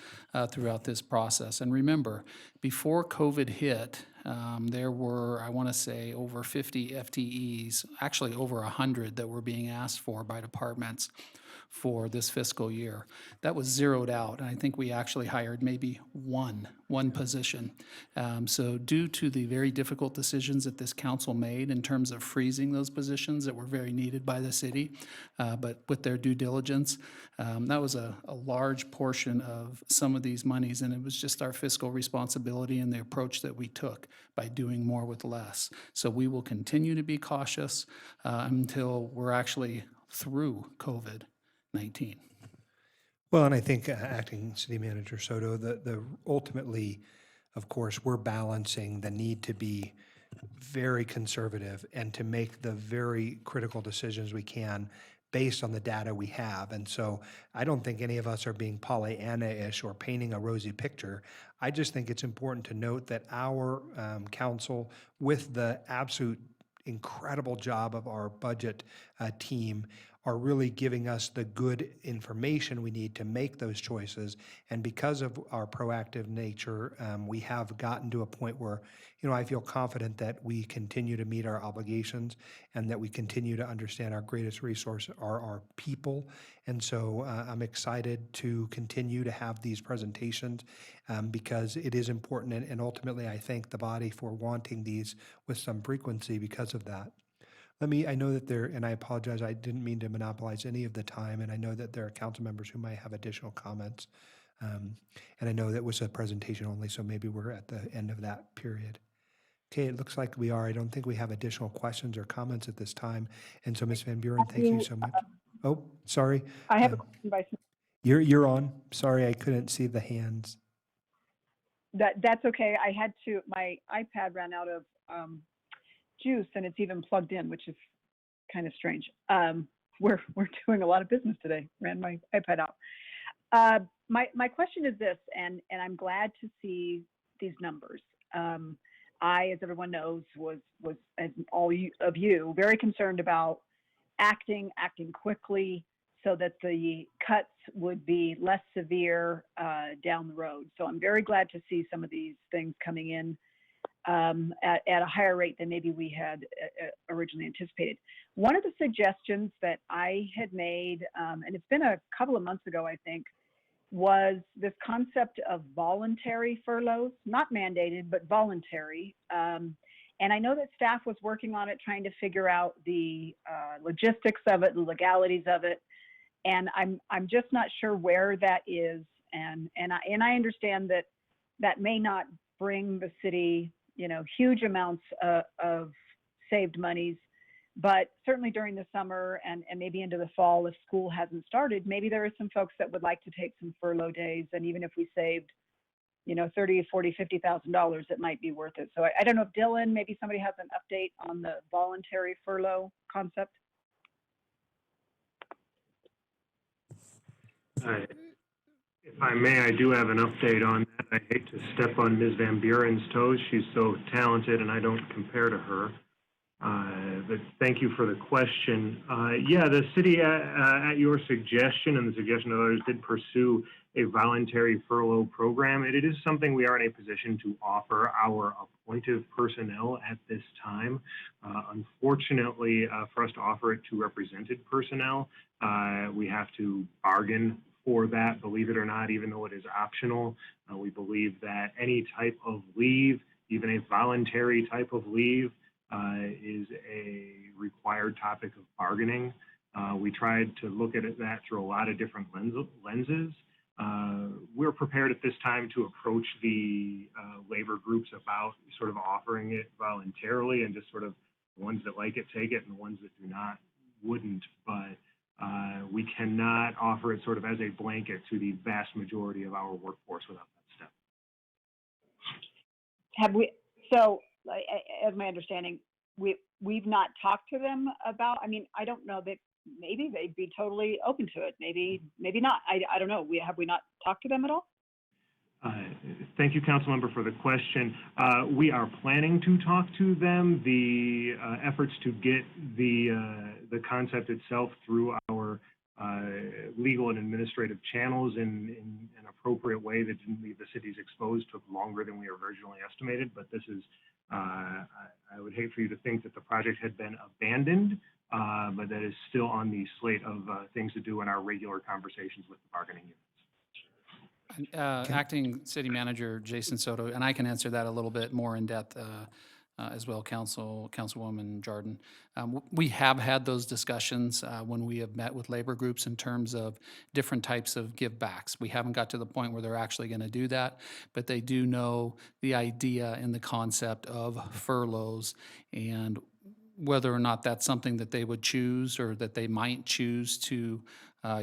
throughout this process. And remember, before COVID hit, there were, I want to say, over 50 FTEs, actually over 100 that were being asked for by departments for this fiscal year. That was zeroed out, and I think we actually hired maybe one position. So due to the very difficult decisions that this council made in terms of freezing those positions that were very needed by the city, but with their due diligence, that was a large portion of some of these monies, and it was just our fiscal responsibility and the approach that we took by doing more with less. So we will continue to be cautious until we're actually through COVID-19. Well, and I think Acting City Manager Soto, the ultimately, of course, we're balancing the need to be very conservative and to make the very critical decisions we can based on the data we have. And so I don't think any of us are being Pollyanna-ish or painting a rosy picture. I just think it's important to note that our council, with the absolute incredible job of our budget team, are really giving us the good information we need to make those choices. And because of our proactive nature, we have gotten to a point where, I feel confident that we continue to meet our obligations and that we continue to understand our greatest resource are our people. And so I'm excited to continue to have these presentations because it is important. And ultimately, I thank the body for wanting these with some frequency because of that. I know that and I apologize, I didn't mean to monopolize any of the time, and I know that there are council members who might have additional comments. And I know that was a presentation only, so maybe we're at the end of that period. Okay, it looks like we are. I don't think we have additional questions or comments at this time. And so, Ms. Van Buren, thank you so much. Oh, sorry. I have a question, Vice Mayor. You're on. Sorry, I couldn't see the hands. That's okay. My iPad ran out of juice, and it's even plugged in, which is kind of strange. We're doing a lot of business today. Ran my iPad out. My question is this, and I'm glad to see these numbers. I, as everyone knows, was as of you, very concerned about acting quickly so that the cuts would be less severe down the road. So I'm very glad to see some of these things coming in at a higher rate than maybe we had originally anticipated. One of the suggestions that I had made, and it's been a couple of months ago, I think, was this concept of voluntary furloughs, not mandated, but voluntary. And I know that staff was working on it, trying to figure out the logistics of it, the legalities of it. And I'm just not sure where that is. And I understand that that may not bring the city, huge amounts of saved monies, but certainly during the summer and maybe into the fall, if school hasn't started, maybe there are some folks that would like to take some furlough days. And even if we saved, $30, $40, $50,000, it might be worth it. So I don't know if Dylan, maybe somebody has an update on the voluntary furlough concept. If I may, I do have an update on that. I hate to step on Ms. Van Buren's toes. She's so talented, and I don't compare to her. But thank you for the question. Yeah, the city, at your suggestion and the suggestion of others, did pursue a voluntary furlough program. It is something we are in a position to offer our appointed personnel at this time. Unfortunately, for us to offer it to represented personnel, we have to bargain for that, believe it or not, even though it is optional. We believe that any type of leave, even a voluntary type of leave, is a required topic of bargaining. We tried to look at that through a lot of different lenses. We're prepared at this time to approach the labor groups about sort of offering it voluntarily, and just sort of the ones that like it take it and the ones that do not wouldn't. But we cannot offer it sort of as a blanket to the vast majority of our workforce without that step. Have we, so as my understanding, we've not talked to them about, I don't know, that maybe they'd be totally open to it. Maybe not. I don't know. Have we not talked to them at all? Thank you, Councilmember, for the question. We are planning to talk to them. The efforts to get the concept itself through our legal and administrative channels in an appropriate way that didn't leave the cities exposed took longer than we originally estimated. But this is, I would hate for you to think that the project had been abandoned, but that is still on the slate of things to do in our regular conversations with the bargaining units. Acting City Manager Jason Soto, and I can answer that a little bit more in depth as well, Councilwoman Jordan. We have had those discussions when we have met with labor groups in terms of different types of give backs. We haven't got to the point where they're actually going to do that, but they do know the idea and the concept of furloughs, and whether or not that's something that they would choose or that they might choose to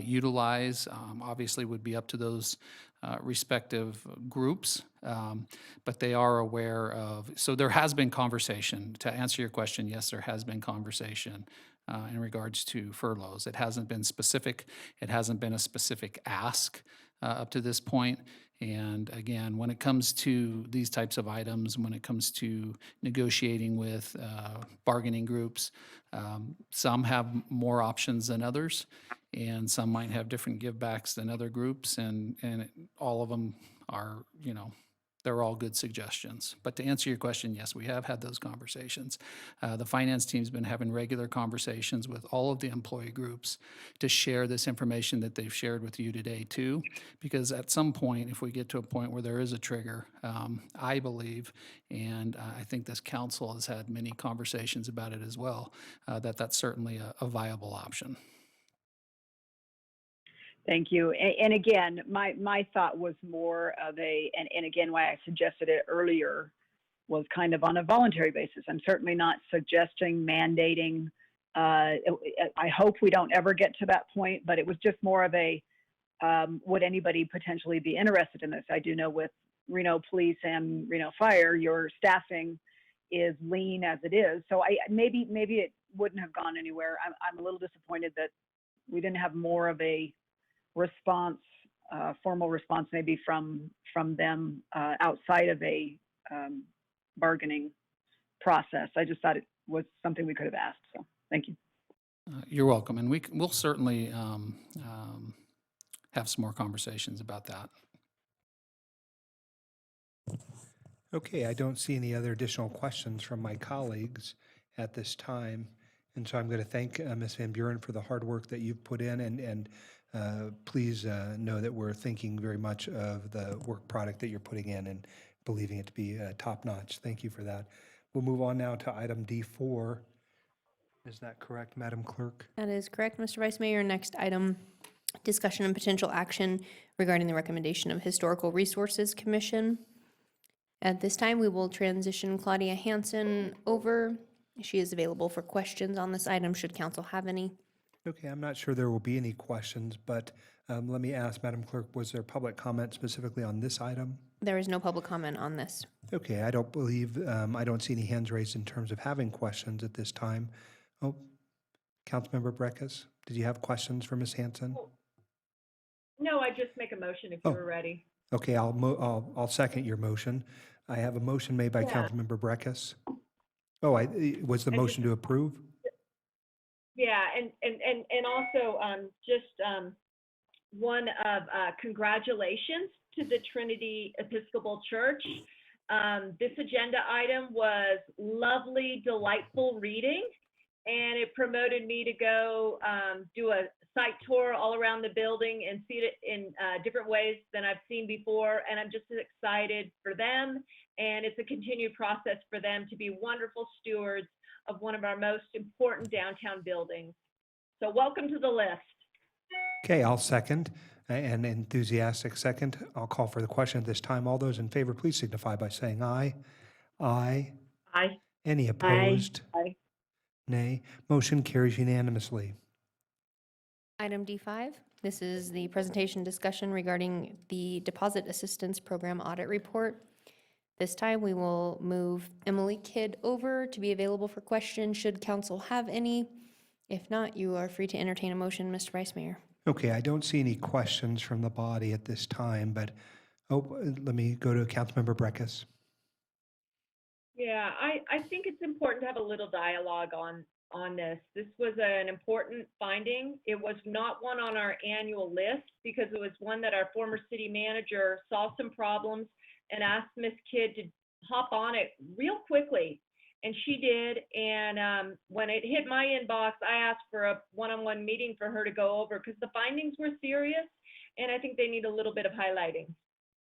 utilize. Obviously, would be up to those respective groups, but they are aware of, so there has been conversation. To answer your question, yes, there has been conversation in regards to furloughs. It hasn't been specific. It hasn't been a specific ask up to this point. And again, when it comes to these types of items, when it comes to negotiating with bargaining groups, some have more options than others, and some might have different givebacks than other groups, and all of them are, they're all good suggestions. But to answer your question, yes, we have had those conversations. The finance team's been having regular conversations with all of the employee groups to share this information that they've shared with you today too, because at some point, if we get to a point where there is a trigger, I believe, and I think this council has had many conversations about it as well, that's certainly a viable option. Thank you. And again, my thought was more of and again, why I suggested it earlier was kind of on a voluntary basis. I'm certainly not suggesting mandating. I hope we don't ever get to that point, but it was just more of would anybody potentially be interested in this? I do know with Reno Police and Reno Fire, your staffing is lean as it is. So maybe it wouldn't have gone anywhere. I'm a little disappointed that we didn't have more of a response, formal response maybe from them outside of a bargaining process. I just thought it was something we could have asked. So thank you. You're welcome. And we'll certainly have some more conversations about that. Okay, I don't see any other additional questions from my colleagues at this time. And so I'm going to thank Ms. Van Buren for the hard work that you've put in, and please know that we're thinking very much of the work product that you're putting in and believing it to be top-notch. Thank you for that. We'll move on now to item D4. Is that correct, Madam Clerk? That is correct, Mr. Vice Mayor. Next item, discussion and potential action regarding the recommendation of Historical Resources Commission. At this time, we will transition Claudia Hansen over. She is available for questions on this item, should council have any. Okay, I'm not sure there will be any questions, but let me ask, Madam Clerk, was there public comment specifically on this item? There is no public comment on this. Okay, I don't believe, I don't see any hands raised in terms of having questions at this time. Oh, Councilmember Breckus, did you have questions for Ms. Hansen? No, I just make a motion if you were ready. Okay, I'll second your motion. I have a motion made by Councilmember Breckus. Oh, was the motion to approve? Yeah, and also one of congratulations to the Trinity Episcopal Church. This agenda item was lovely, delightful reading, and it promoted me to go do a site tour all around the building and see it in different ways than I've seen before. And I'm just excited for them. And it's a continued process for them to be wonderful stewards of one of our most important downtown buildings. So welcome to the list. Okay, I'll second, an enthusiastic second. I'll call for the question at this time. All those in favor, please signify by saying aye. Aye. Aye. Any opposed? Aye. Nay. Motion carries unanimously. Item D5, this is the presentation discussion regarding the Deposit Assistance Program Audit Report. This time, we will move Emily Kidd over to be available for questions should council have any. If not, you are free to entertain a motion, Mr. Vice Mayor. Okay, I don't see any questions from the body at this time, but let me go to Councilmember Breckus. Yeah, I think it's important to have a little dialogue on this. This was an important finding. It was not one on our annual list because it was one that our former city manager saw some problems and asked Ms. Kidd to hop on it real quickly. And she did. And when it hit my inbox, I asked for a one-on-one meeting for her to go over because the findings were serious and I think they need a little bit of highlighting.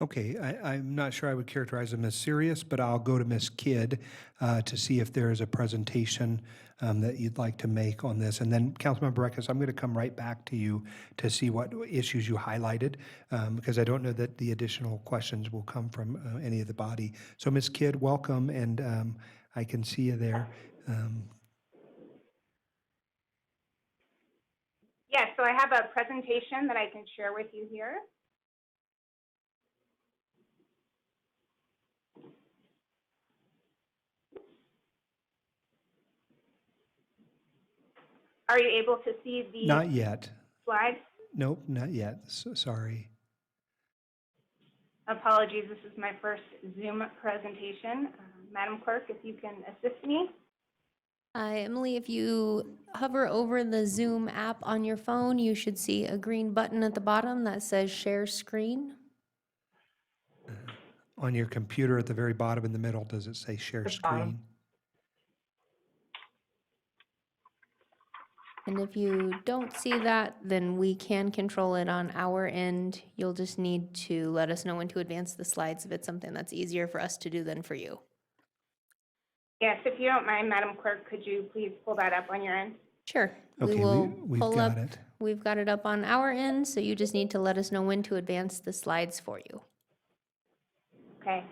Okay, I'm not sure I would characterize them as serious, but I'll go to Ms. Kidd to see if there is a presentation that you'd like to make on this. And then, Councilmember Breckus, I'm going to come right back to you to see what issues you highlighted, because I don't know that the additional questions will come from any of the body. So, Ms. Kidd, welcome, and I can see you there. Yeah, so I have a presentation that I can share with you here. Are you able to see the Not yet. slides? Nope, not yet. Sorry. Apologies, this is my first Zoom presentation. Madam Clerk, if you can assist me. Emily, if you hover over the Zoom app on your phone, you should see a green button at the bottom that says Share Screen. On your computer at the very bottom in the middle, does it say Share The bottom. Screen? And if you don't see that, then we can control it on our end. You'll just need to let us know when to advance the slides if it's something that's easier for us to do than for you. Yes, if you don't mind, Madam Clerk, could you please pull that up on your end? Sure. Okay, We will we've pull got up. it. We've got it up on our end, so you just need to let us know when to advance the slides for you. Okay.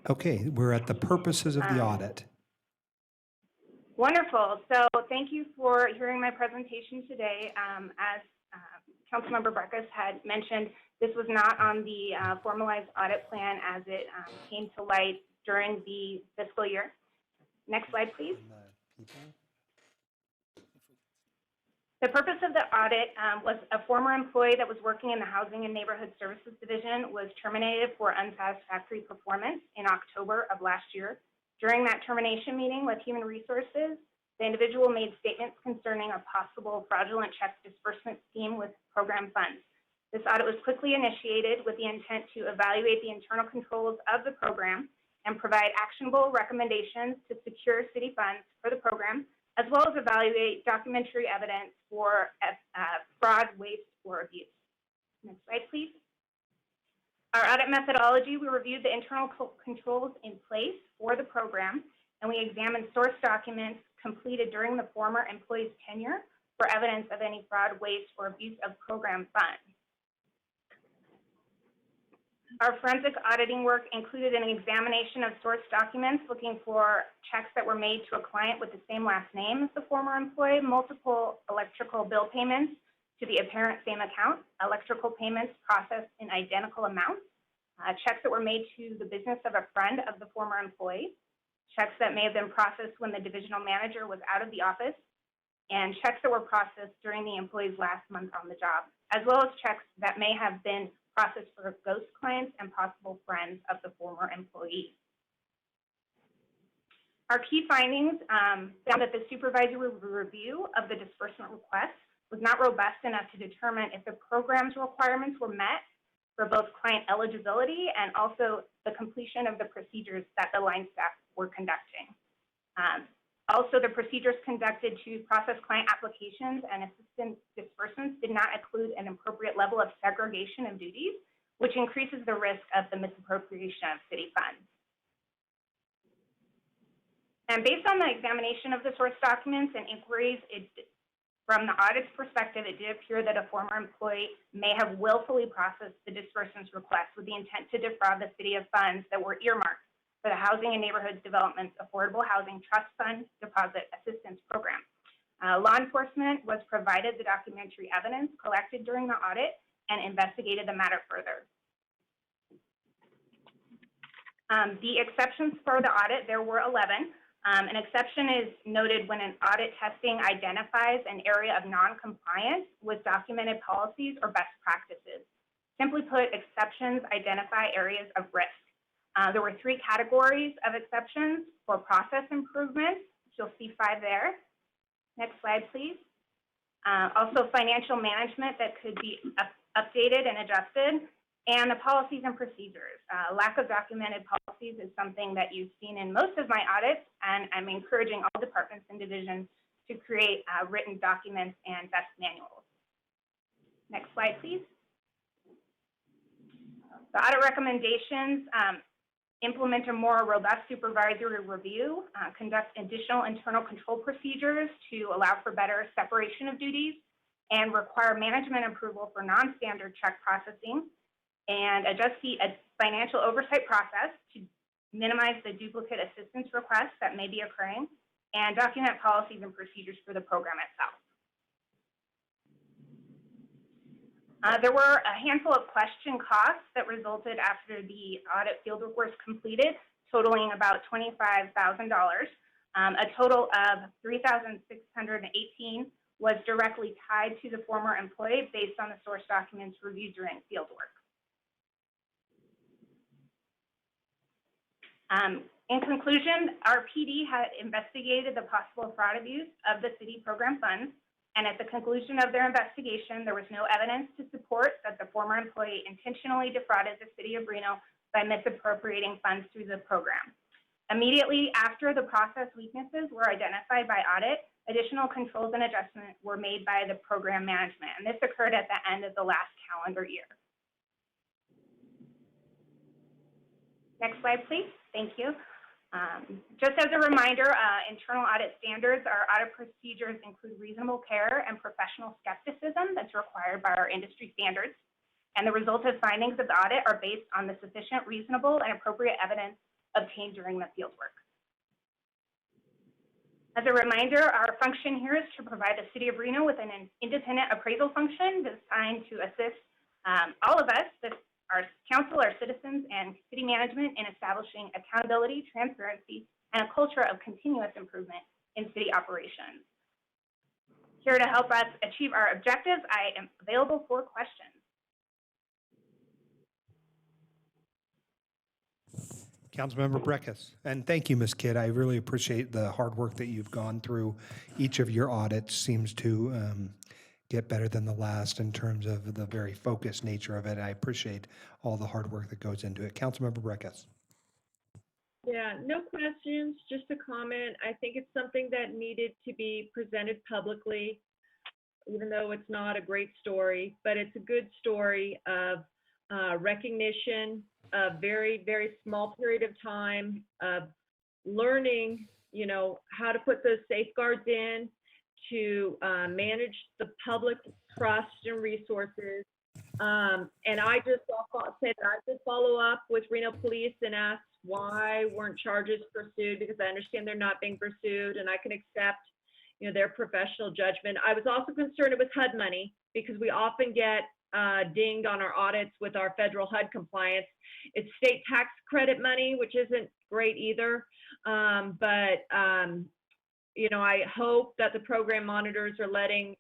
Okay, we're at the purposes of the audit. Wonderful. So thank you for hearing my presentation today. As Councilmember Breckus had mentioned, this was not on the formalized audit plan as it came to light during the fiscal year. Next slide, please. The purpose of the audit was a former employee that was working in the Housing and Neighborhood Services Division was terminated for unsatisfactory performance in October of last year. During that termination meeting with Human Resources, the individual made statements concerning a possible fraudulent check disbursement scheme with program funds. This audit was quickly initiated with the intent to evaluate the internal controls of the program and provide actionable recommendations to secure city funds for the program, as well as evaluate documentary evidence for fraud, waste, or abuse. Next slide, please. Our audit methodology, we reviewed the internal controls in place for the program, and we examined source documents completed during the former employee's tenure for evidence of any fraud, waste, or abuse of program funds. Our forensic auditing work included an examination of source documents looking for checks that were made to a client with the same last name as the former employee, multiple electrical bill payments to the apparent same account, electrical payments processed in identical amounts, checks that were made to the business of a friend of the former employee, checks that may have been processed when the divisional manager was out of the office, and checks that were processed during the employee's last month on the job, as well as checks that may have been processed for ghost clients and possible friends of the former employee. Our key findings found that the supervisory review of the disbursement request was not robust enough to determine if the program's requirements were met for both client eligibility and also the completion of the procedures that the line staff were conducting. Also, the procedures conducted to process client applications and assistance disbursements did not include an appropriate level of segregation of duties, which increases the risk of the misappropriation of city funds. And based on the examination of the source documents and inquiries, from the audit's perspective, it did appear that a former employee may have willfully processed the disbursements request with the intent to defraud the city of funds that were earmarked for the Housing and Neighborhood Development's Affordable Housing Trust Fund Deposit Assistance Program. Law enforcement was provided the documentary evidence collected during the audit and investigated the matter further. The exceptions for the audit, there were 11. An exception is noted when an audit testing identifies an area of non-compliance with documented policies or best practices. Simply put, exceptions identify areas of risk. There were 3 categories of exceptions for process improvements, which you'll see 5 there. Next slide, please. Also, financial management that could be updated and adjusted, and the policies and procedures. Lack of documented policies is something that you've seen in most of my audits, and I'm encouraging all departments and divisions to create written documents and best manuals. Next slide, please. The audit recommendations implement a more robust supervisory review, conduct additional internal control procedures to allow for better separation of duties, and require management approval for non-standard check processing, and adjust the financial oversight process to minimize the duplicate assistance requests that may be occurring, and document policies and procedures for the program itself. There were a handful of question costs that resulted after the audit fieldwork was completed, totaling about $25,000. A total of $3,618 was directly tied to the former employee based on the source documents reviewed during fieldwork. In conclusion, our PD had investigated the possible fraud abuse of the city program funds, and at the conclusion of their investigation, there was no evidence to support that the former employee intentionally defrauded the city of Reno by misappropriating funds through the program. Immediately after the process weaknesses were identified by audit, additional controls and adjustments were made by the program management, and this occurred at the end of the last calendar year. Next slide, please. Thank you. Just as a reminder, internal audit standards, our audit procedures include reasonable care and professional skepticism that's required by our industry standards. And the results of findings of the audit are based on the sufficient, reasonable, and appropriate evidence obtained during the fieldwork. As a reminder, our function here is to provide the city of Reno with an independent appraisal function designed to assist all of us, our council, our citizens, and city management in establishing accountability, transparency, and a culture of continuous improvement in city operations. Here to help us achieve our objectives, I am available for questions. Councilmember Breckus. And thank you, Ms. Kidd. I really appreciate the hard work that you've gone through. Each of your audits seems to get better than the last in terms of the very focused nature of it. I appreciate all the hard work that goes into it. Councilmember Breckus. Yeah, no questions, just a comment. I think it's something that needed to be presented publicly, even though it's not a great story, but it's a good story of recognition, a very, very small period of time of learning, you know, how to put those safeguards in to manage the public trust and resources. And I just said I should follow up with Reno Police and ask why weren't charges pursued, because I understand they're not being pursued, and I can accept, you know, their professional judgment. I was also concerned it was HUD money, because we often get dinged on our audits with our federal HUD compliance. It's state tax credit money, which isn't great either. You know, I hope that the program monitors are letting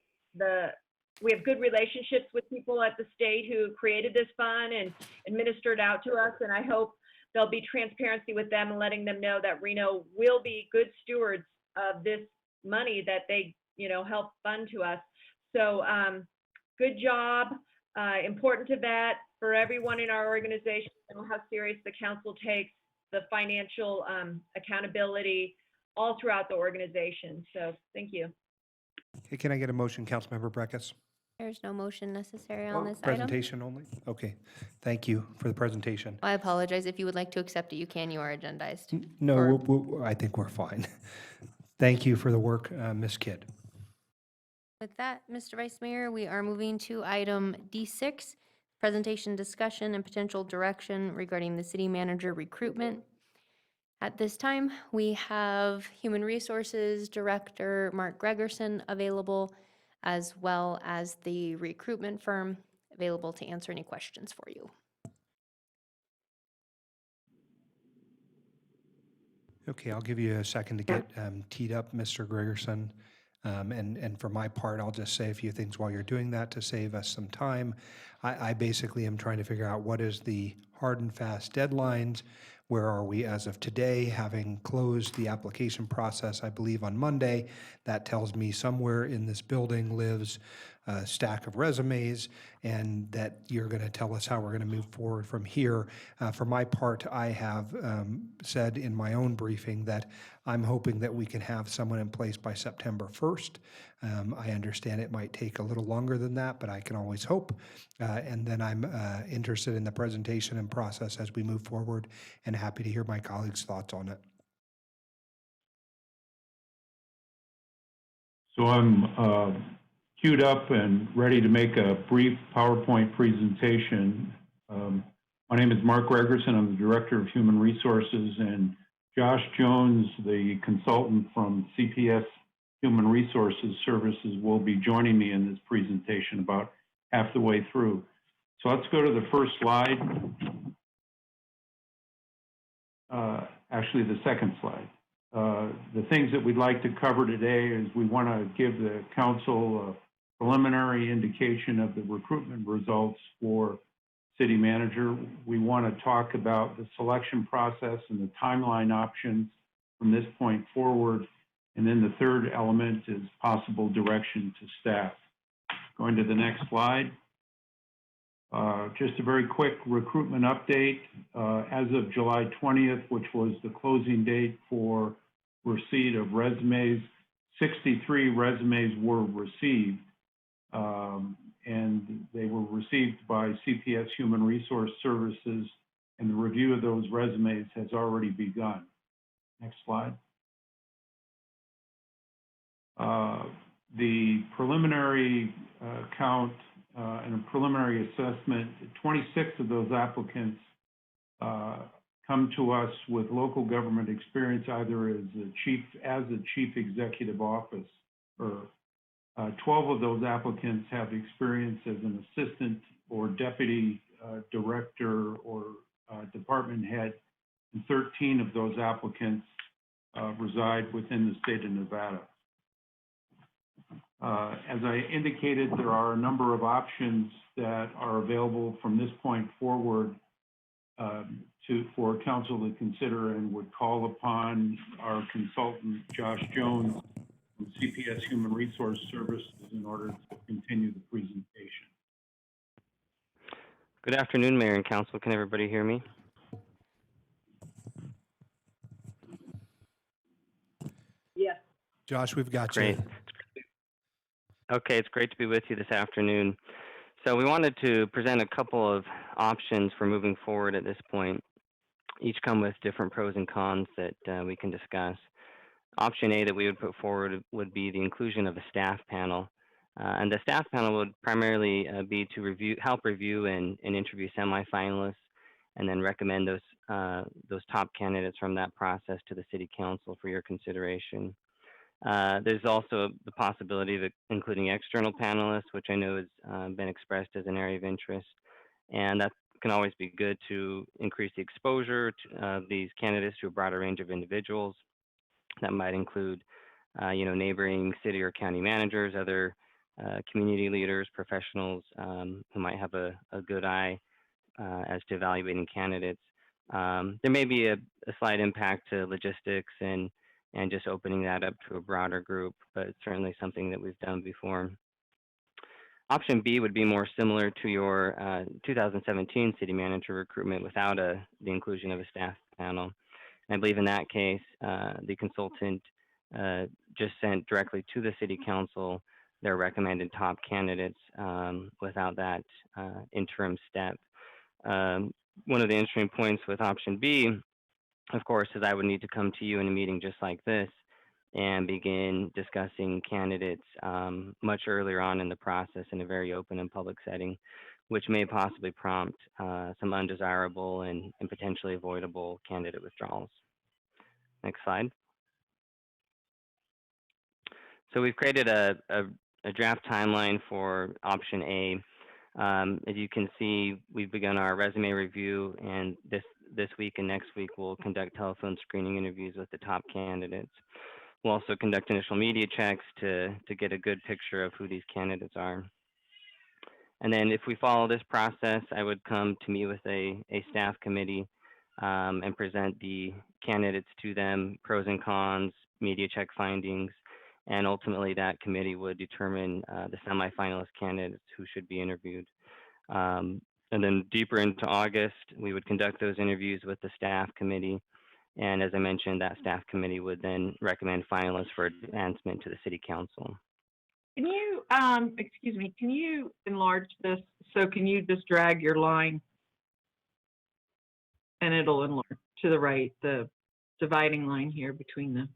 we have good relationships with people at the state who created this fund and administered out to us, and I hope there'll be transparency with them and letting them know that Reno will be good stewards of this money that they, you know, help fund to us. So good job. Important to that for everyone in our organization, and how serious the council takes the financial accountability all throughout the organization. So thank you. Okay, can I get a motion, Councilmember Breckus? There's no motion necessary on this item. Presentation only? Okay, thank you for the presentation. I apologize. If you would like to accept it, you can. You are agendized. No, I think we're fine. Thank you for the work, Ms. Kidd. With that, Mr. Vice Mayor, we are moving to item D6, presentation, discussion, and potential direction regarding the city manager recruitment. At this time, we have Human Resources Director Mark Gregerson available, as well as the recruitment firm available to answer any questions for you. Okay, I'll give you a second to get teed up, Mr. Gregerson. And for my part, I'll just say a few things while you're doing that to save us some time. I basically am trying to figure out what is the hard and fast deadlines. Where are we as of today, having closed the application process, I believe, on Monday. That tells me somewhere in this building lives a stack of resumes, and that you're going to tell us how we're going to move forward from here. For my part, I have said in my own briefing that I'm hoping that we can have someone in place by September 1st. I understand it might take a little longer than that, but I can always hope. And then I'm interested in the presentation and process as we move forward, and happy to hear my colleagues' thoughts on it. So I'm queued up and ready to make a brief PowerPoint presentation. My name is Mark Gregerson. I'm the Director of Human Resources, and Josh Jones, the consultant from CPS Human Resources Services, will be joining me in this presentation about half the way through. So let's go to the first slide. Actually, the second slide. The things that we'd like to cover today is we want to give the council a preliminary indication of the recruitment results for city manager. We want to talk about the selection process and the timeline options from this point forward. And then the third element is possible direction to staff. Going to the next slide. Just a very quick recruitment update. As of July 20th, which was the closing date for receipt of resumes, 63 resumes were received. And they were received by CPS Human Resource Services, and the review of those resumes has already begun. Next slide. The preliminary count and a preliminary assessment, 26 of those applicants come to us with local government experience, either as a chief executive office, or 12 of those applicants have experience as an assistant or deputy director or department head, and 13 of those applicants reside within the state of Nevada. As I indicated, there are a number of options that are available from this point forward for council to consider, and would call upon our consultant, Josh Jones, from CPS Human Resource Services, in order to continue the presentation. Good afternoon, Mayor and Council. Can everybody hear me? Yes. Josh, we've got Great. you. Okay, it's great to be with you this afternoon. So we wanted to present a couple of options for moving forward at this point. Each come with different pros and cons that we can discuss. Option A that we would put forward would be the inclusion of a staff panel. And the staff panel would primarily be to help review and interview semifinalists, and then recommend those top candidates from that process to the City Council for your consideration. There's also the possibility of including external panelists, which I know has been expressed as an area of interest, and that can always be good to increase the exposure of these candidates to a broader range of individuals. That might include, neighboring city or county managers, other community leaders, professionals who might have a good eye as to evaluating candidates. There may be a slight impact to logistics and just opening that up to a broader group, but it's certainly something that we've done before. Option B would be more similar to your 2017 city manager recruitment without the inclusion of a staff panel. And I believe in that case, the consultant just sent directly to the City Council their recommended top candidates without that interim step. One of the interesting points with option B, of course, is I would need to come to you in a meeting just like this and begin discussing candidates much earlier on in the process in a very open and public setting, which may possibly prompt some undesirable and potentially avoidable candidate withdrawals. Next slide. So we've created a draft timeline for option A. As you can see, we've begun our resume review, and this week and next week we'll conduct telephone screening interviews with the top candidates. We'll also conduct initial media checks to get a good picture of who these candidates are. And then if we follow this process, I would come to meet with a staff committee and present the candidates to them, pros and cons, media check findings, and ultimately that committee would determine the semifinalist candidates who should be interviewed. And then deeper into August, we would conduct those interviews with the staff committee. And as I mentioned, that staff committee would then recommend finalists for advancement to the City Council. Can you, excuse me, can you enlarge this? So can you just drag your line and it'll enlarge to the right, the dividing line here between them?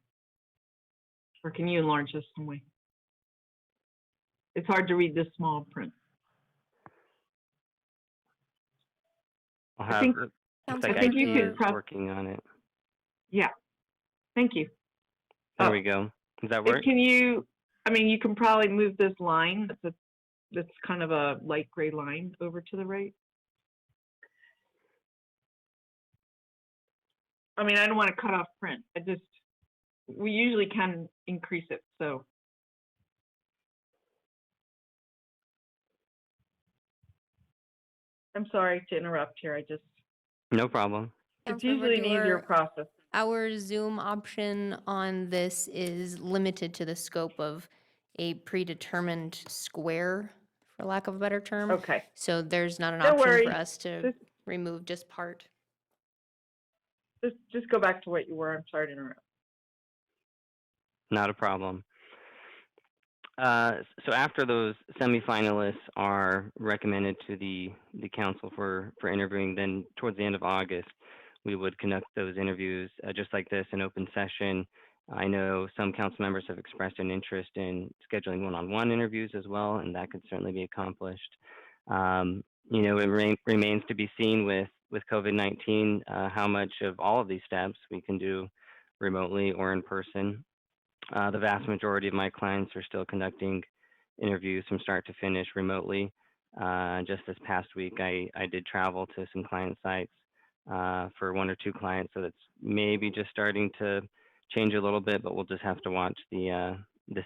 Or can you enlarge this some way? It's hard to read this small print. I think you could working on it. Yeah, thank you. There we go. Does that work? Can you, I mean, you can probably move this line. That's kind of a light gray line over to the right. I mean, I don't want to cut off print. We usually can increase it, so. I'm sorry to interrupt here. No problem. It's Councilmember usually an easier Dewar, process. our Zoom option on this is limited to the scope of a predetermined square, for lack of a better term. Okay. So there's not an Don't option worry. for us to remove just part. Just go back to what you were. I'm sorry to interrupt. Not a problem. So after those semifinalists are recommended to the council for interviewing, then towards the end of August, we would conduct those interviews just like this in open session. I know some council members have expressed an interest in scheduling one-on-one interviews as well, and that could certainly be accomplished. It remains to be seen with COVID-19 how much of all of these steps we can do remotely or in person. The vast majority of my clients are still conducting interviews from start to finish remotely. Just this past week, I did travel to some client sites for 1 or 2 clients, so that's maybe just starting to change a little bit, but we'll just have to watch the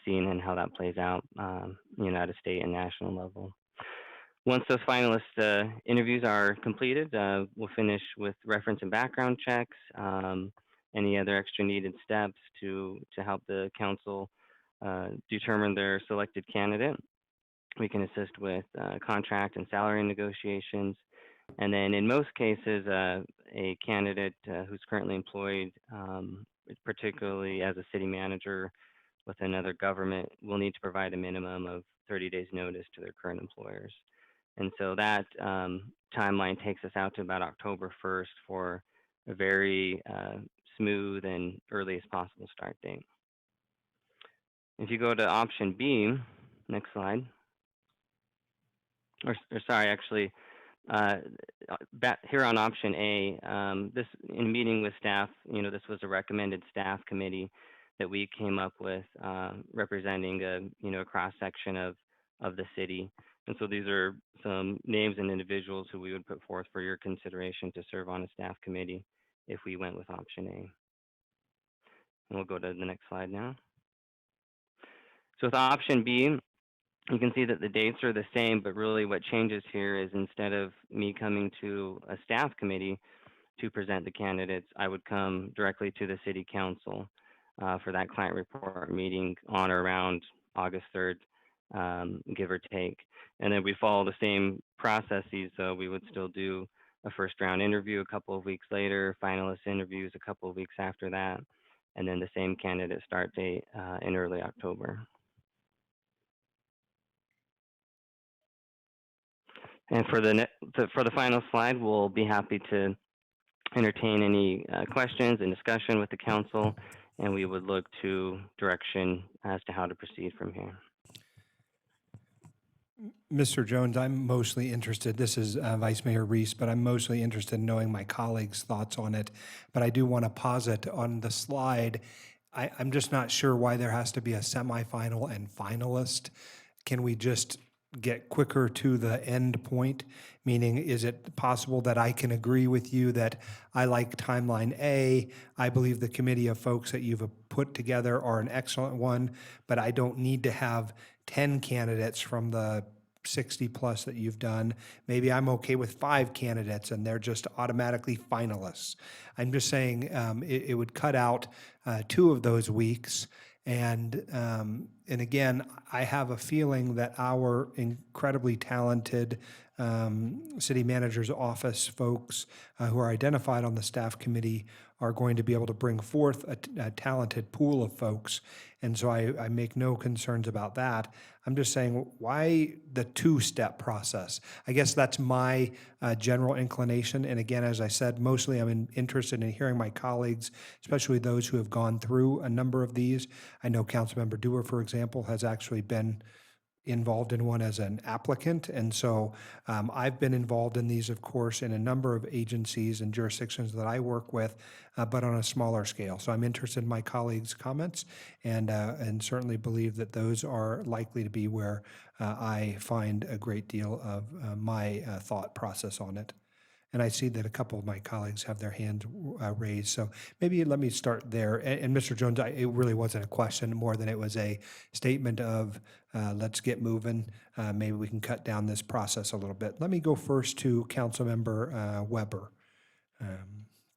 scene and how that plays out, at a state and national level. Once those finalist interviews are completed, we'll finish with reference and background checks, any other extra needed steps to help the council determine their selected candidate. We can assist with contract and salary negotiations. And then in most cases, a candidate who's currently employed, particularly as a city manager with another government, will need to provide a minimum of 30 days notice to their current employers. And so that timeline takes us out to about October 1st for a very smooth and earliest possible start date. If you go to option B, next slide. Or sorry, actually, back here on option A, this in meeting with staff, this was a recommended staff committee that we came up with, representing a cross section of the city. And so these are some names and individuals who we would put forth for your consideration to serve on a staff committee if we went with option A. And we'll go to the next slide now. So with option B, you can see that the dates are the same, but really what changes here is instead of me coming to a staff committee to present the candidates, I would come directly to the city council for that client report meeting on or around August 3rd, give or take. And then we follow the same processes, so we would still do a first round interview a couple of weeks later, finalist interviews a couple of weeks after that, and then the same candidate start date in early October. And for the final slide, we'll be happy to entertain any questions and discussion with the council, and we would look to direction as to how to proceed from here. Mr. Jones, I'm mostly interested, this is Vice Mayor Reese, but I'm mostly interested in knowing my colleagues' thoughts on it. But I do want to posit on the slide, I'm just not sure why there has to be a semifinal and finalist. Can we just get quicker to the end point? Meaning, is it possible that I can agree with you that I like timeline A, I believe the committee of folks that you've put together are an excellent one, but I don't need to have 10 candidates from the 60 plus that you've done. Maybe I'm okay with 5 candidates and they're just automatically finalists. I'm just saying it would cut out 2 of those weeks. And again, I have a feeling that our incredibly talented city manager's office folks who are identified on the staff committee are going to be able to bring forth a talented pool of folks. And so I make no concerns about that. I'm just saying, why the 2-step process? I guess that's my general inclination. And again, as I said, mostly I'm interested in hearing my colleagues, especially those who have gone through a number of these. I know Councilmember Dewar, for example, has actually been involved in one as an applicant. And so I've been involved in these, of course, in a number of agencies and jurisdictions that I work with, but on a smaller scale. So I'm interested in my colleagues' comments and certainly believe that those are likely to be where I find a great deal of my thought process on it. And I see that a couple of my colleagues have their hands raised. So maybe let me start there. And Mr. Jones, it really wasn't a question more than it was a statement of let's get moving. Maybe we can cut down this process a little bit. Let me go first to Councilmember Weber.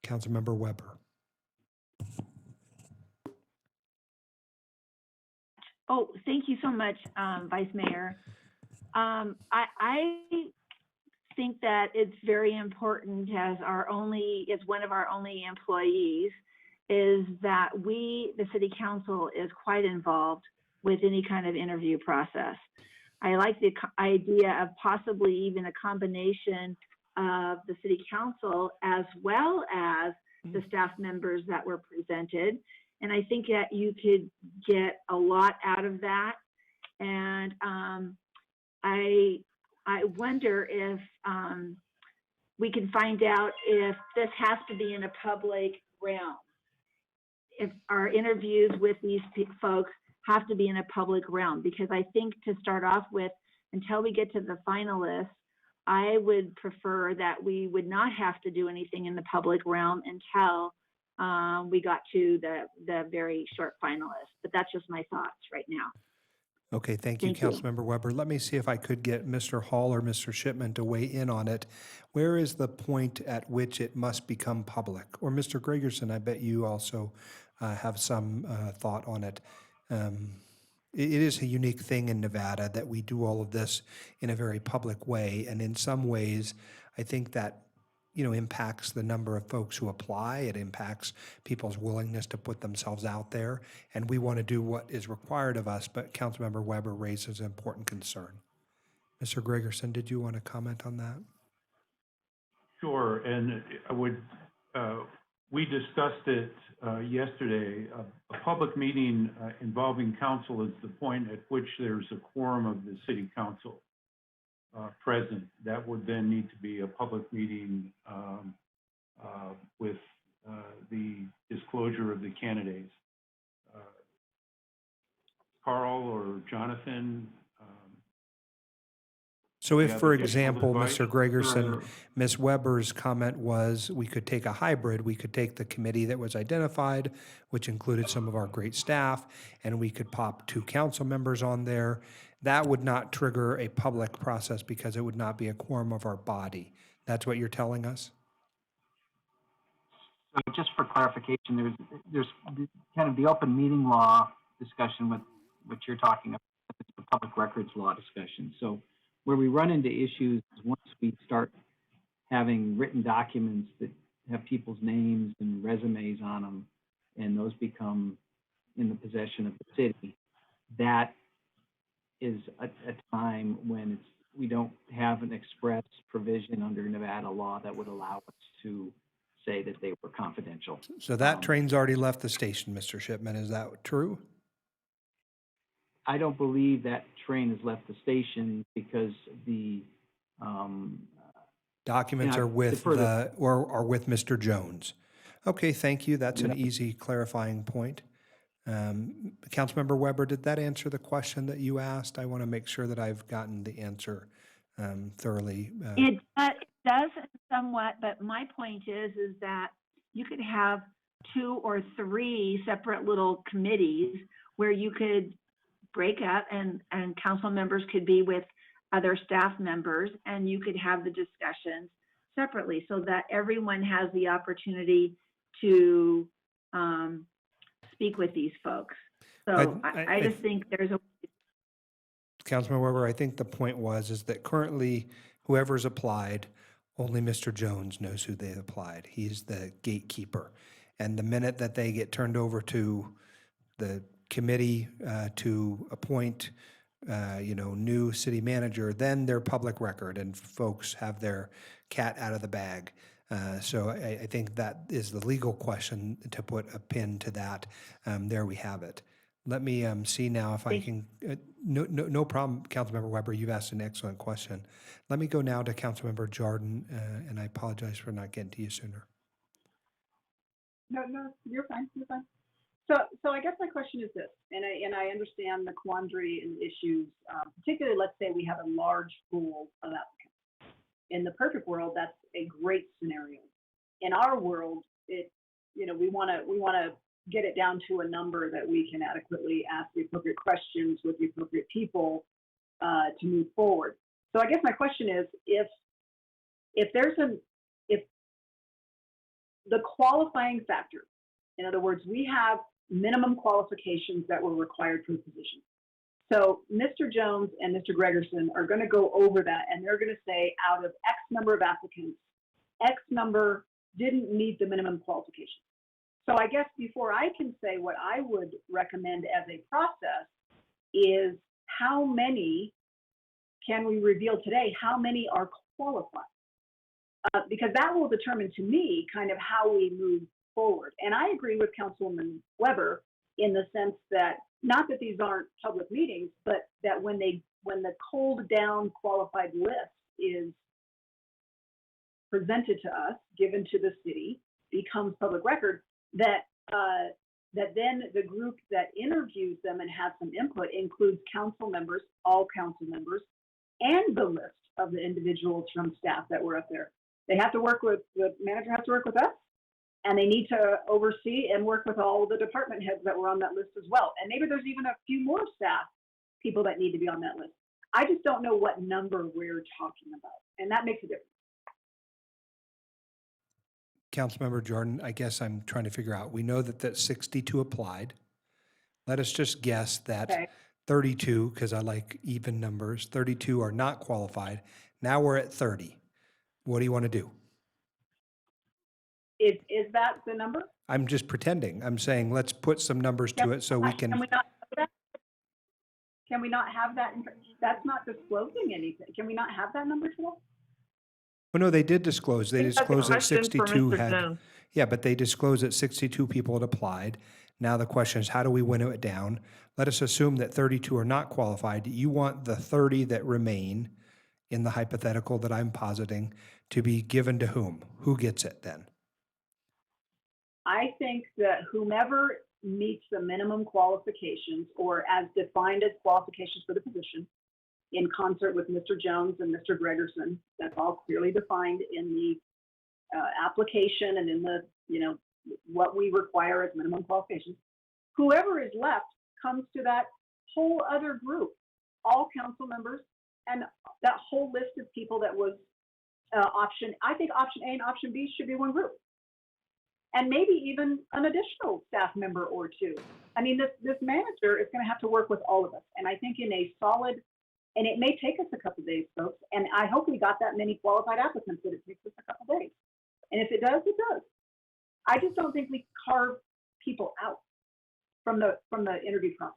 Councilmember Weber. Oh, thank you so much, Vice Mayor. I think that it's very important as one of our only employees, is that we, the City Council, is quite involved with any kind of interview process. I like the idea of possibly even a combination of the City Council as well as the staff members that were presented. And I think that you could get a lot out of that. And I wonder if we can find out if this has to be in a public realm. If our interviews with these folks have to be in a public realm, because I think to start off with, until we get to the finalists, I would prefer that we would not have to do anything in the public realm until we got to the very short finalists. But that's just my thoughts right now. Okay, thank you, Councilmember Weber. Let me see if I could get Mr. Hall or Mr. Shipman to weigh in on it. Where is the point at which it must become public? Or Mr. Gregerson, I bet you also have some thought on it. It is a unique thing in Nevada that we do all of this in a very public way, and in some ways, I think that impacts the number of folks who apply. It impacts people's willingness to put themselves out there, and we want to do what is required of us, but Councilmember Weber raises an important concern. Mr. Gregerson, did you want to comment on that? Sure, and I would, we discussed it yesterday. A public meeting involving council is the point at which there's a quorum of the city council present. That would then need to be a public meeting with the disclosure of the candidates. Carl or Jonathan? So if, for additional example, advice? Mr. Gregerson, Ms. Weber's comment was we could take a hybrid. We could take the committee that was identified, which included some of our great staff, and we could pop 2 council members on there. That would not trigger a public process because it would not be a quorum of our body. That's what you're telling us? So just for clarification, there's kind of the open meeting law discussion with what you're talking about. It's the public records law discussion. So where we run into issues is once we start having written documents that have people's names and resumes on them, and those become in the possession of the city, that is a time when we don't have an express provision under Nevada law that would allow us to say that they were confidential. So that train's already left the station, Mr. Shipman. Is that true? I don't believe that train has left the station because the documents are with or with Mr. Jones. Okay, thank you. That's an easy clarifying point. Councilmember Weber, did that answer the question that you asked? I want to make sure that I've gotten the answer thoroughly. It does somewhat, but my point is that you could have 2 or 3 separate little committees where you could break up and council members could be with other staff members, and you could have the discussions separately so that everyone has the opportunity to speak with these folks. So I just think there's a... Councilman Weber, I think the point is that currently whoever's applied, only Mr. Jones knows who they applied. He's the gatekeeper. And the minute that they get turned over to the committee to appoint new city manager, then they're public record and folks have their cat out of the bag. So I think that is the legal question to put a pin to that. There we have it. Let me see now if I can, no problem, Councilmember Weber, you've asked an excellent question. Let me go now to Councilmember Jordan, and I apologize for not getting to you sooner. No, you're fine, you're fine. So I guess my question is this, and I understand the quandary and issues, particularly let's say we have a large pool of applicants. In the perfect world, that's a great scenario. In our world, we want to get it down to a number that we can adequately ask the appropriate questions with the appropriate people to move forward. So I guess my question is, if the qualifying factor, in other words, we have minimum qualifications that were required for the position. So Mr. Jones and Mr. Gregerson are going to go over that, and they're going to say out of X number of applicants, X number didn't meet the minimum qualifications. So I guess before I can say what I would recommend as a process is how many can we reveal today, how many are qualified? Because that will determine to me kind of how we move forward. And I agree with Councilwoman Weber in the sense that, not that these aren't public meetings, but that when the cold down qualified list is presented to us, given to the city, becomes public record, that then the group that interviews them and has some input includes council members, all council members, and the list of the individuals from staff that were up there. They have to work with, the manager has to work with us, and they need to oversee and work with all the department heads that were on that list as well. And maybe there's even a few more staff people that need to be on that list. I just don't know what number we're talking about, and that makes a difference. Councilmember Jordan, I guess I'm trying to figure out, we know that 62 applied. Let us just guess that 32, because I like even numbers, 32 are not qualified. Now we're at 30. What do you want to do? Is that the number? I'm just pretending. I'm saying let's put some numbers to it so we can. Can we not have that? Can we not have that? That's not disclosing anything. Can we not have that number today? Oh, no, they did disclose. They disclosed that 62 had. Jones. Yeah, but they disclosed that 62 people had applied. Now the question is, how do we winnow it down? Let us assume that 32 are not qualified. You want the 30 that remain in the hypothetical that I'm positing to be given to whom? Who gets it then? I think that whomever meets the minimum qualifications, or as defined as qualifications for the position, in concert with Mr. Jones and Mr. Gregerson, that's all clearly defined in the application and in the, what we require as minimum qualifications. Whoever is left comes to that whole other group, all council members, and that whole list of people that was I think option A and option B should be one group. And maybe even an additional staff member or two. I mean, this manager is going to have to work with all of us. And I think in a solid, and it may take us a couple days, folks, and I hope we got that many qualified applicants that it takes us a couple days. And if it does, it does. I just don't think we carve people out from the interview process.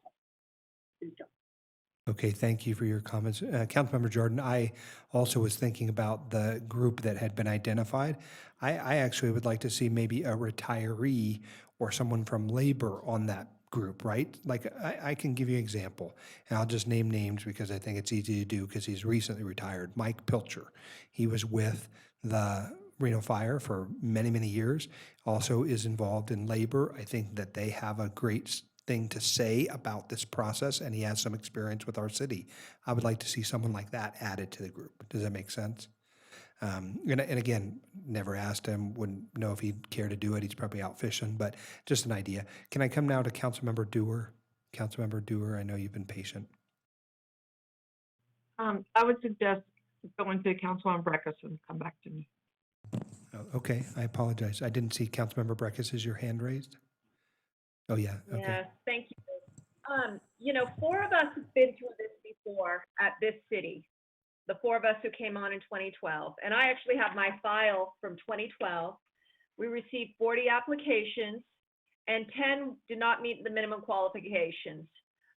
Okay, thank you for your comments. Councilmember Jordan, I also was thinking about the group that had been identified. I actually would like to see maybe a retiree or someone from labor on that group, right? Like I can give you an example, and I'll just name names because I think it's easy to do because he's recently retired. Mike Pilcher. He was with the Reno Fire for many, many years, also is involved in labor. I think that they have a great thing to say about this process, and he has some experience with our city. I would like to see someone like that added to the group. Does that make sense? And again, never asked him, wouldn't know if he'd care to do it. He's probably out fishing, but just an idea. Can I come now to Councilmember Dewar? Councilmember Dewar, I know you've been patient. I would suggest going to Councilman Breckus and come back to me. Okay, I apologize. I didn't see Councilmember Breckus. Is your hand raised? Oh, yeah. Okay. Yes, thank you. 4 of us have been through this before at this city. The 4 of us who came on in 2012. And I actually have my file from 2012. We received 40 applications and 10 did not meet the minimum qualifications.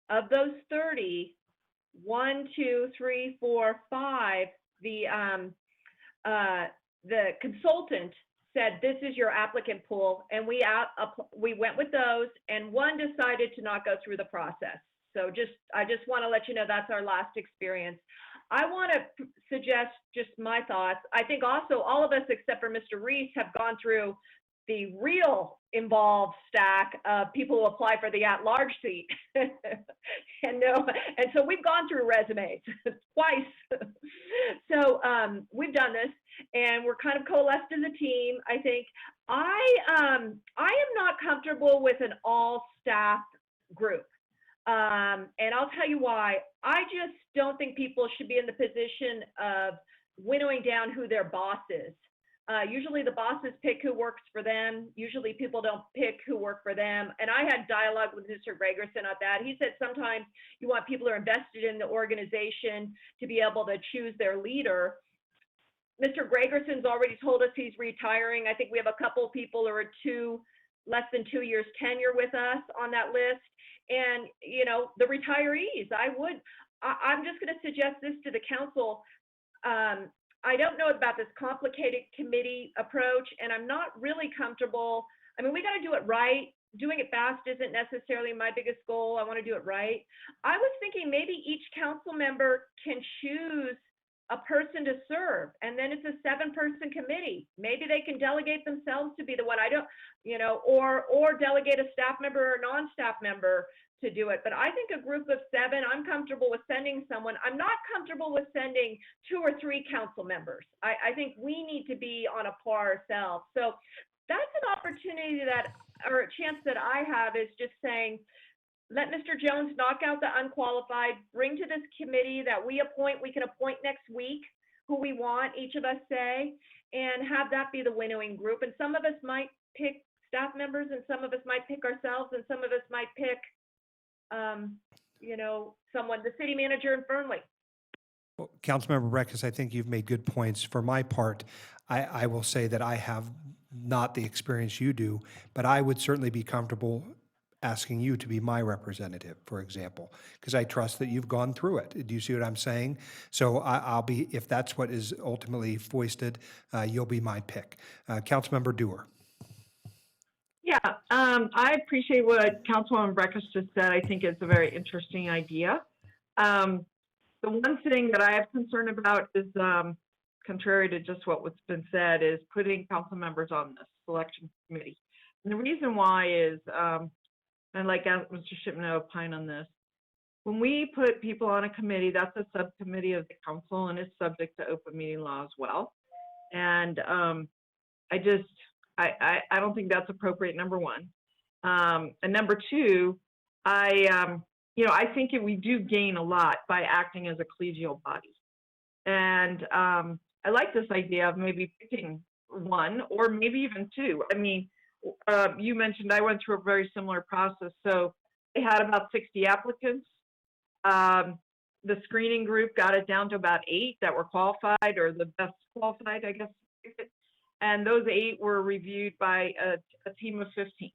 Of those 30, 1, 2, 3, 4, 5, the consultant said, this is your applicant pool, and we went with those, and one decided to not go through the process. So I just want to let you know that's our last experience. I want to suggest just my thoughts. I think also all of us except for Mr. Reese have gone through the real involved stack of people who apply for the at-large seat. and so we've gone through resumes twice. So we've done this, and we're kind of coalesced as a team. I think I am not comfortable with an all-staff group. And I'll tell you why. I just don't think people should be in the position of winnowing down who their boss is. Usually the bosses pick who works for them. Usually people don't pick who work for them. And I had dialogue with Mr. Gregerson on that. He said sometimes you want people who are invested in the organization to be able to choose their leader. Mr. Gregerson's already told us he's retiring. I think we have a couple people who are less than 2 years tenure with us on that list. And, you know, the retirees, I'm just going to suggest this to the council. I don't know about this complicated committee approach, and I'm not really comfortable. I mean, we got to do it right. Doing it fast isn't necessarily my biggest goal. I want to do it right. I was thinking maybe each council member can choose a person to serve, and then it's a 7-person committee. Maybe they can delegate themselves to be the one. I don't, you know, or delegate a staff member or a non-staff member to do it. But I think a group of 7, I'm comfortable with sending someone. I'm not comfortable with sending 2 or 3 council members. I think we need to be on a par ourselves. So that's an opportunity or a chance that I have, is just saying, let Mr. Jones knock out the unqualified, bring to this committee that we can appoint next week who we want, each of us say, and have that be the winnowing group. And some of us might pick staff members, and some of us might pick ourselves, and some of us might pick, you know, someone, the city manager in Fernley. Well, Councilmember Breckus, I think you've made good points. For my part, I will say that I have not the experience you do, but I would certainly be comfortable asking you to be my representative, for example, because I trust that you've gone through it. Do you see what I'm saying? So I'll be, if that's what is ultimately foisted, you'll be my pick. Councilmember Dewar. Yeah, I appreciate what Councilwoman Breckus just said. I think it's a very interesting idea. The one thing that I have concern about is, contrary to just what's been said, is putting council members on the selection committee. And the reason why is, and like Mr. Shipman opined on this, when we put people on a committee, that's a subcommittee of the council, and it's subject to open meeting law as well. And I don't think that's appropriate, number one. And number two, I think we do gain a lot by acting as a collegial body. And I like this idea of maybe picking one or maybe even 2. I mean, you mentioned I went through a very similar process. So they had about 60 applicants. The screening group got it down to about 8 that were qualified, or the best qualified, I guess. And those 8 were reviewed by a team of 15.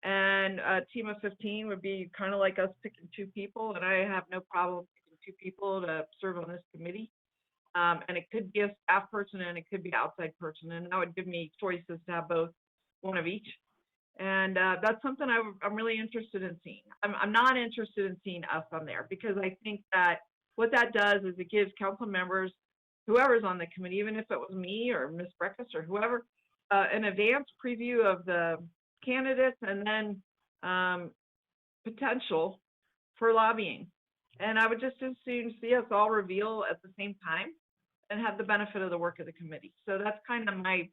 And a team of 15 would be kind of like us picking 2 people, and I have no problem picking 2 people to serve on this committee. And it could be a staff person, and it could be an outside person, and that would give me choices to have both, one of each. And that's something I'm really interested in seeing. I'm not interested in seeing us on there, because I think that what that does is it gives council members, whoever's on the committee, even if it was me or Ms. Breckus or whoever, an advanced preview of the candidates, and then potential for lobbying. And I would just as soon see us all reveal at the same time and have the benefit of the work of the committee. So that's kind of my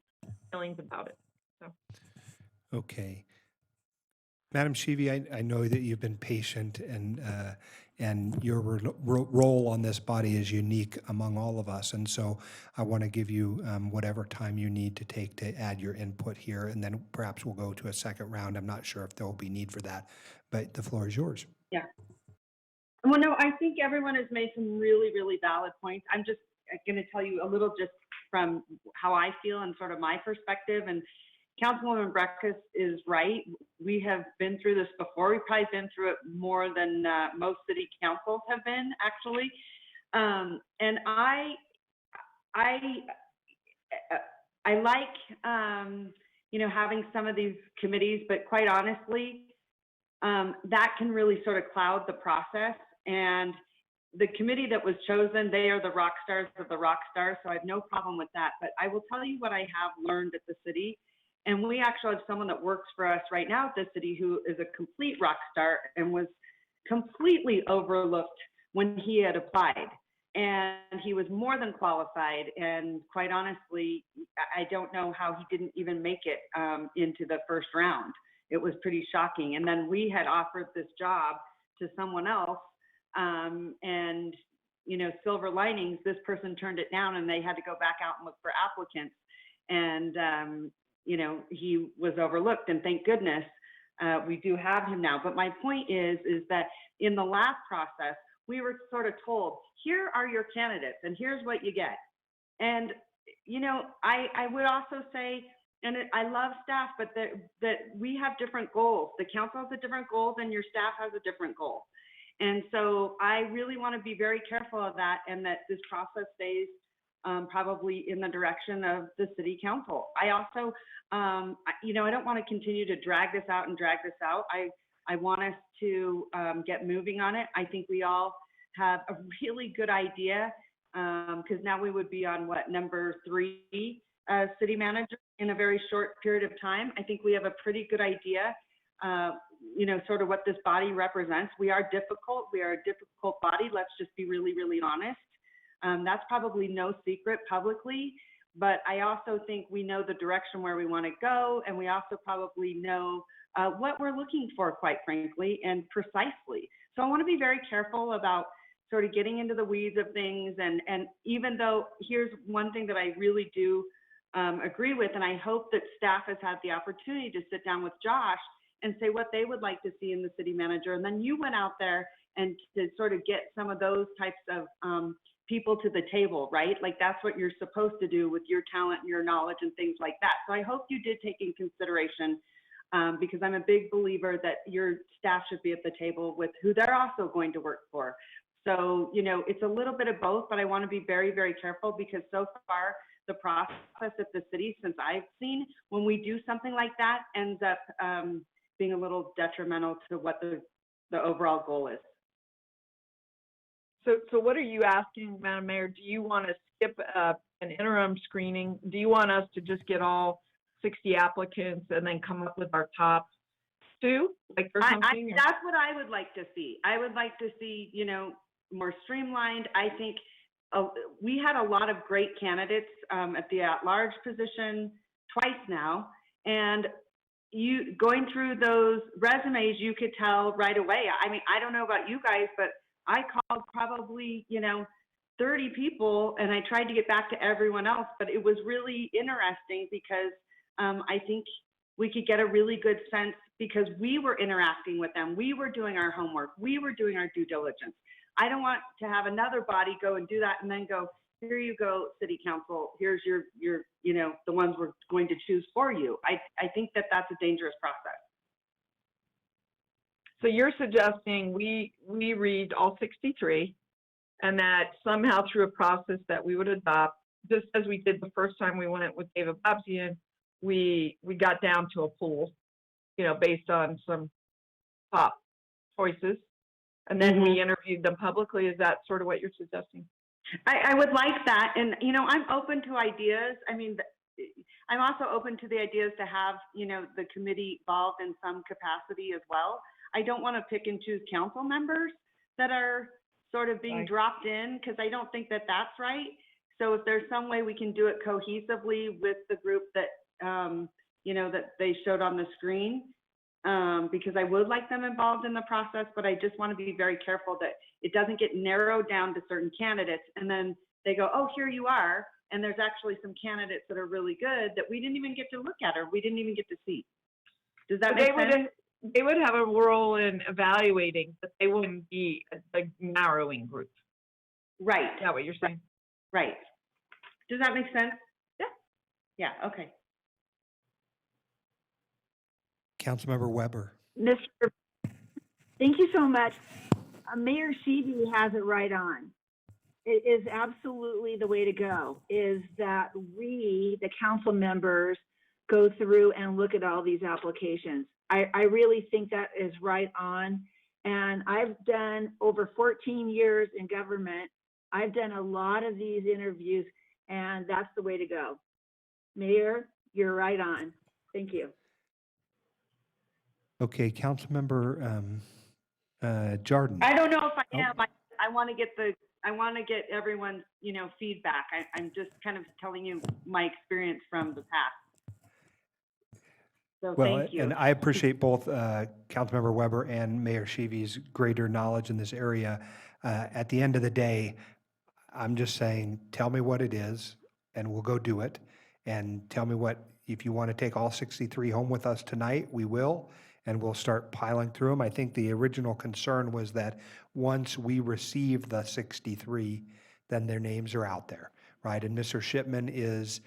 feelings about it. So. Okay. Madam Shivi, I know that you've been patient, and your role on this body is unique among all of us. And so I want to give you whatever time you need to take to add your input here, and then perhaps we'll go to a second round. I'm not sure if there will be need for that, but the floor is yours. Yeah. Well, no, I think everyone has made some really, really valid points. I'm just going to tell you a little just from how I feel and sort of my perspective. And Councilwoman Breckus is right. We have been through this before. We've probably been through it more than most city councils have been, actually. And I I like, having some of these committees, but quite honestly, that can really sort of cloud the process. And the committee that was chosen, they are the rock stars of the rock stars, so I have no problem with that. But I will tell you what I have learned at the city. And we actually have someone that works for us right now at the city who is a complete rock star and was completely overlooked when he had applied. And he was more than qualified. And quite honestly, I don't know how he didn't even make it into the first round. It was pretty shocking. And then we had offered this job to someone else. And, silver linings, this person turned it down and they had to go back out and look for applicants. And, he was overlooked, and thank goodness we do have him now. But my point is that in the last process, we were sort of told, here are your candidates and here's what you get. And, I would also say, and I love staff, but that we have different goals. The council has a different goal and your staff has a different goal. And so I really want to be very careful of that, and that this process stays probably in the direction of the city council. I also, I don't want to continue to drag this out. I want us to get moving on it. I think we all have a really good idea, because now we would be on number 3 city manager in a very short period of time. I think we have a pretty good idea, sort of what this body represents. We are difficult. We are a difficult body. Let's just be really, really honest. That's probably no secret publicly, but I also think we know the direction where we want to go, and we also probably know what we're looking for, quite frankly, and precisely. So I want to be very careful about sort of getting into the weeds of things, and even though here's one thing that I really do agree with, and I hope that staff has had the opportunity to sit down with Josh and say what they would like to see in the city manager, and then you went out there and to sort of get some of those types of people to the table, right? Like that's what you're supposed to do with your talent and your knowledge and things like that. So I hope you did take in consideration, because I'm a big believer that your staff should be at the table with who they're also going to work for. So, it's a little bit of both, but I want to be very, very careful, because so far the process at the city, since I've seen, when we do something like that, ends up being a little detrimental to what the overall goal is. So what are you asking, Madam Mayor? Do you want to skip an interim screening? Do you want us to just get all 60 applicants and then come up with our top 2, like, or something? That's what I would like to see. I would like to see, more streamlined. I think we had a lot of great candidates at the at-large position twice now, and you going through those resumes, you could tell right away. I mean, I don't know about you guys, but I called probably, 30 people, and I tried to get back to everyone else, but it was really interesting because I think we could get a really good sense, because we were interacting with them. We were doing our homework. We were doing our due diligence. I don't want to have another body go and do that and then go, here you go, city council, here's your the ones we're going to choose for you. I think that that's a dangerous process. So you're suggesting we read all 63, and that somehow through a process that we would adopt, just as we did the first time we went with David Babsian, we got down to a pool, based on some top choices, and then we interviewed them publicly. Is that sort of what you're suggesting? I would like that, and I'm open to ideas. I mean, I'm also open to the ideas to have the committee involved in some capacity as well. I don't want to pick and choose council members that are sort of being dropped in, because I don't think that that's right. So if there's some way we can do it cohesively with the group that that they showed on the screen, because I would like them involved in the process, but I just want to be very careful that it doesn't get narrowed down to certain candidates, and then they go, oh, here you are, and there's actually some candidates that are really good that we didn't even get to look at, or we didn't even get to see. Does that make sense? They would have a role in evaluating, but they wouldn't be a narrowing group. Right. Is that what you're saying? Right. Does that make sense? Yeah. Yeah, okay. Councilmember Weber. Thank you so much. Mayor Sheedy has it right on. it is absolutely the way to go, is that we, the council members, go through and look at all these applications. I really think that is right on. And I've done over 14 years in government. I've done a lot of these interviews, and that's the way to go. Mayor, you're right on. Thank you. Okay, Councilmember Jordan. I don't know if I am. I want to get everyone's, feedback. I'm just kind of telling you my experience from the past. So Well, thank you. and I appreciate both Councilmember Weber and Mayor Sheevy's greater knowledge in this area. At the end of the day, I'm just saying, tell me what it is, and we'll go do it. And tell me if you want to take all 63 home with us tonight, we will, and we'll start piling through them. I think the original concern was that once we receive the 63, then their names are out there, right? And Mr. Shipman is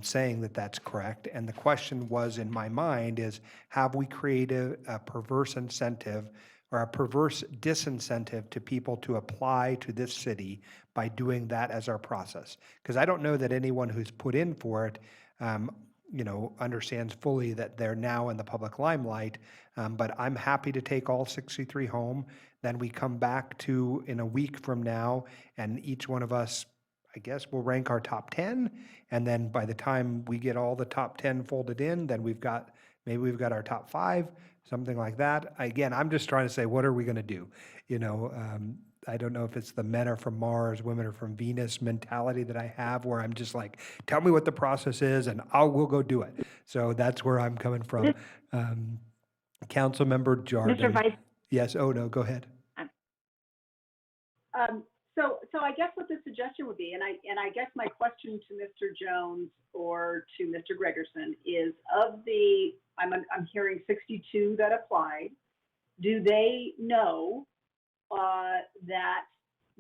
saying that that's correct. And the question was in my mind is, have we created a perverse incentive or a perverse disincentive to people to apply to this city by doing that as our process? Because I don't know that anyone who's put in for it, understands fully that they're now in the public limelight. But I'm happy to take all 63 home. Then we come back to in a week from now, and each one of us, I guess, will rank our top 10. And then by the time we get all the top 10 folded in, then maybe we've got our top 5, something like that. Again, I'm just trying to say, what are we going to do? I don't know if it's the men are from Mars, women are from Venus mentality that I have, where I'm just like, tell me what the process is and we'll go do it. So that's where I'm coming from. Councilmember Jordan. Mr. Vice. Yes, oh no, go ahead. So I guess what the suggestion would be, and I guess my question to Mr. Jones or to Mr. Gregerson is, I'm hearing 62 that applied. Do they know that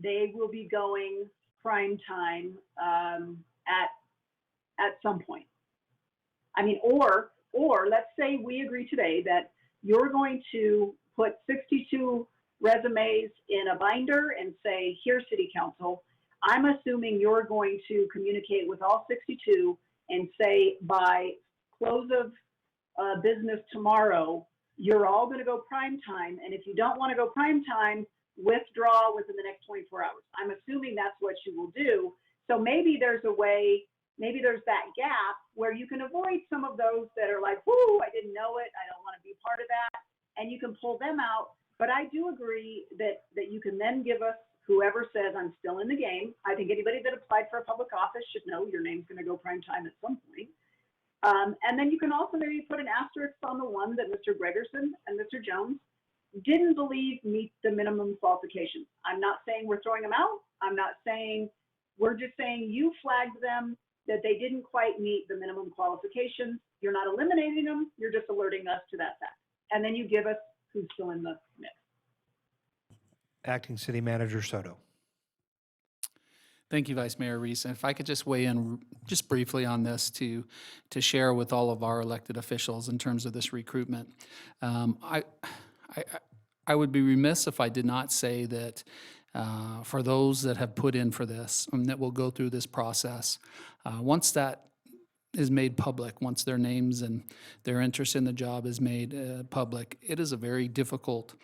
they will be going prime time at some point? I mean, or let's say we agree today that you're going to put 62 resumes in a binder and say, here, City Council, I'm assuming you're going to communicate with all 62 and say by close of business tomorrow, you're all going to go prime time. And if you don't want to go prime time, withdraw within the next 24 hours. I'm assuming that's what you will do. So maybe there's a way, maybe there's that gap where you can avoid some of those that are like, whoo, I didn't know it, I don't want to be part of that. And you can pull them out. But I do agree that you can then give us whoever says I'm still in the game. I think anybody that applied for a public office should know your name's going to go prime time at some point. And then you can also maybe put an asterisk on the one that Mr. Gregerson and Mr. Jones didn't believe meet the minimum qualifications. I'm not saying we're throwing them out. I'm not saying, we're just saying you flagged them that they didn't quite meet the minimum qualifications. You're not eliminating them. You're just alerting us to that fact. And then you give us who's still in the mix. Acting City Manager SOTO. Thank you, Vice Mayor Reese. And if I could just weigh in just briefly on this to share with all of our elected officials in terms of this recruitment. I would be remiss if I did not say that for those that have put in for this and that will go through this process, once that is made public, once their names and their interest in the job is made public, it is a very difficult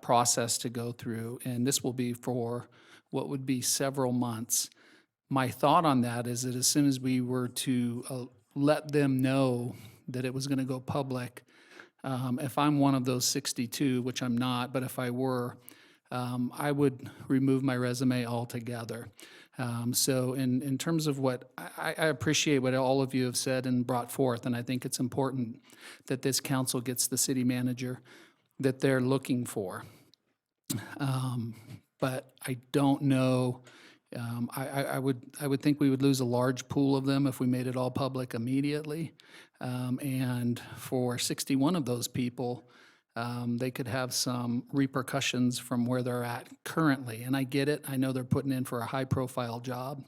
process to go through, and this will be for what would be several months. My thought on that is that as soon as we were to let them know that it was going to go public, if I'm one of those 62, which I'm not, but if I were, I would remove my resume altogether. So in terms of what, I appreciate what all of you have said and brought forth, and I think it's important that this council gets the city manager that they're looking for. But I don't know, I would think we would lose a large pool of them if we made it all public immediately. And for 61 of those people, they could have some repercussions from where they're at currently. And I get it. I know they're putting in for a high-profile job.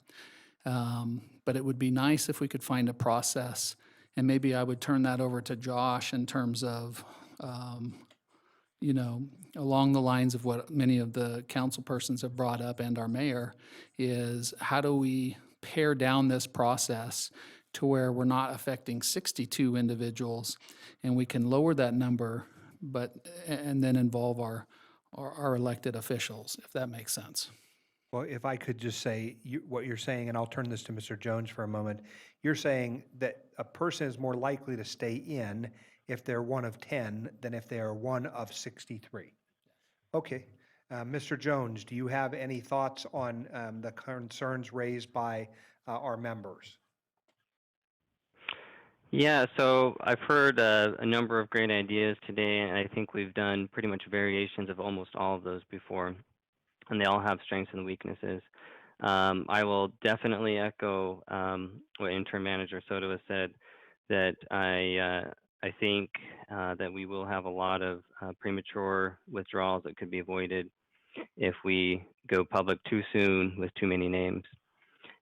But it would be nice if we could find a process. And maybe I would turn that over to Josh in terms of, along the lines of what many of the council persons have brought up and our mayor, is how do we pare down this process to where we're not affecting 62 individuals, and we can lower that number, and then involve our elected officials, if that makes sense. Well, if I could just say what you're saying, and I'll turn this to Mr. Jones for a moment. You're saying that a person is more likely to stay in if they're one of 10 than if they are one of 63. Okay. Mr. Jones, do you have any thoughts on the concerns raised by our members? Yeah, so I've heard a number of great ideas today, and I think we've done pretty much variations of almost all of those before, and they all have strengths and weaknesses. I will definitely echo what Interim Manager SOTO has said, that I think that we will have a lot of premature withdrawals that could be avoided if we go public too soon with too many names.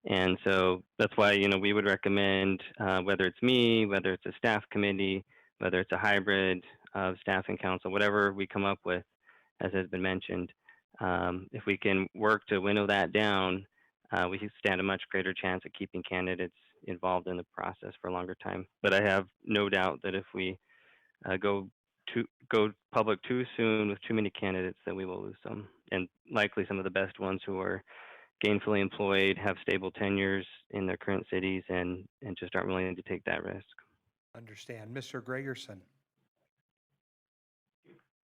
And so that's why, we would recommend, whether it's me, whether it's a staff committee, whether it's a hybrid of staff and council, whatever we come up with, as has been mentioned, if we can work to winnow that down, we can stand a much greater chance of keeping candidates involved in the process for a longer time. But I have no doubt that if we go public too soon with too many candidates, that we will lose some, and likely some of the best ones who are gainfully employed, have stable tenures in their current cities, and just aren't willing to take that risk. Understand. Mr. Gregerson.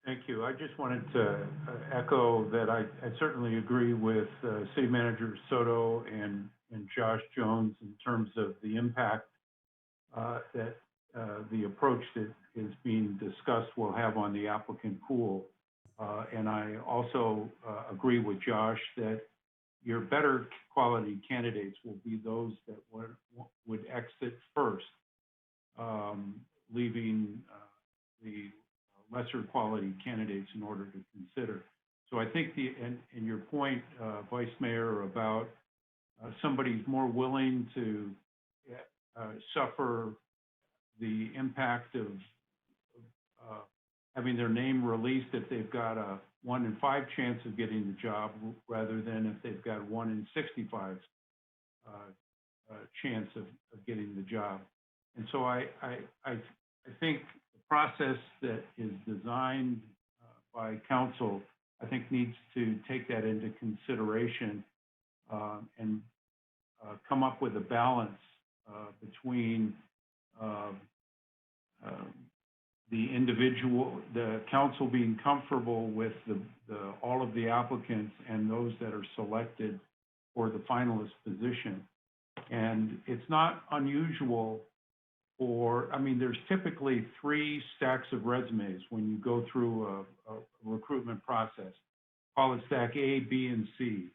Thank you. I just wanted to echo that I certainly agree with City Manager SOTO and Josh Jones in terms of the impact that the approach that is being discussed will have on the applicant pool. And I also agree with Josh that your better quality candidates will be those that would exit first, leaving the lesser quality candidates in order to consider. So I think and your point, Vice Mayor, about somebody's more willing to suffer the impact of having their name released if they've got a 1 in 5 chance of getting the job, rather than if they've got 1 in 65 chance of getting the job. And so I think the process that is designed by council, I think, needs to take that into consideration and come up with a balance between the council being comfortable with all of the applicants and those that are selected for the finalist position. And it's not unusual there's typically 3 stacks of resumes when you go through a recruitment process. Call it stack A, B, and C.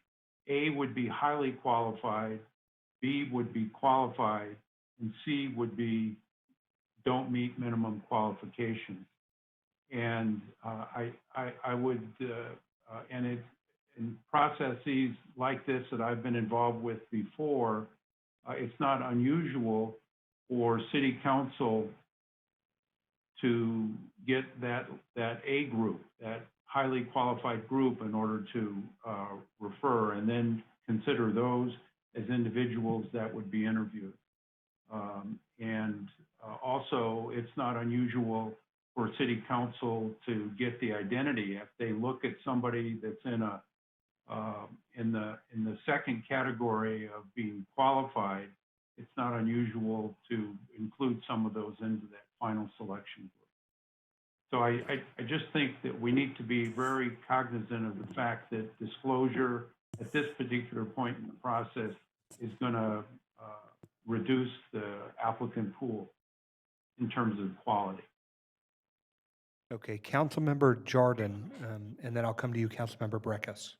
A would be highly qualified, B would be qualified, and C would be don't meet minimum qualifications. And I would, and in processes like this that I've been involved with before, it's not unusual for city council to get that A group, that highly qualified group, in order to refer, and then consider those as individuals that would be interviewed. Also, it's not unusual for city council to get the identity. If they look at somebody that's in the second category of being qualified, it's not unusual to include some of those into that final selection group. So I just think that we need to be very cognizant of the fact that disclosure at this particular point in the process is going to reduce the applicant pool in terms of quality. Okay, Councilmember Jordan, and then I'll come to you, Councilmember Breckus.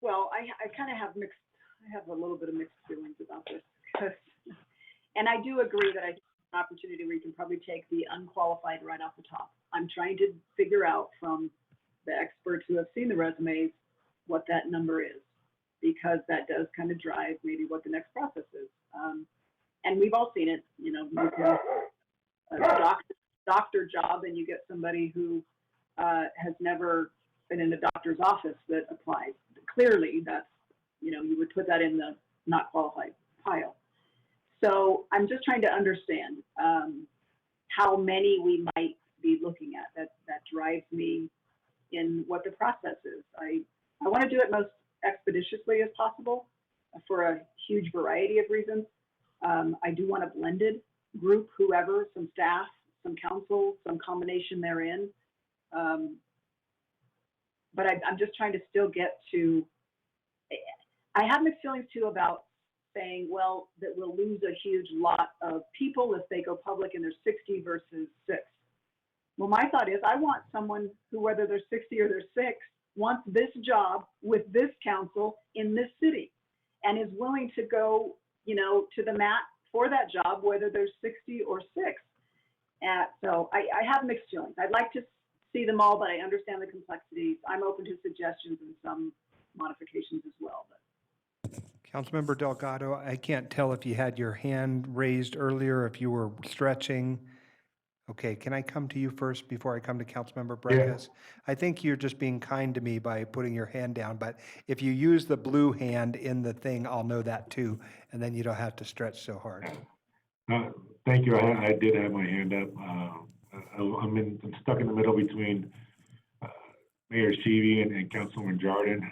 Well, I kind of have a little bit of mixed feelings about this, and I do agree that I think it's an opportunity where you can probably take the unqualified right off the top. I'm trying to figure out from the experts who have seen the resumes what that number is, because that does kind of drive maybe what the next process is. And we've all seen it, you can, doctors doctor job and you get somebody who has never been in a doctor's office that applies. Clearly, that's, you would put that in the not qualified pile. So I'm just trying to understand how many we might be looking at. That drives me in what the process is. I want to do it most expeditiously as possible for a huge variety of reasons. I do want a blended group, whoever, some staff, some council, some combination therein. But I'm just trying to still get to, I have mixed feelings too about saying, well, that we'll lose a huge lot of people if they go public and they're 60 versus 6. Well, my thought is I want someone who, whether they're 60 or they're 6, wants this job with this council in this city and is willing to go, to the mat for that job, whether they're 60 or 6. So I have mixed feelings. I'd like to see them all, but I understand the complexities. I'm open to suggestions and some modifications as well. Councilmember Delgado, I can't tell if you had your hand raised earlier, if you were stretching. Okay, can I come to you first before I come to Councilmember Breckus? I think you're just being kind to me by putting your hand down, but if you use the blue hand in the thing, I'll know that too, and then you don't have to stretch so hard. Thank you. I did have my hand up. I'm stuck in the middle between Mayor Sheevy and Councilman Jordan.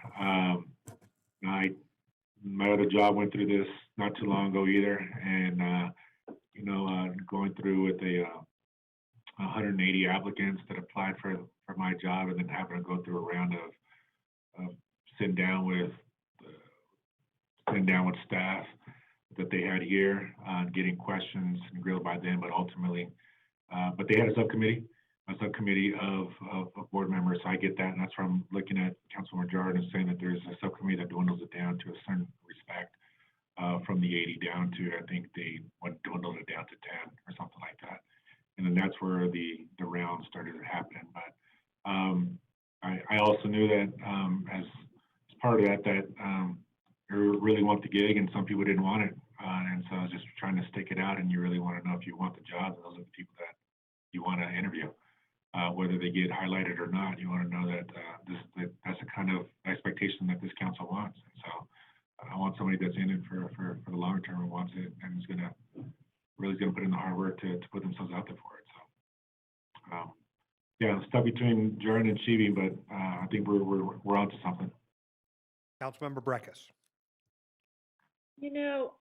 My other job went through this not too long ago either, and going through with the 180 applicants that applied for my job, and then having to go through a round of sitting down with staff that they had here, getting questions and grilled by them, but ultimately, but they had a subcommittee of board members. So I get that, and that's where I'm looking at Councilman Jordan and saying that there's a subcommittee that dwindles it down to a certain respect from the 80 down to, I think they dwindled it down to 10 or something like that. And then that's where the round started happening. But I also knew that as part of that you really want the gig, and some people didn't want it. And so I was just trying to stick it out, and you really want to know if you want the job, and those are the people that you want to interview. Whether they get highlighted or not, you want to know that that's the kind of expectation that this council wants. And so I want somebody that's in it for the long term and wants it, and is really going to put in the hard work to put themselves out there for it. So yeah, stuck between Jordan and Sheevy, but I think we're onto something. Councilmember Breckus.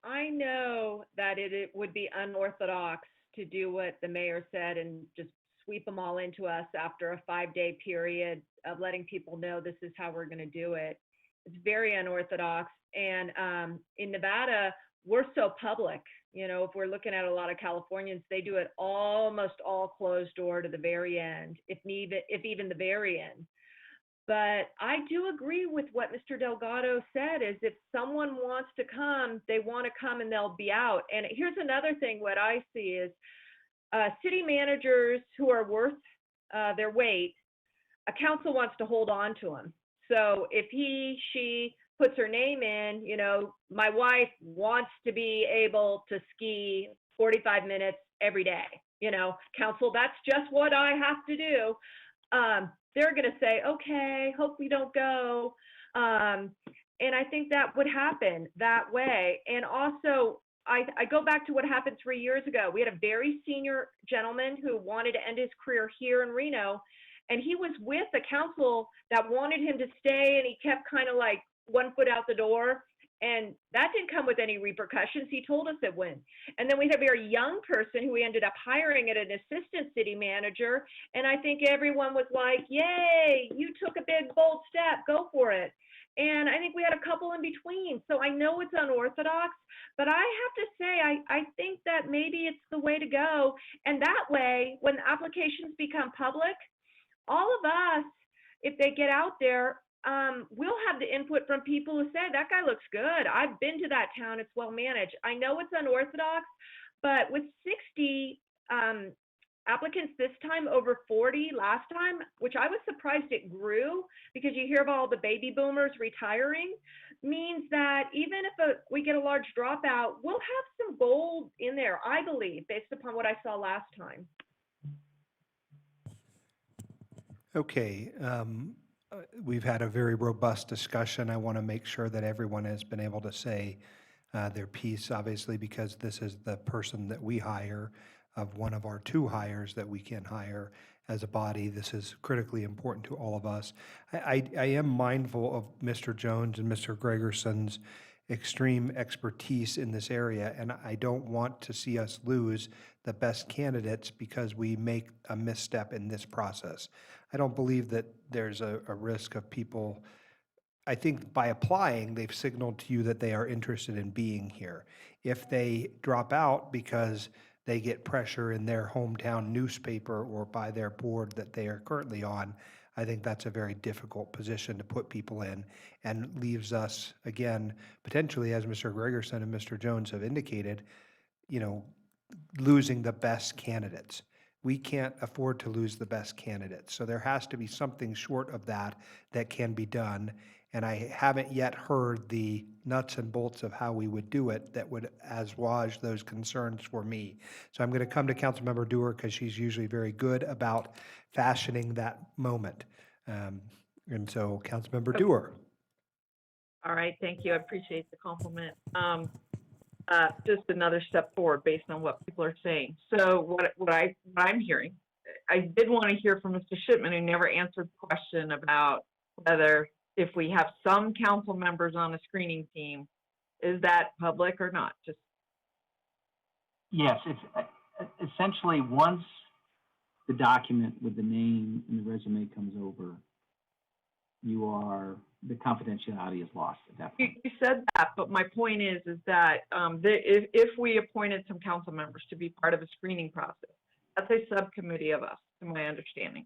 I know that it would be unorthodox to do what the mayor said and just sweep them all into us after a 5-day period of letting people know this is how we're going to do it. It's very unorthodox. And in Nevada, we're so public. If we're looking at a lot of Californians, they do it almost all closed door to the very end, if even the very end. But I do agree with what Mr. Delgado said, is if someone wants to come, they want to come and they'll be out. And here's another thing, what I see is city managers who are worth their weight, a council wants to hold on to them. So if she puts her name in, my wife wants to be able to ski 45 minutes every day, council, that's just what I have to do. They're going to say, okay, hope we don't go. And I think that would happen that way. And also, I go back to what happened 3 years ago. We had a very senior gentleman who wanted to end his career here in Reno, and he was with a council that wanted him to stay, and he kept kind of like 1 foot out the door. And that didn't come with any repercussions. He told us it wouldn't. And then we had a very young person who we ended up hiring as an assistant city manager. And I think everyone was like, yay, you took a big, bold step, go for it. And I think we had a couple in between. So I know it's unorthodox, but I have to say, I think that maybe it's the way to go. And that way, when applications become public, all of us, if they get out there, we'll have the input from people who say, that guy looks good. I've been to that town. It's well managed. I know it's unorthodox, but with 60 applicants this time, over 40 last time, which I was surprised it grew because you hear of all the baby boomers retiring, means that even if we get a large dropout, we'll have some gold in there, I believe, based upon what I saw last time. Okay, we've had a very robust discussion. I want to make sure that everyone has been able to say their piece, obviously, because this is the person that we hire, of one of our two hires that we can hire as a body. This is critically important to all of us. I am mindful of Mr. Jones and Mr. Gregerson's extreme expertise in this area, and I don't want to see us lose the best candidates because we make a misstep in this process. I don't believe that there's a risk of people. I think by applying, they've signaled to you that they are interested in being here. If they drop out because they get pressure in their hometown newspaper or by their board that they are currently on, I think that's a very difficult position to put people in and leaves us, again, potentially, as Mr. Gregerson and Mr. Jones have indicated, you know, losing the best candidates. We can't afford to lose the best candidates. So there has to be something short of that that can be done. And I haven't yet heard the nuts and bolts of how we would do it that would assuage those concerns for me. So I'm going to come to Councilmember Dewar because she's usually very good about fashioning that moment. And so Councilmember Dewar. All right, thank you. I appreciate the compliment. Just another step forward based on what people are saying. So what I'm hearing, I did want to hear from Mr. Shipman, who never answered the question about whether if we have some council members on a screening team, is that public or not? Just Yes, it's essentially once the document with the name and the resume comes over, the confidentiality is lost at that point. you said that, but my point is that if we appointed some council members to be part of a screening process, that's a subcommittee of us, to my understanding.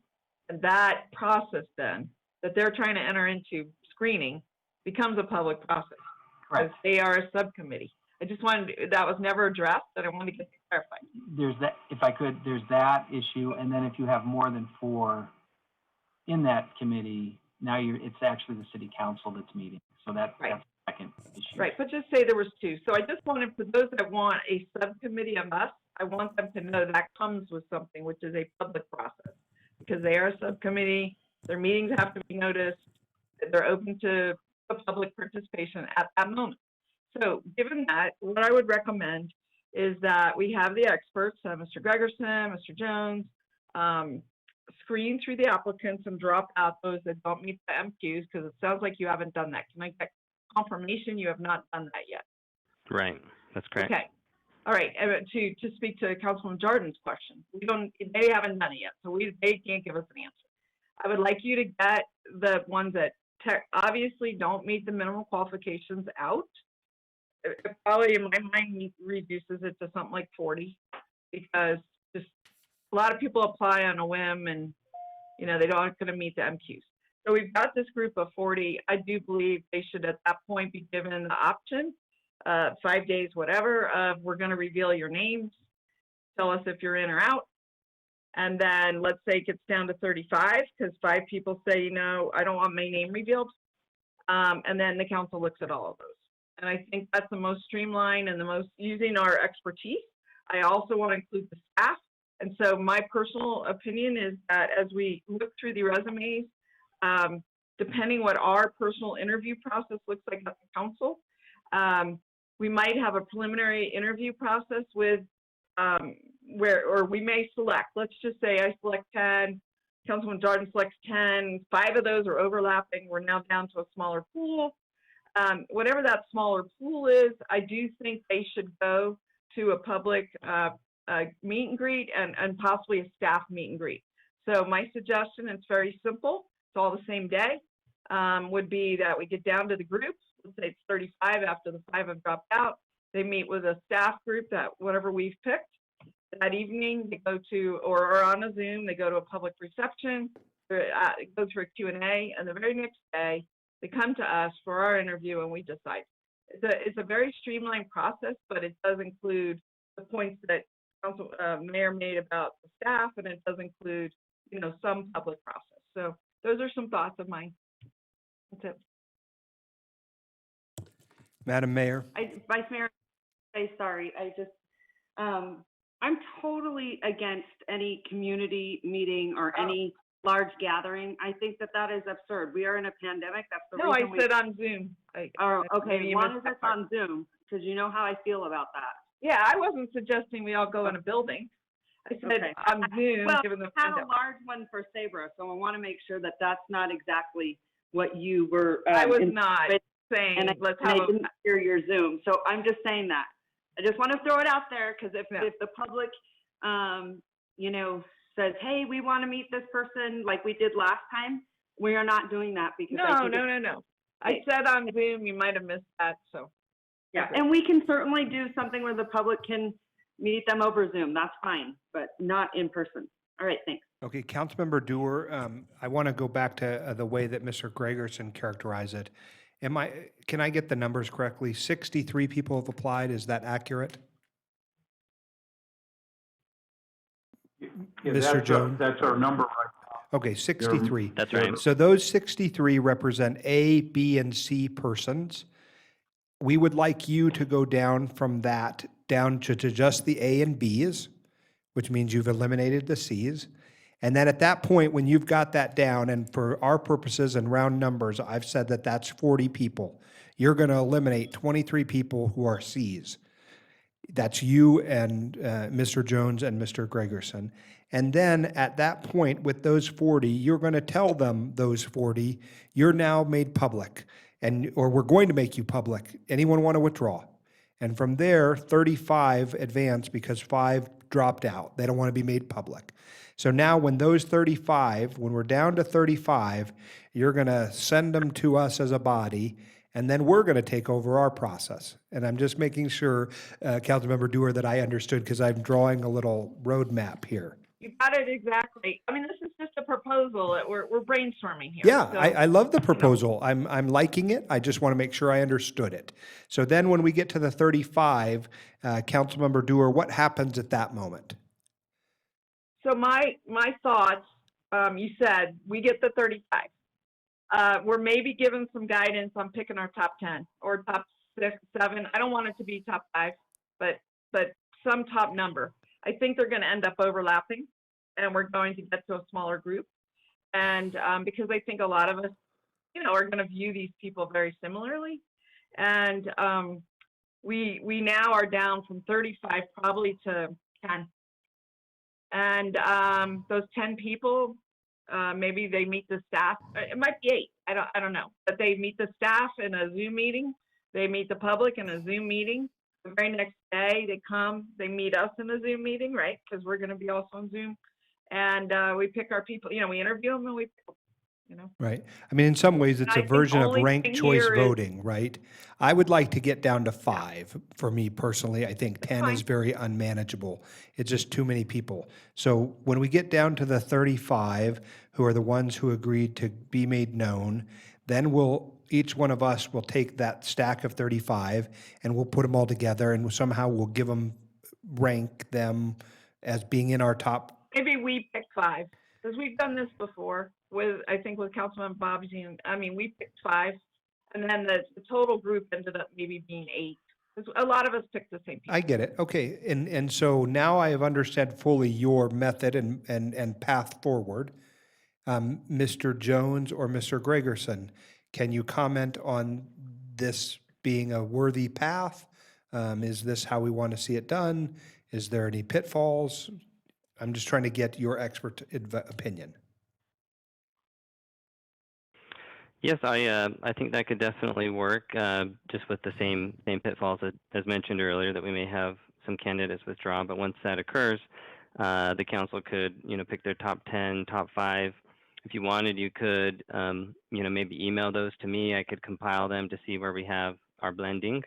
And that process then, that they're trying to enter into screening, becomes a public process. Because they are a subcommittee. I just wanted, that was never addressed, and I wanted to get that clarified. There's that, if I could, there's that issue, and then if you have more than 4 in that committee, now it's actually the city council that's meeting. So that's the second issue. Right, but just say there was 2. So I just wanted, for those that want a subcommittee of us, I want them to know that comes with something, which is a public process. Because they are a subcommittee, their meetings have to be noticed, they're open to public participation at that moment. So given that, what I would recommend is that we have the experts, Mr. Gregerson, Mr. Jones, screen through the applicants and drop out those that don't meet the MQs, because it sounds like you haven't done that. Can I get confirmation you have not done that yet? Right, that's correct. Okay. All right, to speak to Councilman Jordan's question, they haven't done it yet, so they can't give us an answer. I would like you to get the ones that obviously don't meet the minimum qualifications out. It probably, in my mind, reduces it to something like 40, because just a lot of people apply on a whim, and they aren't going to meet the MQs. So we've got this group of 40. I do believe they should, at that point, be given the option, 5 days, whatever, of we're going to reveal your names, tell us if you're in or out. And then let's say it gets down to 35, because 5 people say, I don't want my name revealed. And then the council looks at all of those. And I think that's the most streamlined and the most using our expertise. I also want to include the staff. And so my personal opinion is that as we look through the resumes, depending what our personal interview process looks like at the council, we might have a preliminary interview process with or we may select, let's just say I select 10, Councilman Jordan selects 10, 5 of those are overlapping. We're now down to a smaller pool. Whatever that smaller pool is, I do think they should go to a public meet and greet and possibly a staff meet and greet. So my suggestion, it's very simple, it's all the same day, would be that we get down to the groups. Let's say it's 35 after the 5 have dropped out. They meet with a staff group that whatever we've picked. That evening, they go to, or on a Zoom, they go to a public reception, go through a Q&A, and the very next day, they come to us for our interview and we decide. It's a very streamlined process, but it does include the points that Council Mayor made about the staff, and it does include, some public process. So those are some thoughts of mine. That's it. Madam Mayor. Vice Mayor, sorry, I'm totally against any community meeting or any large gathering. I think that that is absurd. We are in a pandemic. That's the No, I reason we. said on Zoom. Oh, maybe okay, as you long missed as it's that part. on Zoom, because you know how I feel about that. Yeah, I wasn't suggesting we all go in a building. I said Okay. on Zoom, Well, given the we had a pandemic. large one for Sabra, so I want to make sure that that's not exactly what you were. I was not saying, and let's I have a, didn't hear your Zoom, so I'm just saying that. I just want to throw it out there, because if the public, you know, says, hey, we want to meet this person like we did last time, we are not doing that, because I think no. I said on Zoom, you might have missed that, so. yeah, and we can certainly do something where the public can meet them over Zoom. That's fine, but not in person. All right, thanks. Okay, Councilmember Dewar, I want to go back to the way that Mr. Gregerson characterized it. Can I get the numbers correctly? 63 people have applied, is that accurate? Yeah, Mr. Jones? That's our number right now. Okay, 63. That's right. So those 63 represent A, B, and C persons. We would like you to go down from that down to just the A and Bs, which means you've eliminated the Cs. And then at that point, when you've got that down, and for our purposes and round numbers, I've said that that's 40 people. You're going to eliminate 23 people who are Cs. That's you and Mr. Jones and Mr. Gregerson. And then at that point, with those 40, you're going to tell them, those 40, you're now made public, or we're going to make you public. Anyone want to withdraw? And from there, 35 advance because 5 dropped out. They don't want to be made public. So now when those 35, when we're down to 35, you're going to send them to us as a body, and then we're going to take over our process. And I'm just making sure, Councilmember Dewar, that I understood, because I'm drawing a little roadmap here. You got it exactly. I mean, this is just a proposal that we're brainstorming here. Yeah, so. I love the proposal. I'm liking it. I just want to make sure I understood it. So then when we get to the 35, Councilmember Dewar, what happens at that moment? So my thoughts, you said we get the 35. We're maybe given some guidance on picking our top 10 or top 6, 7. I don't want it to be top 5, but some top number. I think they're going to end up overlapping, and we're going to get to a smaller group. And because I think a lot of us, you know, are going to view these people very similarly. And we now are down from 35 probably to 10. And those 10 people, maybe they meet the staff. It might be 8. I don't know. But they meet the staff in a Zoom meeting. They meet the public in a Zoom meeting. The very next day, they come. They meet us in a Zoom meeting, right? Because we're going to be also on Zoom. And we pick our people. You know, we interview them and we pick them. You know. Right. I mean, in some ways, it's a version of ranked choice voting, right? I would like to get down to 5 for me personally. I think 10 is very unmanageable. It's just too many people. So when we get down to the 35, who are the ones who agreed to be made known, then each one of us will take that stack of 35 and we'll put them all together, and somehow we'll rank them as being in our top. Maybe we pick 5, because we've done this before with Councilman Bobsey. And I mean, we picked 5, and then the total group ended up maybe being 8. Because a lot of us picked the same people. I get it. Okay. And so now I have understood fully your method and path forward. Mr. Jones or Mr. Gregerson, can you comment on this being a worthy path? Is this how we want to see it done? Is there any pitfalls? I'm just trying to get your expert opinion. Yes, I think that could definitely work, just with the same pitfalls as mentioned earlier, that we may have some candidates withdraw. But once that occurs, the council could, you know, pick their top 10, top 5. If you wanted, you could, you know, maybe email those to me. I could compile them to see where we have our blending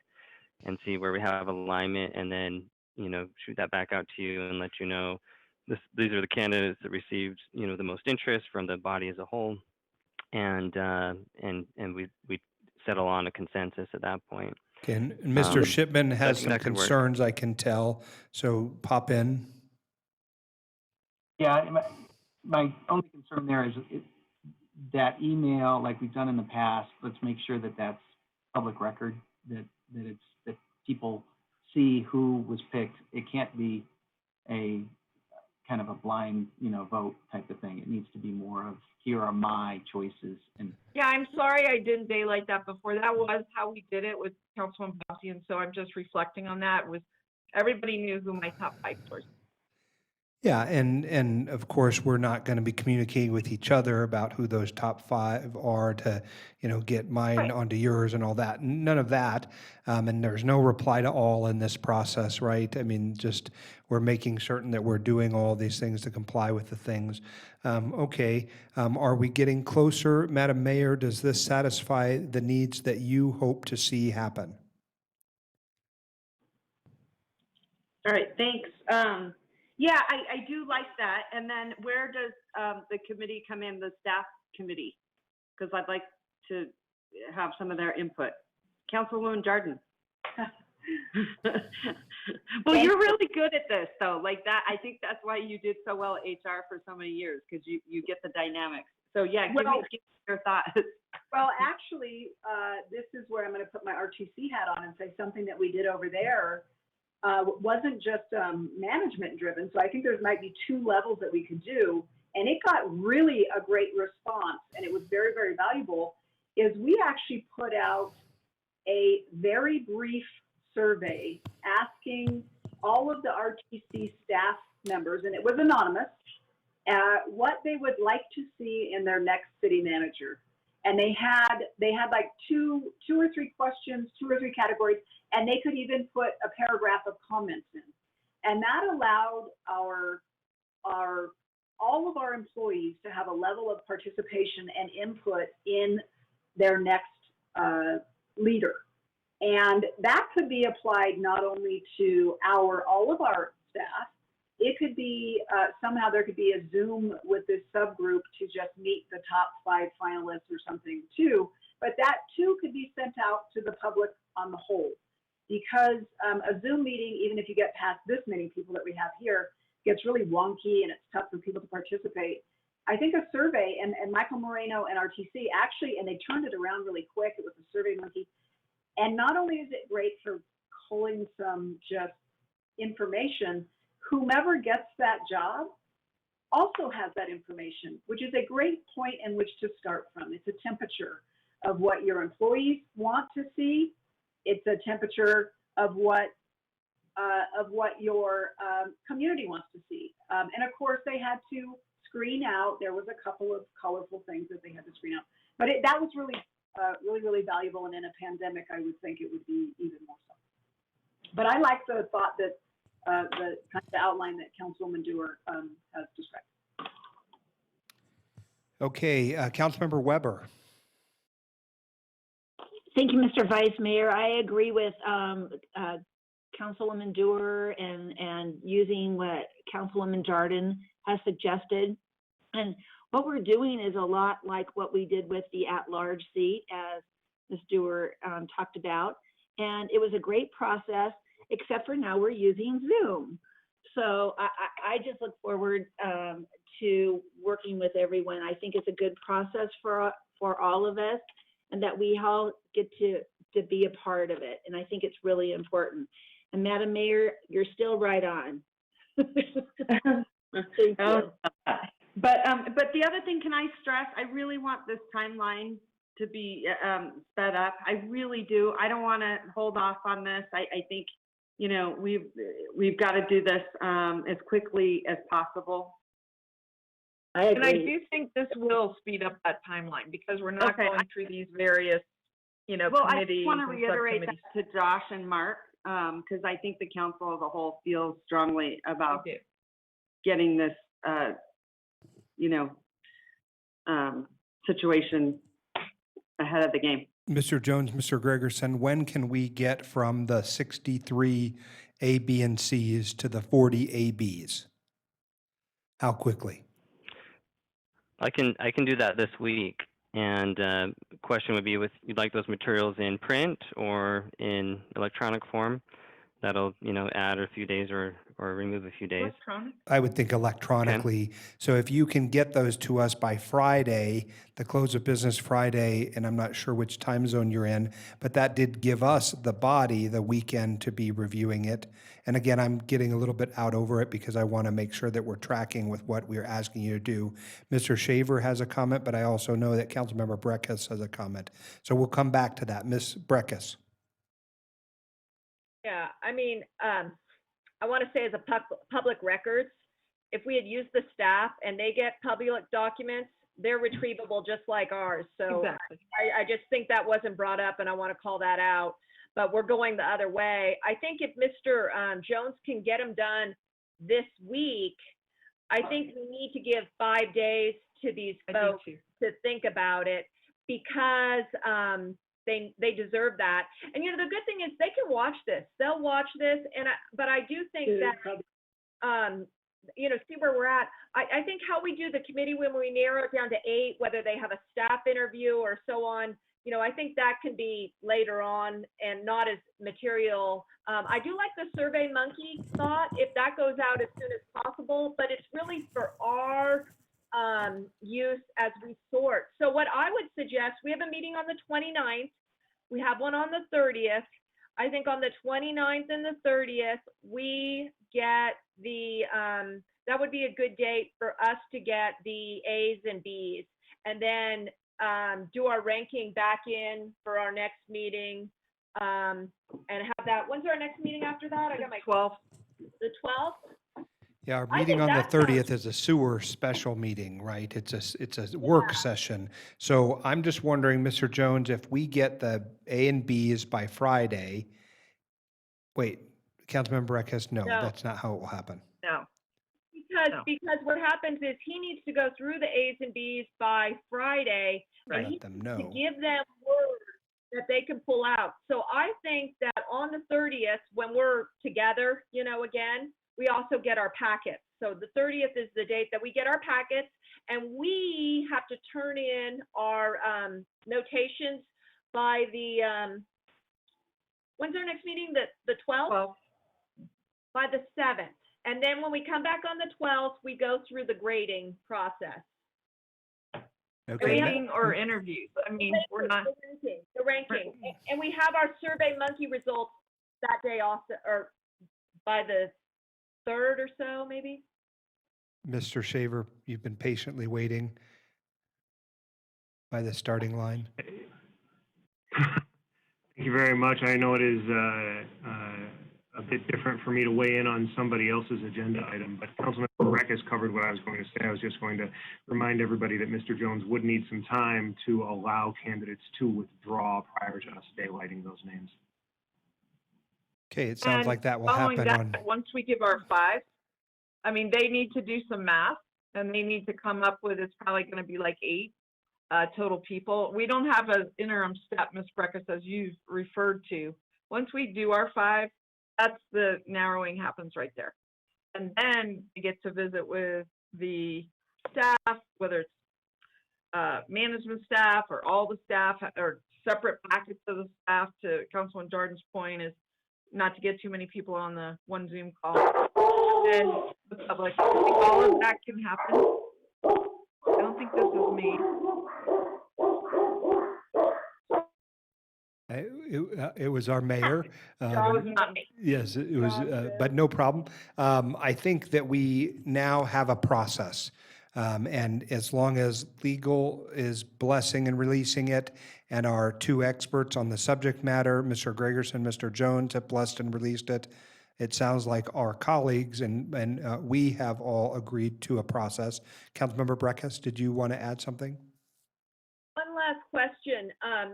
and see where we have alignment, and then, you know, shoot that back out to you and let you know these are the candidates that received, you know, the most interest from the body as a whole, and we settle on a consensus at that point. Okay, and Mr. Shipman has some that could work. concerns, I can tell, so pop in. Yeah, my only concern there is that email, like we've done in the past, let's make sure that that's public record, that people see who was picked. It can't be a kind of a blind, vote type of thing. It needs to be more of, here are my choices. And Yeah, I'm sorry I didn't daylight that before. That was how we did it with Councilman Bossy, and so I'm just reflecting on that. Was everybody knew who my top 5 sources. Yeah, and of course, we're not going to be communicating with each other about who those top 5 are to, get mine onto yours and all that. None of that. And there's no reply to all in this process, right? I mean, just we're making certain that we're doing all these things to comply with the things. Okay, are we getting closer, Madam Mayor? Does this satisfy the needs that you hope to see happen? All right, thanks. Yeah, I do like that. And then where does the committee come in, the staff committee? Because I'd like to have some of their input. Councilwoman Jordan. Well, you're really good at this, though. Like that, I think that's why you did so well at HR for so many years, because you get the dynamics. So yeah, give me your thoughts. Well, actually, this is where I'm going to put my RTC hat on and say something that we did over there wasn't just management driven. So I think there might be 2 levels that we could do. And it got really a great response, and it was very, very valuable, is we actually put out a very brief survey asking all of the RTC staff members, and it was anonymous, what they would like to see in their next city manager. And they had like two or three questions, 2 or 3 categories, and they could even put a paragraph of comments in. And that allowed all of our employees to have a level of participation and input in their next leader. And that could be applied not only to all of our staff. It could be somehow there could be a Zoom with this subgroup to just meet the top 5 finalists or something too. But that too could be sent out to the public on the whole, because a Zoom meeting, even if you get past this many people that we have here, gets really wonky and it's tough for people to participate. I think a survey, and Michael Moreno and RTC actually, and they turned it around really quick. It was a Survey Monkey. And not only is it great for pulling some just information, whomever gets that job also has that information, which is a great point in which to start from. It's a temperature of what your employees want to see. It's a temperature of what your community wants to see. And of course, they had to screen out. There was a couple of colorful things that they had to screen out. But that was really, really valuable. And in a pandemic, I would think it would be even more so. But I like the thought that the kind of outline that Councilwoman Dewar has described. Okay, Councilmember Weber. Thank you, Mr. Vice Mayor. I agree with Councilwoman Dewar and using what Councilwoman Jordan has suggested. And what we're doing is a lot like what we did with the at-large seat, as Ms. Dewar talked about. And it was a great process, except for now we're using Zoom. So I just look forward to working with everyone. I think it's a good process for all of us, and that we all get to be a part of it. And I think it's really important. And Madam Mayor, you're still right on. Thank you. But the other thing, can I stress, I really want this timeline to be sped up. I really do. I don't want to hold off on this. I think, we've got to do this as quickly as possible. I agree. And I do think this will speed up that timeline, because we're not going through these various, Well, committees. I just want to reiterate that to Josh and Mark, because I think the council as a whole feels strongly about getting this, situation ahead of the game. Mr. Jones, Mr. Gregerson, when can we get from the 63 A, B, and Cs to the 40 A, Bs? How quickly? I can do that this week. And the question would be, you'd like those materials in print or in electronic form? that'll, add a few days or remove a few days? Electronic? I would think electronically. So if you can get those to us by Friday, the close of business Friday, and I'm not sure which time zone you're in, but that did give us, the body, the weekend to be reviewing it. And again, I'm getting a little bit out over it because I want to make sure that we're tracking with what we're asking you to do. Mr. Shaver has a comment, but I also know that Councilmember Breckus has a comment. So we'll come back to that. Ms. Breckus. Yeah, I mean, I want to say as a public records, if we had used the staff and they get public documents, they're retrievable just like ours. So Exactly. I just think that wasn't brought up, and I want to call that out. But we're going the other way. I think if Mr. Jones can get them done this week, I think we need to give 5 days to these folks to think about it, because they deserve that. And the good thing is they can watch this. They'll watch this, but I do think that see where we're at. I think how we do the committee when we narrow it down to 8, whether they have a staff interview or so on, I think that can be later on and not as material. I do like the Survey Monkey thought, if that goes out as soon as possible, but it's really for our use as we sort. So what I would suggest, we have a meeting on the 29th. We have one on the 30th. I think on the 29th and the 30th, we get the, that would be a good date for us to get the A's and B's, and then do our ranking back in for our next meeting, and have that. When's our next meeting after that? I got my 12th. The 12th? Yeah, our meeting on the 30th is a sewer special meeting, right? It's a work session. So I'm just wondering, Mr. Jones, if we get the A and Bs by Friday, wait, Councilmember Breckus, no, No. that's not how it will happen. No. Because what happens is he needs to go through the A's and B's by Friday, and he Let them needs know. to give them word that they can pull out. So I think that on the 30th, when we're together, again, we also get our packets. So the 30th is the date that we get our packets, and we have to turn in our notations by the, when's our next meeting? The 12th? 12th. By the 7th. And then when we come back on the 12th, we go through the grading process. Okay. Grading or interviews. I mean, we're not. The ranking. And we have our Survey Monkey results that day also, or by the 3rd or so, maybe. Mr. Shaver, you've been patiently waiting by the starting line. Thank you very much. I know it is a bit different for me to weigh in on somebody else's agenda item, but Councilmember Breckus covered what I was going to say. I was just going to remind everybody that Mr. Jones would need some time to allow candidates to withdraw prior to us daylighting those names. Okay, it sounds And like that will following happen that, on, once we give our 5, I mean, they need to do some math, and they need to come up with, it's probably going to be like 8 total people. We don't have an interim step, Ms. Breckus, as you referred to. Once we do our 5, that's the narrowing happens right there. And then we get to visit with the staff, whether it's management staff or all the staff or separate packets of the staff. To Councilman Jordan's point is not to get too many people on the one Zoom call. And the public, I think all of that can happen. I don't think this is me. it was our mayor. That was not me. Yes, it was, but no problem. I think that we now have a process. And as long as legal is blessing and releasing it, and our 2 experts on the subject matter, Mr. Gregerson, Mr. Jones, have blessed and released it, it sounds like our colleagues and we have all agreed to a process. Councilmember Breckus, did you want to add something? One last question.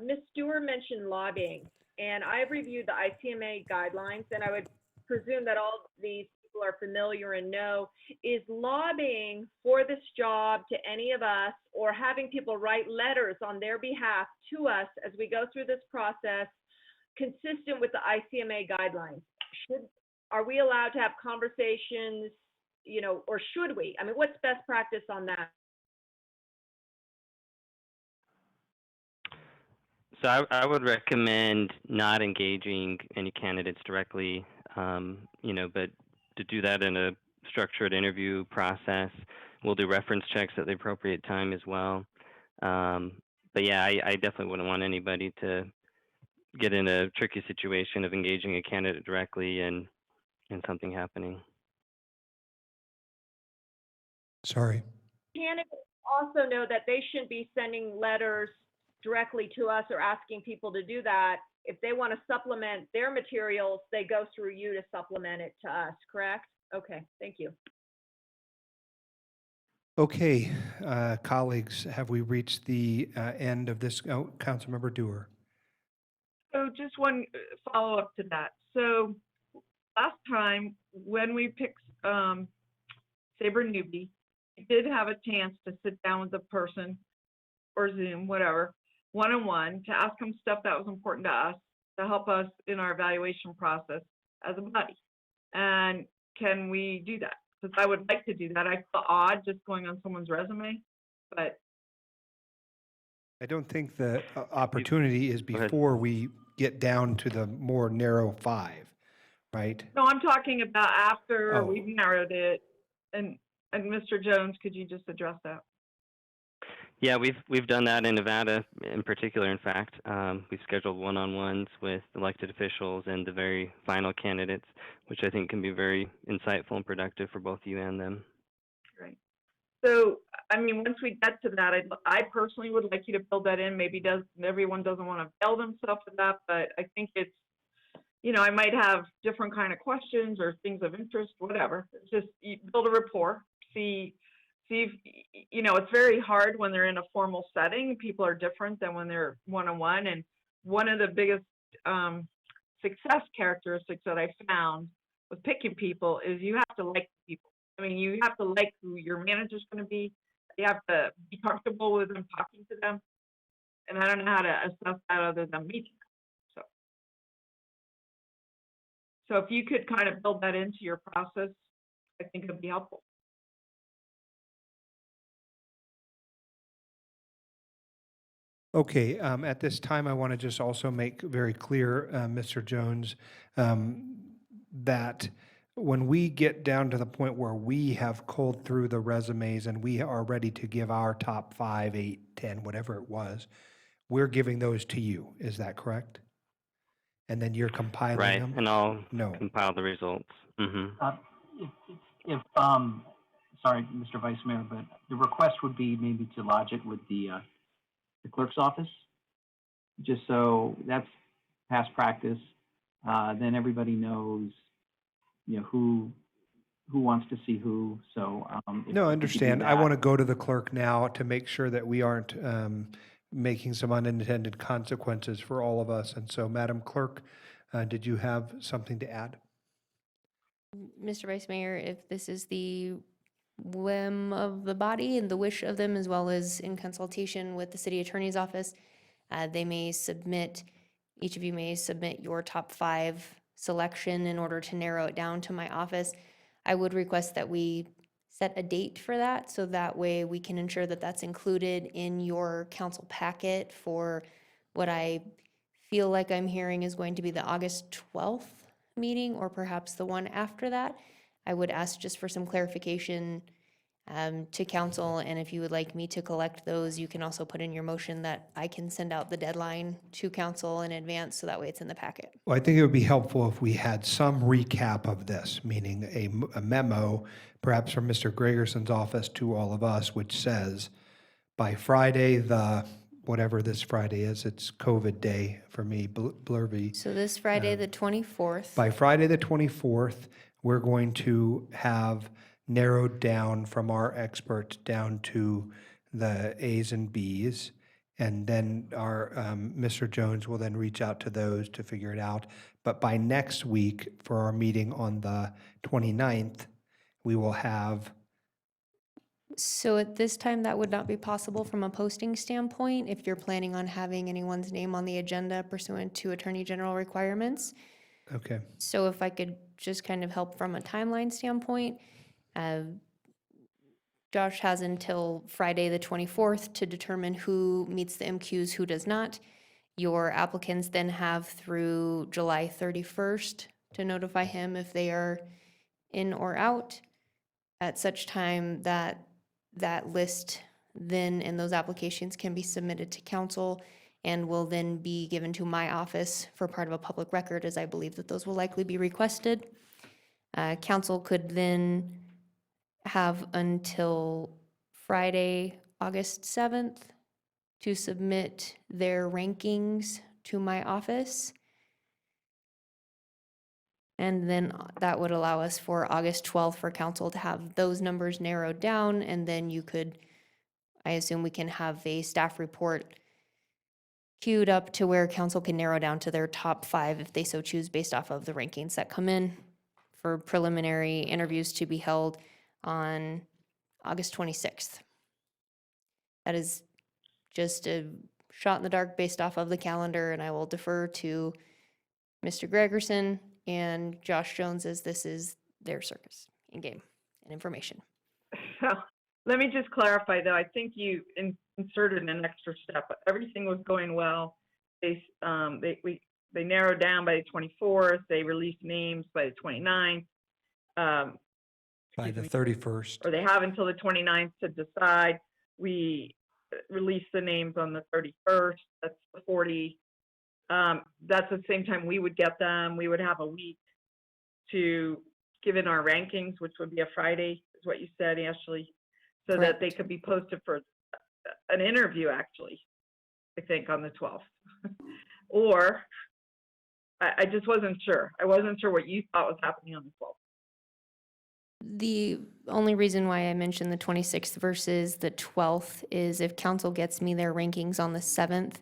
Ms. Stewart mentioned lobbying, and I've reviewed the ICMA guidelines, and I would presume that all these people are familiar and know, is lobbying for this job to any of us, or having people write letters on their behalf to us as we go through this process, consistent with the ICMA guidelines? Are we allowed to have conversations, or should we? I mean, what's best practice on that? So I would recommend not engaging any candidates directly but to do that in a structured interview process, we'll do reference checks at the appropriate time as well. But yeah, I definitely wouldn't want anybody to get in a tricky situation of engaging a candidate directly and something happening. Sorry. Candidates also know that they shouldn't be sending letters directly to us or asking people to do that. If they want to supplement their materials, they go through you to supplement it to us, correct? Okay, thank you. Okay, colleagues, have we reached the end of this? Oh, Councilmember Dewar. So just one follow-up to that. So last time when we picked Saber Newby, we did have a chance to sit down with the person or Zoom, whatever, one-on-one to ask them stuff that was important to us, to help us in our evaluation process as a buddy. And can we do that? Because I would like to do that. I feel odd just going on someone's resume, but I don't think the opportunity is before we get down to the more narrow 5, right? no, I'm talking about after Oh. we've narrowed it. And Mr. Jones, could you just address that? Yeah, we've done that in Nevada in particular. In fact, we've scheduled one-on-ones with elected officials and the very final candidates, which I think can be very insightful and productive for both you and them. Right. So, I mean, once we get to that, I personally would like you to build that in. Maybe everyone doesn't want to bail themselves to that, but I think it's, I might have different kind of questions or things of interest, whatever. It's just you build a rapport, see if, it's very hard when they're in a formal setting. People are different than when they're one-on-one. And one of the biggest success characteristics that I found with picking people is you have to like people. I mean, you have to like who your manager's going to be. You have to be comfortable with them talking to them. And I don't know how to assess that other than meeting them. So if you could kind of build that into your process, I think it would be helpful. Okay, at this time, I want to just also make very clear, Mr. Jones, that when we get down to the point where we have culled through the resumes and we are ready to give our top 5, 8, 10, whatever it was, we're giving those to you. Is that correct? And then you're compiling Right, them? and I'll No. compile the results. Sorry, Mr. Vice Mayor, but the request would be maybe to lodge it with the clerk's office, just so that's past practice. Then everybody knows, who wants to see who. So No, I understand. I want to go to the clerk now to make sure that we aren't making some unintended consequences for all of us. And so, Madam Clerk, did you have something to add? Mr. Vice Mayor, if this is the whim of the body and the wish of them, as well as in consultation with the city attorney's office, each of you may submit your top 5 selection in order to narrow it down to my office. I would request that we set a date for that, so that way we can ensure that that's included in your council packet for what I feel like I'm hearing is going to be the August 12th meeting, or perhaps the one after that. I would ask just for some clarification to council, and if you would like me to collect those, you can also put in your motion that I can send out the deadline to council in advance, so that way it's in the packet. Well, I think it would be helpful if we had some recap of this, meaning a memo, perhaps from Mr. Gregerson's office to all of us, which says, by Friday, whatever this Friday is, it's COVID day for me, blurby. So this Friday, the 24th. By Friday, the 24th, we're going to have narrowed down from our experts down to the A's and B's. And then our Mr. Jones will then reach out to those to figure it out. But by next week, for our meeting on the 29th, we will have. So at this time, that would not be possible from a posting standpoint if you're planning on having anyone's name on the agenda pursuant to Attorney General requirements. Okay. So if I could just kind of help from a timeline standpoint, Josh has until Friday, the 24th to determine who meets the MQs, who does not. Your applicants then have through July 31st to notify him if they are in or out at such time that that list then and those applications can be submitted to council and will then be given to my office for part of a public record, as I believe that those will likely be requested. Council could then have until Friday, August 7th to submit their rankings to my office. And then that would allow us for August 12th for council to have those numbers narrowed down, and then you could, I assume we can have a staff report queued up to where council can narrow down to their top 5 if they so choose based off of the rankings that come in for preliminary interviews to be held on August 26th. That is just a shot in the dark based off of the calendar, and I will defer to Mr. Gregerson and Josh Jones as this is their circus and game and information. So let me just clarify though, I think you inserted an extra step. Everything was going well. They narrowed down by the 24th. They released names by the 29th. By the 31st. Or they have until the 29th to decide. We released the names on the 31st. That's the 40. That's the same time we would get them. We would have a week to give in our rankings, which would be a Friday, is what you said, Ashley, so that they could be posted for an interview, actually, I think, on the 12th. Or I just wasn't sure. I wasn't sure what you thought was happening on the 12th. The only reason why I mentioned the 26th versus the 12th is if council gets me their rankings on the 7th,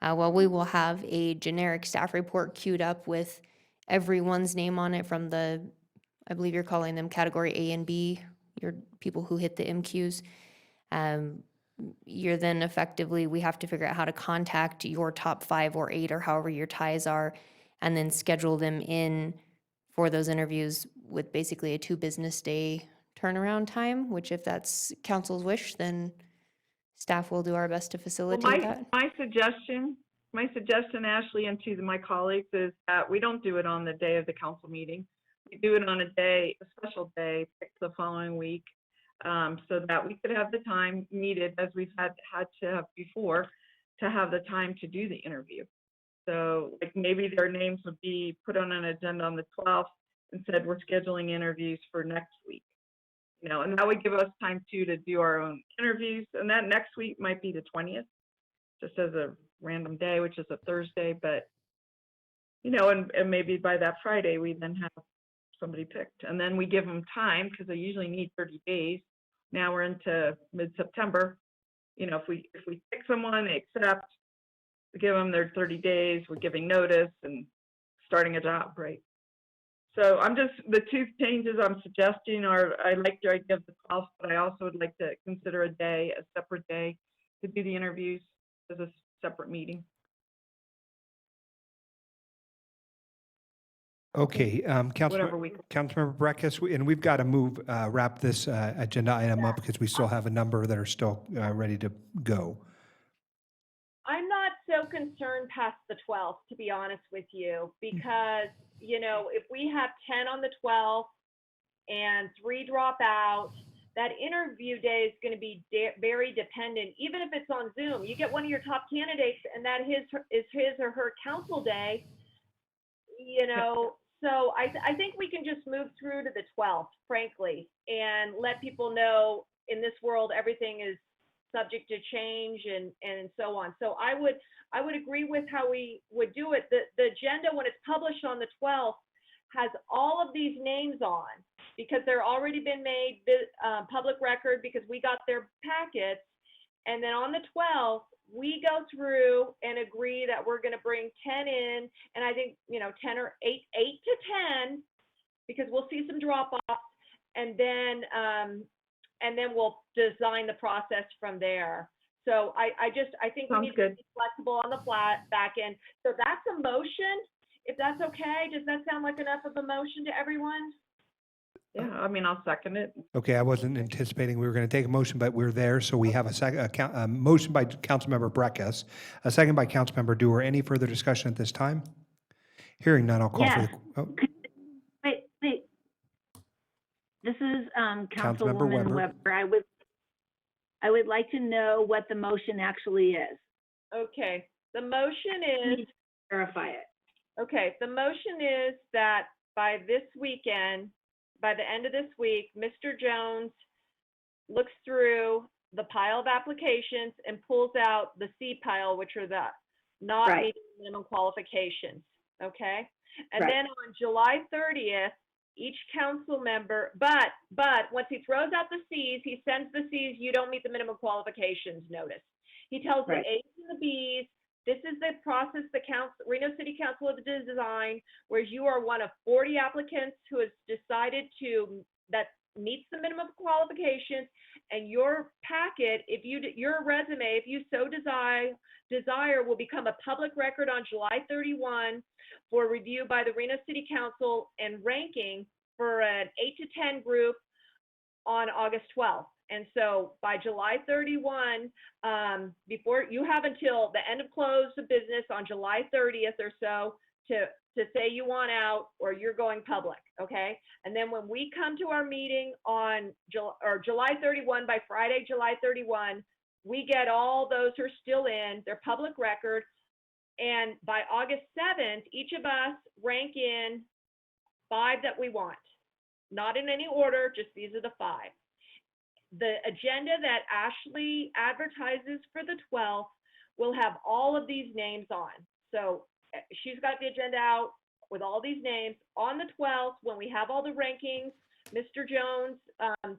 well, we will have a generic staff report queued up with everyone's name on it from the, I believe you're calling them category A and B, your people who hit the MQs. You're then effectively, we have to figure out how to contact your top 5 or 8 or however your ties are, and then schedule them in for those interviews with basically a 2 business day turnaround time, which if that's council's wish, then staff will do our best to facilitate that. My suggestion, Ashley, and to my colleagues is that we don't do it on the day of the council meeting. We do it on a special day, picked the following week, so that we could have the time needed, as we've had to have before, to have the time to do the interview. So like maybe their names would be put on an agenda on the 12th and said we're scheduling interviews for next week. And that would give us time too to do our own interviews. And that next week might be the 20th, just as a random day, which is a Thursday. But, and maybe by that Friday, we then have somebody picked. And then we give them time because they usually need 30 days. Now we're into mid-September. If we pick someone, they accept, we give them their 30 days, we're giving notice and starting a job, right? So the 2 changes I'm suggesting are, I like your idea of the 12th, but I also would like to consider a separate day to do the interviews as a separate meeting. Okay, Councilmember Breckus, and we've got to wrap this agenda item up because we still have a number that are still ready to go. I'm not so concerned past the 12th, to be honest with you, because, if we have 10 on the 12th and 3 drop out, that interview day is going to be very dependent. Even if it's on Zoom, you get one of your top candidates and that is his or her council day, So I think we can just move through to the 12th, frankly, and let people know in this world everything is subject to change and so on. So I would agree with how we would do it. The agenda, when it's published on the 12th, has all of these names on because they're already been made public record because we got their packets. And then on the 12th, we go through and agree that we're going to bring 10 in, and I think 10 or 8 to 10, because we'll see some drop-offs, and then we'll design the process from there. So I think we need to be flexible on the back end. So that's a motion. If that's okay, does that sound like enough of a motion to everyone? Yeah, I'll second it. Okay, I wasn't anticipating we were going to take a motion, but we're there. So we have a motion by Councilmember Breckus, a second by Councilmember Dewar. Any further discussion at this time? Hearing none, I'll call for the... This is Councilmember Councilwoman Weber. Weber. I would like to know what the motion actually is. Okay, the motion is, Verify it. okay, the motion is that by this weekend, by the end of this week, Mr. Jones looks through the pile of applications and pulls out the C pile, which are the not Right. meeting minimum qualifications, okay? And Right. then on July 30th, each council member, but once he throws out the Cs, he sends the Cs, you don't meet the minimum qualifications notice. He tells Right. the As and the Bs, this is the process the Reno City Council has designed, whereas you are one of 40 applicants who has decided that meets the minimum qualifications, and your packet, your resume, if you so desire, will become a public record on July 31 for review by the Reno City Council and ranking for an 8 to 10 group on August 12th. And so by July 31, before you have until the end of close of business on July 30th or so to say you want out or you're going public, okay? And then when we come to our meeting on July 31, by Friday, July 31, we get all those who are still in, their public record, and by August 7th, each of us rank in 5 that we want. Not in any order, just these are the 5. The agenda that Ashley advertises for the 12th will have all of these names on. So she's got the agenda out with all these names. On the 12th, when we have all the rankings, Mr. Jones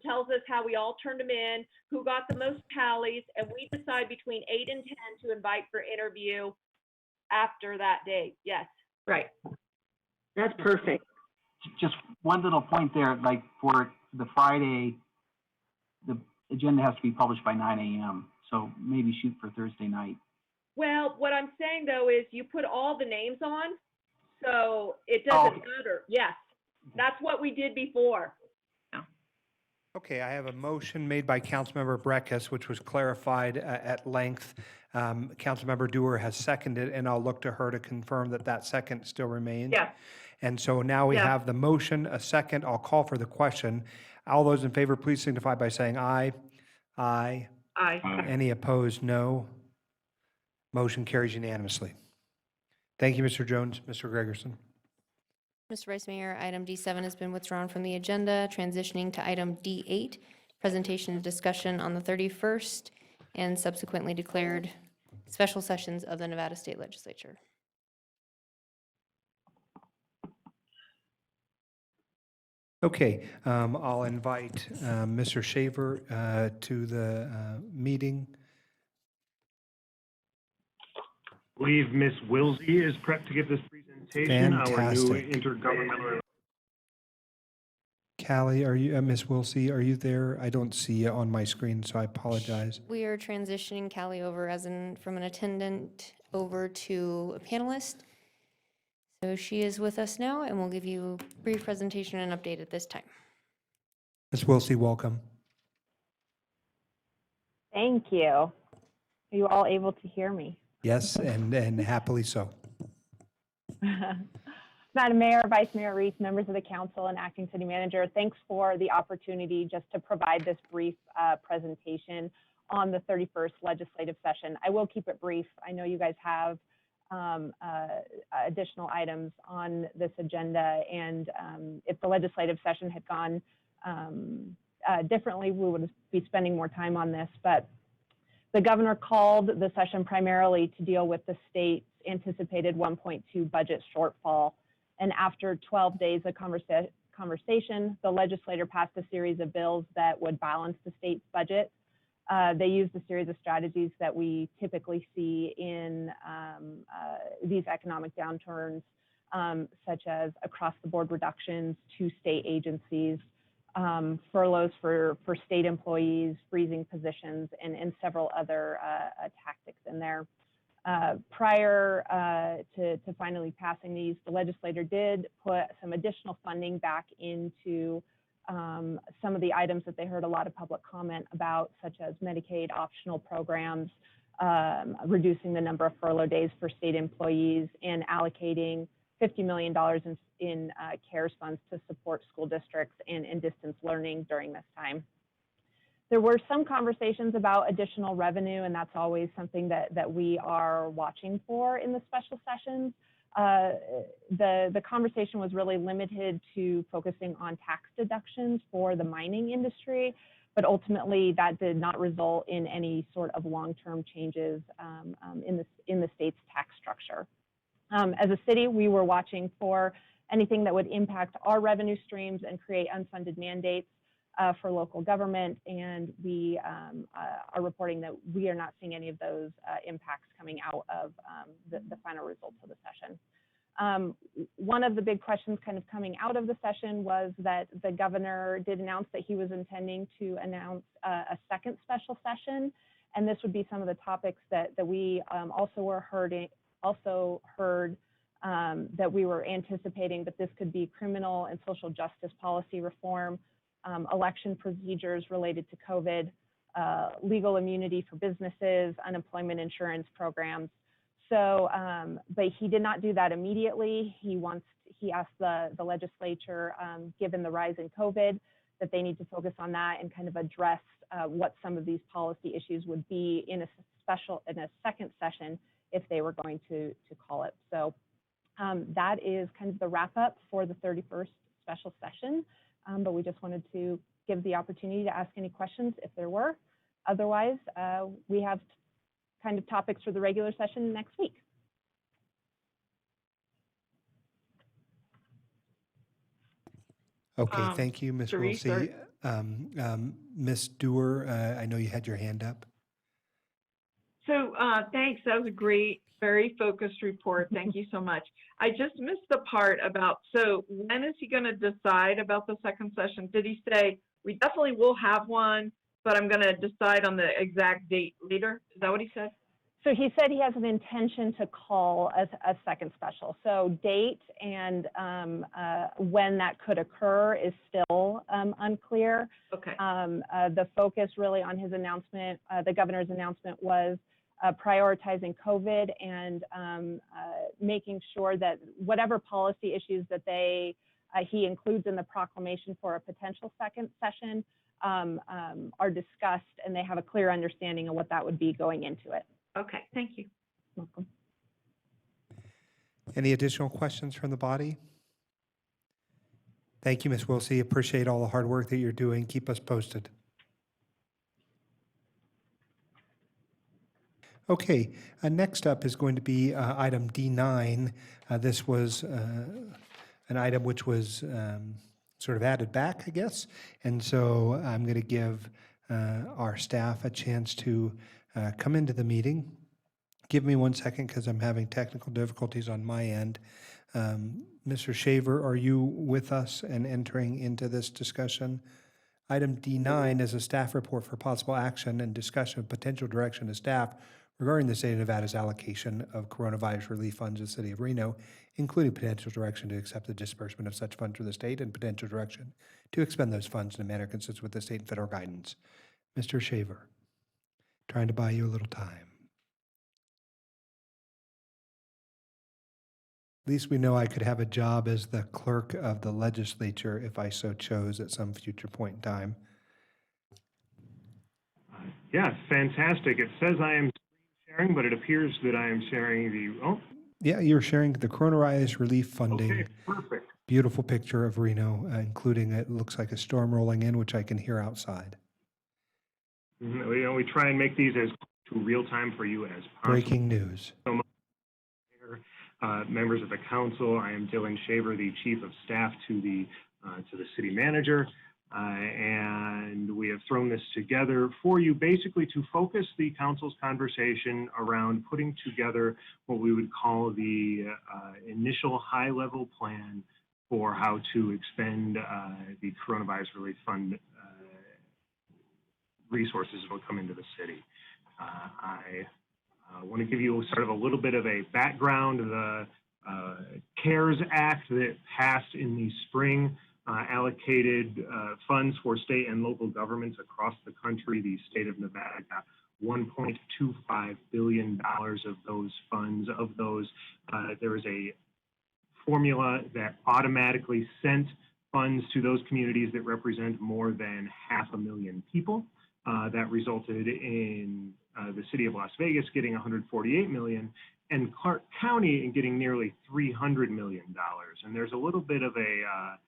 tells us how we all turned them in, who got the most tallies, and we decide between 8 and 10 to invite for interview after that date. Yes. Right. That's perfect. Just one little point there, like for the Friday, the agenda has to be published by 9 a.m. So maybe shoot for Thursday night. Well, what I'm saying though is you put all the names on, so it doesn't matter. Yes, that's what we did before. Okay, I have a motion made by Councilmember Breckus, which was clarified at length. Councilmember Dewar has seconded, and I'll look to her to confirm that that second still remains. Yeah. And so now we have the motion, a second. I'll call for the question. All those in favor, please signify by saying aye. Aye. Aye. Any opposed, no. Motion carries unanimously. Thank you, Mr. Jones. Mr. Gregerson. Mr. Vice Mayor, item D7 has been withdrawn from the agenda, transitioning to item D8, presentation and discussion on the 31st and subsequently declared special sessions of the Nevada State Legislature. Okay, I'll invite Mr. Shaver to the meeting. I believe Ms. Wilsey is prepped to give this presentation. Our new Fantastic. intergovernmental. Callie, are you, Ms. Wilsey, are you there? I don't see you on my screen, so I apologize. We are transitioning Callie over from an attendant over to a panelist. So she is with us now, and we'll give you a brief presentation and update at this time. Ms. Wilsey, welcome. Thank you. Are you all able to hear me? Yes, and happily so. Madam Mayor, Vice Mayor Reese, members of the council, and acting city manager, thanks for the opportunity just to provide this brief presentation on the 31st legislative session. I will keep it brief. I know you guys have additional items on this agenda, and if the legislative session had gone differently, we would be spending more time on this, but the governor called the session primarily to deal with the state's anticipated 1.2 budget shortfall. And after 12 days of conversation, the legislature passed a series of bills that would balance the state's budget. They used a series of strategies that we typically see in these economic downturns, such as across-the-board reductions to state agencies, furloughs for state employees, freezing positions, and several other tactics in there. Prior to finally passing these, the legislature did put some additional funding back into some of the items that they heard a lot of public comment about, such as Medicaid optional programs, reducing the number of furlough days for state employees, and allocating $50 million in CARES funds to support school districts in distance learning during this time. There were some conversations about additional revenue, and that's always something that we are watching for in the special sessions. The conversation was really limited to focusing on tax deductions for the mining industry, but ultimately that did not result in any sort of long-term changes in the state's tax structure. As a city, we were watching for anything that would impact our revenue streams and create unfunded mandates for local government, and we are reporting that we are not seeing any of those impacts coming out of the final results of the session. One of the big questions kind of coming out of the session was that the governor did announce that he was intending to announce a second special session, and this would be some of the topics that we also heard that we were anticipating, but this could be criminal and social justice policy reform, election procedures related to COVID, legal immunity for businesses, unemployment insurance programs. So, but he did not do that immediately. He asked the legislature, given the rise in COVID, that they need to focus on that and kind of address what some of these policy issues would be in a second session if they were going to call it. So that is kind of the wrap up for the 31st special session. But we just wanted to give the opportunity to ask any questions if there were. Otherwise, we have kind of topics for the regular session next week. Okay, thank you, Ms. Therese, Wilsey. Ms. Dewar, I know you had your hand up. So thanks, that was a great, very focused report. Thank you so much. I just missed the part about, so when is he going to decide about the second session? Did he say, we definitely will have one, but I'm going to decide on the exact date later? Is that what he said? So he said he has an intention to call a second special. So date and when that could occur is still unclear. Okay. The focus really on his announcement, the governor's announcement, was prioritizing COVID and making sure that whatever policy issues that he includes in the proclamation for a potential second session are discussed, and they have a clear understanding of what that would be going into it. Okay, thank you. Welcome. Any additional questions from the body? Thank you, Ms. Wilsey. Appreciate all the hard work that you're doing. Keep us posted. Okay, next up is going to be item D9. This was an item which was sort of added back, I guess. And so I'm going to give our staff a chance to come into the meeting. Give me 1 second because I'm having technical difficulties on my end. Mr. Shaver, are you with us and entering into this discussion? Item D9 is a staff report for possible action and discussion of potential direction to staff regarding the state of Nevada's allocation of coronavirus relief funds to the city of Reno, including potential direction to accept the disbursement of such funds for the state and potential direction to expend those funds in a manner consistent with the state and federal guidance. Mr. Shaver, trying to buy you a little time. At least we know I could have a job as the clerk of the legislature if I so chose at some future point in time. Yes, fantastic. It says I am sharing, but it appears that I am sharing the, Yeah, you're sharing the coronavirus relief funding. Okay, perfect. Beautiful picture of Reno, including it looks like a storm rolling in, which I can hear outside. We try and make these as to real time for you as possible. Breaking news. So members of the council, I am Dylan Shaver, the chief of staff to the city manager. And we have thrown this together for you basically to focus the council's conversation around putting together what we would call the initial high-level plan for how to expend the coronavirus relief fund resources that will come into the city. I want to give you sort of a little bit of a background. The CARES Act that passed in the spring allocated funds for state and local governments across the country. The state of Nevada got $1.25 billion of those funds. Of those, there is a formula that automatically sent funds to those communities that represent more than 500,000 people. That resulted in the city of Las Vegas getting $148 million and Clark County in getting nearly $300 million. And there's a little bit of a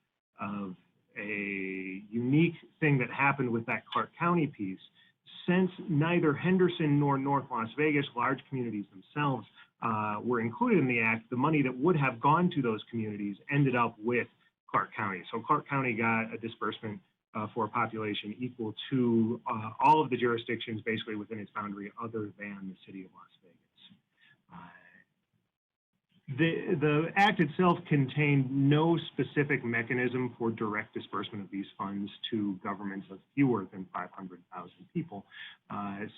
unique thing that happened with that Clark County piece. Since neither Henderson nor North Las Vegas, large communities themselves, were included in the act, the money that would have gone to those communities ended up with Clark County. So Clark County got a disbursement for a population equal to all of the jurisdictions basically within its boundary other than the city of Las Vegas. The act itself contained no specific mechanism for direct disbursement of these funds to governments of fewer than 500,000 people.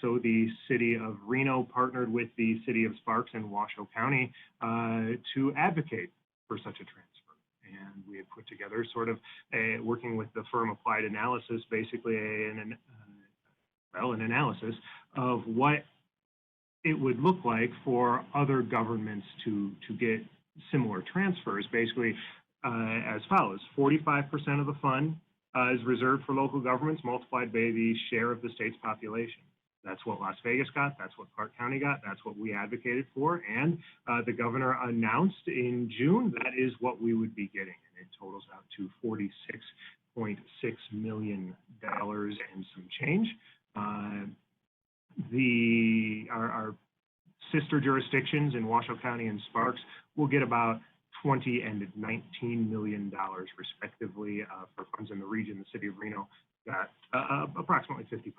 So the city of Reno partnered with the city of Sparks and Washoe County to advocate for such a transfer. And we had put together sort of working with the firm Applied Analysis, basically an analysis of what it would look like for other governments to get similar transfers, basically as follows. 45% of the fund is reserved for local governments multiplied by the share of the state's population. That's what Las Vegas got, that's what Clark County got, that's what we advocated for, and the governor announced in June that is what we would be getting, and it totals out to $46.6 million and some change. Our sister jurisdictions in Washoe County and Sparks will get about $20 and $19 million respectively for funds in the region. The city of Reno got approximately 55%.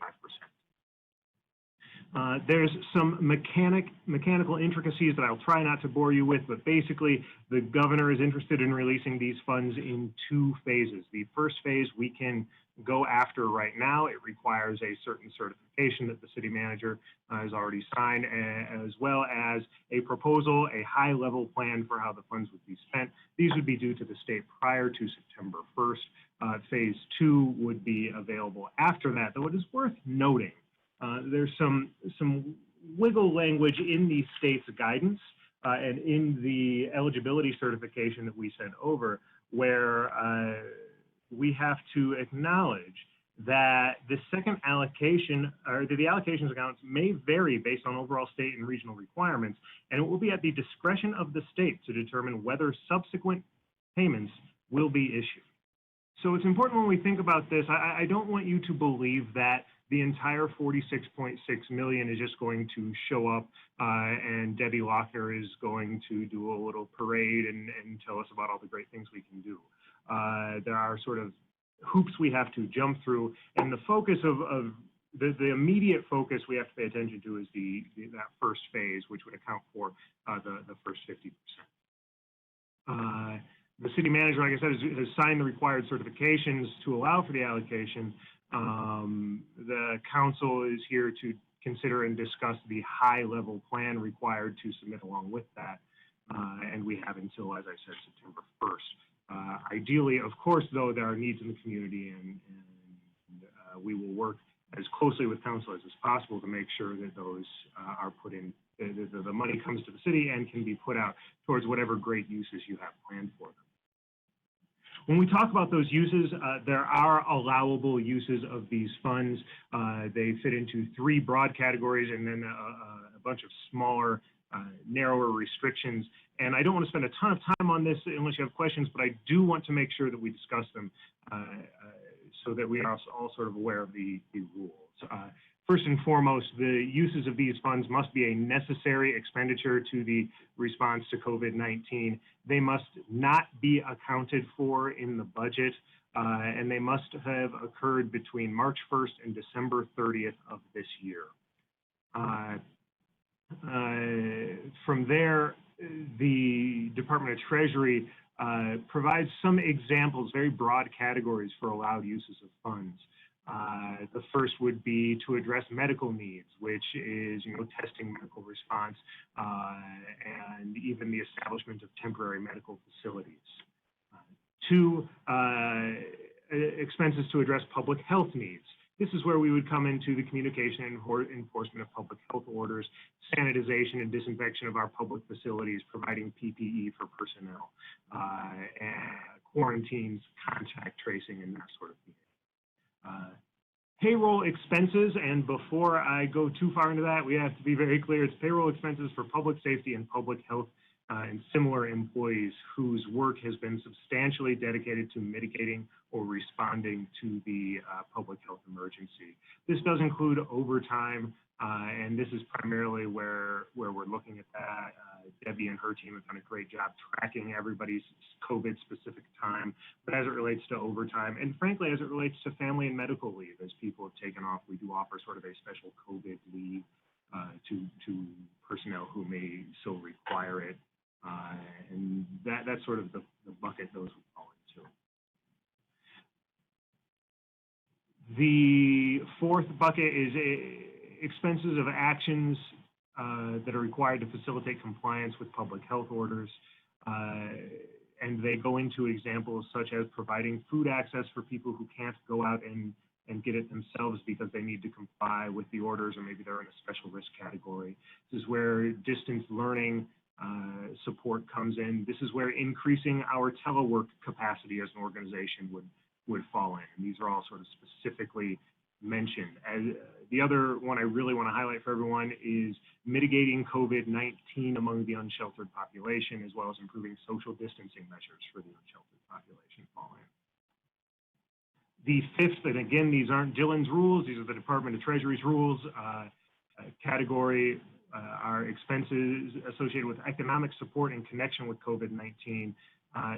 There's some mechanical intricacies that I'll try not to bore you with, but basically the governor is interested in releasing these funds in two phases. The first phase we can go after right now. It requires a certain certification that the city manager has already signed, as well as a proposal, a high-level plan for how the funds would be spent. These would be due to the state prior to September 1st. Phase 2 would be available after that, though it is worth noting there's some wiggle language in the state's guidance and in the eligibility certification that we sent over, where we have to acknowledge that the second allocation, or the allocations accounts may vary based on overall state and regional requirements, and it will be at the discretion of the state to determine whether subsequent payments will be issued. So it's important when we think about this, I don't want you to believe that the entire $46.6 million is just going to show up and Debbie Lochner is going to do a little parade and tell us about all the great things we can do. There are sort of hoops we have to jump through, and the focus of the immediate focus we have to pay attention to is that first phase, which would account for the first 50%. The city manager, like I said, has signed the required certifications to allow for the allocation. The council is here to consider and discuss the high-level plan required to submit along with that, and we have until, as I said, September 1st. Ideally, of course, though, there are needs in the community, and we will work as closely with council as is possible to make sure that those are put in, the money comes to the city and can be put out towards whatever great uses you have planned for them. When we talk about those uses, there are allowable uses of these funds. They fit into three broad categories and then a bunch of smaller, narrower restrictions. And I don't want to spend a ton of time on this unless you have questions, but I do want to make sure that we discuss them so that we are all sort of aware of the rules. First and foremost, the uses of these funds must be a necessary expenditure to the response to COVID-19. They must not be accounted for in the budget, and they must have occurred between March 1st and December 30th of this year. From there, the Department of Treasury provides some examples, very broad categories for allowed uses of funds. The first would be to address medical needs, which is, testing medical response and even the establishment of temporary medical facilities. Two, expenses to address public health needs, This is where we would come into the communication and enforcement of public health orders, sanitization and disinfection of our public facilities, providing PPE for personnel, and quarantines, contact tracing, and that sort of thing. Payroll expenses, and before I go too far into that, we have to be very clear, it's payroll expenses for public safety and public health and similar employees whose work has been substantially dedicated to mitigating or responding to the public health emergency. This does include overtime, and this is primarily where we're looking at that. Debbie and her team have done a great job tracking everybody's COVID-specific time, but as it relates to overtime, and frankly, as it relates to family and medical leave, as people have taken off, we do offer sort of a special COVID leave to personnel who may so require it. And that's sort of the bucket those would fall into. The fourth bucket is expenses of actions that are required to facilitate compliance with public health orders. And they go into examples such as providing food access for people who can't go out and get it themselves because they need to comply with the orders, or maybe they're in a special risk category. This is where distance learning support comes in. This is where increasing our telework capacity as an organization would fall in. And these are all sort of specifically mentioned. As the other one I really want to highlight for everyone is mitigating COVID-19 among the unsheltered population, as well as improving social distancing measures for the unsheltered population fall in. The fifth, and again, these aren't Dylan's rules, these are the Department of Treasury's rules, category are expenses associated with economic support in connection with COVID-19.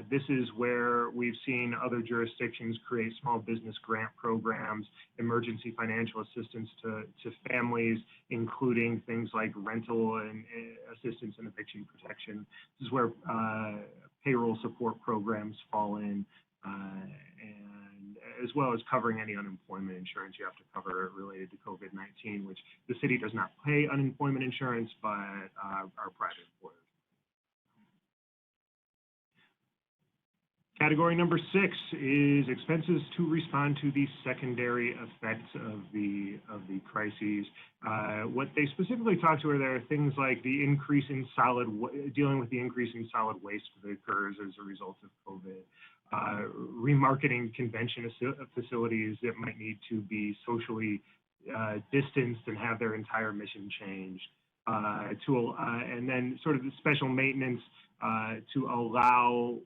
This is where we've seen other jurisdictions create small business grant programs, emergency financial assistance to families, including things like rental and assistance and eviction protection. This is where payroll support programs fall in, and as well as covering any unemployment insurance you have to cover related to COVID-19, which the city does not pay unemployment insurance, but our private employers. Category number 6 is expenses to respond to the secondary effects of the crises. What they specifically talk to are there are things like the increase in dealing with the increase in solid waste that occurs as a result of COVID, remarketing convention facilities that might need to be socially distanced and have their entire mission changed, and then sort of the special maintenance to allow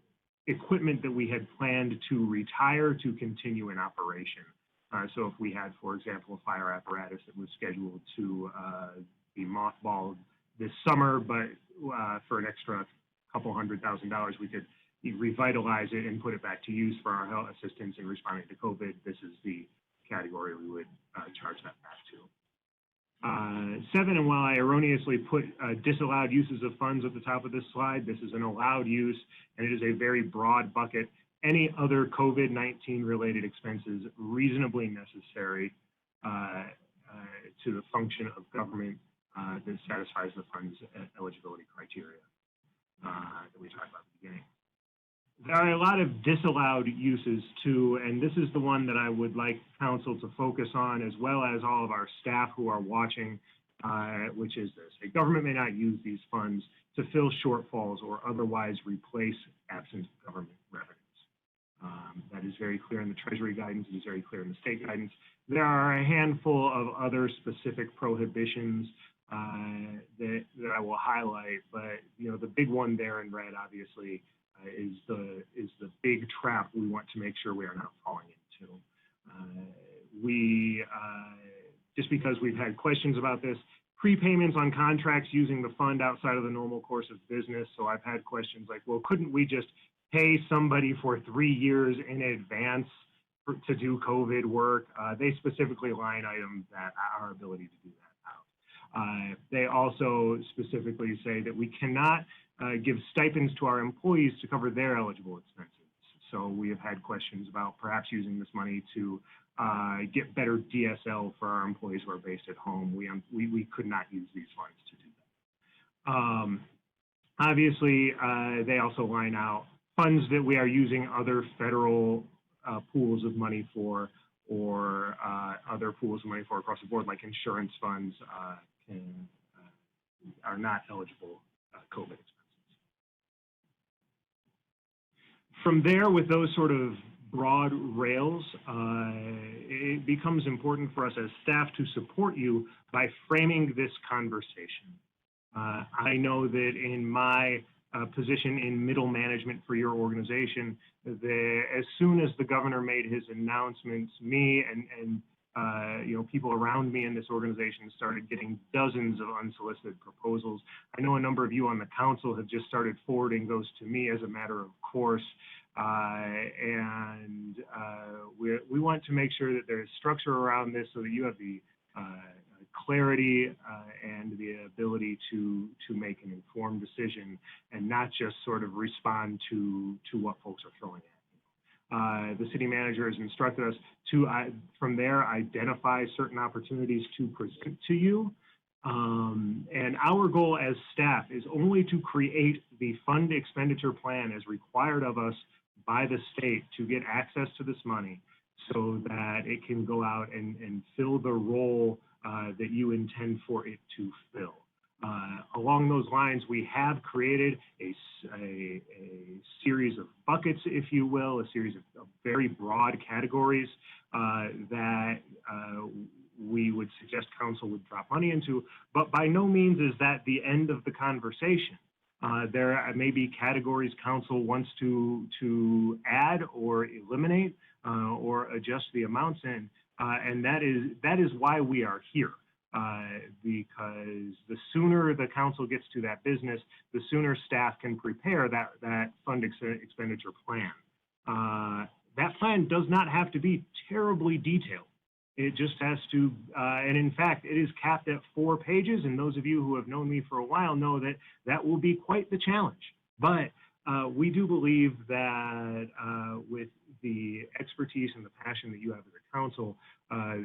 equipment that we had planned to retire to continue in operation. So if we had, for example, a fire apparatus that was scheduled to be mothballed this summer, but for an extra couple $100,000, we could revitalize it and put it back to use for our health assistance in responding to COVID. This is the category we would charge that back to. 7, and while I erroneously put disallowed uses of funds at the top of this slide, this is an allowed use, and it is a very broad bucket. Any other COVID-19 related expenses reasonably necessary to the function of government that satisfies the fund's eligibility criteria that we talked about at the beginning. There are a lot of disallowed uses too, and this is the one that I would like council to focus on, as well as all of our staff who are watching, which is this. A government may not use these funds to fill shortfalls or otherwise replace absent government revenues. That is very clear in the Treasury guidance. It is very clear in the state guidance. There are a handful of other specific prohibitions that I will highlight, but the big one there in red, obviously, is the big trap we want to make sure we are not falling into. Just because we've had questions about this, prepayments on contracts using the fund outside of the normal course of business. So I've had questions like, well, couldn't we just pay somebody for 3 years in advance to do COVID work? They specifically line item that our ability to do that out. They also specifically say that we cannot give stipends to our employees to cover their eligible expenses. So we have had questions about perhaps using this money to get better DSL for our employees who are based at home. We could not use these funds to do that. Obviously, they also line out funds that we are using other federal pools of money for, or other pools of money for across the board, like insurance funds, are not eligible COVID expenses. From there, with those sort of broad rails, it becomes important for us as staff to support you by framing this conversation. I know that in my position in middle management for your organization, as soon as the governor made his announcements, me and people around me in this organization started getting dozens of unsolicited proposals. I know a number of you on the council have just started forwarding those to me as a matter of course. We want to make sure that there's structure around this so that you have the clarity and the ability to make an informed decision and not just sort of respond to what folks are throwing at you. The city manager has instructed us to, from there, identify certain opportunities to present to you. And our goal as staff is only to create the fund expenditure plan as required of us by the state to get access to this money so that it can go out and fill the role that you intend for it to fill. Along those lines, we have created a series of buckets, if you will, a series of very broad categories that we would suggest council would drop money into, but by no means is that the end of the conversation. There may be categories council wants to add or eliminate or adjust the amounts in, and that is why we are here. Because the sooner the council gets to that business, the sooner staff can prepare that fund expenditure plan. That plan does not have to be terribly detailed. It just has to, and in fact, it is capped at 4 pages, and those of you who have known me for a while know that that will be quite the challenge. But we do believe that with the expertise and the passion that you have as a council,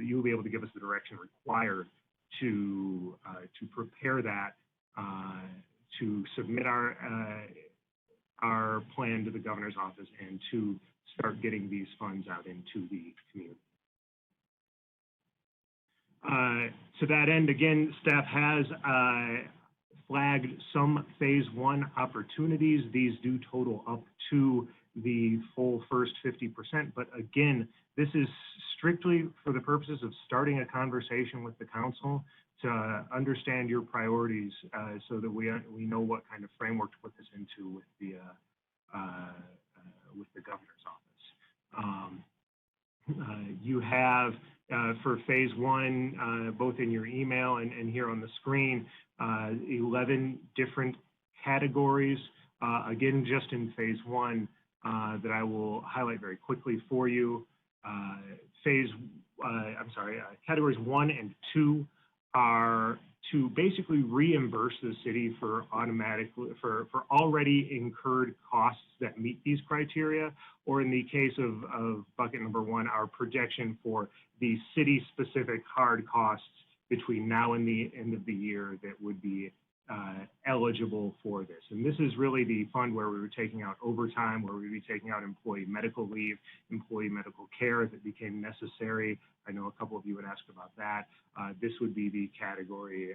you will be able to give us the direction required to prepare that, to submit our plan to the governor's office, and to start getting these funds out into the community. To that end, again, staff has flagged some phase 1 opportunities. These do total up to the full first 50%, but again, this is strictly for the purposes of starting a conversation with the council to understand your priorities, so that we know what kind of framework to put this into with the governor's office. You have for phase 1, both in your email and here on the screen, 11 different categories. Again, just in phase 1, that I will highlight very quickly for you. Categories 1 and 2 are to basically reimburse the city for already incurred costs that meet these criteria, or in the case of bucket number 1, our projection for the city-specific hard costs between now and the end of the year that would be eligible for this. And this is really the fund where we were taking out overtime, where we would be taking out employee medical leave, employee medical care that became necessary. I know a couple of you would ask about that. This would be the category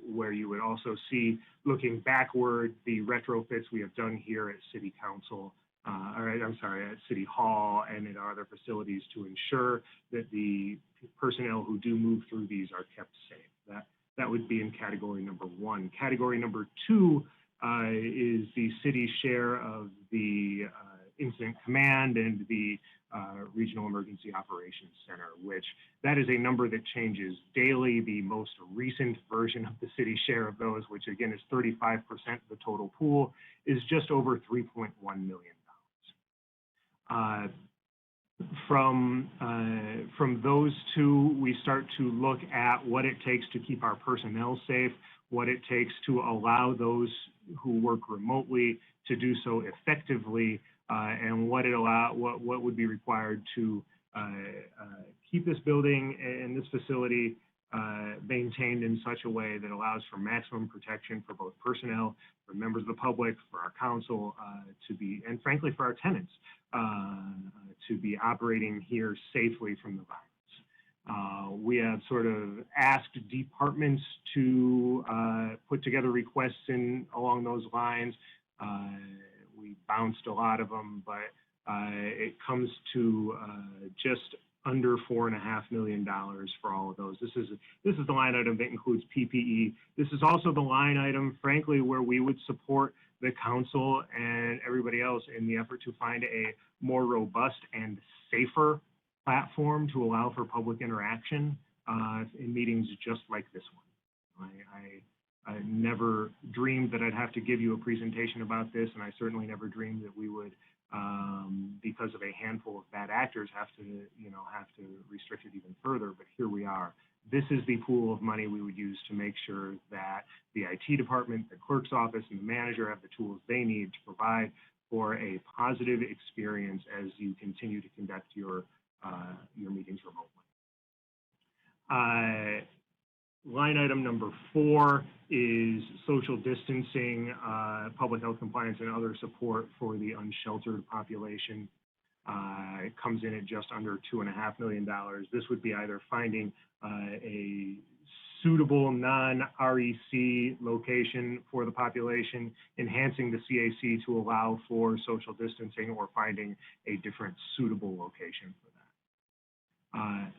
where you would also see, looking backward, the retrofits we have done here at City Council, at City Hall and in our other facilities to ensure that the personnel who do move through these are kept safe. That would be in category number 1. Category number 2 is the city's share of the incident command and the Regional Emergency Operations Center, which that is a number that changes daily. The most recent version of the city's share of those, which again is 35% of the total pool, is just over $3.1 million. From those two, we start to look at what it takes to keep our personnel safe, what it takes to allow those who work remotely to do so effectively, and what would be required to keep this building and this facility maintained in such a way that allows for maximum protection for both personnel, for members of the public, for our council to be, and frankly for our tenants, to be operating here safely from the virus. We have sort of asked departments to put together requests along those lines. We bounced a lot of them, but it comes to just under $4.5 million for all of those. This is the line item that includes PPE. This is also the line item, frankly, where we would support the council and everybody else in the effort to find a more robust and safer platform to allow for public interaction in meetings just like this one. I never dreamed that I'd have to give you a presentation about this, and I certainly never dreamed that we would, because of a handful of bad actors, have to restrict it even further. But here we are. This is the pool of money we would use to make sure that the IT department, the clerk's office, and the manager have the tools they need to provide for a positive experience as you continue to conduct your meetings remotely. Line item number 4 is social distancing, public health compliance, and other support for the unsheltered population. It comes in at just under $2.5 million. This would be either finding a suitable non-REC location for the population, enhancing the CAC to allow for social distancing, or finding a different suitable location for that.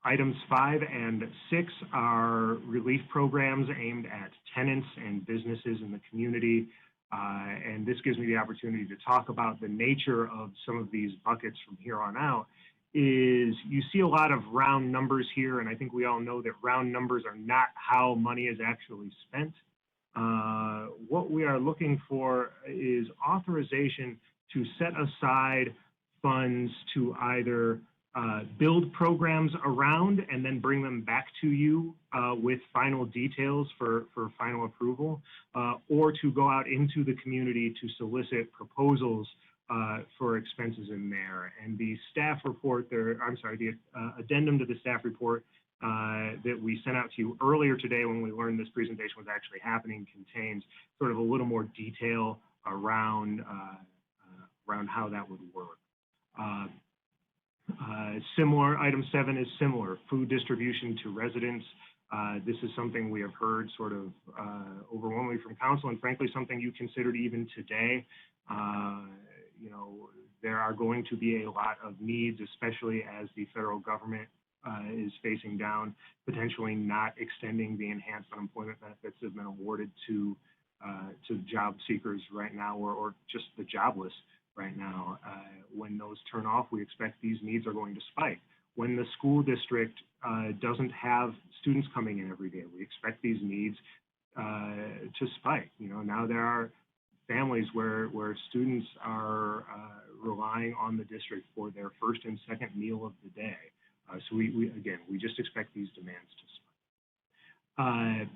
Items 5 and 6 are relief programs aimed at tenants and businesses in the community. And this gives me the opportunity to talk about the nature of some of these buckets from here on out. Is you see a lot of round numbers here, and I think we all know that round numbers are not how money is actually spent. What we are looking for is authorization to set aside funds to either build programs around and then bring them back to you with final details for final approval, or to go out into the community to solicit proposals for expenses in there. And the staff report the addendum to the staff report that we sent out to you earlier today when we learned this presentation was actually happening contains sort of a little more detail around how that would work. Similar, item 7 is similar, food distribution to residents. This is something we have heard sort of overwhelmingly from council, and frankly, something you considered even today. There are going to be a lot of needs, especially as the federal government is facing down, potentially not extending the enhanced unemployment benefits that have been awarded to job seekers right now, or just the jobless right now. When those turn off, we expect these needs are going to spike. When the school district doesn't have students coming in every day, we expect these needs to spike. Now there are families where students are relying on the district for their first and second meal of the day. So we just expect these demands to spike.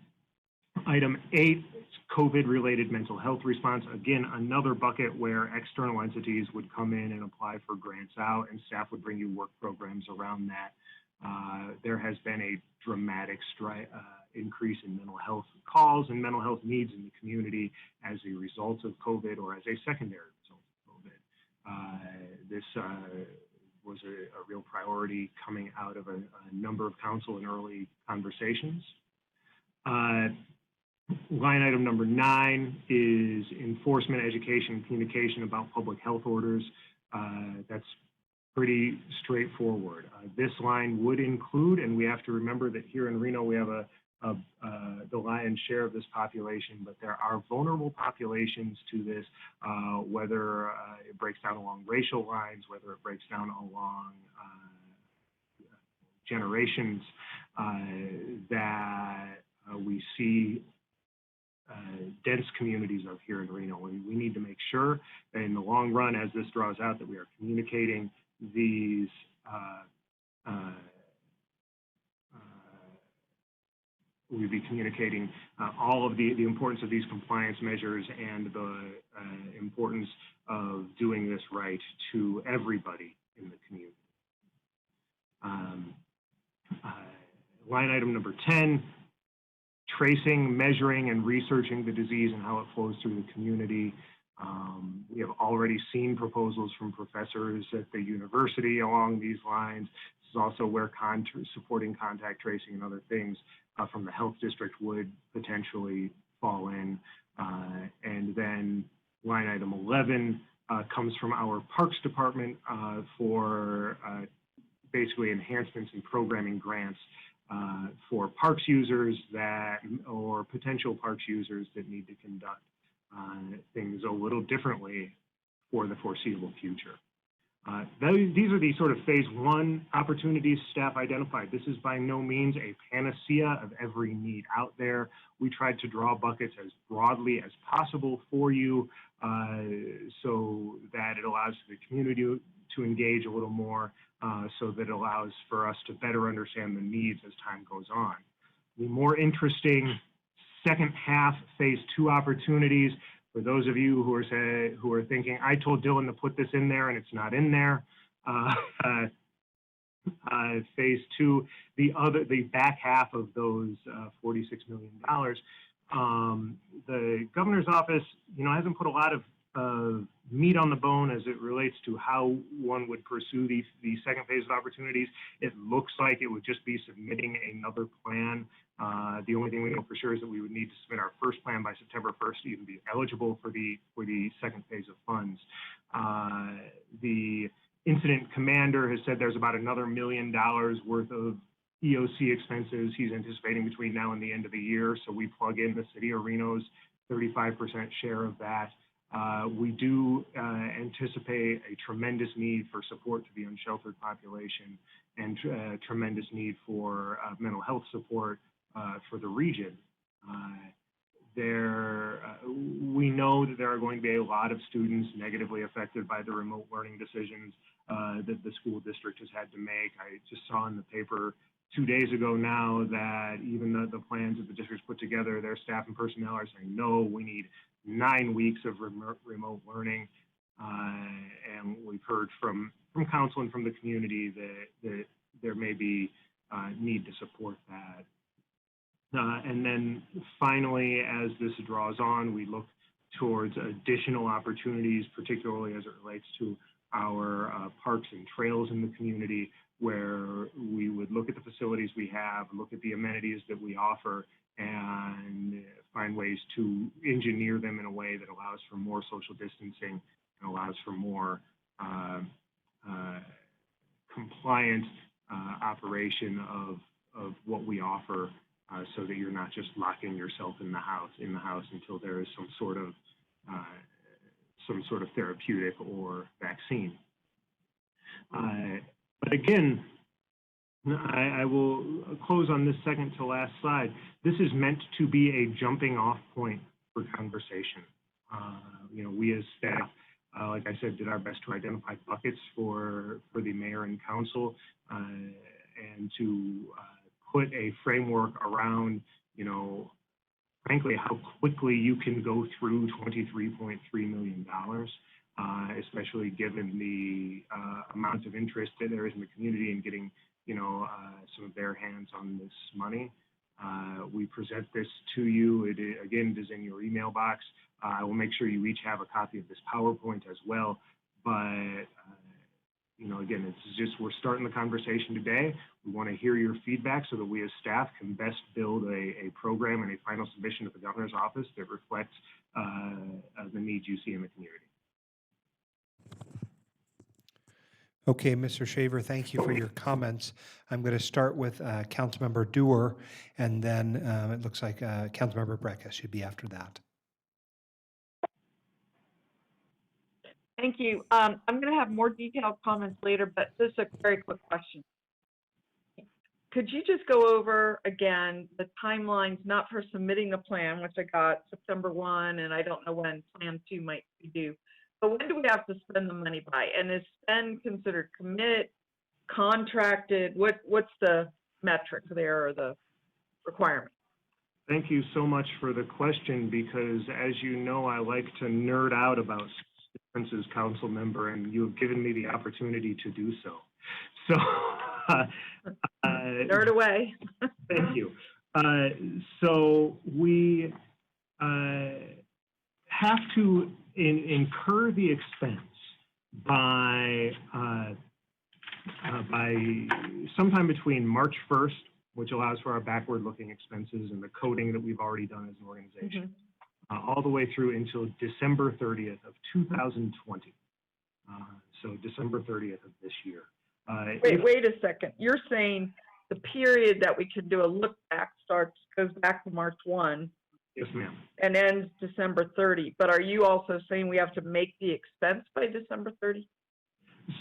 Item 8, COVID-related mental health response. Again, another bucket where external entities would come in and apply for grants out, and staff would bring you work programs around that. There has been a dramatic increase in mental health calls and mental health needs in the community as a result of COVID, or as a secondary result of COVID. This was a real priority coming out of a number of council and early conversations. Line item number 9 is enforcement, education, and communication about public health orders. That's pretty straightforward. This line would include, and we have to remember that here in Reno we have the lion's share of this population, but there are vulnerable populations to this, whether it breaks down along racial lines, whether it breaks down along generations, that we see dense communities of here in Reno. We need to make sure that in the long run, as this draws out, that we are communicating these we'll be communicating all of the importance of these compliance measures and the importance of doing this right to everybody in the community. Line item number 10, tracing, measuring, and researching the disease and how it flows through the community. We have already seen proposals from professors at the university along these lines. This is also where supporting contact tracing and other things from the health district would potentially fall in. And then line item 11 comes from our Parks Department for basically enhancements in programming grants for parks users or potential parks users that need to conduct things a little differently for the foreseeable future. These are the sort of phase 1 opportunities staff identified. This is by no means a panacea of every need out there. We tried to draw buckets as broadly as possible for you so that it allows the community to engage a little more, so that it allows for us to better understand the needs as time goes on. The more interesting second half phase 2 opportunities, for those of you who are thinking, I told Dylan to put this in there and it's not in there. Phase 2, the back half of those $46 million. The governor's office, hasn't put a lot of meat on the bone as it relates to how one would pursue the second phase of opportunities. It looks like it would just be submitting another plan. The only thing we know for sure is that we would need to submit our first plan by September 1st to even be eligible for the second phase of funds. The incident commander has said there's about another $1 million worth of EOC expenses he's anticipating between now and the end of the year. So we plug in the city of Reno's 35% share of that. We do anticipate a tremendous need for support to the unsheltered population and tremendous need for mental health support for the region. We know that there are going to be a lot of students negatively affected by the remote learning decisions that the school district has had to make. I just saw in the paper 2 days ago now that even the plans that the district's put together, their staff and personnel are saying, no, we need 9 weeks of remote learning. And we've heard from council and from the community that there may be need to support that. And then finally, as this draws on, we look towards additional opportunities, particularly as it relates to our parks and trails in the community, where we would look at the facilities we have, look at the amenities that we offer, and find ways to engineer them in a way that allows for more social distancing and allows for more compliant operation of what we offer, so that you're not just locking yourself in the house until there is some sort of therapeutic or vaccine. But again, I will close on this second to last slide. This is meant to be a jumping off point for conversation. We as staff, like I said, did our best to identify buckets for the mayor and council and to put a framework around, frankly, how quickly you can go through $23.3 million, especially given the amount of interest that there is in the community in getting, some of their hands on this money. We present this to you. It is in your email box. I will make sure you each have a copy of this PowerPoint as well. But again, it's just, we're starting the conversation today. We want to hear your feedback so that we as staff can best build a program and a final submission to the governor's office that reflects the needs you see in the community. Okay, Mr. Shaver, thank you for your comments. I'm going to start with Councilmember Dewar, and then it looks like Councilmember Brecka should be after that. Thank you. I'm going to have more detailed comments later, but this is a very quick question. Could you just go over again the timelines, not for submitting a plan, which I got September 1, and I don't know when Plan 2 might be due, but when do we have to spend the money by? And is spend considered commit, contracted? What's the metric there or the requirement? Thank you so much for the question, because as you know, I like to nerd out about differences, council member, and you have given me the opportunity to do so. So Nerd away. Thank you. So we have to incur the expense by sometime between March 1st, which allows for our backward-looking expenses and the coding that we've already done as an organization, all the way through until December 30th of 2020. So December 30th of this year. Wait a second. You're saying the period that we can do a look back goes back to March 1. Yes, ma'am. And ends December 30. But are you also saying we have to make the expense by December 30?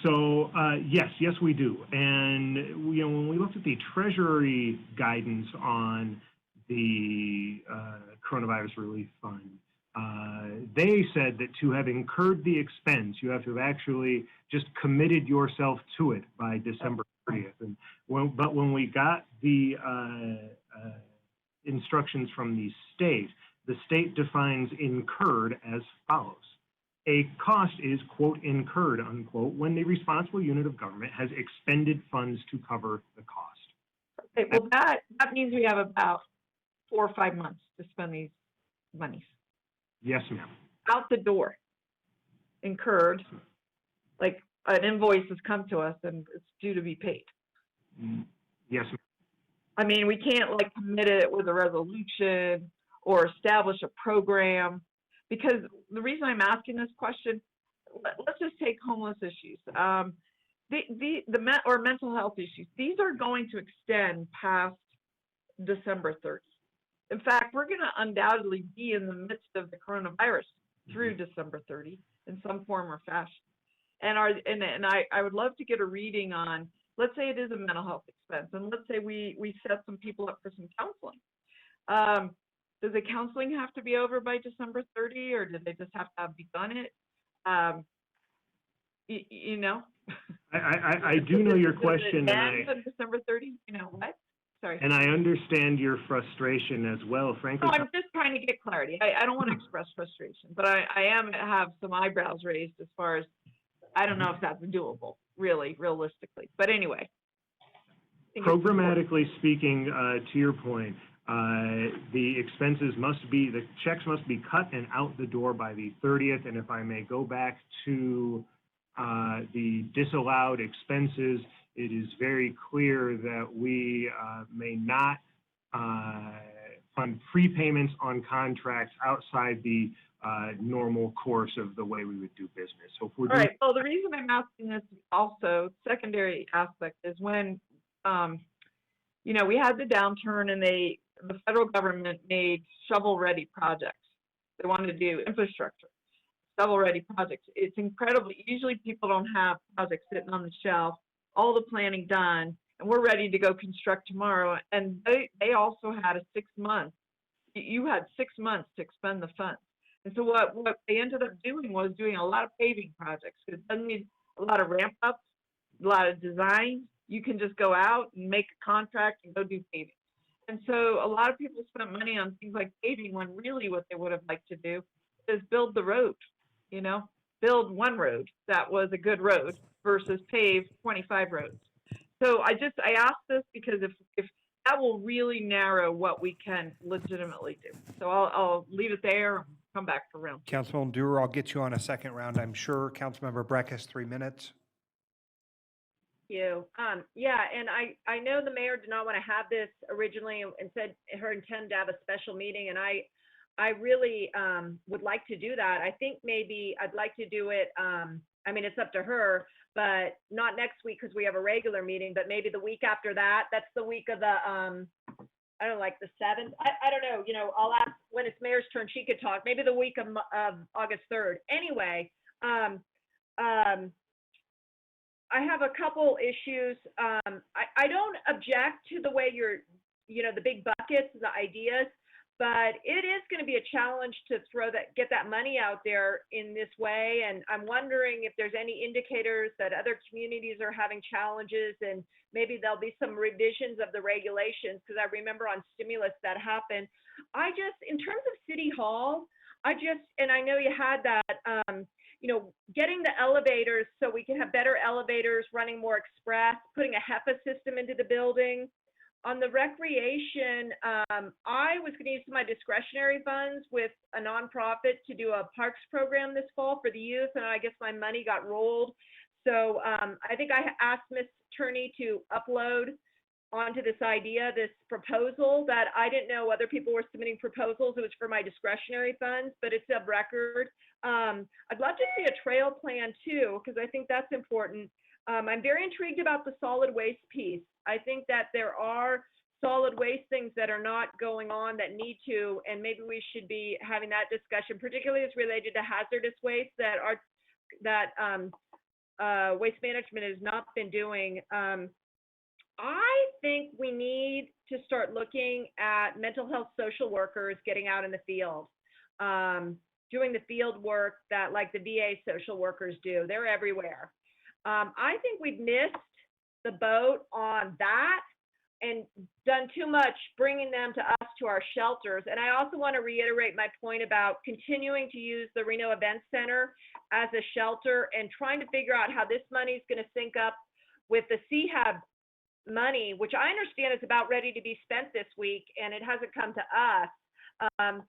So yes, we do. And when we looked at the Treasury guidance on the coronavirus relief fund, they said that to have incurred the expense, you have to have actually just committed yourself to it by December 30th. And but when we got the instructions from the state defines incurred as follows. A cost is, quote, incurred, unquote, when the responsible unit of government has expended funds to cover the cost. Okay, well, that means we have about 4 or 5 months to spend these monies. Yes, ma'am. Out the door, incurred, like an invoice has come to us and it's due to be paid. Yes, ma'am. I mean, we can't like commit it with a resolution or establish a program, because the reason I'm asking this question, let's just take homeless issues, or mental health issues. These are going to extend past December 30th. In fact, we're going to undoubtedly be in the midst of the coronavirus through December 30 in some form or fashion. And I would love to get a reading on, let's say it is a mental health expense, and let's say we set some people up for some counseling. Does the counseling have to be over by December 30, or did they just have to have begun it? You know? I do know your question. And December 30, you know what? Sorry. And I understand your frustration as well, frankly. No, I'm just trying to get clarity. I don't want to express frustration, but I am have some eyebrows raised as far as, I don't know if that's doable, really, realistically. But anyway. Programmatically speaking, to your point, the expenses the checks must be cut and out the door by the 30th. And if I may go back to the disallowed expenses, it is very clear that we may not fund prepayments on contracts outside the normal course of the way we would do business. So if we're all right. Well, the reason I'm asking this also, secondary aspect, is when, you know, we had the downturn and the federal government made shovel-ready projects. They wanted to do infrastructure, shovel-ready projects. It's incredibly, usually people don't have projects sitting on the shelf, all the planning done, and we're ready to go construct tomorrow. And they also had a 6 month, you had 6 months to expend the funds. And so what they ended up doing was doing a lot of paving projects. It doesn't need a lot of ramp up, a lot of design. You can just go out and make a contract and go do paving. And so a lot of people spent money on things like paving when really what they would have liked to do is build the road, you know, build one road that was a good road versus pave 25 roads. So I asked this because if that will really narrow what we can legitimately do. So I'll leave it there and come back for round. Councilman Dewar, I'll get you on a second round, I'm sure. Councilmember Breck has 3 minutes. You. Yeah, and I know the mayor did not want to have this originally and said her intent to have a special meeting, and I really would like to do that. I think maybe I'd like to do it, I mean, it's up to her, but not next week because we have a regular meeting, but maybe the week after that. That's the week of the, I don't know, like the 7th. I don't know, you know, I'll ask when it's mayor's turn, she could talk. Maybe the week of August 3rd. Anyway, I have a couple issues. I don't object to the way you're, you know, the big buckets, the ideas, but it is going to be a challenge to get that money out there in this way. And I'm wondering if there's any indicators that other communities are having challenges, and maybe there'll be some revisions of the regulations, because I remember on stimulus that happened. In terms of City Hall, and I know you had that, getting the elevators so we can have better elevators running more express, putting a HEPA system into the building. On the recreation, I was going to use my discretionary funds with a nonprofit to do a parks program this fall for the youth, and I guess my money got rolled. So I think I asked Ms. Turney to upload onto this proposal that I didn't know other people were submitting proposals. It was for my discretionary funds, but it's of record. I'd love to see a trail plan too, because I think that's important. I'm very intrigued about the solid waste piece. I think that there are solid waste things that are not going on that need to, and maybe we should be having that discussion, particularly as related to hazardous waste that waste management has not been doing. I think we need to start looking at mental health social workers getting out in the field, doing the field work that like the VA social workers do. They're everywhere. I think we've missed the boat on that and done too much bringing them to us, to our shelters. And I also want to reiterate my point about continuing to use the Reno Event Center as a shelter and trying to figure out how this money is going to sync up with the CHAB money, which I understand is about ready to be spent this week, and it hasn't come to us.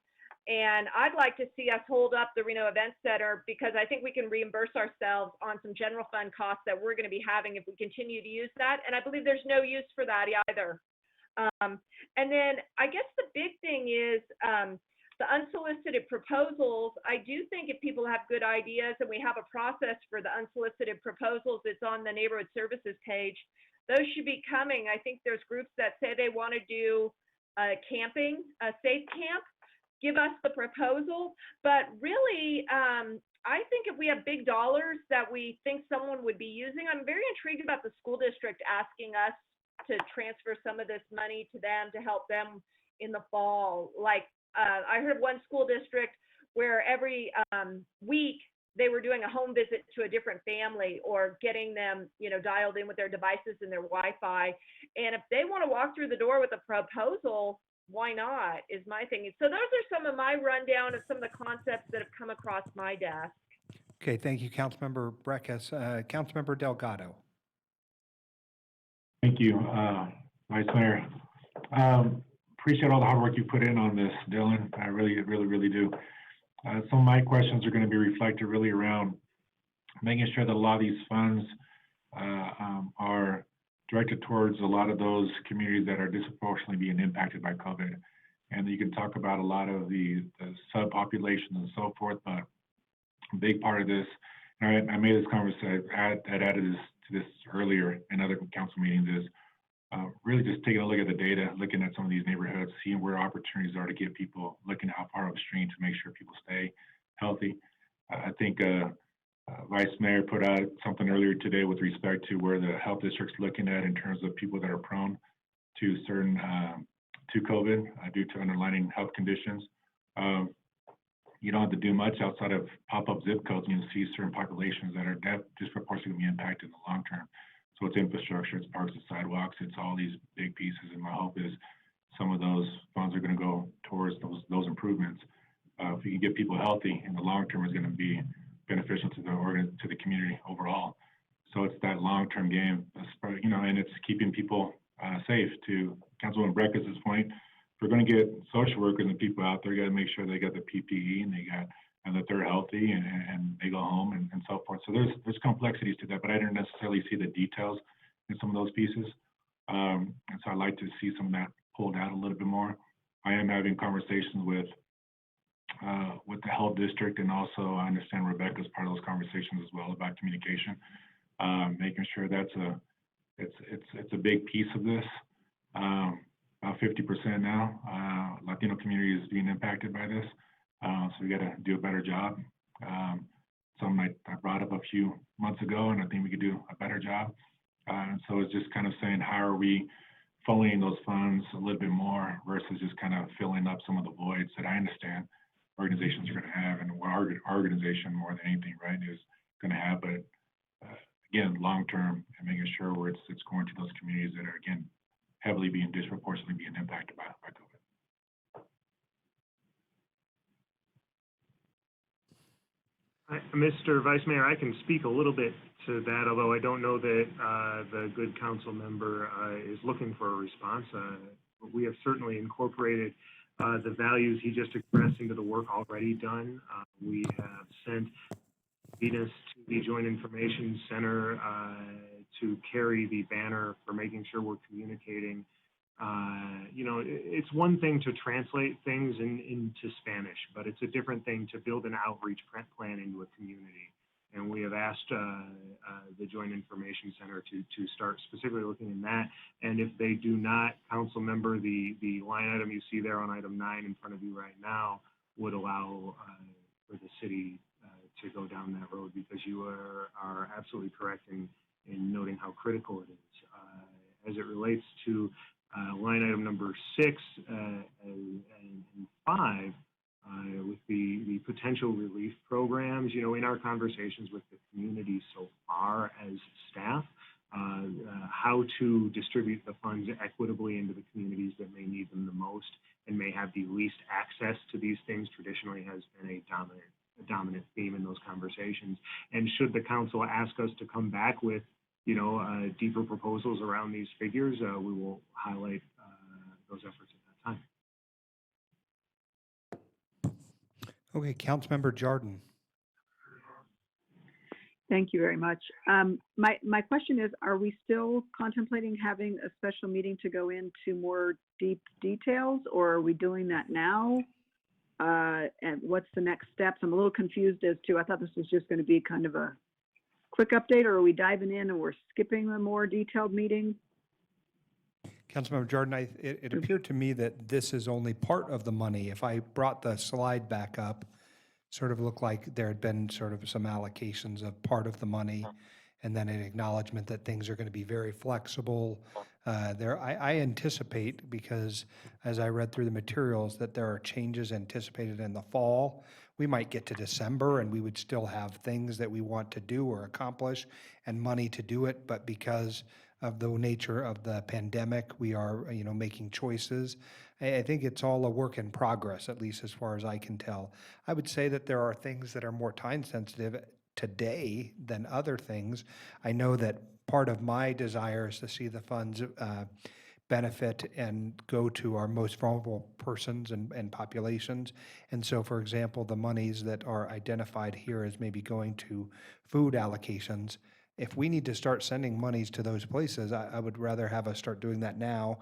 And I'd like to see us hold up the Reno Event Center because I think we can reimburse ourselves on some general fund costs that we're going to be having if we continue to use that. And I believe there's no use for that either. And then I guess the big thing is the unsolicited proposals. I do think if people have good ideas and we have a process for the unsolicited proposals, it's on the neighborhood services page. Those should be coming. I think there's groups that say they want to do camping, a safe camp. Give us the proposal. But really, I think if we have big dollars that we think someone would be using, I'm very intrigued about the school district asking us to transfer some of this money to them to help them in the fall. Like I heard of one school district where every week they were doing a home visit to a different family or getting them, dialed in with their devices and their Wi-Fi. And if they want to walk through the door with a proposal, why not, is my thing. So those are some of my rundown of some of the concepts that have come across my desk. Okay, thank you, Councilmember Breckus. Councilmember Delgado. Thank you, Vice Mayor. Appreciate all the hard work you put in on this, Dylan. I really do. Some of my questions are going to be reflected really around making sure that a lot of these funds are directed towards a lot of those communities that are disproportionately being impacted by COVID. And you can talk about a lot of the subpopulations and so forth, but a big part of this, and I made this conversation, I added this to this earlier in other council meetings, is really just taking a look at the data, looking at some of these neighborhoods, seeing where opportunities are to get people, looking how far upstream to make sure people stay healthy. I think Vice Mayor put out something earlier today with respect to where the health district's looking at in terms of people that are prone to certain, to COVID due to underlying health conditions. You don't have to do much outside of pop-up zip codes, and you'll see certain populations that are disproportionately impacted in the long term. So it's infrastructure, it's parks and sidewalks, it's all these big pieces, and my hope is some of those funds are going to go towards those improvements. If you can get people healthy in the long term, is going to be beneficial to the community overall. So it's that long-term game, and it's keeping people safe. To Councilwoman Breckus' point, if we're going to get social workers and people out there, got to make sure they got the PPE and that they're healthy and they go home and so forth. So there's complexities to that, but I didn't necessarily see the details in some of those pieces. And so I'd like to see some of that pulled out a little bit more. I am having conversations with the health district, and also I understand Rebecca's part of those conversations as well about communication, making sure that's it's a big piece of this. About 50% now, Latino community is being impacted by this, so we got to do a better job. Something I brought up a few months ago, and I think we could do a better job. And so it's just kind of saying, how are we funneling those funds a little bit more versus just kind of filling up some of the voids that I understand organizations are going to have, and what our organization more than anything, right, is going to have. But again, long term, and making sure where it's going to those communities that are, again, heavily disproportionately being impacted by COVID. Mr. Vice Mayor, I can speak a little bit to that, although I don't know that the good council member is looking for a response. We have certainly incorporated the values he just expressed into the work already done. We have sent Venus to the Joint Information Center to carry the banner for making sure we're communicating. You know, it's one thing to translate things into Spanish, but it's a different thing to build an outreach plan into a community. And we have asked the Joint Information Center to start specifically looking in that. And if they do not, council member, the line item you see there on item 9 in front of you right now would allow for the city to go down that road, because you are absolutely correct in noting how critical it is. As it relates to line item number 6 and 5, with the potential relief programs, you know, in our conversations with the community so far as staff, how to distribute the funds equitably into the communities that may need them the most and may have the least access to these things traditionally has been a dominant theme in those conversations. And should the council ask us to come back with, you know, deeper proposals around these figures, we will highlight those efforts at that time. Okay, Councilmember Jordan. Thank you very much. My question is, are we still contemplating having a special meeting to go into more deep details, or are we doing that now? And what's the next steps? I'm a little confused as to, I thought this was just going to be kind of a quick update, or are we diving in and we're skipping the more detailed meeting? Councilmember Jordan, it appeared to me that this is only part of the money. If I brought the slide back up, sort of looked like there had been sort of some allocations of part of the money, and then an acknowledgement that things are going to be very flexible. I anticipate, because as I read through the materials, that there are changes anticipated in the fall. We might get to December and we would still have things that we want to do or accomplish and money to do it, but because of the nature of the pandemic, we are, you know, making choices. I think it's all a work in progress, at least as far as I can tell. I would say that there are things that are more time sensitive today than other things. I know that part of my desire is to see the funds benefit and go to our most vulnerable persons and populations. And so, for example, the monies that are identified here as maybe going to food allocations, if we need to start sending monies to those places, I would rather have us start doing that now.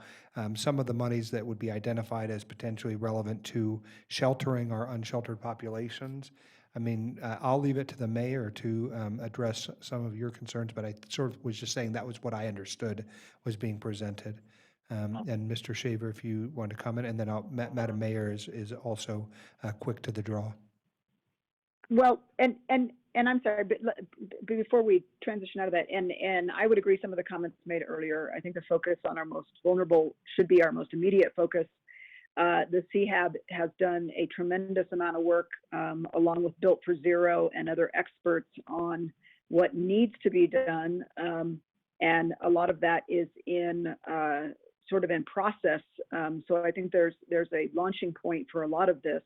Some of the monies that would be identified as potentially relevant to sheltering our unsheltered populations, I mean, I'll leave it to the mayor to address some of your concerns, but I sort of was just saying that was what I understood was being presented. And Mr. Shaver, if you want to comment, and then Madam Mayor is also quick to the draw. Well, and I'm sorry, but before we transition out of that, and I would agree some of the comments made earlier. I think the focus on our most vulnerable should be our most immediate focus. The CHAB has done a tremendous amount of work, along with Built for Zero and other experts, on what needs to be done, and a lot of that is in sort of in process. So I think there's a launching point for a lot of this.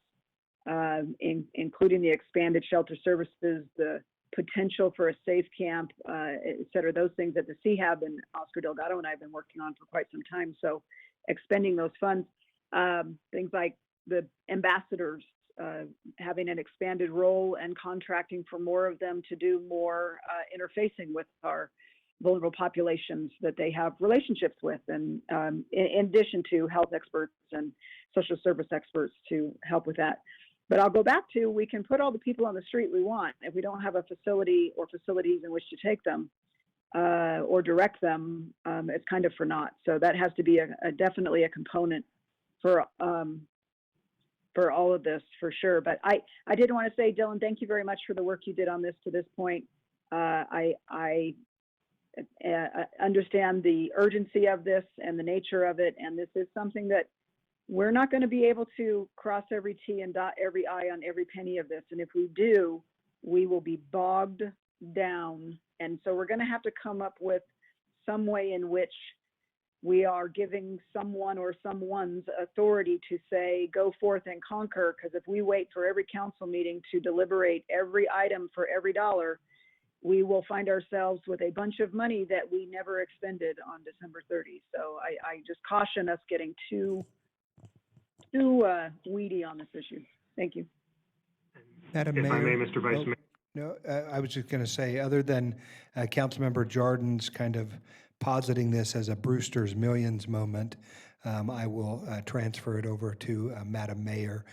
Including the expanded shelter services, the potential for a safe camp, et cetera, those things that the CHAB and Oscar Delgado and I have been working on for quite some time. So expending those funds, things like the ambassadors, having an expanded role and contracting for more of them to do more interfacing with our vulnerable populations that they have relationships with, and in addition to health experts and social service experts to help with that. But I'll go back to, we can put all the people on the street we want. If we don't have a facility or facilities in which to take them or direct them, it's kind of for naught. So that has to be definitely a component for all of this, for sure. But I did want to say, Dylan, thank you very much for the work you did on this to this point. I understand the urgency of this and the nature of it, and this is something that we're not going to be able to cross every T and dot every I on every penny of this. And if we do, we will be bogged down. And so we're going to have to come up with some way in which we are giving someone or someone's authority to say, go forth and conquer, because if we wait for every council meeting to deliberate every item for every dollar, we will find ourselves with a bunch of money that we never expended on December 30. So I just caution us getting too weedy on this issue. Thank you. Madam If Mayor. I may, Mr. Vice Mayor. No, I was just going to say, other than Councilmember Jordan's kind of positing this as a Brewster's Millions moment, I will transfer it over to Madam Mayor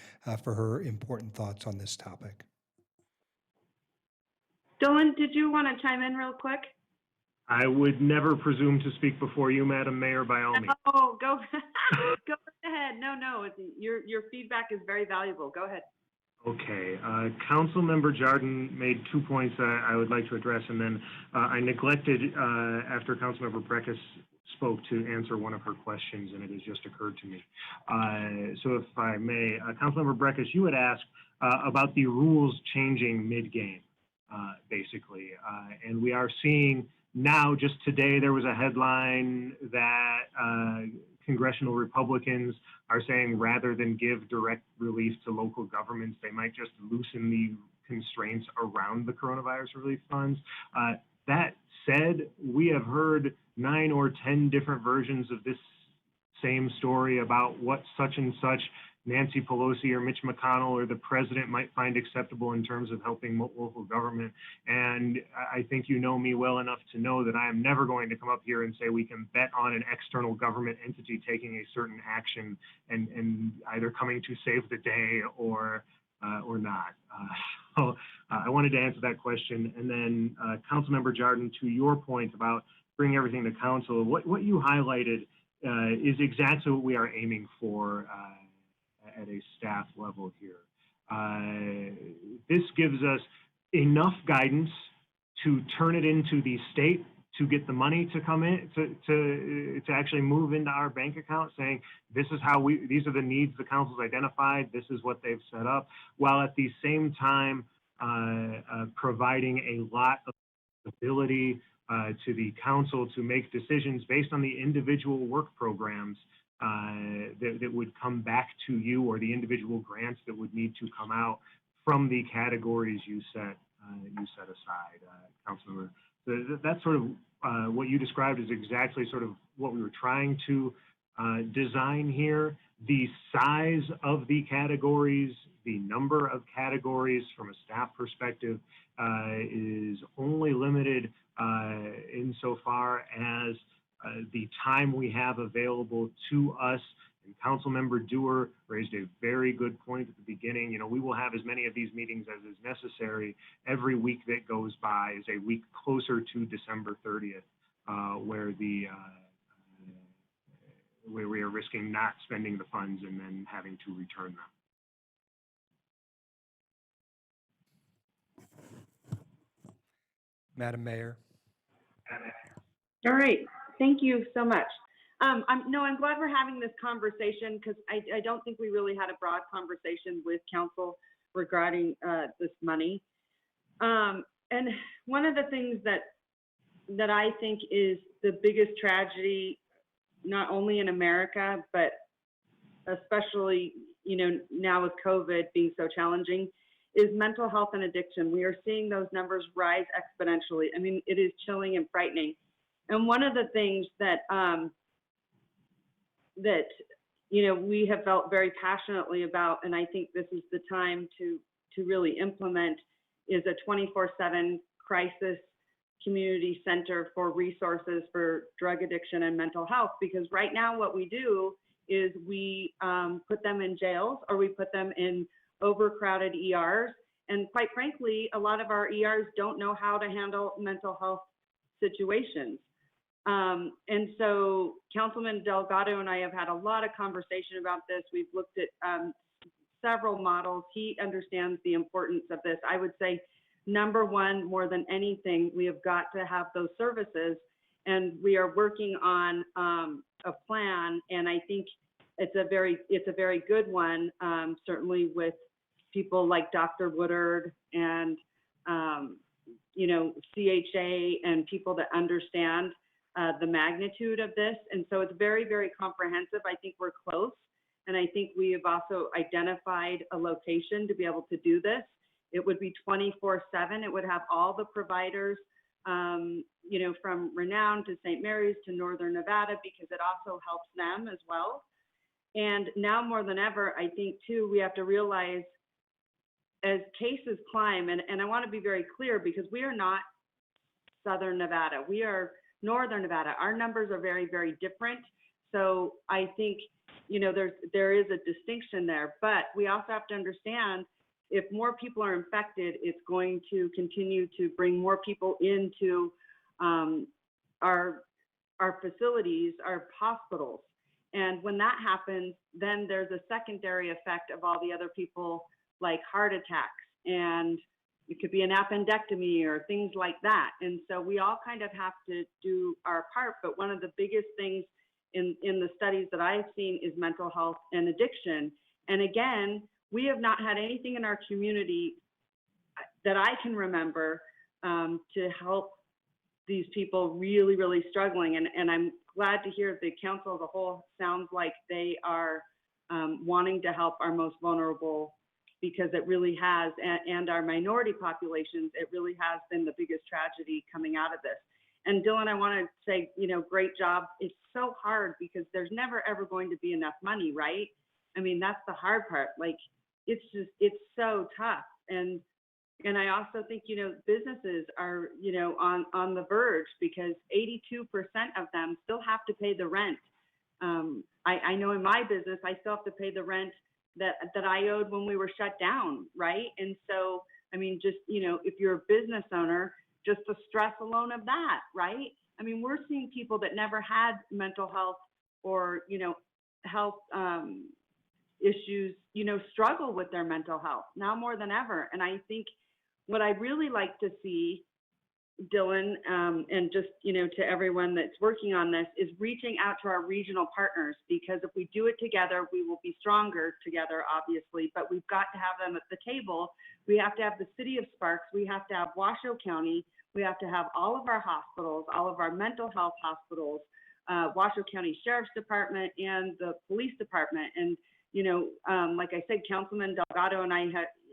for her important thoughts on this topic. Dylan, did you want to chime in real quick? I would never presume to speak before you, Madam Mayor, by all means. Oh, go go ahead. No, your feedback is very valuable. Go ahead. Okay, Councilmember Jordan made 2 points I would like to address, and then I neglected, after Councilmember Breckus spoke, to answer one of her questions, and it has just occurred to me. So if I may, Councilmember Breckus, you had asked about the rules changing mid-game, basically, and we are seeing now, just today, there was a headline that congressional Republicans are saying rather than give direct relief to local governments, they might just loosen the constraints around the coronavirus relief funds. That said, we have heard 9 or 10 different versions of this same story about what such and such Nancy Pelosi or Mitch McConnell or the president might find acceptable in terms of helping local government. And I think you know me well enough to know that I am never going to come up here and say we can bet on an external government entity taking a certain action and either coming to save the day or not. So I wanted to answer that question. And then Councilmember Jordan, to your point about bringing everything to council, what you highlighted is exactly what we are aiming for at a staff level here. This gives us enough guidance to turn it into the state to get the money to come in, to actually move into our bank account, saying this is how these are the needs the council's identified, this is what they've set up, while at the same time providing a lot of ability to the council to make decisions based on the individual work programs that would come back to you, or the individual grants that would need to come out from the categories you set aside, Councilmember. That's sort of what you described is exactly sort of what we were trying to design here. The size of the categories, the number of categories from a staff perspective is only limited insofar as the time we have available to us. And Councilmember Dewar raised a very good point at the beginning. You know, we will have as many of these meetings as is necessary. Every week that goes by is a week closer to December 30th, where we are risking not spending the funds and then having to return them. Madam Mayor. All right. Thank you so much. I'm glad we're having this conversation, because I don't think we really had a broad conversation with council regarding this money. And one of the things that I think is the biggest tragedy, not only in America, but especially, now with COVID being so challenging, is mental health and addiction. We are seeing those numbers rise exponentially. I mean, it is chilling and frightening. And one of the things that we have felt very passionately about, and I think this is the time to really implement, is a 24/7 crisis community center for resources for drug addiction and mental health. Because right now what we do is we put them in jails, or we put them in overcrowded ERs. And quite frankly, a lot of our ERs don't know how to handle mental health situations. And so Councilman Delgado and I have had a lot of conversation about this. We've looked at several models. He understands the importance of this. I would say, number one, more than anything, we have got to have those services, and we are working on a plan, and I think it's a very good one, certainly with people like Dr. Woodard and CHA and people that understand the magnitude of this. And so it's very, very comprehensive. I think we're close. And I think we have also identified a location to be able to do this. It would be 24/7. It would have all the providers, you know, from Reno to St. Mary's to Northern Nevada, because it also helps them as well. And now more than ever, I think too, we have to realize as cases climb, and I want to be very clear, because we are not Southern Nevada. We are Northern Nevada. Our numbers are very, very different. So I think, you know, there is a distinction there, but we also have to understand if more people are infected, it's going to continue to bring more people into our facilities, our hospitals. And when that happens, then there's a secondary effect of all the other people, like heart attacks, and it could be an appendectomy or things like that. And so we all kind of have to do our part. But one of the biggest things in the studies that I've seen is mental health and addiction. And again, we have not had anything in our community that I can remember to help these people really, really struggling. And I'm glad to hear the council as a whole sounds like they are wanting to help our most vulnerable, because it really has, and our minority populations, it really has been the biggest tragedy coming out of this. And Dylan, I want to say, you know, great job. It's so hard because there's never ever going to be enough money, right? I mean, that's the hard part. Like, it's so tough. And I also think, you know, businesses are, you know, on the verge, because 82% of them still have to pay the rent. I know in my business, I still have to pay the rent that I owed when we were shut down, right? And so, I mean, just, you know, if you're a business owner, just the stress alone of that, right? I mean, we're seeing people that never had mental health or, you know, health issues, you know, struggle with their mental health now more than ever. And I think what I'd really like to see, Dylan, and just, you know, to everyone that's working on this, is reaching out to our regional partners, because if we do it together, we will be stronger together, obviously, but we've got to have them at the table. We have to have the city of Sparks, we have to have Washoe County, we have to have all of our hospitals, all of our mental health hospitals, Washoe County Sheriff's Department, and the police department. And, you know, like I said, Councilman Delgado and I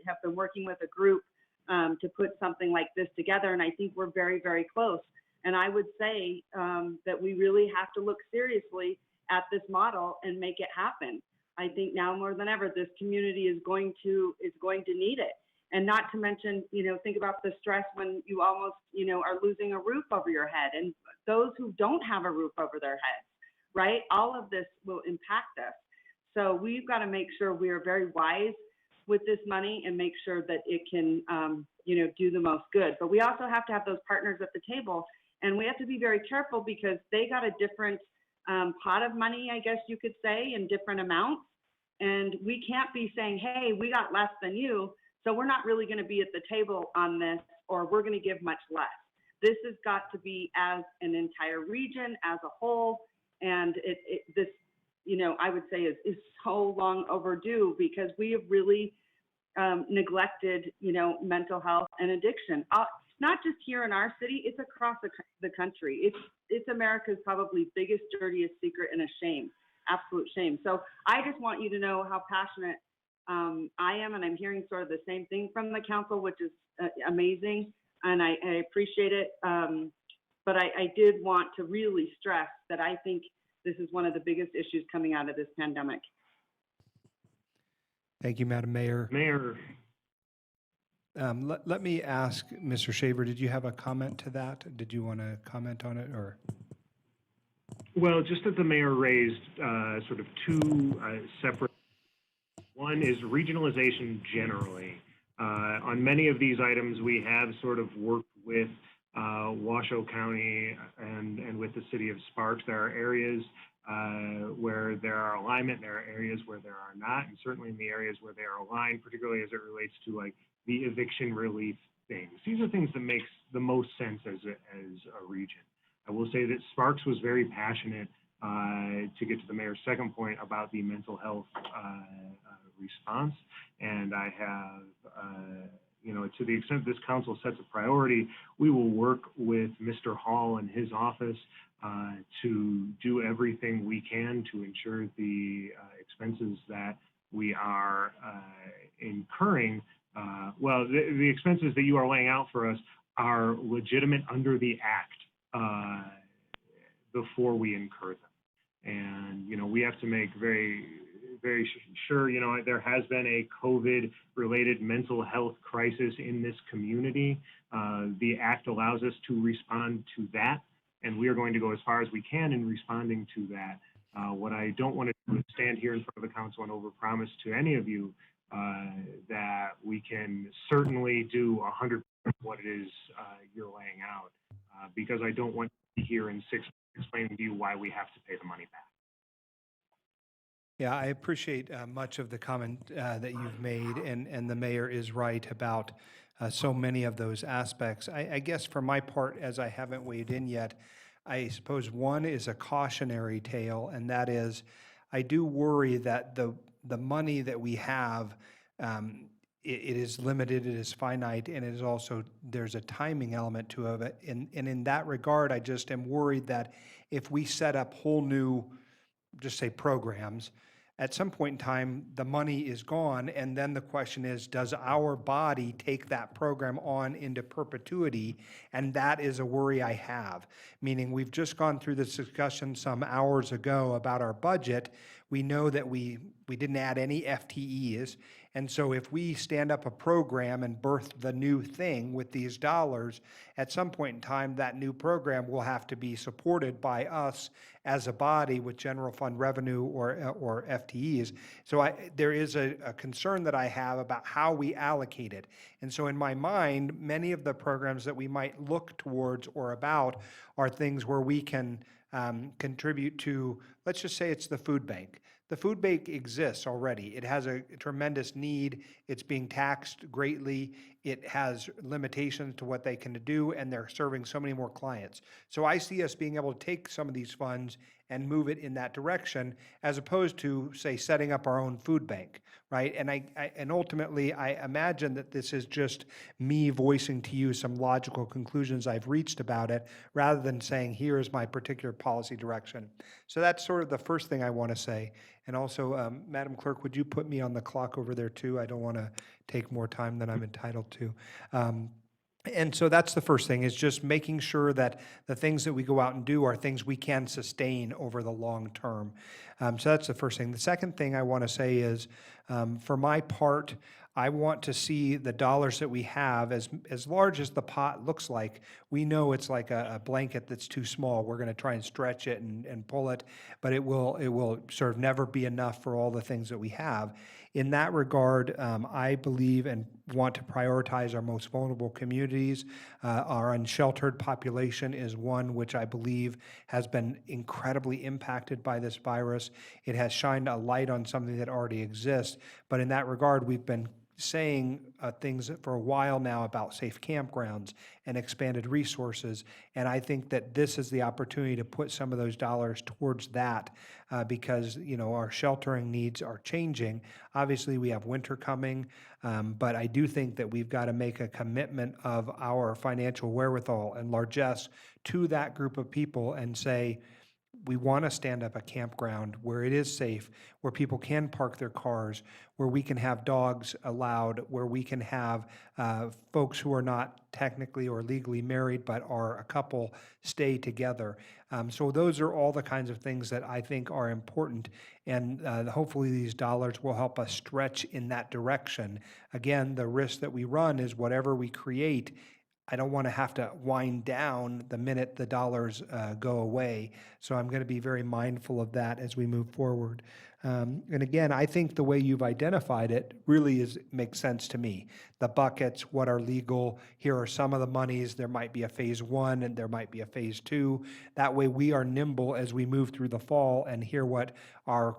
have been working with a group to put something like this together, and I think we're very, very close. And I would say that we really have to look seriously at this model and make it happen. I think now more than ever, this community is going to need it. And not to mention, you know, think about the stress when you almost, you know, are losing a roof over your head, and those who don't have a roof over their heads, right? All of this will impact us. So we've got to make sure we are very wise with this money and make sure that it can, you know, do the most good. But we also have to have those partners at the table, and we have to be very careful, because they got a different pot of money, I guess you could say, in different amounts. And we can't be saying, hey, we got less than you, so we're not really going to be at the table on this, or we're going to give much less. This has got to be as an entire region, as a whole, and this, you know, I would say is so long overdue, because we have really neglected, you know, mental health and addiction. Not just here in our city, it's across the country. It's America's probably biggest, dirtiest secret, and a shame, absolute shame. So I just want you to know how passionate I am, and I'm hearing sort of the same thing from the council, which is amazing, and I appreciate it. But I did want to really stress that I think this is one of the biggest issues coming out of this pandemic. Thank you, Madam Mayor. Let me ask Mr. Shaver, did you have a comment to that? Did you want to comment on it, or? Well, just that the mayor raised sort of two separate. One is regionalization generally. On many of these items, we have sort of worked with Washoe County and with the city of Sparks. There are areas where there are alignment, there are areas where there are not, and certainly in the areas where they are aligned, particularly as it relates to like the eviction relief things. These are things that makes the most sense as a region. I will say that Sparks was very passionate, to get to the mayor's second point, about the mental health response, and I have to the extent this council sets a priority, we will work with Mr. Hall and his office to do everything we can to ensure the expenses that we are incurring, the expenses that you are laying out for us are legitimate under the Act before we incur them. And, we have to make very sure, there has been a COVID-related mental health crisis in this community. The Act allows us to respond to that, and we are going to go as far as we can in responding to that. What I don't want to do is stand here in front of the council and overpromise to any of you that we can certainly do 100% what it is you're laying out, because I don't want to be here in 6 months explaining to you why we have to pay the money back. Yeah, I appreciate much of the comment that you've made, and the mayor is right about so many of those aspects. I guess for my part, as I haven't weighed in yet, I suppose one is a cautionary tale, and that is I do worry that the money that we have, it is limited, it is finite, and it is also, there's a timing element to it. And in that regard, I just am worried that if we set up whole new, just say programs, at some point in time, the money is gone, and then the question is, does our body take that program on into perpetuity? And that is a worry I have, meaning we've just gone through this discussion some hours ago about our budget. We know that we didn't add any FTEs, and so if we stand up a program and birth the new thing with these dollars, at some point in time, that new program will have to be supported by us as a body with general fund revenue or FTEs. So there is a concern that I have about how we allocate it. And so in my mind, many of the programs that we might look towards or about are things where we can contribute to, let's just say it's the food bank. The food bank exists already. It has a tremendous need. It's being taxed greatly. It has limitations to what they can do, and they're serving so many more clients. So I see us being able to take some of these funds and move it in that direction, as opposed to, say, setting up our own food bank, right? And ultimately, I imagine that this is just me voicing to you some logical conclusions I've reached about it, rather than saying, here is my particular policy direction. So that's sort of the first thing I want to say. And also, Madam Clerk, would you put me on the clock over there too? I don't want to take more time than I'm entitled to. And so that's the first thing, is just making sure that the things that we go out and do are things we can sustain over the long term. So that's the first thing. The second thing I want to say is, for my part, I want to see the dollars that we have, as large as the pot looks like. We know it's like a blanket that's too small. We're going to try and stretch it and pull it, but it will sort of never be enough for all the things that we have. In that regard, I believe and want to prioritize our most vulnerable communities. Our unsheltered population is one which I believe has been incredibly impacted by this virus. It has shined a light on something that already exists, but in that regard, we've been saying things for a while now about safe campgrounds and expanded resources. And I think that this is the opportunity to put some of those dollars towards that, because, our sheltering needs are changing. Obviously, we have winter coming, but I do think that we've got to make a commitment of our financial wherewithal and largesse to that group of people and say, we want to stand up a campground where it is safe, where people can park their cars, where we can have dogs allowed, where we can have folks who are not technically or legally married but are a couple stay together. So those are all the kinds of things that I think are important, and hopefully these dollars will help us stretch in that direction. Again, the risk that we run is whatever we create, I don't want to have to wind down the minute the dollars go away. So I'm going to be very mindful of that as we move forward. And again, I think the way you've identified it really makes sense to me. The buckets, what are legal, here are some of the monies, there might be a phase one and there might be a phase two. That way we are nimble as we move through the fall and hear what our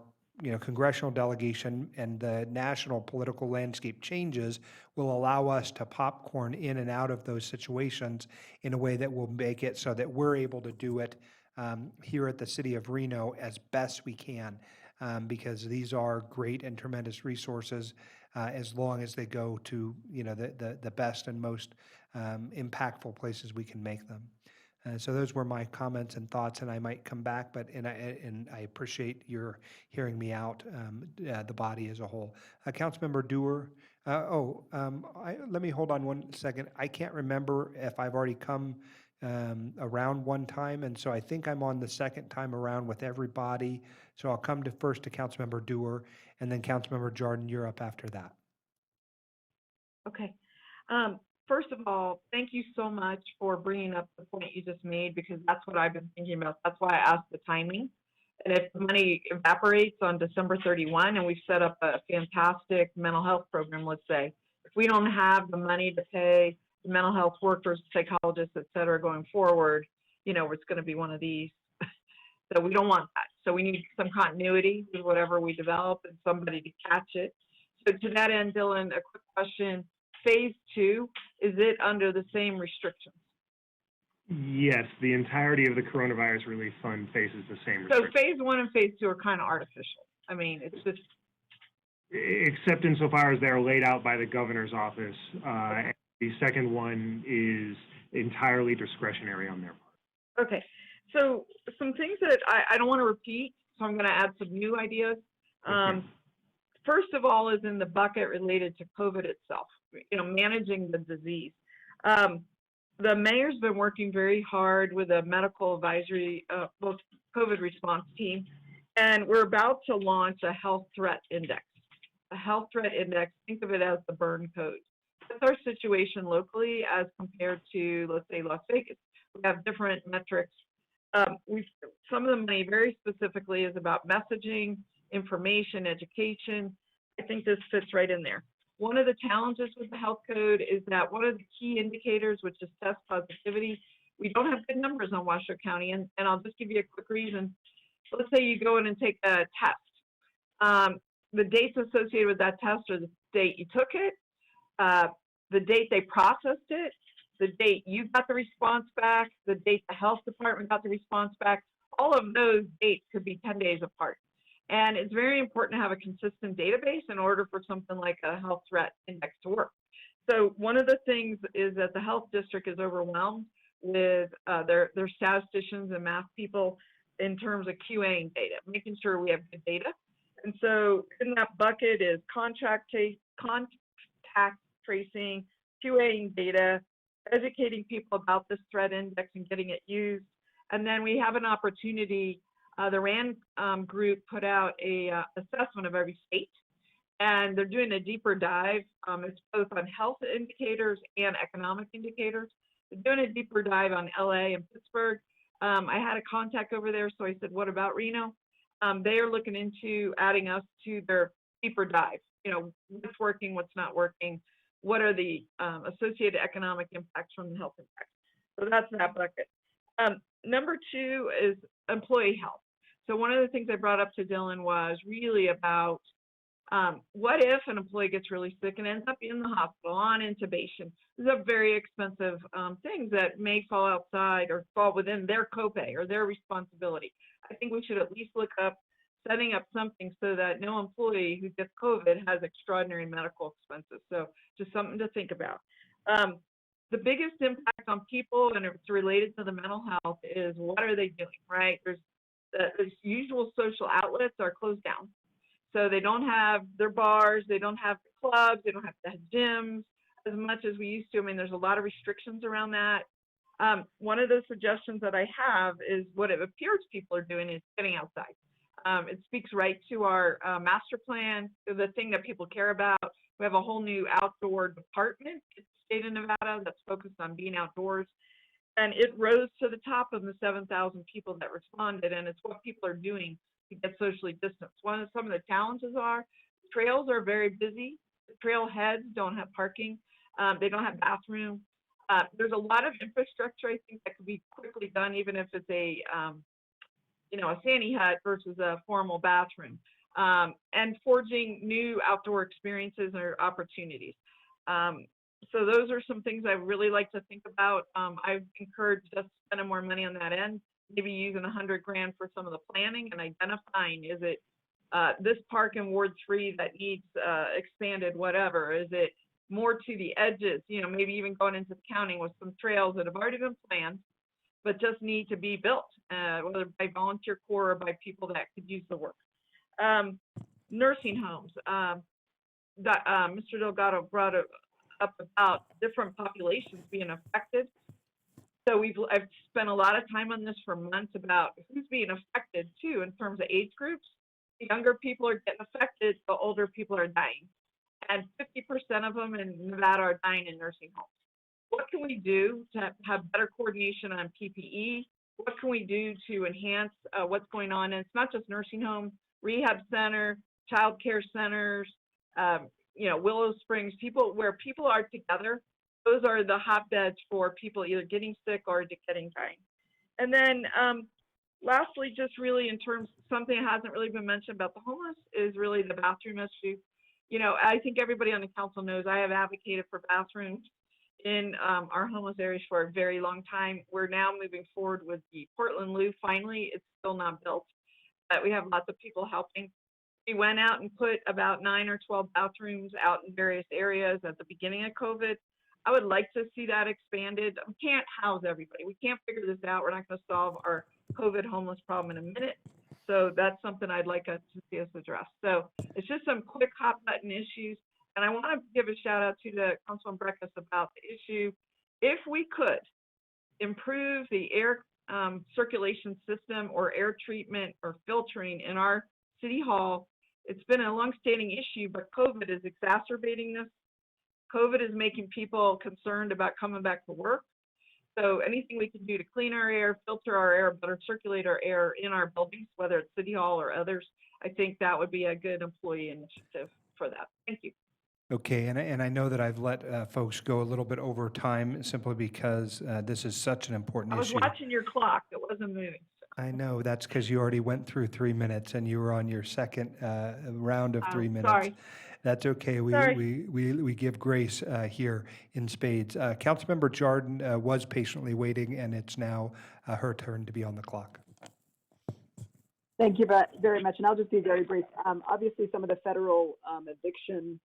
congressional delegation and the national political landscape changes will allow us to popcorn in and out of those situations in a way that will make it so that we're able to do it here at the city of Reno as best we can. because these are great and tremendous resources as long as they go to, the best and most impactful places we can make them. So those were my comments and thoughts, and I might come back, and I appreciate your hearing me out, the body as a whole. Councilmember Dewar, let me hold on one second. I can't remember if I've already come around one time, and so I think I'm on the second time around with everybody. So I'll come first to Councilmember Dewar, and then Councilmember Jordan, you're up after that. Okay. First of all, thank you so much for bringing up the point you just made, because that's what I've been thinking about. That's why I asked the timing. And if the money evaporates on December 31 and we've set up a fantastic mental health program, let's say, if we don't have the money to pay the mental health workers, psychologists, et cetera, going forward, it's going to be one of these. So we don't want that. So we need some continuity with whatever we develop and somebody to catch it. So to that end, Dylan, a quick question. Phase 2, is it under the same restrictions? Yes, the entirety of the Coronavirus Relief Fund faces the same restrictions. So phase 1 and phase 2 are kind of artificial. I mean, it's just... Except insofar as they're laid out by the governor's office. The second one is entirely discretionary on their part. Okay, so some things that I don't want to repeat, so I'm going to add some new ideas. First of all is in the bucket related to COVID itself, managing the disease. The mayor's been working very hard with a medical advisory, COVID response team, and we're about to launch a health threat index. A health threat index, think of it as the burn code. That's our situation locally as compared to, let's say, Las Vegas. We have different metrics. Some of the money very specifically is about messaging, information, education. I think this fits right in there. One of the challenges with the health code is that one of the key indicators, which is test positivity, we don't have good numbers on Washoe County, and I'll just give you a quick reason. Let's say you go in and take a test. The dates associated with that test are the date you took it, the date they processed it, the date you got the response back, the date the health department got the response back. All of those dates could be 10 days apart. And it's very important to have a consistent database in order for something like a health threat index to work. So one of the things is that the health district is overwhelmed with their statisticians and math people in terms of QAing data, making sure we have good data. And so in that bucket is contact tracing, QAing data, educating people about this threat index and getting it used. And then we have an opportunity. The RAND group put out a assessment of every state, and they're doing a deeper dive. It's both on health indicators and economic indicators. They're doing a deeper dive on LA and Pittsburgh. I had a contact over there, so I said, what about Reno? They are looking into adding us to their deeper dive. What's working, what's not working, what are the associated economic impacts from the health impacts. So that's that bucket. Number 2 is employee health. So one of the things I brought up to Dylan was really about what if an employee gets really sick and ends up in the hospital on intubation? These are very expensive things that may fall outside or fall within their copay or their responsibility. I think we should at least look up setting up something so that no employee who gets COVID has extraordinary medical expenses. So just something to think about. The biggest impact on people, and it's related to the mental health, is what are they doing, right? There's usual social outlets are closed down. So they don't have their bars, they don't have the clubs, they don't have the gyms as much as we used to. I mean, there's a lot of restrictions around that. One of the suggestions that I have is what it appears people are doing is getting outside. It speaks right to our master plan, the thing that people care about. We have a whole new outdoor department in the state of Nevada that's focused on being outdoors. And it rose to the top of the 7,000 people that responded, and it's what people are doing to get socially distanced. Some of the challenges are trails are very busy. Trailheads don't have parking. They don't have bathrooms. There's a lot of infrastructure, I think, that could be quickly done, even if it's a Sandy hut versus a formal bathroom, and forging new outdoor experiences or opportunities. So those are some things I really like to think about. I've encouraged us spending more money on that end, maybe using $100 grand for some of the planning and identifying, is it this park in Ward 3 that needs expanded, whatever? Is it more to the edges, you know, maybe even going into the county with some trails that have already been planned, but just need to be built, whether by volunteer corps or by people that could use the work. Nursing homes, Mr. Delgado brought up about different populations being affected. So I've spent a lot of time on this for months about who's being affected too in terms of age groups. The younger people are getting affected, the older people are dying. And 50% of them in Nevada are dying in nursing homes. What can we do to have better coordination on PPE? What can we do to enhance what's going on? And it's not just nursing home, rehab center, child care centers, you know, Willow Springs, where people are together. Those are the hotbeds for people either getting sick or getting dying. And then lastly, just really in terms, something that hasn't really been mentioned about the homeless is really the bathroom issue. You know, I think everybody on the council knows I have advocated for bathrooms in our homeless areas for a very long time. We're now moving forward with the Portland Loo. Finally, it's still not built, but we have lots of people helping. We went out and put about 9 or 12 bathrooms out in various areas at the beginning of COVID. I would like to see that expanded. We can't house everybody. We can't figure this out. We're not going to solve our COVID homeless problem in a minute. So that's something I'd like us to see us address. So it's just some quick hot button issues. And I want to give a shout out to Councilman Breckus about the issue. If we could improve the air circulation system or air treatment or filtering in our city hall, it's been a longstanding issue, but COVID is exacerbating this. COVID is making people concerned about coming back to work. So anything we can do to clean our air, filter our air, better circulate our air in our buildings, whether it's City Hall or others, I think that would be a good employee initiative for that. Thank you. Okay, and I know that I've let folks go a little bit over time simply because this is such an important I was issue. watching your clock. It wasn't moving. I know, that's because you already went through 3 minutes and you were on your second round of 3 minutes. Sorry. That's okay. We give grace here in spades. Councilmember Jordan was patiently waiting, and it's now her turn to be on the clock. Thank you very much, and I'll just be very brief. Obviously, some of the federal eviction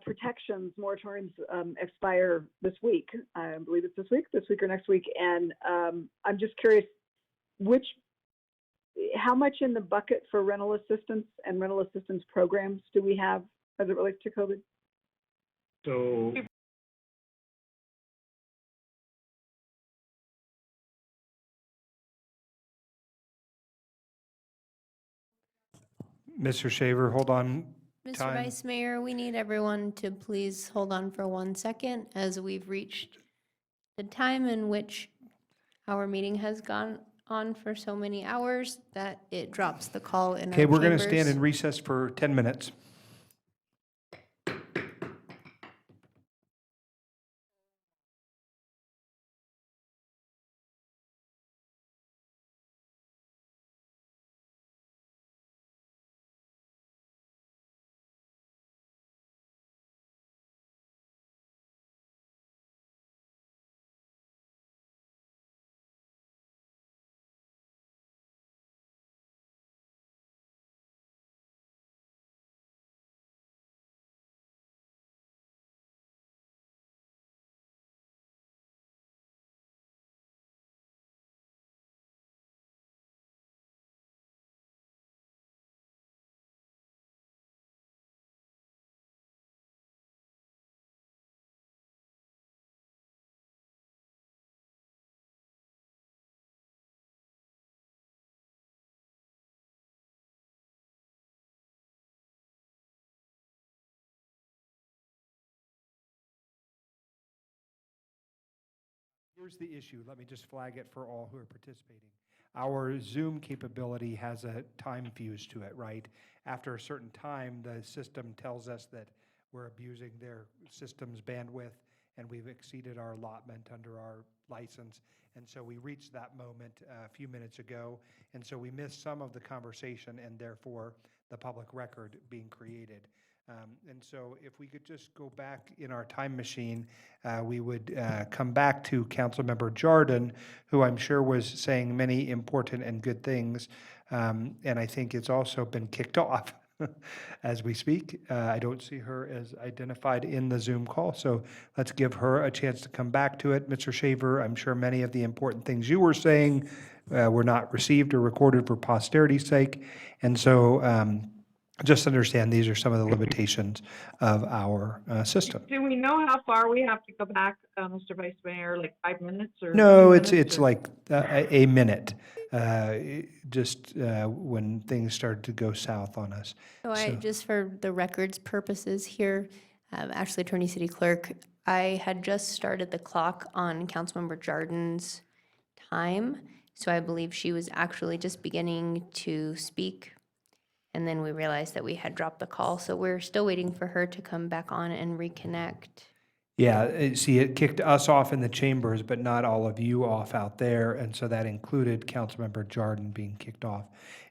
protections, moratoriums expire this week. I believe it's this week or next week. And I'm just curious, how much in the bucket for rental assistance and rental assistance programs do we have as it relates to COVID? So Mr. Shaver, hold on. Mr. Time. Vice Mayor, we need everyone to please hold on for 1 second as we've reached the time in which our meeting has gone on for so many hours that it drops the call in our Okay, we're going to chambers. stand in recess for 10 minutes. Here's the issue. Let me just flag it for all who are participating. Our Zoom capability has a time fuse to it, right? After a certain time, the system tells us that we're abusing their system's bandwidth and we've exceeded our allotment under our license. And so we reached that moment a few minutes ago. And so we missed some of the conversation and therefore the public record being created. And so if we could just go back in our time machine, we would come back to Councilmember Jordan, who I'm sure was saying many important and good things. And I think it's also been kicked off as we speak. I don't see her as identified in the Zoom call, so let's give her a chance to come back to it. Mr. Shaver, I'm sure many of the important things you were saying were not received or recorded for posterity's sake. And so just understand these are some of the limitations of our system. Do we know how far we have to go back, Mr. Vice Mayor, like 5 minutes or No, 2 it's minutes? Or- like a minute, just when things started to go south on us. So just for the record's purposes here, Ashley Attorney City Clerk, I had just started the clock on Councilmember Jordan's time, so I believe she was actually just beginning to speak. And then we realized that we had dropped the call, so we're still waiting for her to come back on and reconnect. Yeah, see, it kicked us off in the chambers, but not all of you off out there, and so that included Councilmember Jordan being kicked off.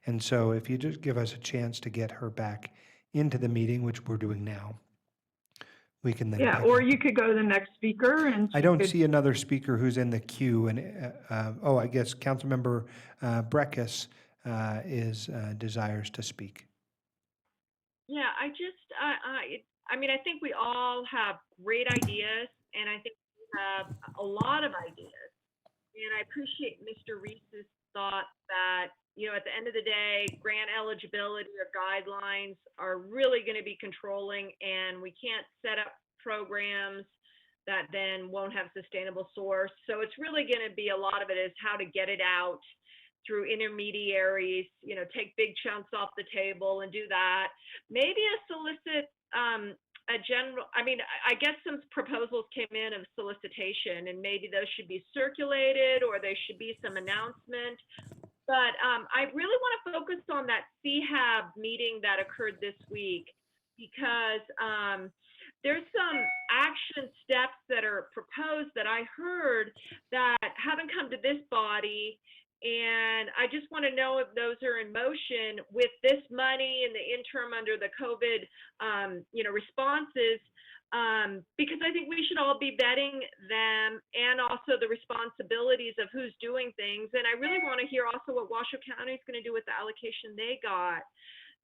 And so if you just give us a chance to get her back into the meeting, which we're doing now, we can then. Yeah, or you could go to the next speaker and. I don't see another speaker who's in the queue, and, I guess Councilmember Breckus desires to speak. Yeah, I mean, I think we all have great ideas, and I think we have a lot of ideas. And I appreciate Mr. Reese's thought that, at the end of the day, grant eligibility or guidelines are really going to be controlling, and we can't set up programs that then won't have sustainable source. So it's really going to be a lot of it is how to get it out through intermediaries, take big chunks off the table and do that. Maybe I guess some proposals came in of solicitation, and maybe those should be circulated or there should be some announcement. But I really want to focus on that CHAB meeting that occurred this week, because there's some action steps that are proposed that I heard that haven't come to this body. And I just want to know if those are in motion with this money in the interim under the COVID, responses, because I think we should all be vetting them and also the responsibilities of who's doing things. And I really want to hear also what Washoe County is going to do with the allocation they got.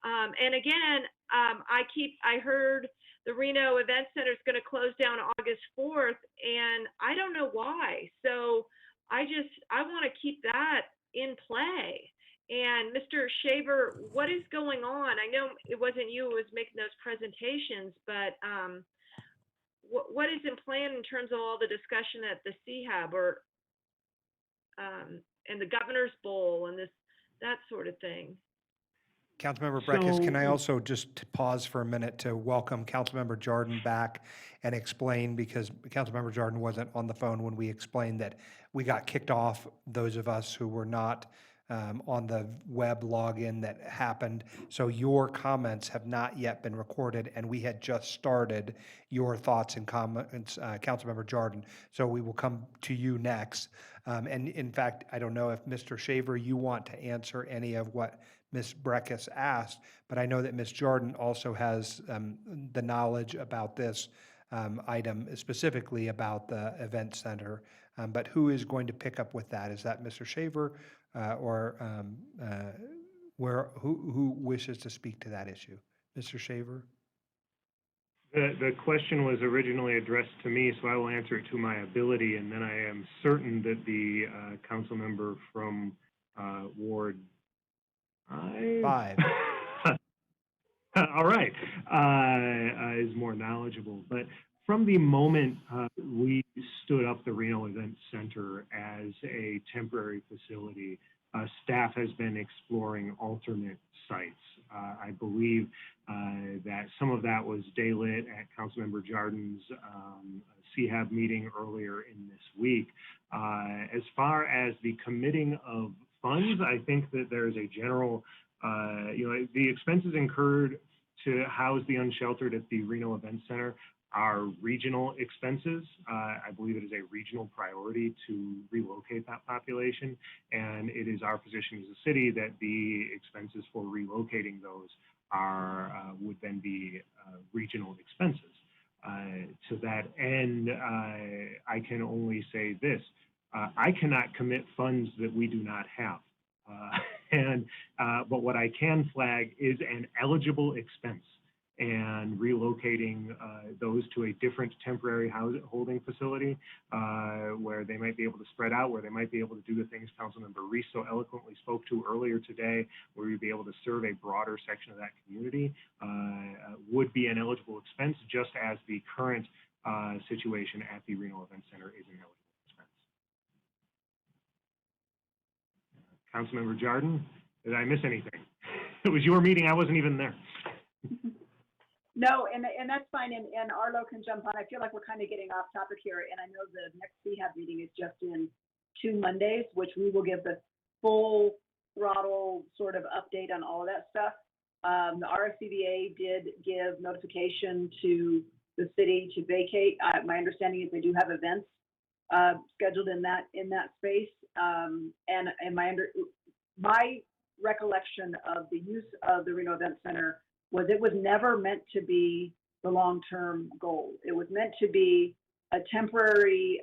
And again, I heard the Reno Event Center is going to close down August 4th, and I don't know why. So I want to keep that in play. And Mr. Shaver, what is going on? I know it wasn't you who was making those presentations, but what is in plan in terms of all the discussion at the CHAB or and the Governor's Bowl and that sort of thing? Councilmember Breckus, can I also just pause for a minute to welcome Councilmember Jordan back and explain, because Councilmember Jordan wasn't on the phone when we explained that we got kicked off, those of us who were not on the web login that happened. So your comments have not yet been recorded, and we had just started your thoughts and comments, Councilmember Jordan. So we will come to you next. And in fact, I don't know if Mr. Shaver, you want to answer any of what Ms. Breckus asked, but I know that Ms. Jordan also has the knowledge about this item, specifically about the event center. But who is going to pick up with that? Is that Mr. Shaver or who wishes to speak to that issue? Mr. Shaver? The question was originally addressed to me, so I will answer it to my ability, and then I am certain that the council member from Ward 5 all right, is more knowledgeable. But from the moment we stood up the Reno Event Center as a temporary facility, staff has been exploring alternate sites. I believe that some of that was daylit at Councilmember Jordan's CHAB meeting earlier in this week. As far as the committing of funds, I think that there's a general, the expenses incurred to house the unsheltered at the Reno Event Center are regional expenses. I believe it is a regional priority to relocate that population, and it is our position as a city that the expenses for relocating those would then be regional expenses. To that end, I can only say this. I cannot commit funds that we do not have. But what I can flag is an eligible expense, and relocating those to a different temporary holding facility where they might be able to spread out, where they might be able to do the things Councilmember Reese so eloquently spoke to earlier today, where you'd be able to serve a broader section of that community, would be an eligible expense, just as the current situation at the Reno Event Center is an eligible expense. Councilmember Jordan, did I miss anything? It was your meeting, I wasn't even there. No, and that's fine, and Arlo can jump on. I feel like we're kind of getting off topic here, and I know the next CHAB meeting is just in 2 Mondays, which we will give the full throttle sort of update on all of that stuff. The RSCVA did give notification to the city to vacate. My understanding is they do have events scheduled in that space, and my recollection of the use of the Reno Event Center was it was never meant to be the long-term goal. It was meant to be a temporary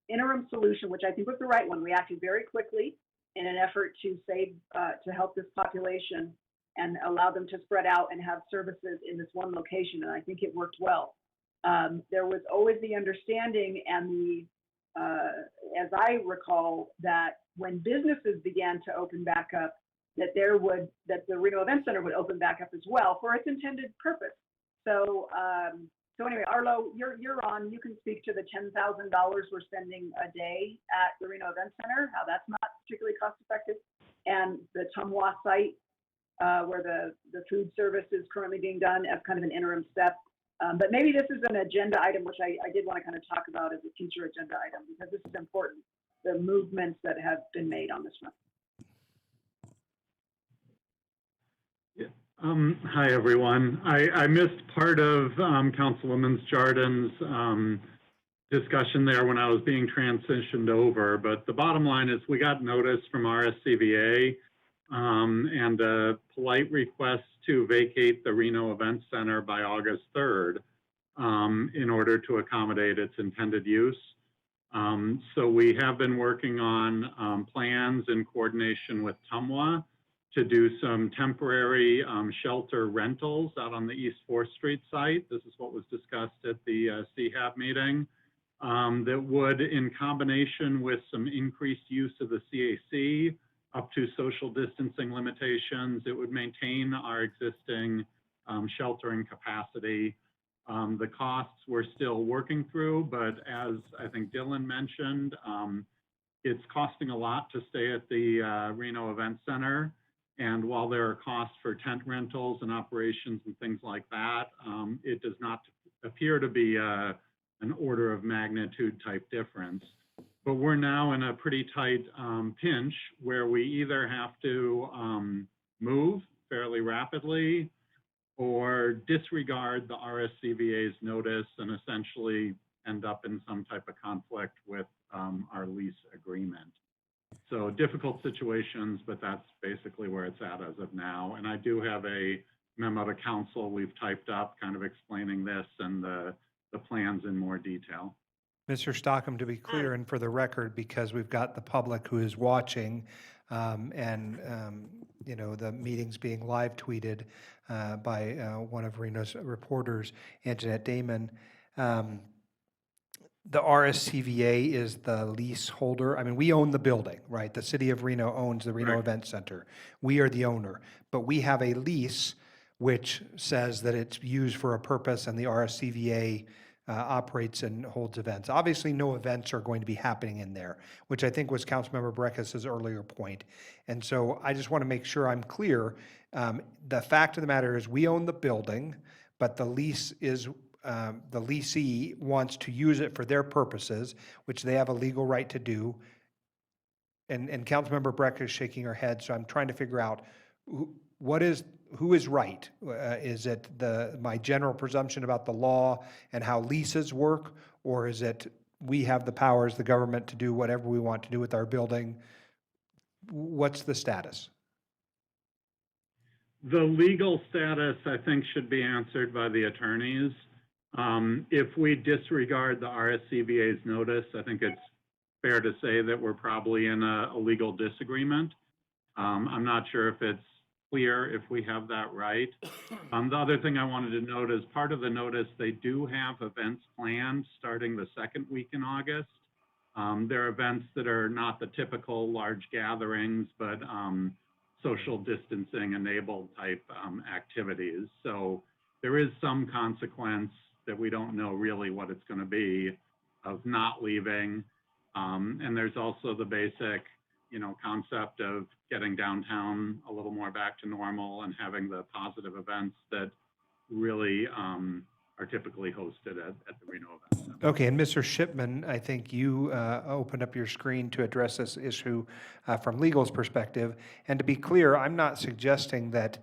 interim solution, which I think was the right one. We acted very quickly in an effort to help this population and allow them to spread out and have services in this one location, and I think it worked well. There was always the understanding and as I recall, that when businesses began to open back up, that the Reno Event Center would open back up as well for its intended purpose. So anyway, Arlo, you're on. You can speak to the $10,000 we're spending a day at the Reno Event Center, how that's not particularly cost effective, and the Tumwa site where the food service is currently being done as kind of an interim step. But maybe this is an agenda item, which I did want to kind of talk about as a future agenda item, because this is important, the movements that have been made on this front. Hi, everyone. I missed part of Councilwoman Jardin's discussion there when I was being transitioned over, but the bottom line is we got notice from RSCVA and a polite request to vacate the Reno Event Center by August 3rd in order to accommodate its intended use. So we have been working on plans in coordination with Tumwa to do some temporary shelter rentals out on the East 4th Street site. This is what was discussed at the CHAB meeting. That would, in combination with some increased use of the CAC up to social distancing limitations, it would maintain our existing sheltering capacity. The costs we're still working through, but as I think Dylan mentioned, it's costing a lot to stay at the Reno Event Center. And while there are costs for tent rentals and operations and things like that, it does not appear to be an order of magnitude type difference. But we're now in a pretty tight pinch where we either have to move fairly rapidly or disregard the RSCVA's notice and essentially end up in some type of conflict with our lease agreement. So difficult situations, but that's basically where it's at as of now. And I do have a memo to council we've typed up kind of explaining this and the plans in more detail. Mr. Stockham, to be clear and for the record, because we've got the public who is watching you know, the meeting's being live tweeted by one of Reno's reporters, Anjanette Damon. The RSCVA is the leaseholder. I mean, we own the building, right? The city of Reno owns the Reno Event Center. We are the owner, but we have a lease which says that it's used for a purpose and the RSCVA operates and holds events. Obviously, no events are going to be happening in there, which I think was Councilmember Breckus's earlier point. And so I just want to make sure I'm clear. The fact of the matter is we own the building, but the lease is the leasee wants to use it for their purposes, which they have a legal right to do. And Councilmember Breck is shaking her head, so I'm trying to figure out who is right? Is it my general presumption about the law and how leases work, or is it we have the powers, the government, to do whatever we want to do with our building? What's the status? The legal status, I think, should be answered by the attorneys. If we disregard the RSCBA's notice, I think it's fair to say that we're probably in a legal disagreement. I'm not sure if it's clear if we have that right. The other thing I wanted to note is part of the notice, they do have events planned starting the second week in August. There are events that are not the typical large gatherings, but social distancing enabled type activities. So there is some consequence that we don't know really what it's going to be of not leaving. And there's also the basic, concept of getting downtown a little more back to normal and having the positive events that really are typically hosted at the Reno event. Okay, and Mr. Shipman, I think you opened up your screen to address this issue from legal's perspective. And to be clear, I'm not suggesting that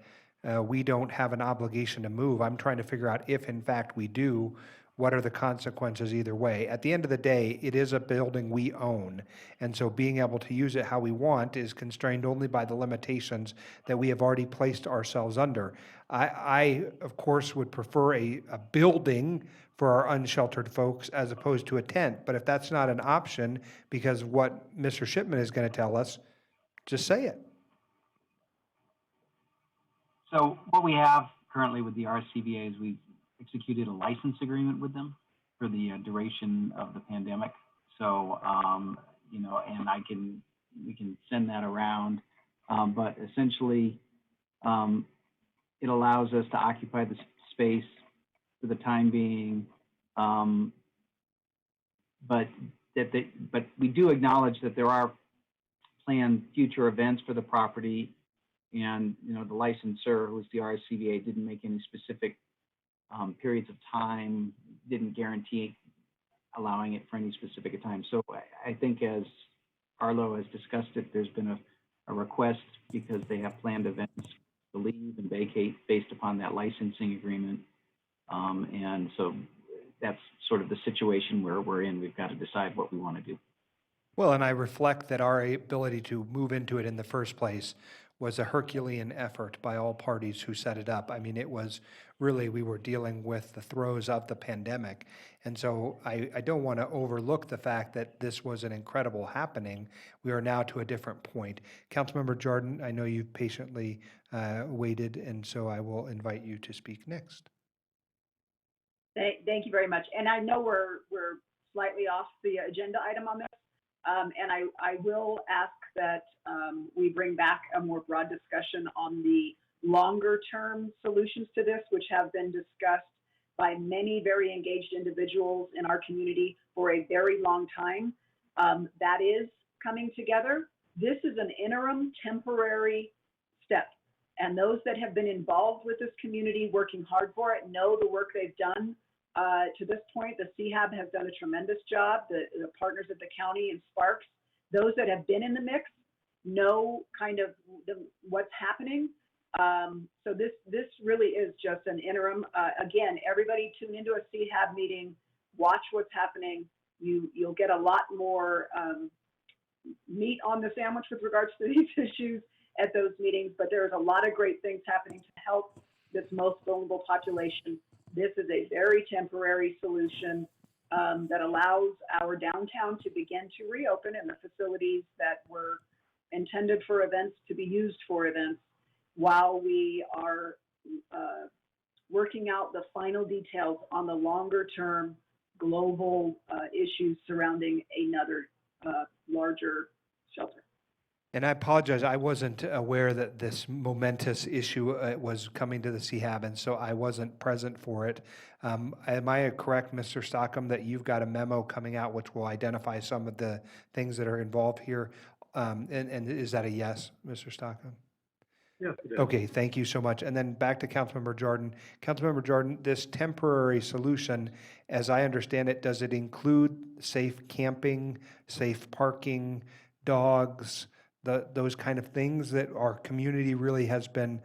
we don't have an obligation to move. I'm trying to figure out if, in fact, we do, what are the consequences either way. At the end of the day, it is a building we own. And so being able to use it how we want is constrained only by the limitations that we have already placed ourselves under. I of course, would prefer a building for our unsheltered folks as opposed to a tent. But if that's not an option, because what Mr. Shipman is going to tell us, just say it. So what we have currently with the RSCBA is we've executed a license agreement with them for the duration of the pandemic. So, and we can send that around, but essentially it allows us to occupy the space for the time being. But we do acknowledge that there are planned future events for the property, and the licensor, who is the RSCBA, didn't make any specific periods of time, didn't guarantee allowing it for any specific time. So I think, as Arlo has discussed it, there's been a request because they have planned events to leave and vacate based upon that licensing agreement. And so that's sort of the situation where we're in. We've got to decide what we want to do. Well, and I reflect that our ability to move into it in the first place was a Herculean effort by all parties who set it up. I mean, it was really, we were dealing with the throes of the pandemic. And so I don't want to overlook the fact that this was an incredible happening. We are now to a different point. Councilmember Jordan, I know you've patiently waited, and so I will invite you to speak next. Thank you very much. And I know we're slightly off the agenda item on this. And I will ask that we bring back a more broad discussion on the longer term solutions to this, which have been discussed by many very engaged individuals in our community for a very long time. That is coming together. This is an interim temporary step. And those that have been involved with this community, working hard for it, know the work they've done. To this point, the CHAB has done a tremendous job, the partners at the county and Sparks. Those that have been in the mix know kind of what's happening. So this really is just an interim. Again, everybody tune into a CHAB meeting, watch what's happening. You'll get a lot more meat on the sandwich with regards to these issues at those meetings, but there's a lot of great things happening to help this most vulnerable population. This is a very temporary solution that allows our downtown to begin to reopen, and the facilities that were intended for events to be used for events, while we are working out the final details on the longer term global issues surrounding another larger shelter. And I apologize, I wasn't aware that this momentous issue was coming to the CHAB, and so I wasn't present for it. Am I correct, Mr. Stockham, that you've got a memo coming out which will identify some of the things that are involved here? And is that a yes, Mr. Stockham? Yes, it is. Okay, thank you so much. And then back to Councilmember Jordan. Councilmember Jordan, this temporary solution, as I understand it, does it include safe camping, safe parking, dogs, those kind of things that our community really has been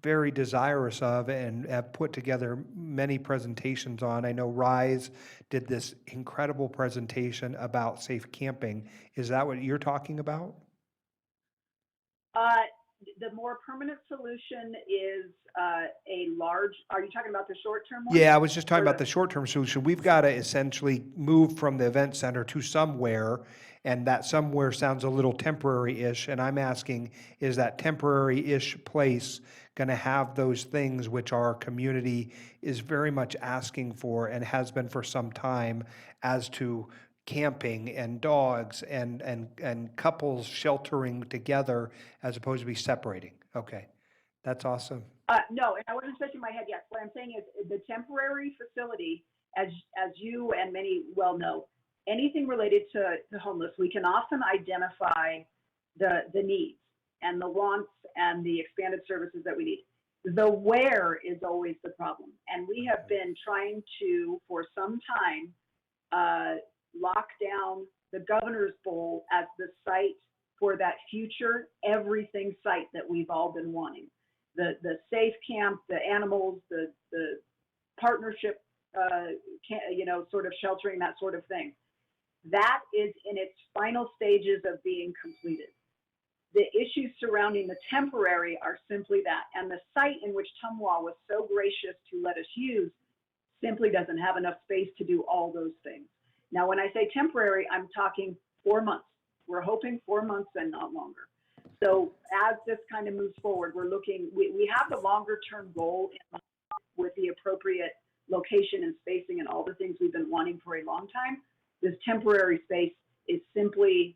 very desirous of and have put together many presentations on? I know RISE did this incredible presentation about safe camping. Is that what you're talking about? the more permanent solution is a large, are you talking about the short-term one? Yeah, I was just talking Or about the short-term solution. We've got to essentially move from the event center to somewhere, and that somewhere sounds a little temporary-ish, and I'm asking, is that temporary-ish place going to have those things which our community is very much asking for and has been for some time, as to camping and dogs and couples sheltering together as opposed to be separating? Okay, that's awesome. No, and I wasn't stretching my head yet. What I'm saying is the temporary facility, as you and many well know, anything related to homeless, we can often identify the needs and the wants and the expanded services that we need. The where is always the problem. And we have been trying to, for some time, lock down the Governor's Bowl as the site for that future everything site that we've all been wanting. The safe camp, the animals, the partnership, sort of sheltering, that sort of thing. That is in its final stages of being completed. The issues surrounding the temporary are simply that. And the site in which Tumwa was so gracious to let us use simply doesn't have enough space to do all those things. Now, when I say temporary, I'm talking 4 months. We're hoping 4 months and not longer. So as this kind of moves forward, we're looking, we have the longer term goal in mind with the appropriate location and spacing and all the things we've been wanting for a long time. This temporary space is simply,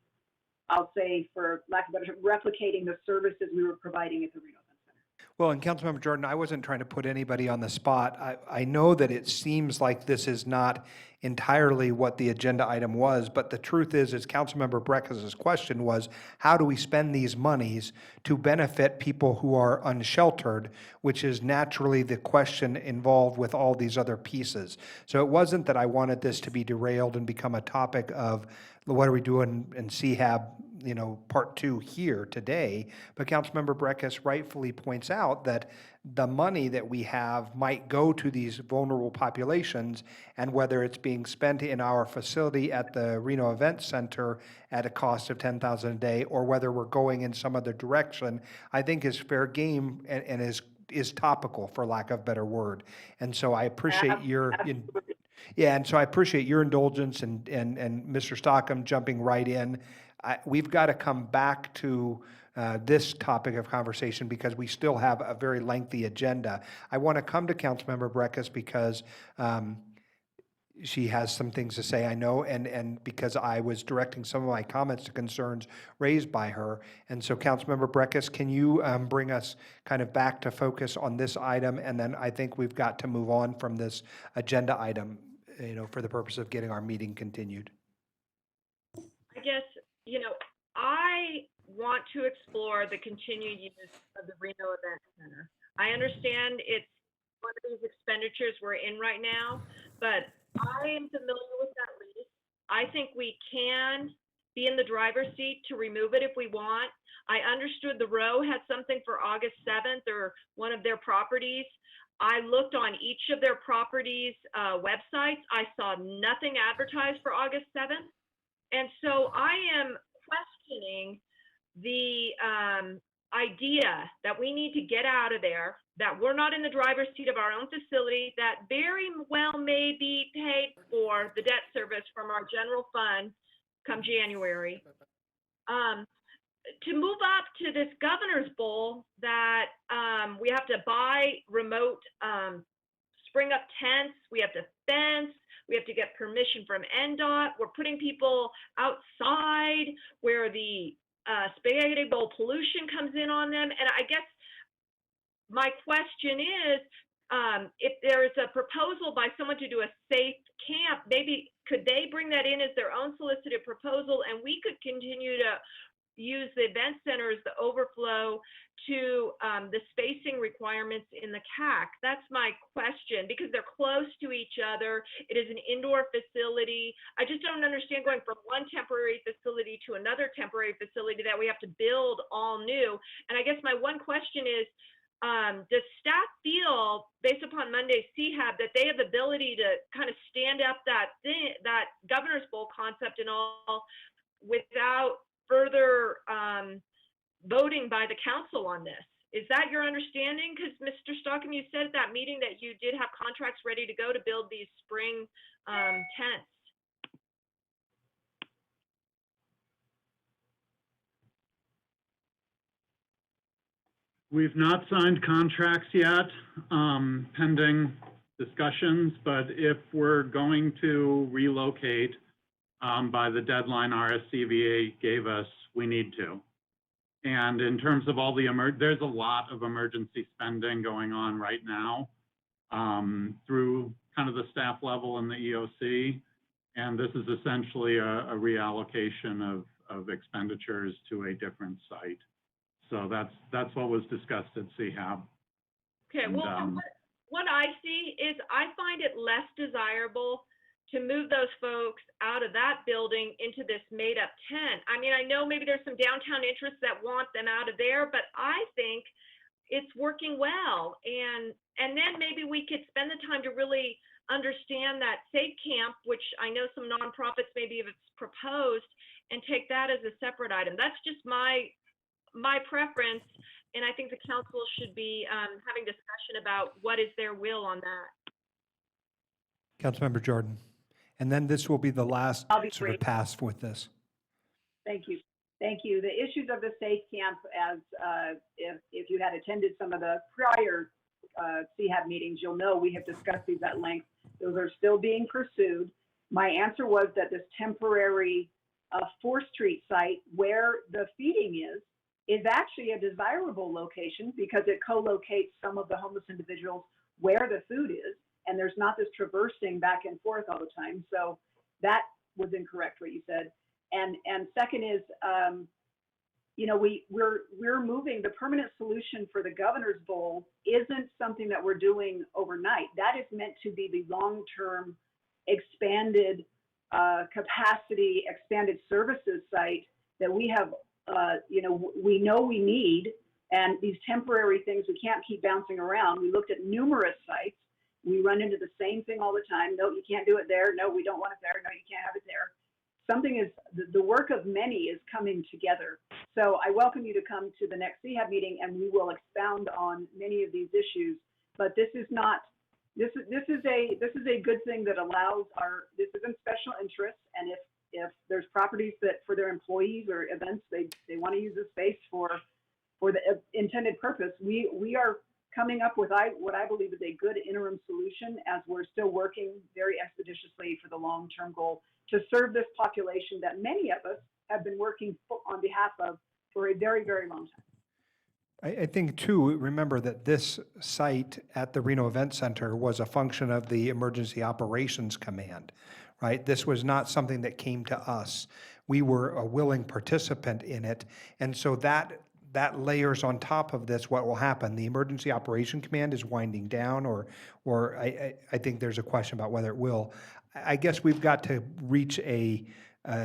I'll say, for lack of a better term, replicating the services we were providing at the Reno Event Center. Well, and Councilmember Jordan, I wasn't trying to put anybody on the spot. I know that it seems like this is not entirely what the agenda item was, but the truth is Councilmember Breckus' question was, how do we spend these monies to benefit people who are unsheltered, which is naturally the question involved with all these other pieces. So it wasn't that I wanted this to be derailed and become a topic of what are we doing in CHAB, part 2 here today, but Councilmember Breckus rightfully points out that the money that we have might go to these vulnerable populations, and whether it's being spent in our facility at the Reno Event Center at a cost of $10,000 a day, or whether we're going in some other direction, I think is fair game and is topical, for lack of a better word. And so I appreciate and so I appreciate your indulgence and Mr. Stockham jumping right in. We've got to come back to this topic of conversation because we still have a very lengthy agenda. I want to come to Councilmember Breckus because she has some things to say, I know, and because I was directing some of my comments to concerns raised by her. And so, Councilmember Breckus, can you bring us kind of back to focus on this item? And then I think we've got to move on from this agenda item, for the purpose of getting our meeting continued. I guess, I want to explore the continued use of the Reno Event Center. I understand it's one of these expenditures we're in right now, but I am familiar with that lease. I think we can be in the driver's seat to remove it if we want. I understood the row had something for August 7th or one of their properties. I looked on each of their properties' websites. I saw nothing advertised for August 7th. And so I am questioning the idea that we need to get out of there, that we're not in the driver's seat of our own facility, that very well may be paid for the debt service from our general fund come January. To move up to this Governor's Bowl that we have to buy remote spring up tents, we have to fence, we have to get permission from NDOT. We're putting people outside where the spaghetti bowl pollution comes in on them. And I guess my question is, if there is a proposal by someone to do a safe camp, maybe could they bring that in as their own solicited proposal, and we could continue to use the event center as the overflow to the spacing requirements in the CAC? That's my question, because they're close to each other. It is an indoor facility. I just don't understand going from one temporary facility to another temporary facility that we have to build all new. And I guess my one question is, does staff feel, based upon Monday's CHAB, that they have the ability to kind of stand up that Governor's Bowl concept and all without further voting by the council on this. Is that your understanding? Because Mr. Stockham, you said at that meeting that you did have contracts ready to go to build these spring tents. We've not signed contracts yet, pending discussions, but if we're going to relocate by the deadline RSCVA gave us, we need to. And in terms of all the there's a lot of emergency spending going on right now through kind of the staff level and the EOC. And this is essentially a reallocation of expenditures to a different site. So that's what was discussed at CHAB. Okay, And, well, what I see is I find it less desirable to move those folks out of that building into this made-up tent. I mean, I know maybe there's some downtown interests that want them out of there, but I think it's working well. And then maybe we could spend the time to really understand that Safe Camp, which I know some nonprofits maybe have proposed, and take that as a separate item. That's just my preference, and I think the council should be having discussion about what is their will on that. Councilmember Jordan. And then this will be the last I'll be sort of brief. pass with this. Thank you. Thank you. The issues of the Safe Camp, as if you had attended some of the prior CHAB meetings, you'll know we have discussed these at length. Those are still being pursued. My answer was that this temporary 4th Street site where the feeding is actually a desirable location because it co-locates some of the homeless individuals where the food is, and there's not this traversing back and forth all the time. So that was incorrect what you said. And second is, you know, we're moving. The permanent solution for the Governor's Bowl isn't something that we're doing overnight. That is meant to be the long-term expanded capacity, expanded services site that we have, you know we need. And these temporary things, we can't keep bouncing around. We looked at numerous sites. We run into the same thing all the time. No, you can't do it there. No, we don't want it there. No, you can't have it there. Something is, the work of many is coming together. So I welcome you to come to the next CHAB meeting and we will expound on many of these issues. But this is not, this is a good thing that allows this is in special interest. And if there's properties that for their employees or events, they want to use the space for the intended purpose, we are coming up with what I believe is a good interim solution as we're still working very expeditiously for the long-term goal to serve this population that many of us have been working on behalf of for a very, very long time. I think too, remember that this site at the Reno Event Center was a function of the Emergency Operations Command, right? This was not something that came to us. We were a willing participant in it. And so that layers on top of this what will happen. The Emergency Operation Command is winding down, or I think there's a question about whether it will. I guess we've got to reach a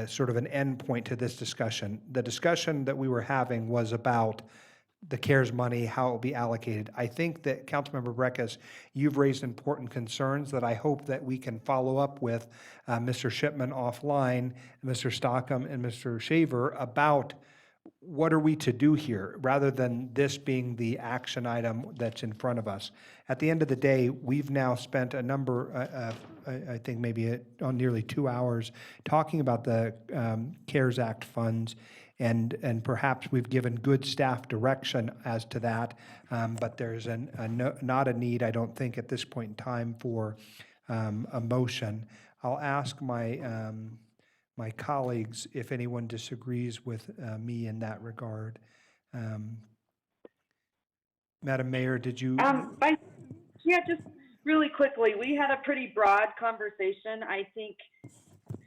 sort of an end point to this discussion. The discussion that we were having was about the CARES money, how it will be allocated. I think that Councilmember Breckus, you've raised important concerns that I hope that we can follow up with Mr. Shipman offline, Mr. Stockham, and Mr. Shaver about what are we to do here, rather than this being the action item that's in front of us. At the end of the day, we've now spent a number, I think maybe on nearly 2 hours, talking about the CARES Act funds, and perhaps we've given good staff direction as to that, but there's not a need, I don't think, at this point in time for a motion. I'll ask my colleagues if anyone disagrees with me in that regard. Madam Mayor, did you? Yeah, just really quickly, we had a pretty broad conversation. I think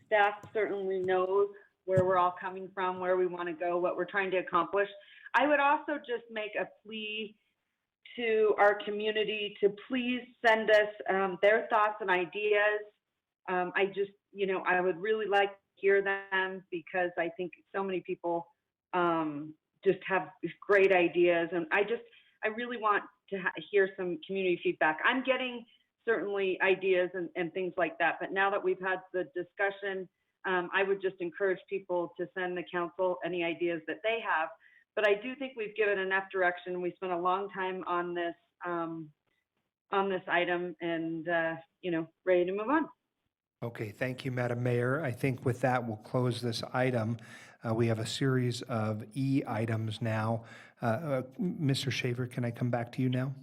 staff certainly knows where we're all coming from, where we want to go, what we're trying to accomplish. I would also just make a plea to our community to please send us their thoughts and ideas. I just, I would really like to hear them because I think so many people just have great ideas, and I really want to hear some community feedback. I'm getting certainly ideas and things like that, but now that we've had the discussion, I would just encourage people to send the council any ideas that they have. but I do think we've given enough direction. We spent a long time on this item, and ready to move on. Okay, thank you, Madam Mayor. I think with that, we'll close this item. We have a series of E items now. Mr. Shaver, can I come back to you now?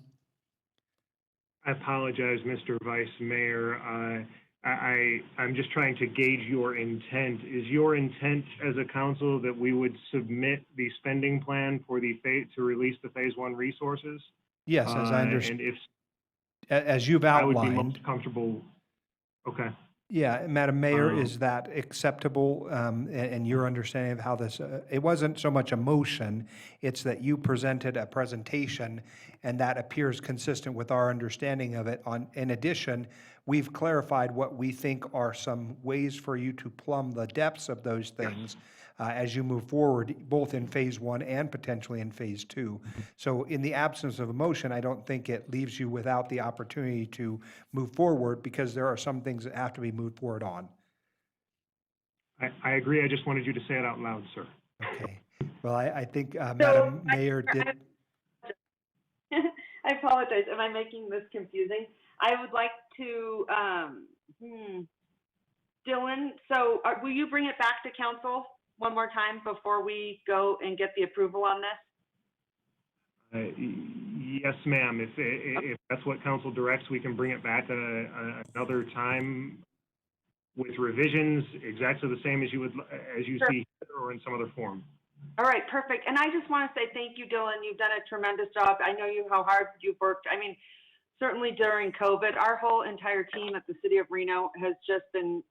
I apologize, Mr. Vice Mayor. I'm just trying to gauge your intent. Is your intent as a council that we would submit the spending plan for to release the Phase 1 resources? Yes, as I And understand, if as you've I would be outlined. most comfortable. Okay. Yeah, Madam Mayor, is that acceptable, and your understanding of how this, it wasn't so much a motion, it's that you presented a presentation, and that appears consistent with our understanding of it. In addition, we've clarified what we think are some ways for you to plumb the depths of those things as you move forward, both in Phase 1 and potentially in Phase 2. So in the absence of a motion, I don't think it leaves you without the opportunity to move forward, because there are some things that have to be moved forward on. I agree. I just wanted you to say it out loud, sir. Okay. Well, I think Madam Mayor did. I apologize. Am I making this confusing? I would like to, Dylan, so will you bring it back to council one more time before we go and get the approval on this? Yes, ma'am. If that's what council directs, we can bring it back another time with revisions exactly the same as you Sure. see here or in some other form. All right, perfect. And I just want to say thank you, Dylan. You've done a tremendous job. I know how hard you've worked. I mean, certainly during COVID, our whole entire team at the city of Reno has just been,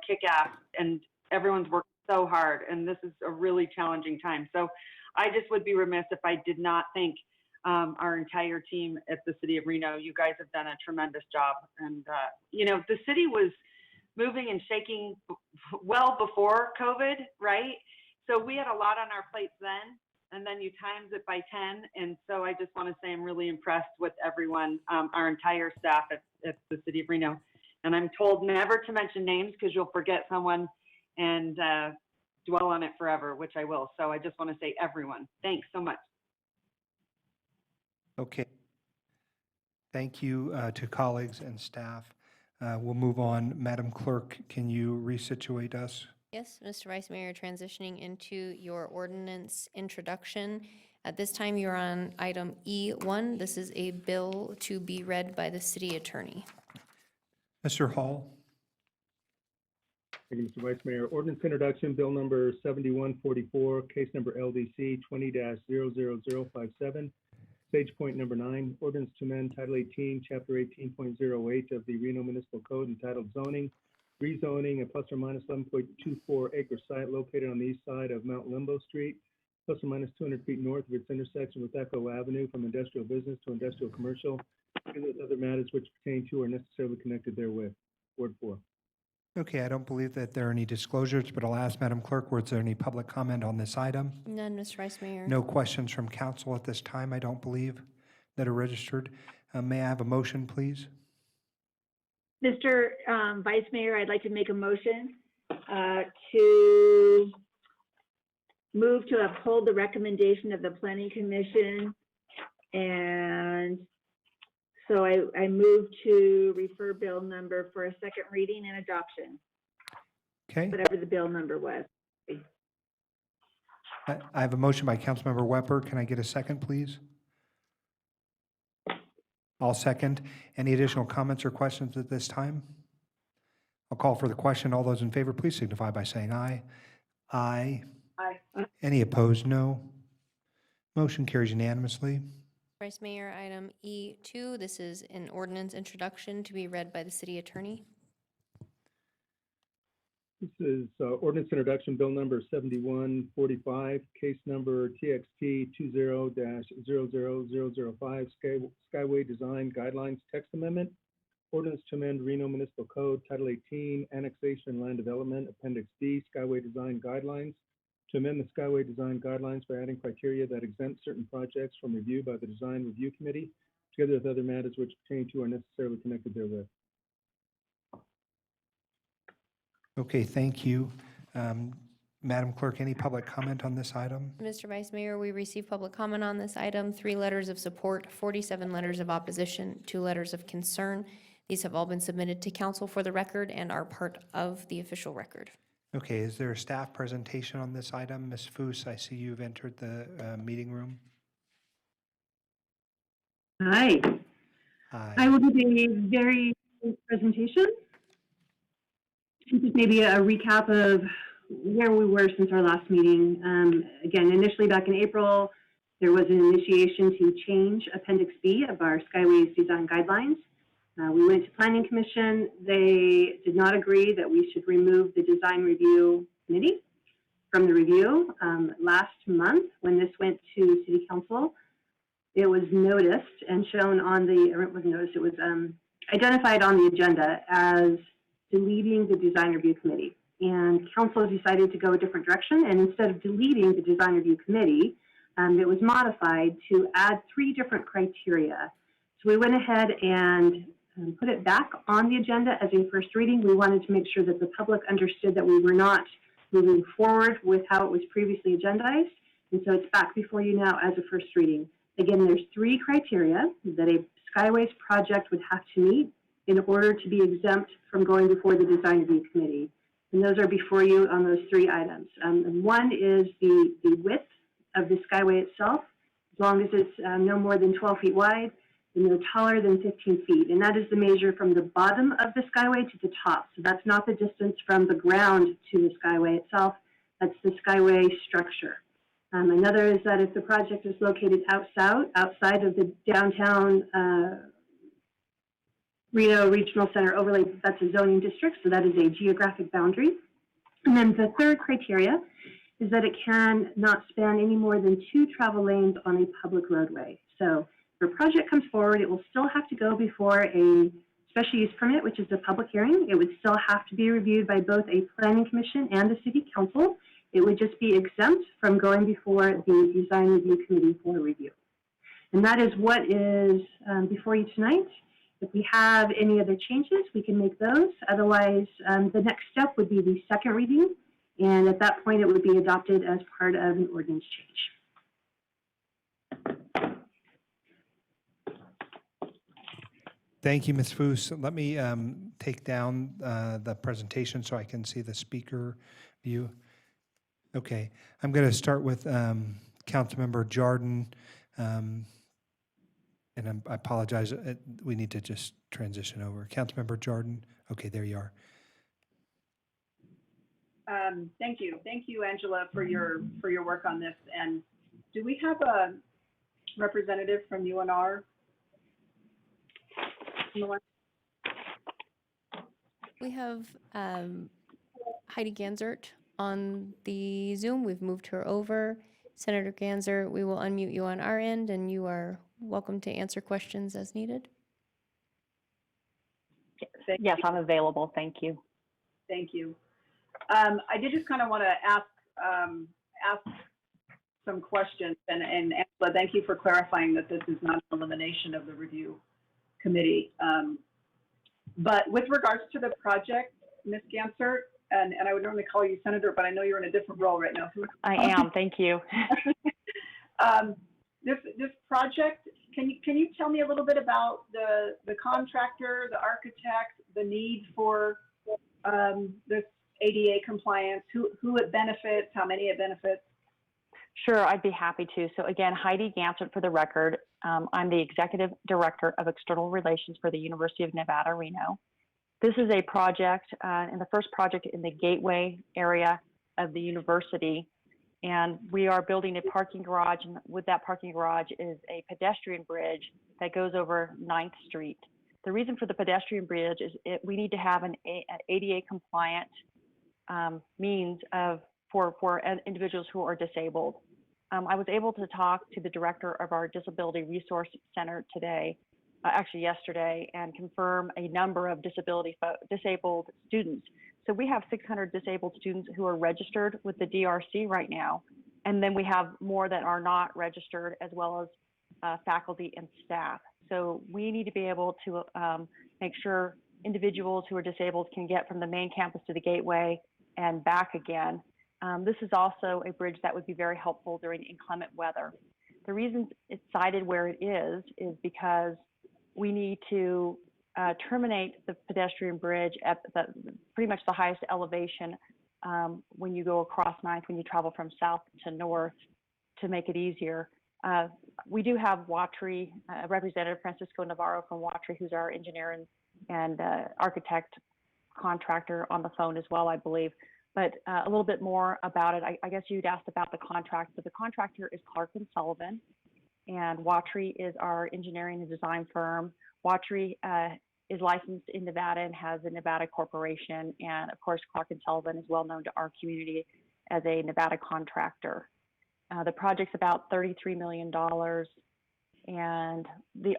kick-ass, and everyone's worked so hard, and this is a really challenging time. So I just would be remiss if I did not thank our entire team at the city of Reno. You guys have done a tremendous job. And, the city was moving and shaking well before COVID, right? So we had a lot on our plates then, and then you times it by 10. And so I just want to say I'm really impressed with everyone, our entire staff at the city of Reno. And I'm told never to mention names because you'll forget someone and dwell on it forever, which I will. So I just want to say everyone, thanks so much. Okay. Thank you to colleagues and staff. We'll move on. Madam Clerk, can you resituate us? Yes, Mr. Vice Mayor, transitioning into your ordinance introduction. At this time, you're on item E1. This is a bill to be read by the city attorney. Mr. Hall. Thank you, Mr. Vice Mayor. Ordinance introduction, bill number 7144, case number LDC 20-00057. Stage point number 9, ordinance to amend Title 18, Chapter 18.08 of the Reno Municipal Code entitled Zoning, rezoning a plus or minus 11.24 acre site located on the east side of Mount Limbo Street, plus or minus 200 feet north of its intersection with Echo Avenue from industrial business to industrial commercial, and with other matters which pertain to or necessarily connected therewith. Ward 4. Okay, I don't believe that there are any disclosures, but I'll ask Madam Clerk, was there any public comment on this item? None, Mr. Vice Mayor. No questions from council at this time, I don't believe, that are registered. May I have a motion, please? Mr. Vice Mayor, I'd like to make a motion to move to uphold the recommendation of the Planning Commission. And so I move to refer bill number for a second reading and adoption. Okay. Whatever the bill number was. I have a motion by Councilmember Wepper. Can I get a second, please? I'll second. Any additional comments or questions at this time? I'll call for the question. All those in favor, please signify by saying aye. Aye. Aye. Any opposed, no. Motion carries unanimously. Vice Mayor, item E2. This is an ordinance introduction to be read by the city attorney. This is ordinance introduction, bill number 7145, case number TXT 20-00005, Skyway Design Guidelines Text Amendment. Ordinance to amend Reno Municipal Code, Title 18, Annexation and Land Development, Appendix D, Skyway Design Guidelines. To amend the Skyway Design Guidelines by adding criteria that exempt certain projects from review by the Design Review Committee, together with other matters which pertain to or necessarily connected therewith. Okay, thank you. Madam Clerk, any public comment on this item? Mr. Vice Mayor, we received public comment on this item, 3 letters of support, 47 letters of opposition, 2 letters of concern. These have all been submitted to council for the record and are part of the official record. Okay, is there a staff presentation on this item? Ms. Foos, I see you've entered the meeting room. Hi. Hi. I will do a very brief presentation. Just maybe a recap of where we were since our last meeting. Again, initially back in April, there was an initiation to change Appendix B of our Skyways Design Guidelines. We went to Planning Commission. They did not agree that we should remove the Design Review Committee from the review. Last month, when this went to City Council, it was noticed and shown on the, or it wasn't noticed, it was identified on the agenda as deleting the Design Review Committee. And council decided to go a different direction, and instead of deleting the Design Review Committee, it was modified to add 3 different criteria. So we went ahead and put it back on the agenda as a first reading. We wanted to make sure that the public understood that we were not moving forward with how it was previously agendized, and so it's back before you now as a first reading. Again, there's 3 criteria that a Skyways project would have to meet in order to be exempt from going before the Design Review Committee. And those are before you on those 3 items. And one is the width of the Skyway itself, as long as it's no more than 12 feet wide and no taller than 15 feet. And that is the measure from the bottom of the Skyway to the top. So that's not the distance from the ground to the Skyway itself, that's the Skyway structure. Another is that if the project is located outside of the downtown Reno Regional Center overlay, that's a zoning district, so that is a geographic boundary. And then the third criteria is that it can not span any more than 2 travel lanes on a public roadway. So if a project comes forward, it will still have to go before a special use permit, which is a public hearing. It would still have to be reviewed by both a planning commission and the city council. It would just be exempt from going before the Design Review Committee for review. And that is what is before you tonight. If we have any other changes, we can make those. Otherwise, the next step would be the second reading. And at that point, it would be adopted as part of an ordinance change. Thank you, Ms. Foos. Let me take down the presentation so I can see the speaker view. Okay, I'm going to start with Councilmember Jordan. And I apologize, we need to just transition over. Councilmember Jordan, okay, there you are. Thank you, Angela, for your work on this. And do we have a representative from UNR? We have Heidi Ganzert on the Zoom. We've moved her over. Senator Ganzert, we will unmute you on our end, and you are welcome to answer questions as needed. Yes, I'm available. Thank you. Thank you. I did just kind of want to ask some questions, and Angela, thank you for clarifying that this is not an elimination of the review committee. But with regards to the project, Ms. Ganzert, and I would normally call you Senator, but I know you're in a different role right now. So I am. Thank you. This project, can you tell me a little bit about the contractor, the architect, the need for this ADA compliance, who it benefits, how many it benefits? Sure, I'd be happy to. So again, Heidi Ganzert for the record. I'm the Executive Director of External Relations for the University of Nevada, Reno. This is a project, and the first project in the gateway area of the university. And we are building a parking garage, and with that parking garage is a pedestrian bridge that goes over 9th Street. The reason for the pedestrian bridge is we need to have an ADA compliant means for individuals who are disabled. I was able to talk to the director of our Disability Resource Center today, actually yesterday, and confirm a number of disabled students. So we have 600 disabled students who are registered with the DRC right now. And then we have more that are not registered, as well as faculty and staff. So we need to be able to make sure individuals who are disabled can get from the main campus to the gateway and back again. This is also a bridge that would be very helpful during inclement weather. The reason it's sited where it is because we need to terminate the pedestrian bridge at pretty much the highest elevation when you go across 9th, when you travel from south to north, to make it easier. We do have Watry, Representative Francisco Navarro from Watry, who's our engineer and architect contractor, on the phone as well, I believe. But a little bit more about it. I guess you'd asked about the contract. So the contractor is CLERK and Sullivan, and Watry is our engineering and design firm. Watry is licensed in Nevada and has a Nevada corporation. And of course, CLERK and Sullivan is well known to our community as a Nevada contractor. The project's about $33 million. And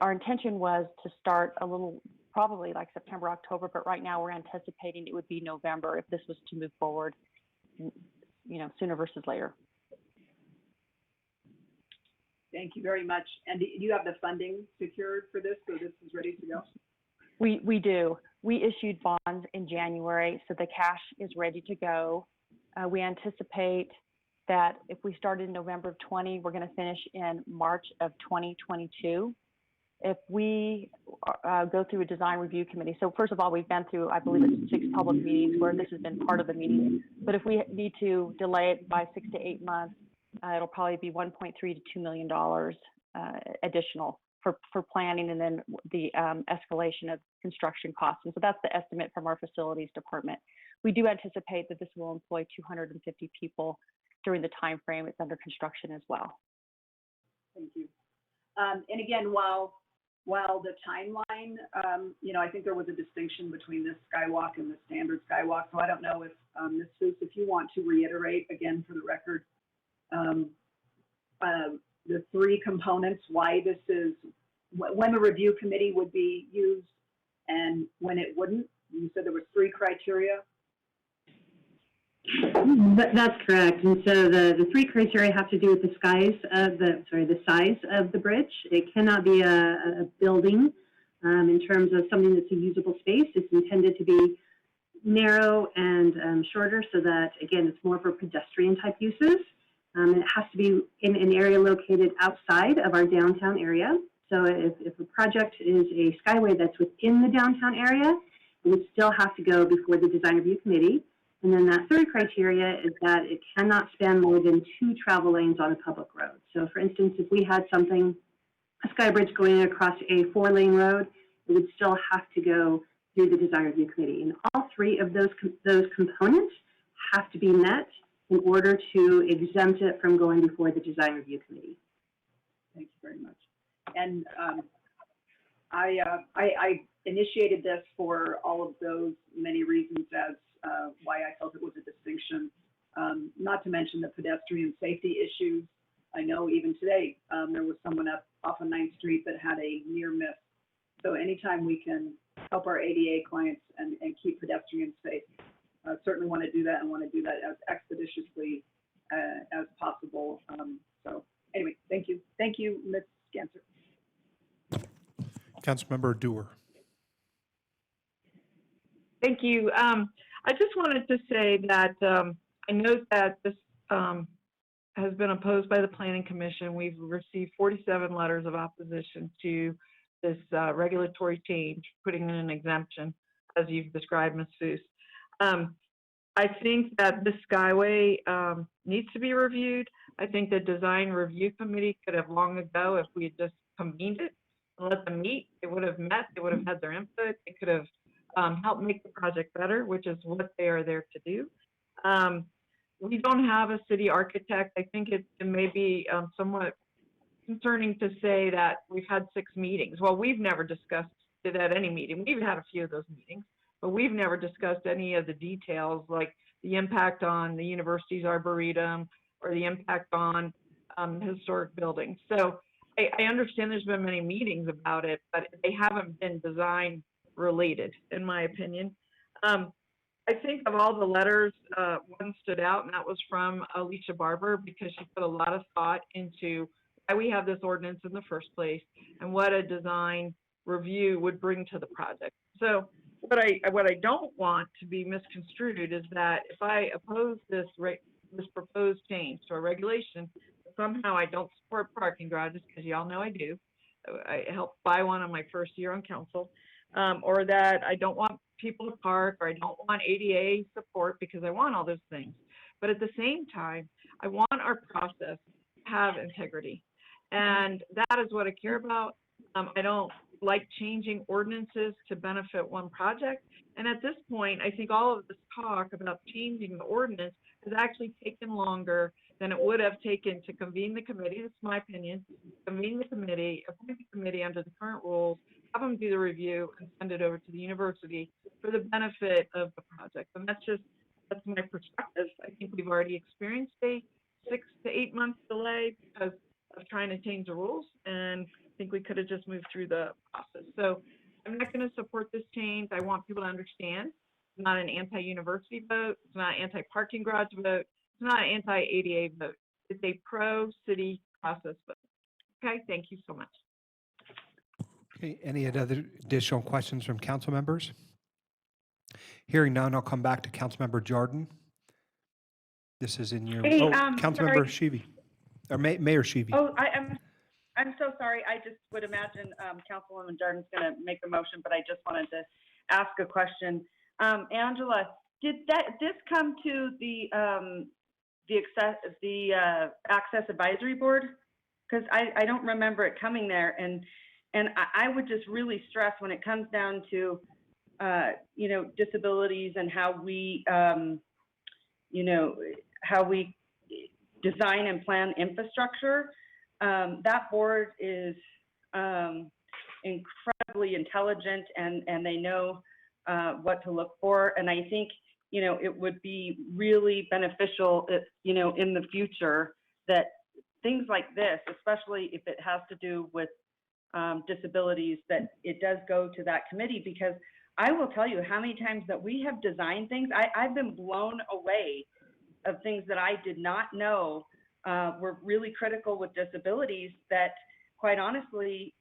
our intention was to start a little, probably like September, October, but right now we're anticipating it would be November if this was to move forward, sooner versus later. Thank you very much. And do you have the funding secured for this, so this is ready to go? We do. We issued bonds in January, so the cash is ready to go. We anticipate that if we started in November of 20, we're going to finish in March of 2022. If we go through a design review committee, so first of all, we've been through, I believe it's 6 public meetings where this has been part of the meeting. But if we need to delay it by 6 to 8 months, it'll probably be $1.3 to $2 million additional for planning, and then the escalation of construction costs. And so that's the estimate from our facilities department. We do anticipate that this will employ 250 people during the time frame it's under construction as well. Thank you. And again, while the timeline, I think there was a distinction between this skywalk and the standard skywalk. So I don't know if Ms. Foose, if you want to reiterate again for the record, the 3 components, why this is, when the review committee would be used and when it wouldn't. You said there was 3 criteria. That's correct. And so the 3 criteria have to do with the size of the bridge. It cannot be a building in terms of something that's a usable space. It's intended to be narrow and shorter, so that, again, it's more for pedestrian type uses. It has to be in an area located outside of our downtown area. So if a project is a skyway that's within the downtown area, it would still have to go before the design review committee. And then that 3rd criteria is that it cannot span more than 2 travel lanes on a public road. So for instance, if we had a sky bridge going across a 4-lane road, it would still have to go through the design review committee. And all 3 of those components have to be met in order to exempt it from going before the design review committee. Thank you very much. And I initiated this for all of those many reasons as why I felt it was a distinction, not to mention the pedestrian safety issues. I know even today there was someone up off of 9th Street that had a near miss. So anytime we can help our ADA clients and keep pedestrians safe, I certainly want to do that and want to do that as expeditiously as possible. So anyway, thank you. Thank you, Ms. Ganser. Councilmember Dewar. Thank you. I just wanted to say that I note that this has been opposed by the Planning Commission. We've received 47 letters of opposition to this regulatory change, putting in an exemption, as you've described, Ms. Foose. I think that this skyway needs to be reviewed. I think the design review committee could have long ago, if we had just convened it and let them meet, it would have met, they would have had their input, it could have helped make the project better, which is what they are there to do. We don't have a city architect. I think it may be somewhat concerning to say that we've had 6 meetings. Well, we've never discussed it at any meeting. We've had a few of those meetings, but we've never discussed any of the details, like the impact on the university's arboretum or the impact on historic buildings. So I understand there's been many meetings about it, but they haven't been design related, in my opinion. I think of all the letters, one stood out, and that was from Alicia Barber, because she put a lot of thought into why we have this ordinance in the first place and what a design review would bring to the project. So what I don't want to be misconstrued is that if I oppose this this proposed change to a regulation. Somehow I don't support parking garages, because y'all know I do. I helped buy one on my first year on council. Or that I don't want people to park, or I don't want ADA support, because I want all those things. But at the same time, I want our process to have integrity. And that is what I care about. I don't like changing ordinances to benefit one project. And at this point, I think all of this talk about changing the ordinance has actually taken longer than it would have taken to convene the committee. That's my opinion. Convene the committee, appoint the committee under the current rules, have them do the review, and send it over to the university for the benefit of the project. And that's my perspective. I think we've already experienced a 6 to 8 month delay because of trying to change the rules, and I think we could have just moved through the process. So I'm not going to support this change. I want people to understand it's not an anti-university vote. It's not an anti-parking garage vote. It's not an anti-ADA vote. It's a pro-city process vote. Okay, thank you so much. Okay, any other additional questions from council members? Hearing none, I'll come back to Councilmember Jordan. This is in your, Hey, Councilmember sorry. Shivi, or Mayor Shivi. Oh, I'm so sorry. I just would imagine Councilwoman Jordan's going to make a motion, but I just wanted to ask a question. Angela, did this come to the Access Advisory Board? Because I don't remember it coming there, and I would just really stress when it comes down to disabilities and how we how we design and plan infrastructure. That board is incredibly intelligent, and they know what to look for. And I think, it would be really beneficial, in the future, that things like this, especially if it has to do with disabilities, that it does go to that committee, because I will tell you how many times that we have designed things. I've been blown away of things that I did not know were really critical with disabilities, that quite honestly,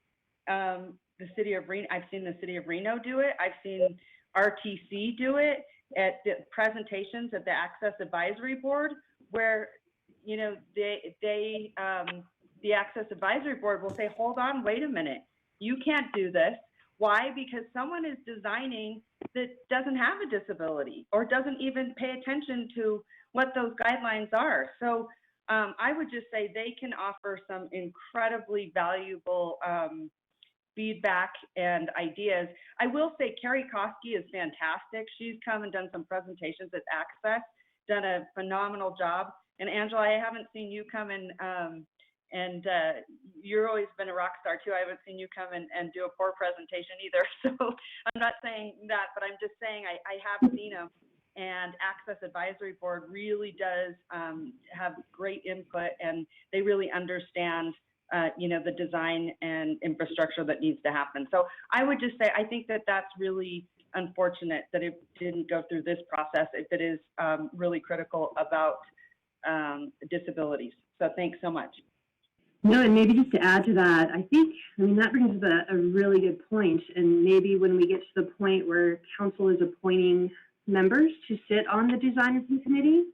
the city of Reno, I've seen the city of Reno do it. I've seen RTC do it at the presentations at the Access Advisory Board, where, the Access Advisory Board will say, hold on, wait a minute. You can't do this. Why? Because someone is designing that doesn't have a disability or doesn't even pay attention to what those guidelines are. So I would just say they can offer some incredibly valuable feedback and ideas. I will say Carrie Koski is fantastic. She's come and done some presentations at Access, done a phenomenal job. And Angela, I haven't seen you come and you're always been a rock star too. I haven't seen you come and do a poor presentation either. So I'm not saying that, but I'm just saying I have seen them. And Access Advisory Board really does have great input, and they really understand, the design and infrastructure that needs to happen. So I would just say, I think that that's really unfortunate that it didn't go through this process if it is really critical about disabilities. So thanks so much. No, and maybe just to add to that, that brings up a really good point. And maybe when we get to the point where council is appointing members to sit on the design review committee,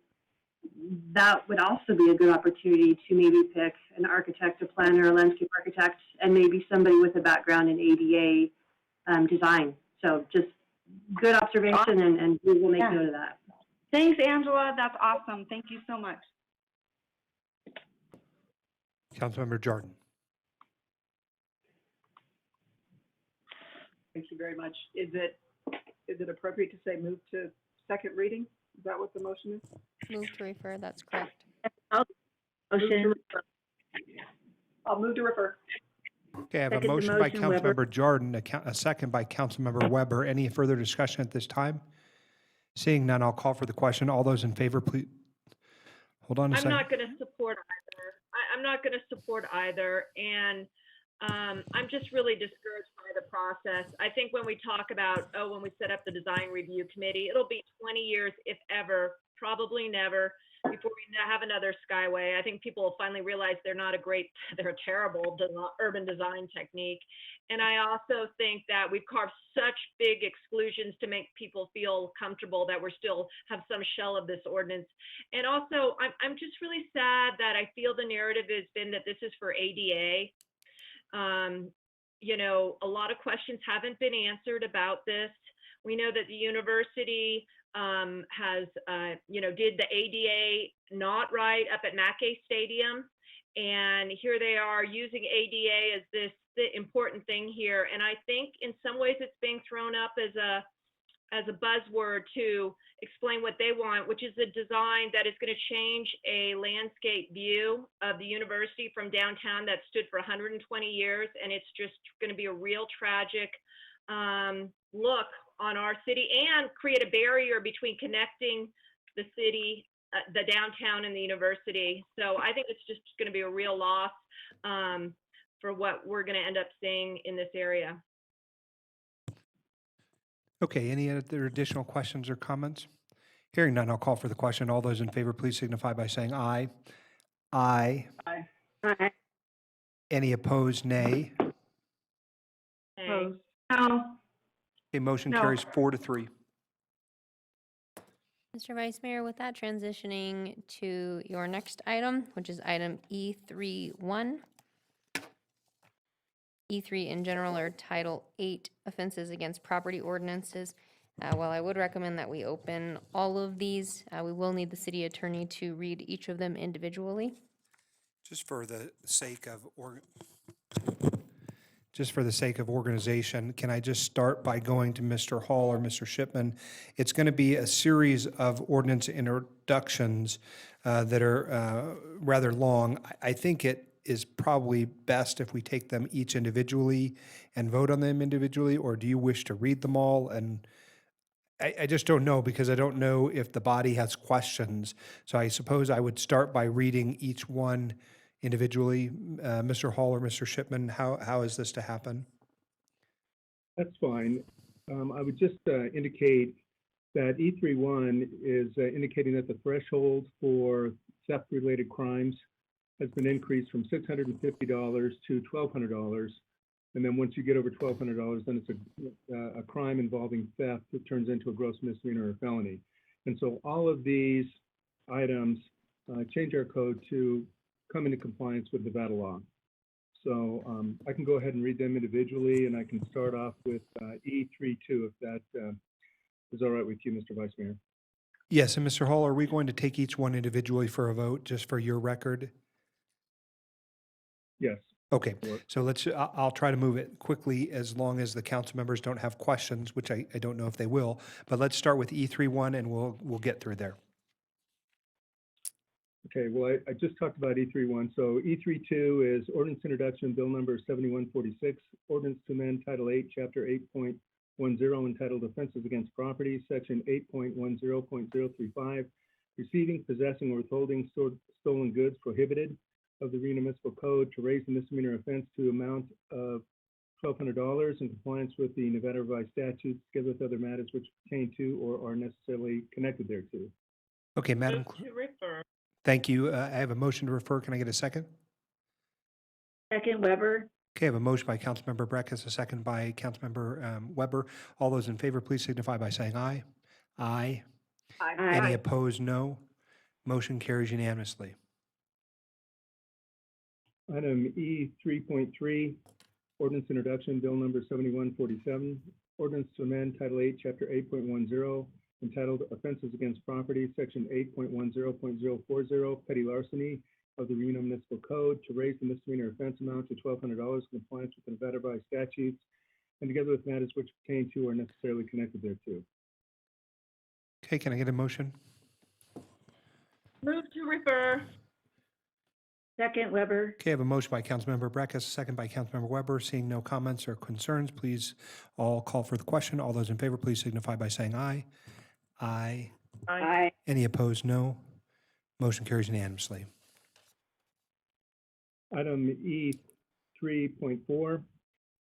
that would also be a good opportunity to maybe pick an architect, a planner, a landscape architect, and maybe somebody with a background in ADA design. So just good observation, and we will make note of that. Thanks, Angela. That's awesome. Thank you so much. Councilmember Jordan. Thank you very much. Is it appropriate to say move to second reading? Is that what the motion is? Move to refer, that's correct. Motion. I'll move to refer. Okay, I have a Second the motion by motion, Weber. Councilmember Jordan, a second by Councilmember Weber. Any further discussion at this time? Seeing none, I'll call for the question. All those in favor, please. Hold on a second. I'm not going to support either. I'm not going to support either. And I'm just really discouraged by the process. I think when we talk about, when we set up the design review committee, it'll be 20 years, if ever, probably never, before we have another Skyway. I think people will finally realize they're a terrible urban design technique. And I also think that we've carved such big exclusions to make people feel comfortable that we still have some shell of this ordinance. And also, I'm just really sad that I feel the narrative has been that this is for ADA. A lot of questions haven't been answered about this. We know that the university has, did the ADA not right up at Mackay Stadium. And here they are using ADA as the important thing here. And I think in some ways it's being thrown up as a buzzword to explain what they want, which is a design that is going to change a landscape view of the university from downtown that stood for 120 years. And it's just going to be a real tragic look on our city and create a barrier between connecting the city, the downtown and the university. So I think it's just going to be a real loss for what we're going to end up seeing in this area. Okay, any other additional questions or comments? Hearing none, I'll call for the question. All those in favor, please signify by saying aye. Aye. Aye. Aye. Any opposed, nay. Opposed? No. Okay, motion No. carries 4-3. Mr. Vice Mayor, with that, transitioning to your next item, which is item E31. E3 in general are Title 8 offenses against property ordinances. While I would recommend that we open all of these, we will need the city attorney to read each of them individually. Just for the sake of organization, can I just start by going to Mr. Hall or Mr. Shipman? It's going to be a series of ordinance introductions that are rather long. I think it is probably best if we take them each individually and vote on them individually, or do you wish to read them all? And I just don't know, because I don't know if the body has questions. So I suppose I would start by reading each one individually. Mr. Hall or Mr. Shipman, how is this to happen? That's fine. I would just indicate that E31 is indicating that the threshold for theft-related crimes has been increased from $650 to $1,200. And then once you get over $1,200, then it's a crime involving theft that turns into a gross misdemeanor or felony. And so all of these items change our code to come into compliance with Nevada law. So I can go ahead and read them individually, and I can start off with E32 if that is all right with you, Mr. Vice Mayor. Yes, and Mr. Hall, are we going to take each one individually for a vote, just for your record? Yes. Okay, so I'll try to move it quickly as long as the council members don't have questions, which I don't know if they will, but let's start with E31 and we'll get through there. Okay, well, I just talked about E31. So E32 is ordinance introduction, bill number 7146, ordinance to amend Title 8, Chapter 8.10, entitled Offenses Against Property, Section 8.10.035, receiving, possessing, or withholding stolen goods prohibited of the Reno Municipal Code to raise the misdemeanor offense to amount of $1,200 in compliance with the Nevada Revised Statutes, together with other matters which pertain to or are necessarily connected thereto. Okay, Madam Move to refer. Thank you. I have a motion to refer. Can I get a second? Second, Weber. Okay, I have a motion by Councilmember Breckus, a second by Councilmember Weber. All those in favor, please signify by saying aye. Aye. Aye. Any opposed, no. Motion carries unanimously. Item E3.3, ordinance introduction, bill number 7147, ordinance to amend Title 8, Chapter 8.10, entitled Offenses Against Property, Section 8.10.040, petty larceny of the Reno Municipal Code to raise the misdemeanor offense amount to $1,200 in compliance with the Nevada Revised Statutes, and together with matters which pertain to or are necessarily connected thereto. Okay, can I get a motion? Move to refer. Second, Weber. Okay, I have a motion by Councilmember Breckus, a second by Councilmember Weber. Seeing no comments or concerns, please all call for the question. All those in favor, please signify by saying aye. Aye. Aye. Any opposed, no. Motion carries unanimously. Item E3.4,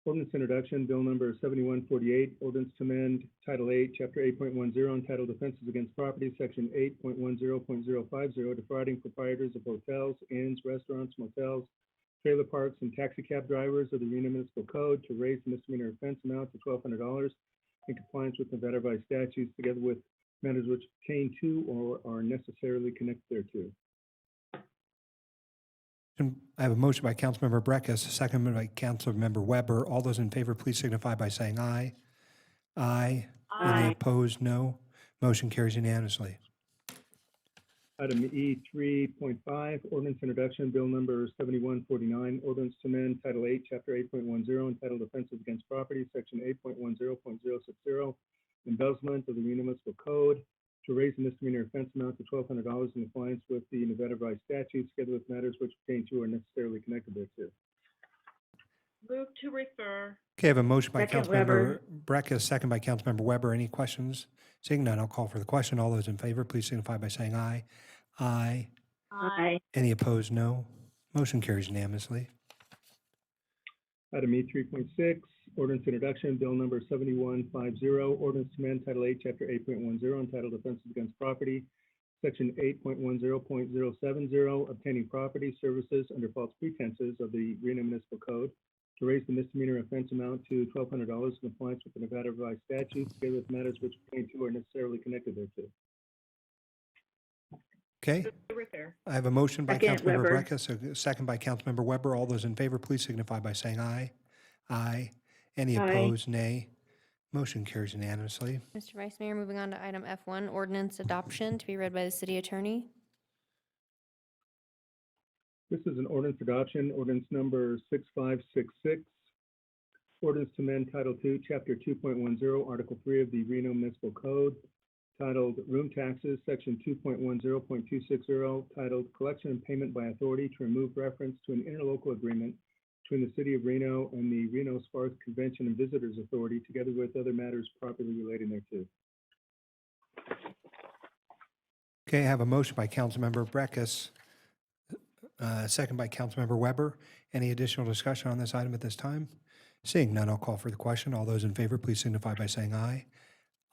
Ordinance introduction, bill number 7148, ordinance to amend Title 8, Chapter 8.10, entitled Offenses Against Property, Section 8.10.050, defrauding proprietors of hotels, inns, restaurants, motels, trailer parks, and taxi cab drivers of the Reno Municipal Code to raise the misdemeanor offense amount to $1,200 in compliance with Nevada revised statutes, together with matters which pertain to or are necessarily connected thereto. I have a motion by Councilmember Breckus, seconded by Councilmember Weber. All those in favor, please signify by saying aye. Aye. Any opposed, no. Motion carries unanimously. Item E 3.5, ordinance introduction, bill number 7149, ordinance to amend Title 8, Chapter 8.10, entitled Offenses Against Property, Section 8.10.060, embezzlement of the Reno Municipal Code, to raise the misdemeanor offense amount to $1,200 in compliance with the Nevada revised statutes, together with matters which pertain to or are necessarily connected thereto. Move to refer. Okay, I have a motion by Second, Councilmember Weber. Breckus, second by Councilmember Weber. Any questions? Seeing none, I'll call for the question. All those in favor, please signify by saying aye. Aye. Aye. Any opposed, no. Motion carries unanimously. Item E 3.6, ordinance introduction, bill number 7150, ordinance to amend Title 8, Chapter 8.10, entitled Offenses Against Property, Section 8.10.070, obtaining property services under false pretenses of the Reno Municipal Code, to raise the misdemeanor offense amount to $1,200 in compliance with the Nevada revised statutes, together with matters which pertain to or are necessarily connected thereto. Okay, To refer. I have a motion by Second, Councilmember Weber. Breckus, a second by Councilmember Weber. All those in favor, please signify by saying aye. Aye. Any Aye. opposed, nay. Motion carries unanimously. Mr. Vice Mayor, moving on to item F1, ordinance adoption to be read by the city attorney. This is an ordinance adoption, ordinance number 6566. Ordinance to amend Title II, Chapter 2.10, Article 3 of the Reno Municipal Code, titled Room Taxes, Section 2.10.260, titled Collection and Payment by Authority, to remove reference to an interlocal agreement between the City of Reno and the Reno Sparks Convention and Visitors Authority, together with other matters properly relating thereto. Okay, I have a motion by Councilmember Breckus, second by Councilmember Weber. Any additional discussion on this item at this time? Seeing none, I'll call for the question. All those in favor, please signify by saying aye.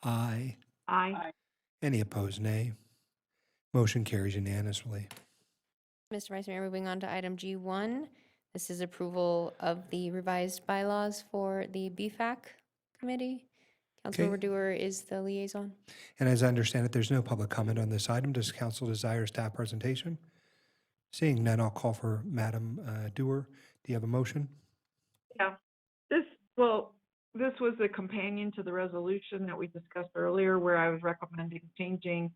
Aye. Aye. Any opposed, nay. Motion carries unanimously. Mr. Vice Mayor, moving on to item G1. This is approval of the revised bylaws for the BFAC committee. Councilmember Dewar is the liaison. And as I understand it, there's no public comment on this item. Does council desire staff presentation? Seeing none, I'll call for Madam Dewar. Do you have a motion? Yeah, this was a companion to the resolution that we discussed earlier, where I was recommending changing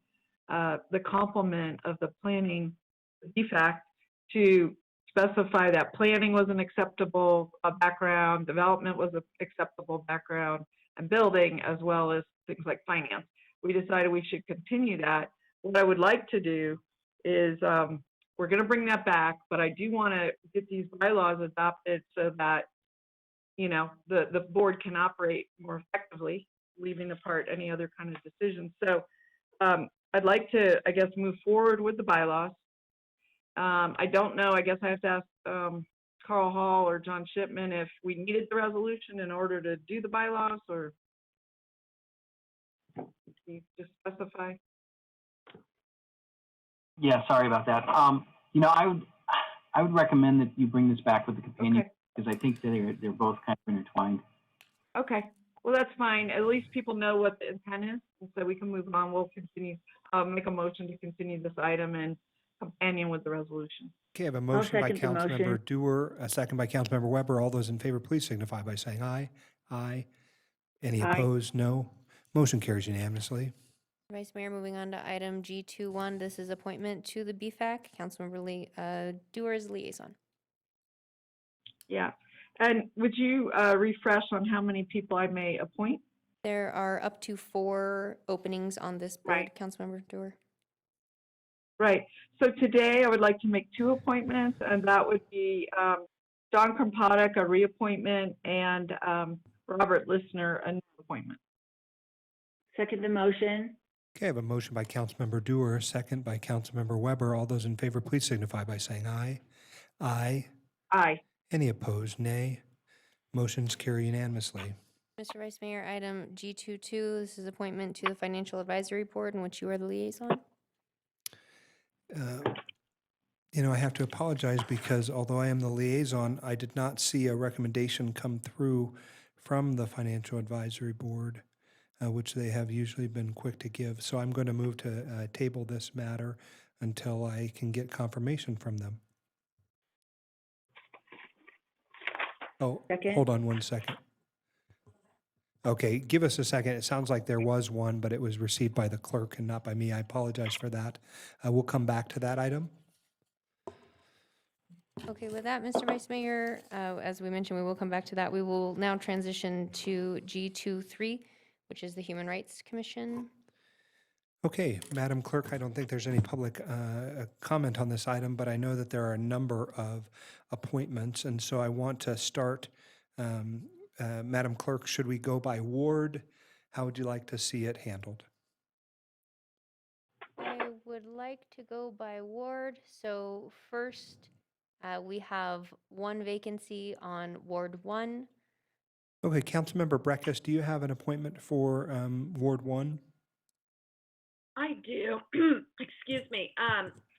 the complement of the planning defect to specify that planning was an acceptable background, development was an acceptable background, and building, as well as things like finance. We decided we should continue that. What I would like to do is, we're going to bring that back, but I do want to get these bylaws adopted so that, you know, the board can operate more effectively, leaving apart any other kind of decisions. So I'd like to, I guess, move forward with the bylaws. I don't know, I guess I have to ask Carl Hall or John Shipman if we needed the resolution in order to do the bylaws, or can you just specify? Yeah, sorry about that. You know, I would recommend that you bring this back with the companion, because I think they're both kind of intertwined. Okay, well, that's fine. At least people know what the intent is, and so we can move on. We'll continue, make a motion to continue this item and companion with the resolution. Okay, I have a motion by second the Councilmember motion. Dewar, a second by Councilmember Weber. All those in favor, please signify by saying aye. Aye. Any Aye. opposed? No. Motion carries unanimously. Vice Mayor, moving on to item G21. This is appointment to the BFAC. Councilmember Dewar is liaison. Yeah, and would you refresh on how many people I may appoint? There are up to 4 openings on this board, Right. Councilmember Dewar. Right, so today I would like to make 2 appointments, and that would be Don Krompatek, a reappointment, and Robert Listener, a new appointment. Second the motion. Okay, I have a motion by Councilmember Dewar, second by Councilmember Weber. All those in favor, please signify by saying aye. Aye. Aye. Any opposed? Nay. Motion's carry unanimously. Mr. Vice Mayor, item G22, this is appointment to the Financial Advisory Board in which you are the liaison. I have to apologize because although I am the liaison, I did not see a recommendation come through from the Financial Advisory Board, which they have usually been quick to give. So I'm going to move to table this matter until I can get confirmation from them. Oh, hold on one second. Okay, give us a second. It sounds like there was one, but it was received by the clerk and not by me. I apologize for that. We'll come back to that item. Okay, with that, Mr. Vice Mayor, as we mentioned, we will come back to that. We will now transition to G23, which is the Human Rights Commission. Okay, Madam Clerk, I don't think there's any public comment on this item, but I know that there are a number of appointments, and so I want to start. Madam Clerk, should we go by ward? How would you like to see it handled? I would like to go by ward. So first, we have one vacancy on Ward 1. Okay, Councilmember Breckus, do you have an appointment for Ward 1? I do. Excuse me.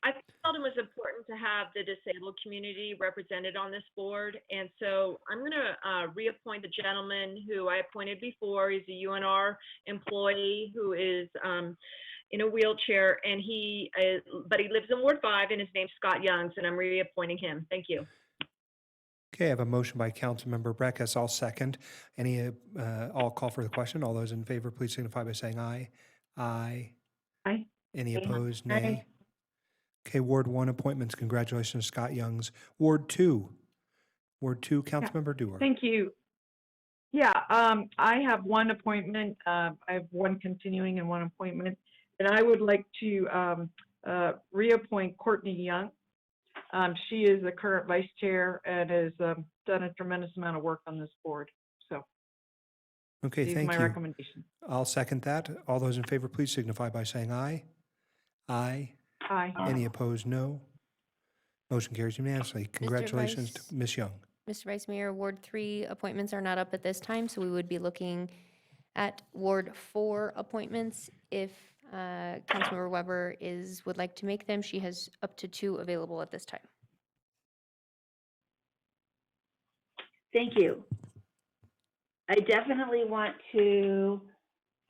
I felt it was important to have the disabled community represented on this board. And so I'm going to reappoint the gentleman who I appointed before. He's a UNR employee who is in a wheelchair, and but he lives in Ward 5, and his name's Scott Youngs, and I'm reappointing him. Thank you. Okay, I have a motion by Councilmember Breckus. I'll second. I'll call for the question. All those in favor, please signify by saying aye. Aye. Aye. Any opposed, nay? Okay, Ward 1 appointments. Congratulations, Scott Youngs. Ward 2, Councilmember Dewar. Thank you. Yeah, I have one appointment. I have one continuing and one appointment. And I would like to reappoint Courtney Young. She is the current vice chair and has done a tremendous amount of work on this board. So Okay, she's thank my you. recommendation. I'll second that. All those in favor, please signify by saying aye. Aye. Aye. Any opposed, no. Motion carries unanimously. Congratulations to Ms. Young. Mr. Vice Mayor, Ward 3 appointments are not up at this time, so we would be looking at Ward 4 appointments. If Councilmember Weber would like to make them, she has up to 2 available at this time. Thank you. I definitely want to,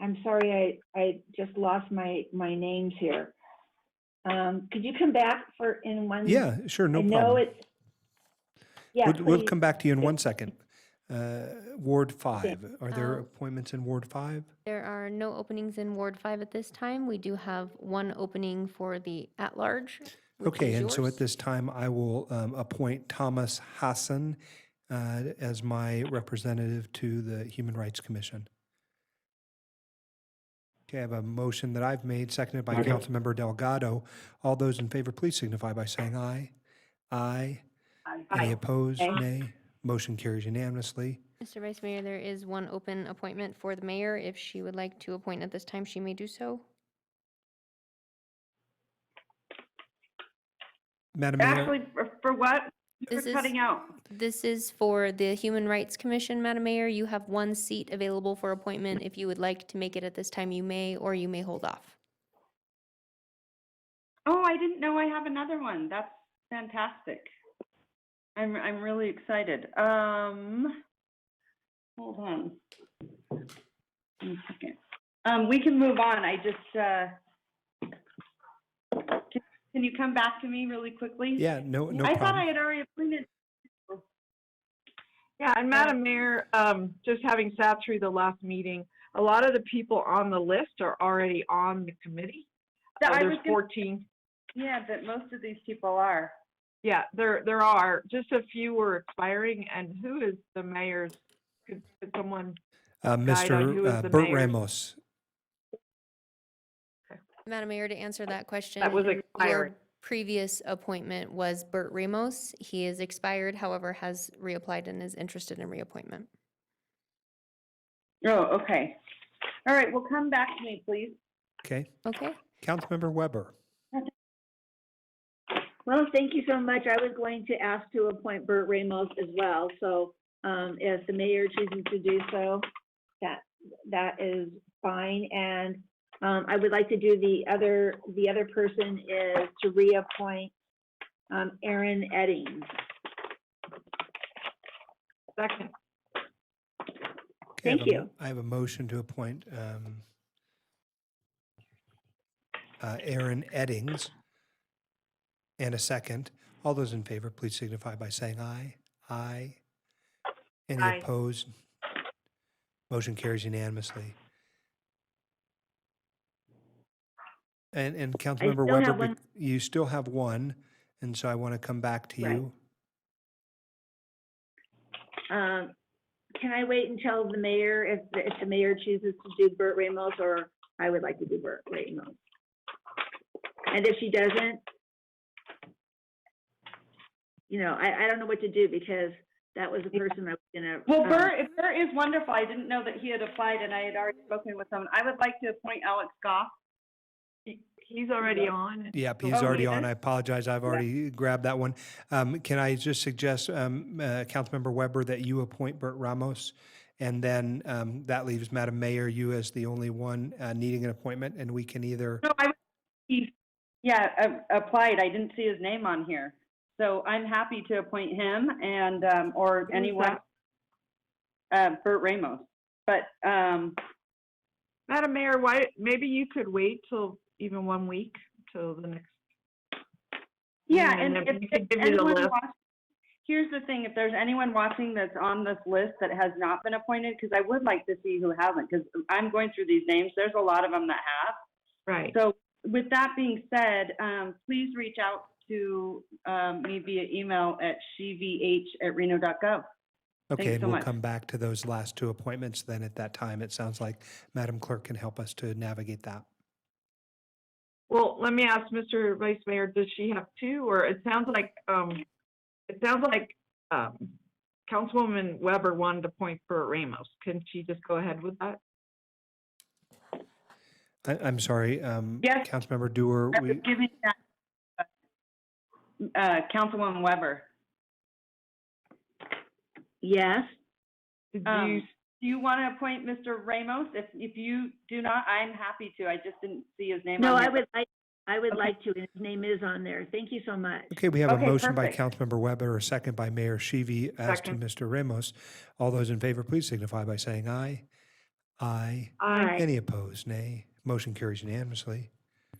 I'm sorry, I just lost my names here. Could you come back in one? Yeah, sure, no I know problem. it's, yeah, We'll please. come back to you in 1 second. Ward 5, Okay. are there appointments in Ward 5? There are no openings in Ward 5 at this time. We do have one opening for the at-large. Okay, and so at this time, I will appoint Thomas Hassan as my representative to the Human Rights Commission. Okay, I have a motion that I've made, seconded by Councilmember Delgado. All those in favor, please signify by saying aye. Aye. Any opposed? Nay. Motion carries unanimously. Mr. Vice Mayor, there is one open appointment for the mayor. If she would like to appoint at this time, she may do so. Madam Mayor. Actually, for what? This You're cutting out. This is for the Human Rights Commission, Madam Mayor. You have one seat available for appointment. If you would like to make it at this time, you may, or you may hold off. Oh, I didn't know I have another one. That's fantastic. I'm really excited. Hold on. 1 second. We can move on. I just can you come back to me really quickly? Yeah, no I problem. thought I had already appointed. Yeah, and Madam Mayor, just having sat through the last meeting, a lot of the people on the list are already on the committee. There's 14. Yeah, that most of these people are. Yeah, there are. Just a few were expiring. And who is the mayor's? Could someone guide on who is the Mr. Bert mayor's? Ramos. Madam Mayor, to answer that question, That was your expired. previous appointment was Bert Ramos. He is expired, however, has reapplied and is interested in reappointment. Oh, okay. All right, well, come back to me, please. Okay. Okay. Councilmember Weber. Well, thank you so much. I was going to ask to appoint Bert Ramos as well, so if the mayor chooses to do so, that is fine. And I would like to do the other person is to reappoint Aaron Eddings. Second. Thank you. I have a motion to appoint Aaron Eddings and a second. All those in favor, please signify by saying aye. Aye. Any Aye. opposed? Motion carries unanimously. And Councilmember still have Weber, one. you still have one, and so I want to come back to you. Can I wait until the mayor, if the mayor chooses to do Burt Ramos, or I would like to do Burt Ramos? And if she doesn't, I don't know what to do, because that was the person I was gonna. Well, Bert is wonderful. I didn't know that he had applied, and I had already spoken with him. I would like to appoint Alex Goff. He's already on. Yep, he's Oh, already he on. is? I apologize. I've already grabbed that one. Can I just suggest, Councilmember Weber, that you appoint Bert Ramos? And then that leaves Madam Mayor, you as the only one needing an appointment, and we can either. No, applied. I didn't see his name on here. So I'm happy to appoint him and, or anyone, Burt Ramos. But, Madam Mayor, maybe you could wait till even 1 week till the next. yeah, And and then if you could give me the anyone list. here's the thing, if there's anyone watching that's on this list that has not been appointed, because I would like to see who hasn't, because I'm going through these names, there's a lot of them that have. Right. So with that being said, please reach out to me via email at shevh@reno.gov. Okay, Thanks and so we'll much. come back to those last two appointments then at that time. It sounds like Madam Clerk can help us to navigate that. Well, let me ask Mr. Vice Mayor, does she have two, or it sounds like Councilwoman Weber wanted to appoint Burt Ramos. Can she just go ahead with that? I'm sorry, Yes. Councilmember Dewar, Give me that. Councilwoman Weber. Yes. Do you want to appoint Mr. Ramos? If you do not, I'm happy to. I just didn't see his name No, on I here. would Okay. like to, and his name is on there. Thank you so much. okay, we have a Okay, motion by perfect. Councilmember Weber, a second by Mayor Sheevy as to Second. Mr. Ramos. All those in favor, please signify by saying aye. Aye. Aye. Any opposed, nay. Motion carries unanimously.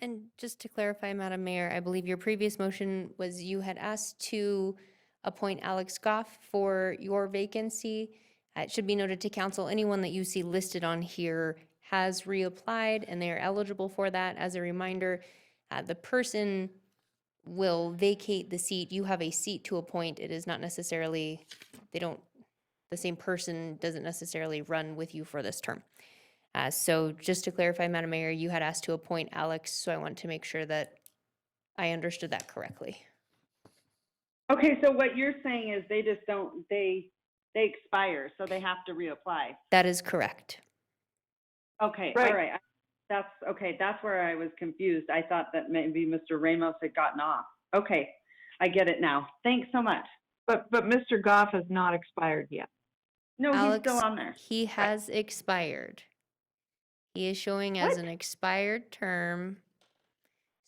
And just to clarify, Madam Mayor, I believe your previous motion was you had asked to appoint Alex Goff for your vacancy. It should be noted to council, anyone that you see listed on here has reapplied and they are eligible for that. As a reminder, the person will vacate the seat. You have a seat to appoint. It is not necessarily, the same person doesn't necessarily run with you for this term. So just to clarify, Madam Mayor, you had asked to appoint Alex, so I want to make sure that I understood that correctly. Okay, so what you're saying is they just don't, they expire, so they have to reapply. That is correct. Okay, Right. all right. That's where I was confused. I thought that maybe Mr. Ramos had gotten off. Okay, I get it now. Thanks so much. But Mr. Goff has not expired yet. No, he's Alex, still on there. he has expired. He is showing as an expired term.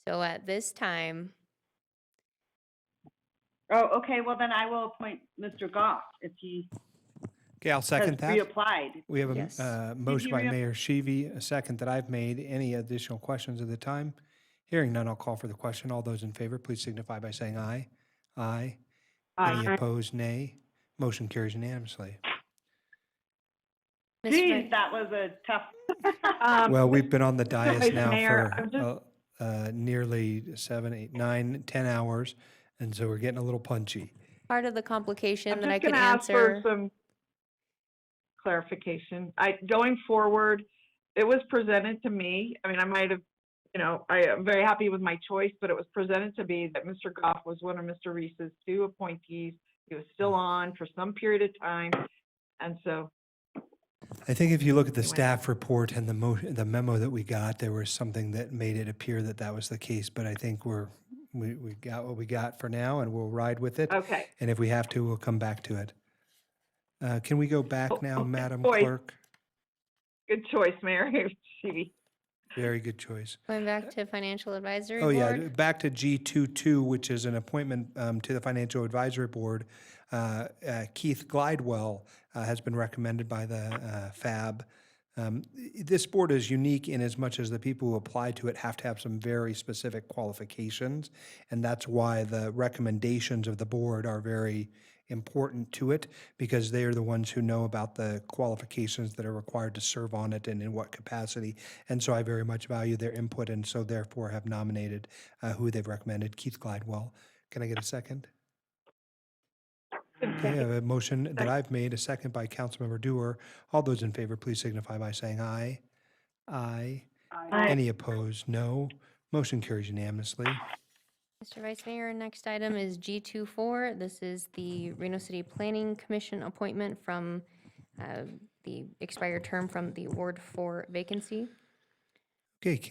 So at this time, Oh, okay, well then I will appoint Mr. Goff if he Okay, I'll has second that. reapplied. We have Yes. a motion by rea- Mayor Sheevy, a second that I've made. Any additional questions at the time? Hearing none, I'll call for the question. All those in favor, please signify by saying aye. Aye. Any opposed, nay. Motion carries unanimously. Ms. Geez, Wright- that was a tough. Well, we've been on the dais Vice now Mayor, for I'm nearly 7, 8, 9, 10 hours, and so we're getting a little punchy. part of the complication I'm that I just could going to ask for answer. some clarification. Going forward, it was presented to me. I mean, I might have, I am very happy with my choice, but it was presented to me that Mr. Goff was one of Mr. Reese's two appointees. He was still on for some period of time. And so, I think if you look at the staff report and the memo that we got, there was something that made it appear that that was the case, but I think we got what we got for now, and we'll ride with it. okay. And if we have to, we'll come back to it. Can we go back now, Madam choice. Clerk? Good choice, Mayor Shivi. Very good choice. Going back to Financial Advisory Oh, yeah, Board. back to G22, which is an appointment to the Financial Advisory Board. Keith Glidewell has been recommended by the FAB. This board is unique in as much as the people who apply to it have to have some very specific qualifications, and that's why the recommendations of the board are very important to it, because they are the ones who know about the qualifications that are required to serve on it and in what capacity. And so I very much value their input, and so therefore have nominated who they've recommended, Keith Glidewell. Can I get a second? Okay, I have a motion that I've made, a second by Councilmember Dewar. All those in favor, please signify by saying aye. Aye. Aye. Any opposed? No. Motion carries unanimously. Mr. Vice Mayor, next item is G24. This is the Reno City Planning Commission appointment from the expired term from the Ward 4 vacancy. Okay,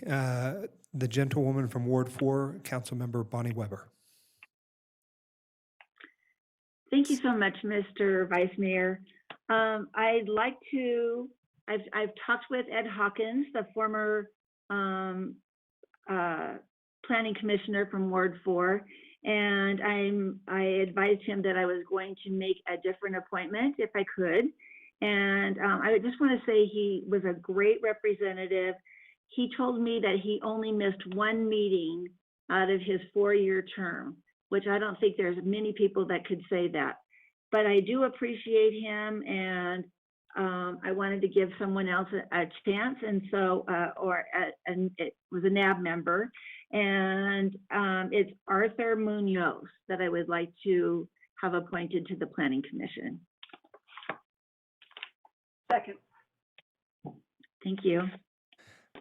the gentlewoman from Ward 4, Councilmember Bonnie Weber. Thank you so much, Mr. Vice Mayor. I've talked with Ed Hawkins, the former planning commissioner from Ward 4, and I advised him that I was going to make a different appointment if I could. And I just want to say he was a great representative. He told me that he only missed one meeting out of his 4-year term, which I don't think there's many people that could say that. But I do appreciate him, and I wanted to give someone else a chance, and so, and it was a NAB member, and it's Arthur Munoz that I would like to have appointed to the Planning Commission. Second. Thank you.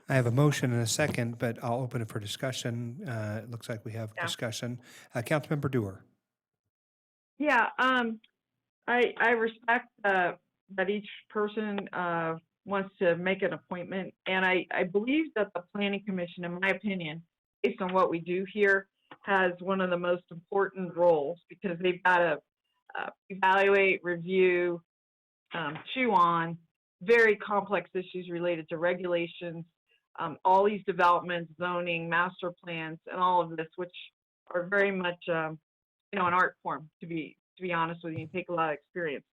I have a motion and a second, but I'll open it for discussion. It looks like we have discussion. Councilmember Dewar. Yeah, I respect that each person wants to make an appointment, and I believe that the Planning Commission, in my opinion, based on what we do here, has one of the most important roles, because they've got to evaluate, review, chew on very complex issues related to regulations, all these developments, zoning, master plans, and all of this, which are very much, an art form, to be honest with you, and take a lot of experience.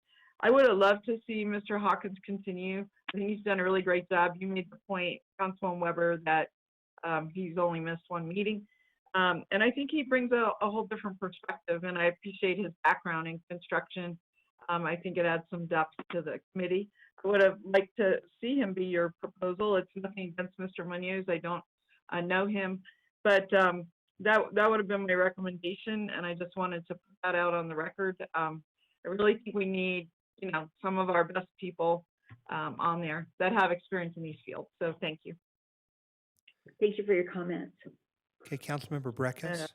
I would have loved to see Mr. Hawkins continue. I think he's done a really great job. You made the point, Councilman Weber, that he's only missed one meeting. And I think he brings a whole different perspective, and I appreciate his background in construction. I think it adds some depth to the committee. I would have liked to see him be your proposal. It's nothing against Mr. Munoz. I don't know him, but that would have been my recommendation, and I just wanted to put that out on the record. I really think we need, some of our best people on there that have experience in these fields. So thank you. Thank you for your comments. Okay, Councilmember Breckus.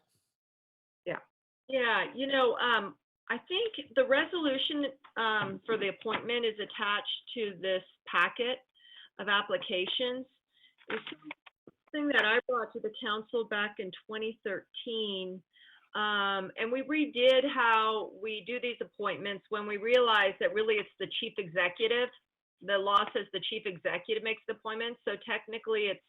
Yeah. Yeah, I think the resolution for the appointment is attached to this packet of applications. It's something that I brought to the council back in 2013. And we redid how we do these appointments when we realized that really it's the chief executive. The law says the chief executive makes the appointments. So technically it's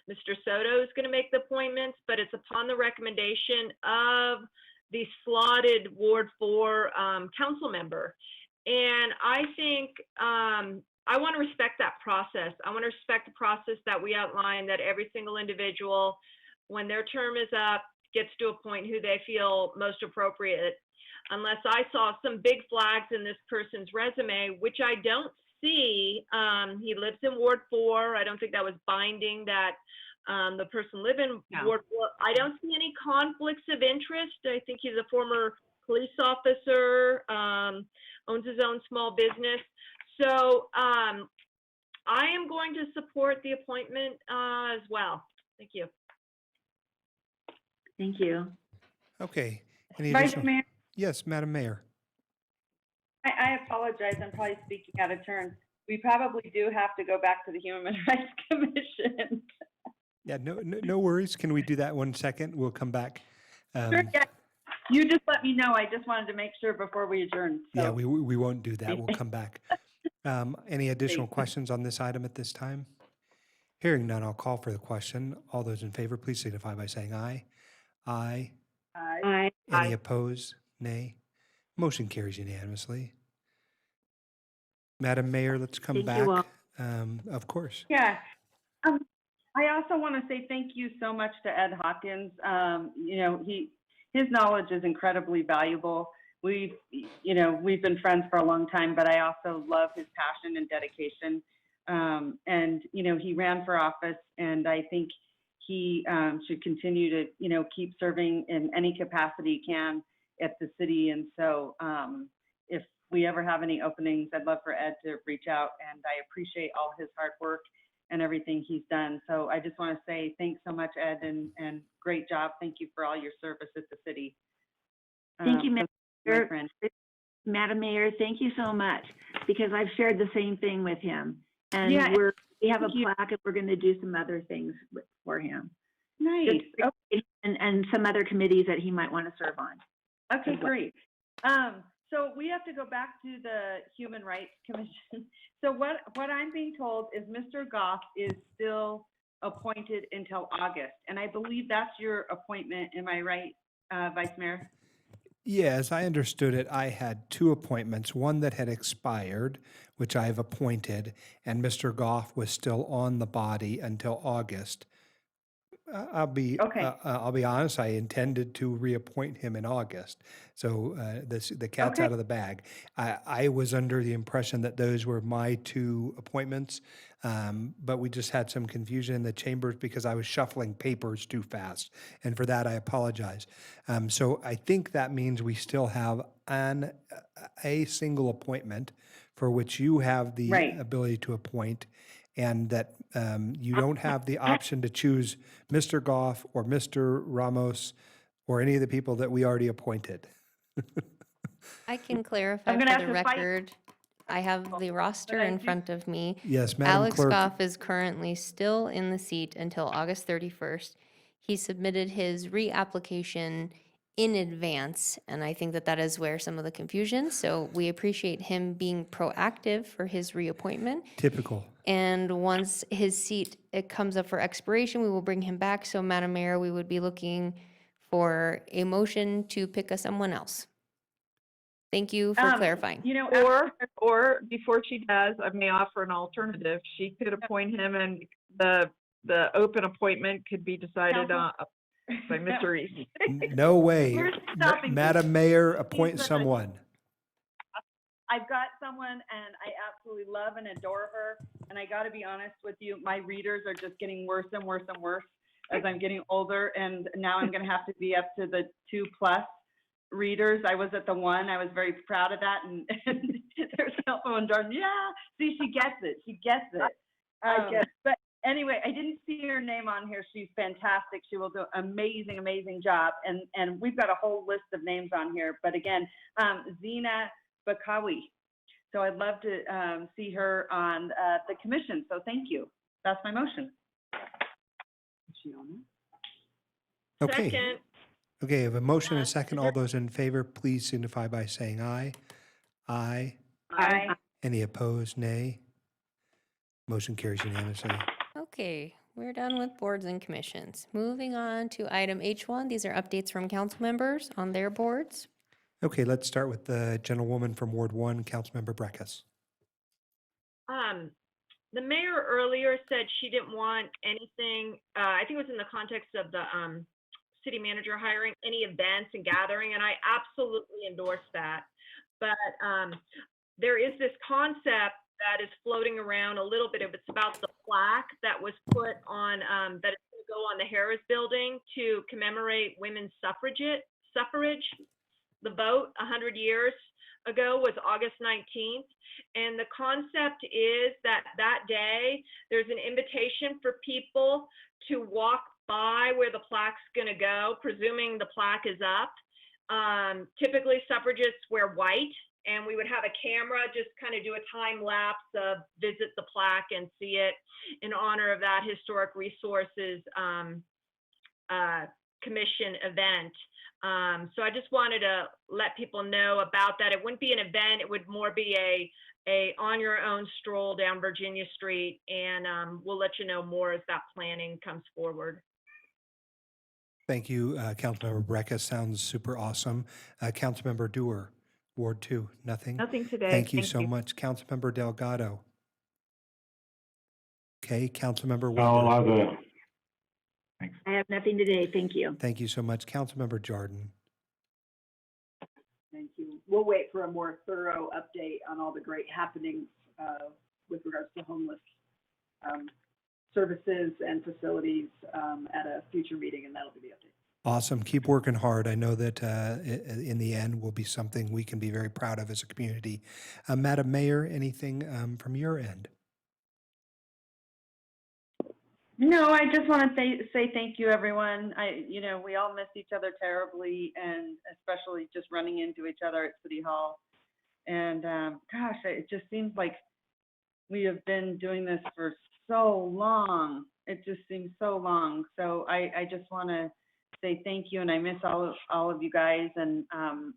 Mr. SOTO is going to make the appointments, but it's upon the recommendation of the slotted Ward 4 council member. And I think I want to respect that process. I want to respect the process that we outline, that every single individual, when their term is up, gets to appoint who they feel most appropriate. Unless I saw some big flags in this person's resume, which I don't see. He lives in Ward 4. I don't think that was binding that the person live in Ward 4. I don't see any conflicts of interest. I think he's a former police officer, owns his own small business. So I am going to support the appointment as well. Thank you. Thank you. Okay. Any Vice additional? Mayor, Yes, Madam Mayor. I apologize. I'm probably speaking out of turn. We probably do have to go back to the Human Rights Commission. Yeah, no worries. Can we do that 1 second? We'll come back. Sure, yeah. You just let me know. I just wanted to make sure before we adjourn. So. Yeah, we won't do that. We'll come back. Any additional Thanks. questions on this item at this time? Hearing none, I'll call for the question. All those in favor, please signify by saying aye. Aye. Aye. Any opposed? Nay. Motion carries unanimously. Madam Mayor, let's come Thank back. you all. Of course. Yeah. I also want to say thank you so much to Ed Hawkins. His knowledge is incredibly valuable. We've been friends for a long time, but I also love his passion and dedication. He ran for office, and I think he should continue to, keep serving in any capacity he can at the city. And so if we ever have any openings, I'd love for Ed to reach out, and I appreciate all his hard work and everything he's done. So I just want to say thanks so much, Ed, and great job. Thank you for all your service at the city. Thank you, my Mayor. friend. Madam Mayor, thank you so much, because I've shared the same thing with him. And Yeah, we have a thank you. plaque, and we're going to do some other things for him. Nice. And some other committees that he might want to serve on. Okay, great. So we have to go back to the Human Rights Commission. So what I'm being told is Mr. Goff is still appointed until August, and I believe that's your appointment. Am I right, Vice Mayor? Yeah, as I understood it, I had two appointments, one that had expired, which I have appointed, and Mr. Goff was still on the body until August. I'll be honest, I intended to reappoint him in August. So the cat's out of the bag. I was under the impression that those were my two appointments, but we just had some confusion in the chambers because I was shuffling papers too fast. And for that, I apologize. So I think that means we still have a single appointment for which you have the ability to appoint, and that you don't have the option to choose Mr. Goff or Mr. Ramos or any of the people that we already appointed. I can clarify I'm gonna for have the to fight. record. I have the roster in front of me. Yes, Madam Alex Clerk. Goff is currently still in the seat until August 31st. He submitted his reapplication in advance, and I think that that is where some of the confusion. So we appreciate him being proactive for his reappointment. Typical. And once his seat it comes up for expiration, we will bring him back. So, Madam Mayor, we would be looking for a motion to pick someone else. Thank you for clarifying. Or before she does, I may offer an alternative. She could appoint him, and the open appointment could be decided by Mr. Reese. No way. Where's stopping me? Madam Mayor, appoint someone. I've got someone, and I absolutely love and adore her. And I got to be honest with you, my readers are just getting worse and worse and worse as I'm getting older. And now I'm going to have to be up to the 2+ readers. I was at the 1. I was very proud of that. And there's someone, Jordan. Yeah, see, she gets it. She gets it. But anyway, I didn't see her name on here. She's fantastic. She will do an amazing, amazing job. And we've got a whole list of names on here. But again, Zena Bakawi. So I'd love to see her on the commission. So thank you. That's my motion. Is she on there? Okay. Second. Okay, I have a motion and a second. All those in favor, please signify by saying aye. Aye. Aye. Any opposed? Nay. Motion carries unanimously. Okay, we're done with boards and commissions. Moving on to item H1. These are updates from council members on their boards. Okay, let's start with the gentlewoman from Ward 1, Councilmember Breckus. The mayor earlier said she didn't want anything, I think it was in the context of the city manager hiring, any events and gathering, and I absolutely endorse that. But there is this concept that is floating around a little bit. It's about the plaque that was put on, that is going to go on the Harris Building to commemorate women's suffrage. The vote 100 years ago was August 19th. And the concept is that that day, there's an invitation for people to walk by where the plaque's going to go, presuming the plaque is up. Typically, suffragists wear white, and we would have a camera just kind of do a time lapse of visit the plaque and see it in honor of that historic resources commission event. So I just wanted to let people know about that. It wouldn't be an event, it would more be a on your own stroll down Virginia Street, and we'll let you know more as that planning comes forward. Thank you, Councilmember Brecka. Sounds super awesome. Councilmember Dewar, Ward 2, nothing? Nothing today. Thank you so much. Councilmember Delgado. Okay, Councilmember I'll Weber. have a, I have nothing today, thank you. Thank you so much. Councilmember Jordan. Thank you. We'll wait for a more thorough update on all the great happenings with regards to homeless services and facilities at a future meeting, and that'll be the update. Awesome. Keep working hard. I know that in the end will be something we can be very proud of as a community. Madam Mayor, anything from your end? No, I just want to say thank you, everyone. We all miss each other terribly, and especially just running into each other at City Hall. And gosh, it just seems like we have been doing this for so long. It just seems so long. So I just want to say thank you, and I miss all of you guys and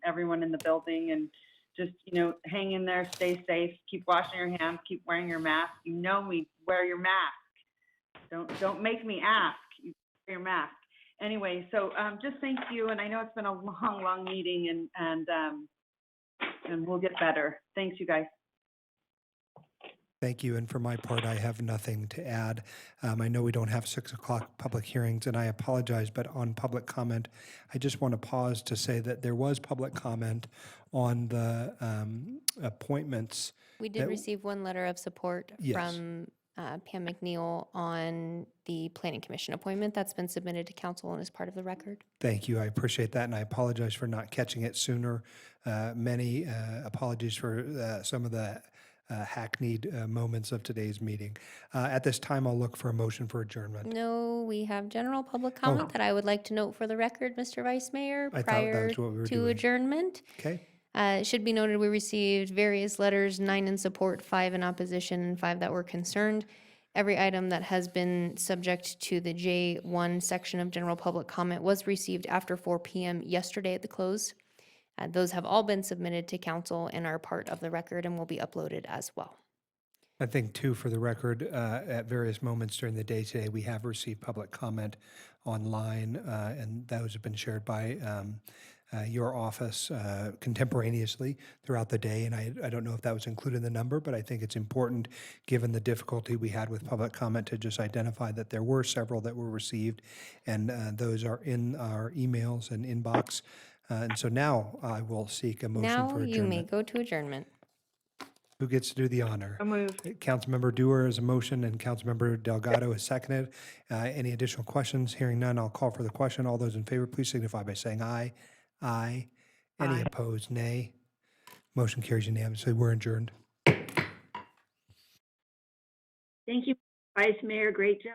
everyone in the building. And just hang in there, stay safe, keep washing your hands, keep wearing your mask. You know me, wear your mask. Don't make me ask. You wear your mask. Anyway, so just thank you, and I know it's been a long meeting, and we'll get better. Thanks, you guys. Thank you. And for my part, I have nothing to add. I know we don't have 6 o'clock public hearings, and I apologize, but on public comment, I just want to pause to say that there was public comment on the appointments. We did receive one letter of support Yes. from Pam McNeil on the Planning Commission appointment that's been submitted to council and is part of the record. Thank you. I appreciate that, and I apologize for not catching it sooner. Many apologies for some of the hackneyed moments of today's meeting. At this time, I'll look for a motion for adjournment. No, we have general public comment that I would like to note for the record, Mr. Vice Mayor, I thought prior that's what we were to doing. adjournment. Okay. It should be noted we received various letters, 9 in support, 5 in opposition, and 5 that were concerned. Every item that has been subject to the J1 section of general public comment was received after 4 p.m. yesterday at the close. Those have all been submitted to council and are part of the record and will be uploaded as well. I think, too, for the record, at various moments during the day today, we have received public comment online, and those have been shared by your office contemporaneously throughout the day. And I don't know if that was included in the number, but I think it's important, given the difficulty we had with public comment, to just identify that there were several that were received, and those are in our emails and inbox. And so now I will seek a motion Now for you may adjournment. go to adjournment. Who gets to do the honor? So moved. Councilmember Dewar is a motion, and Councilmember Delgado is seconded. Any additional questions? Hearing none, I'll call for the question. All those in favor, please signify by saying aye. Aye. Any Aye. opposed, nay. Motion carries unanimously. We're adjourned. Thank you, Vice Mayor, great job.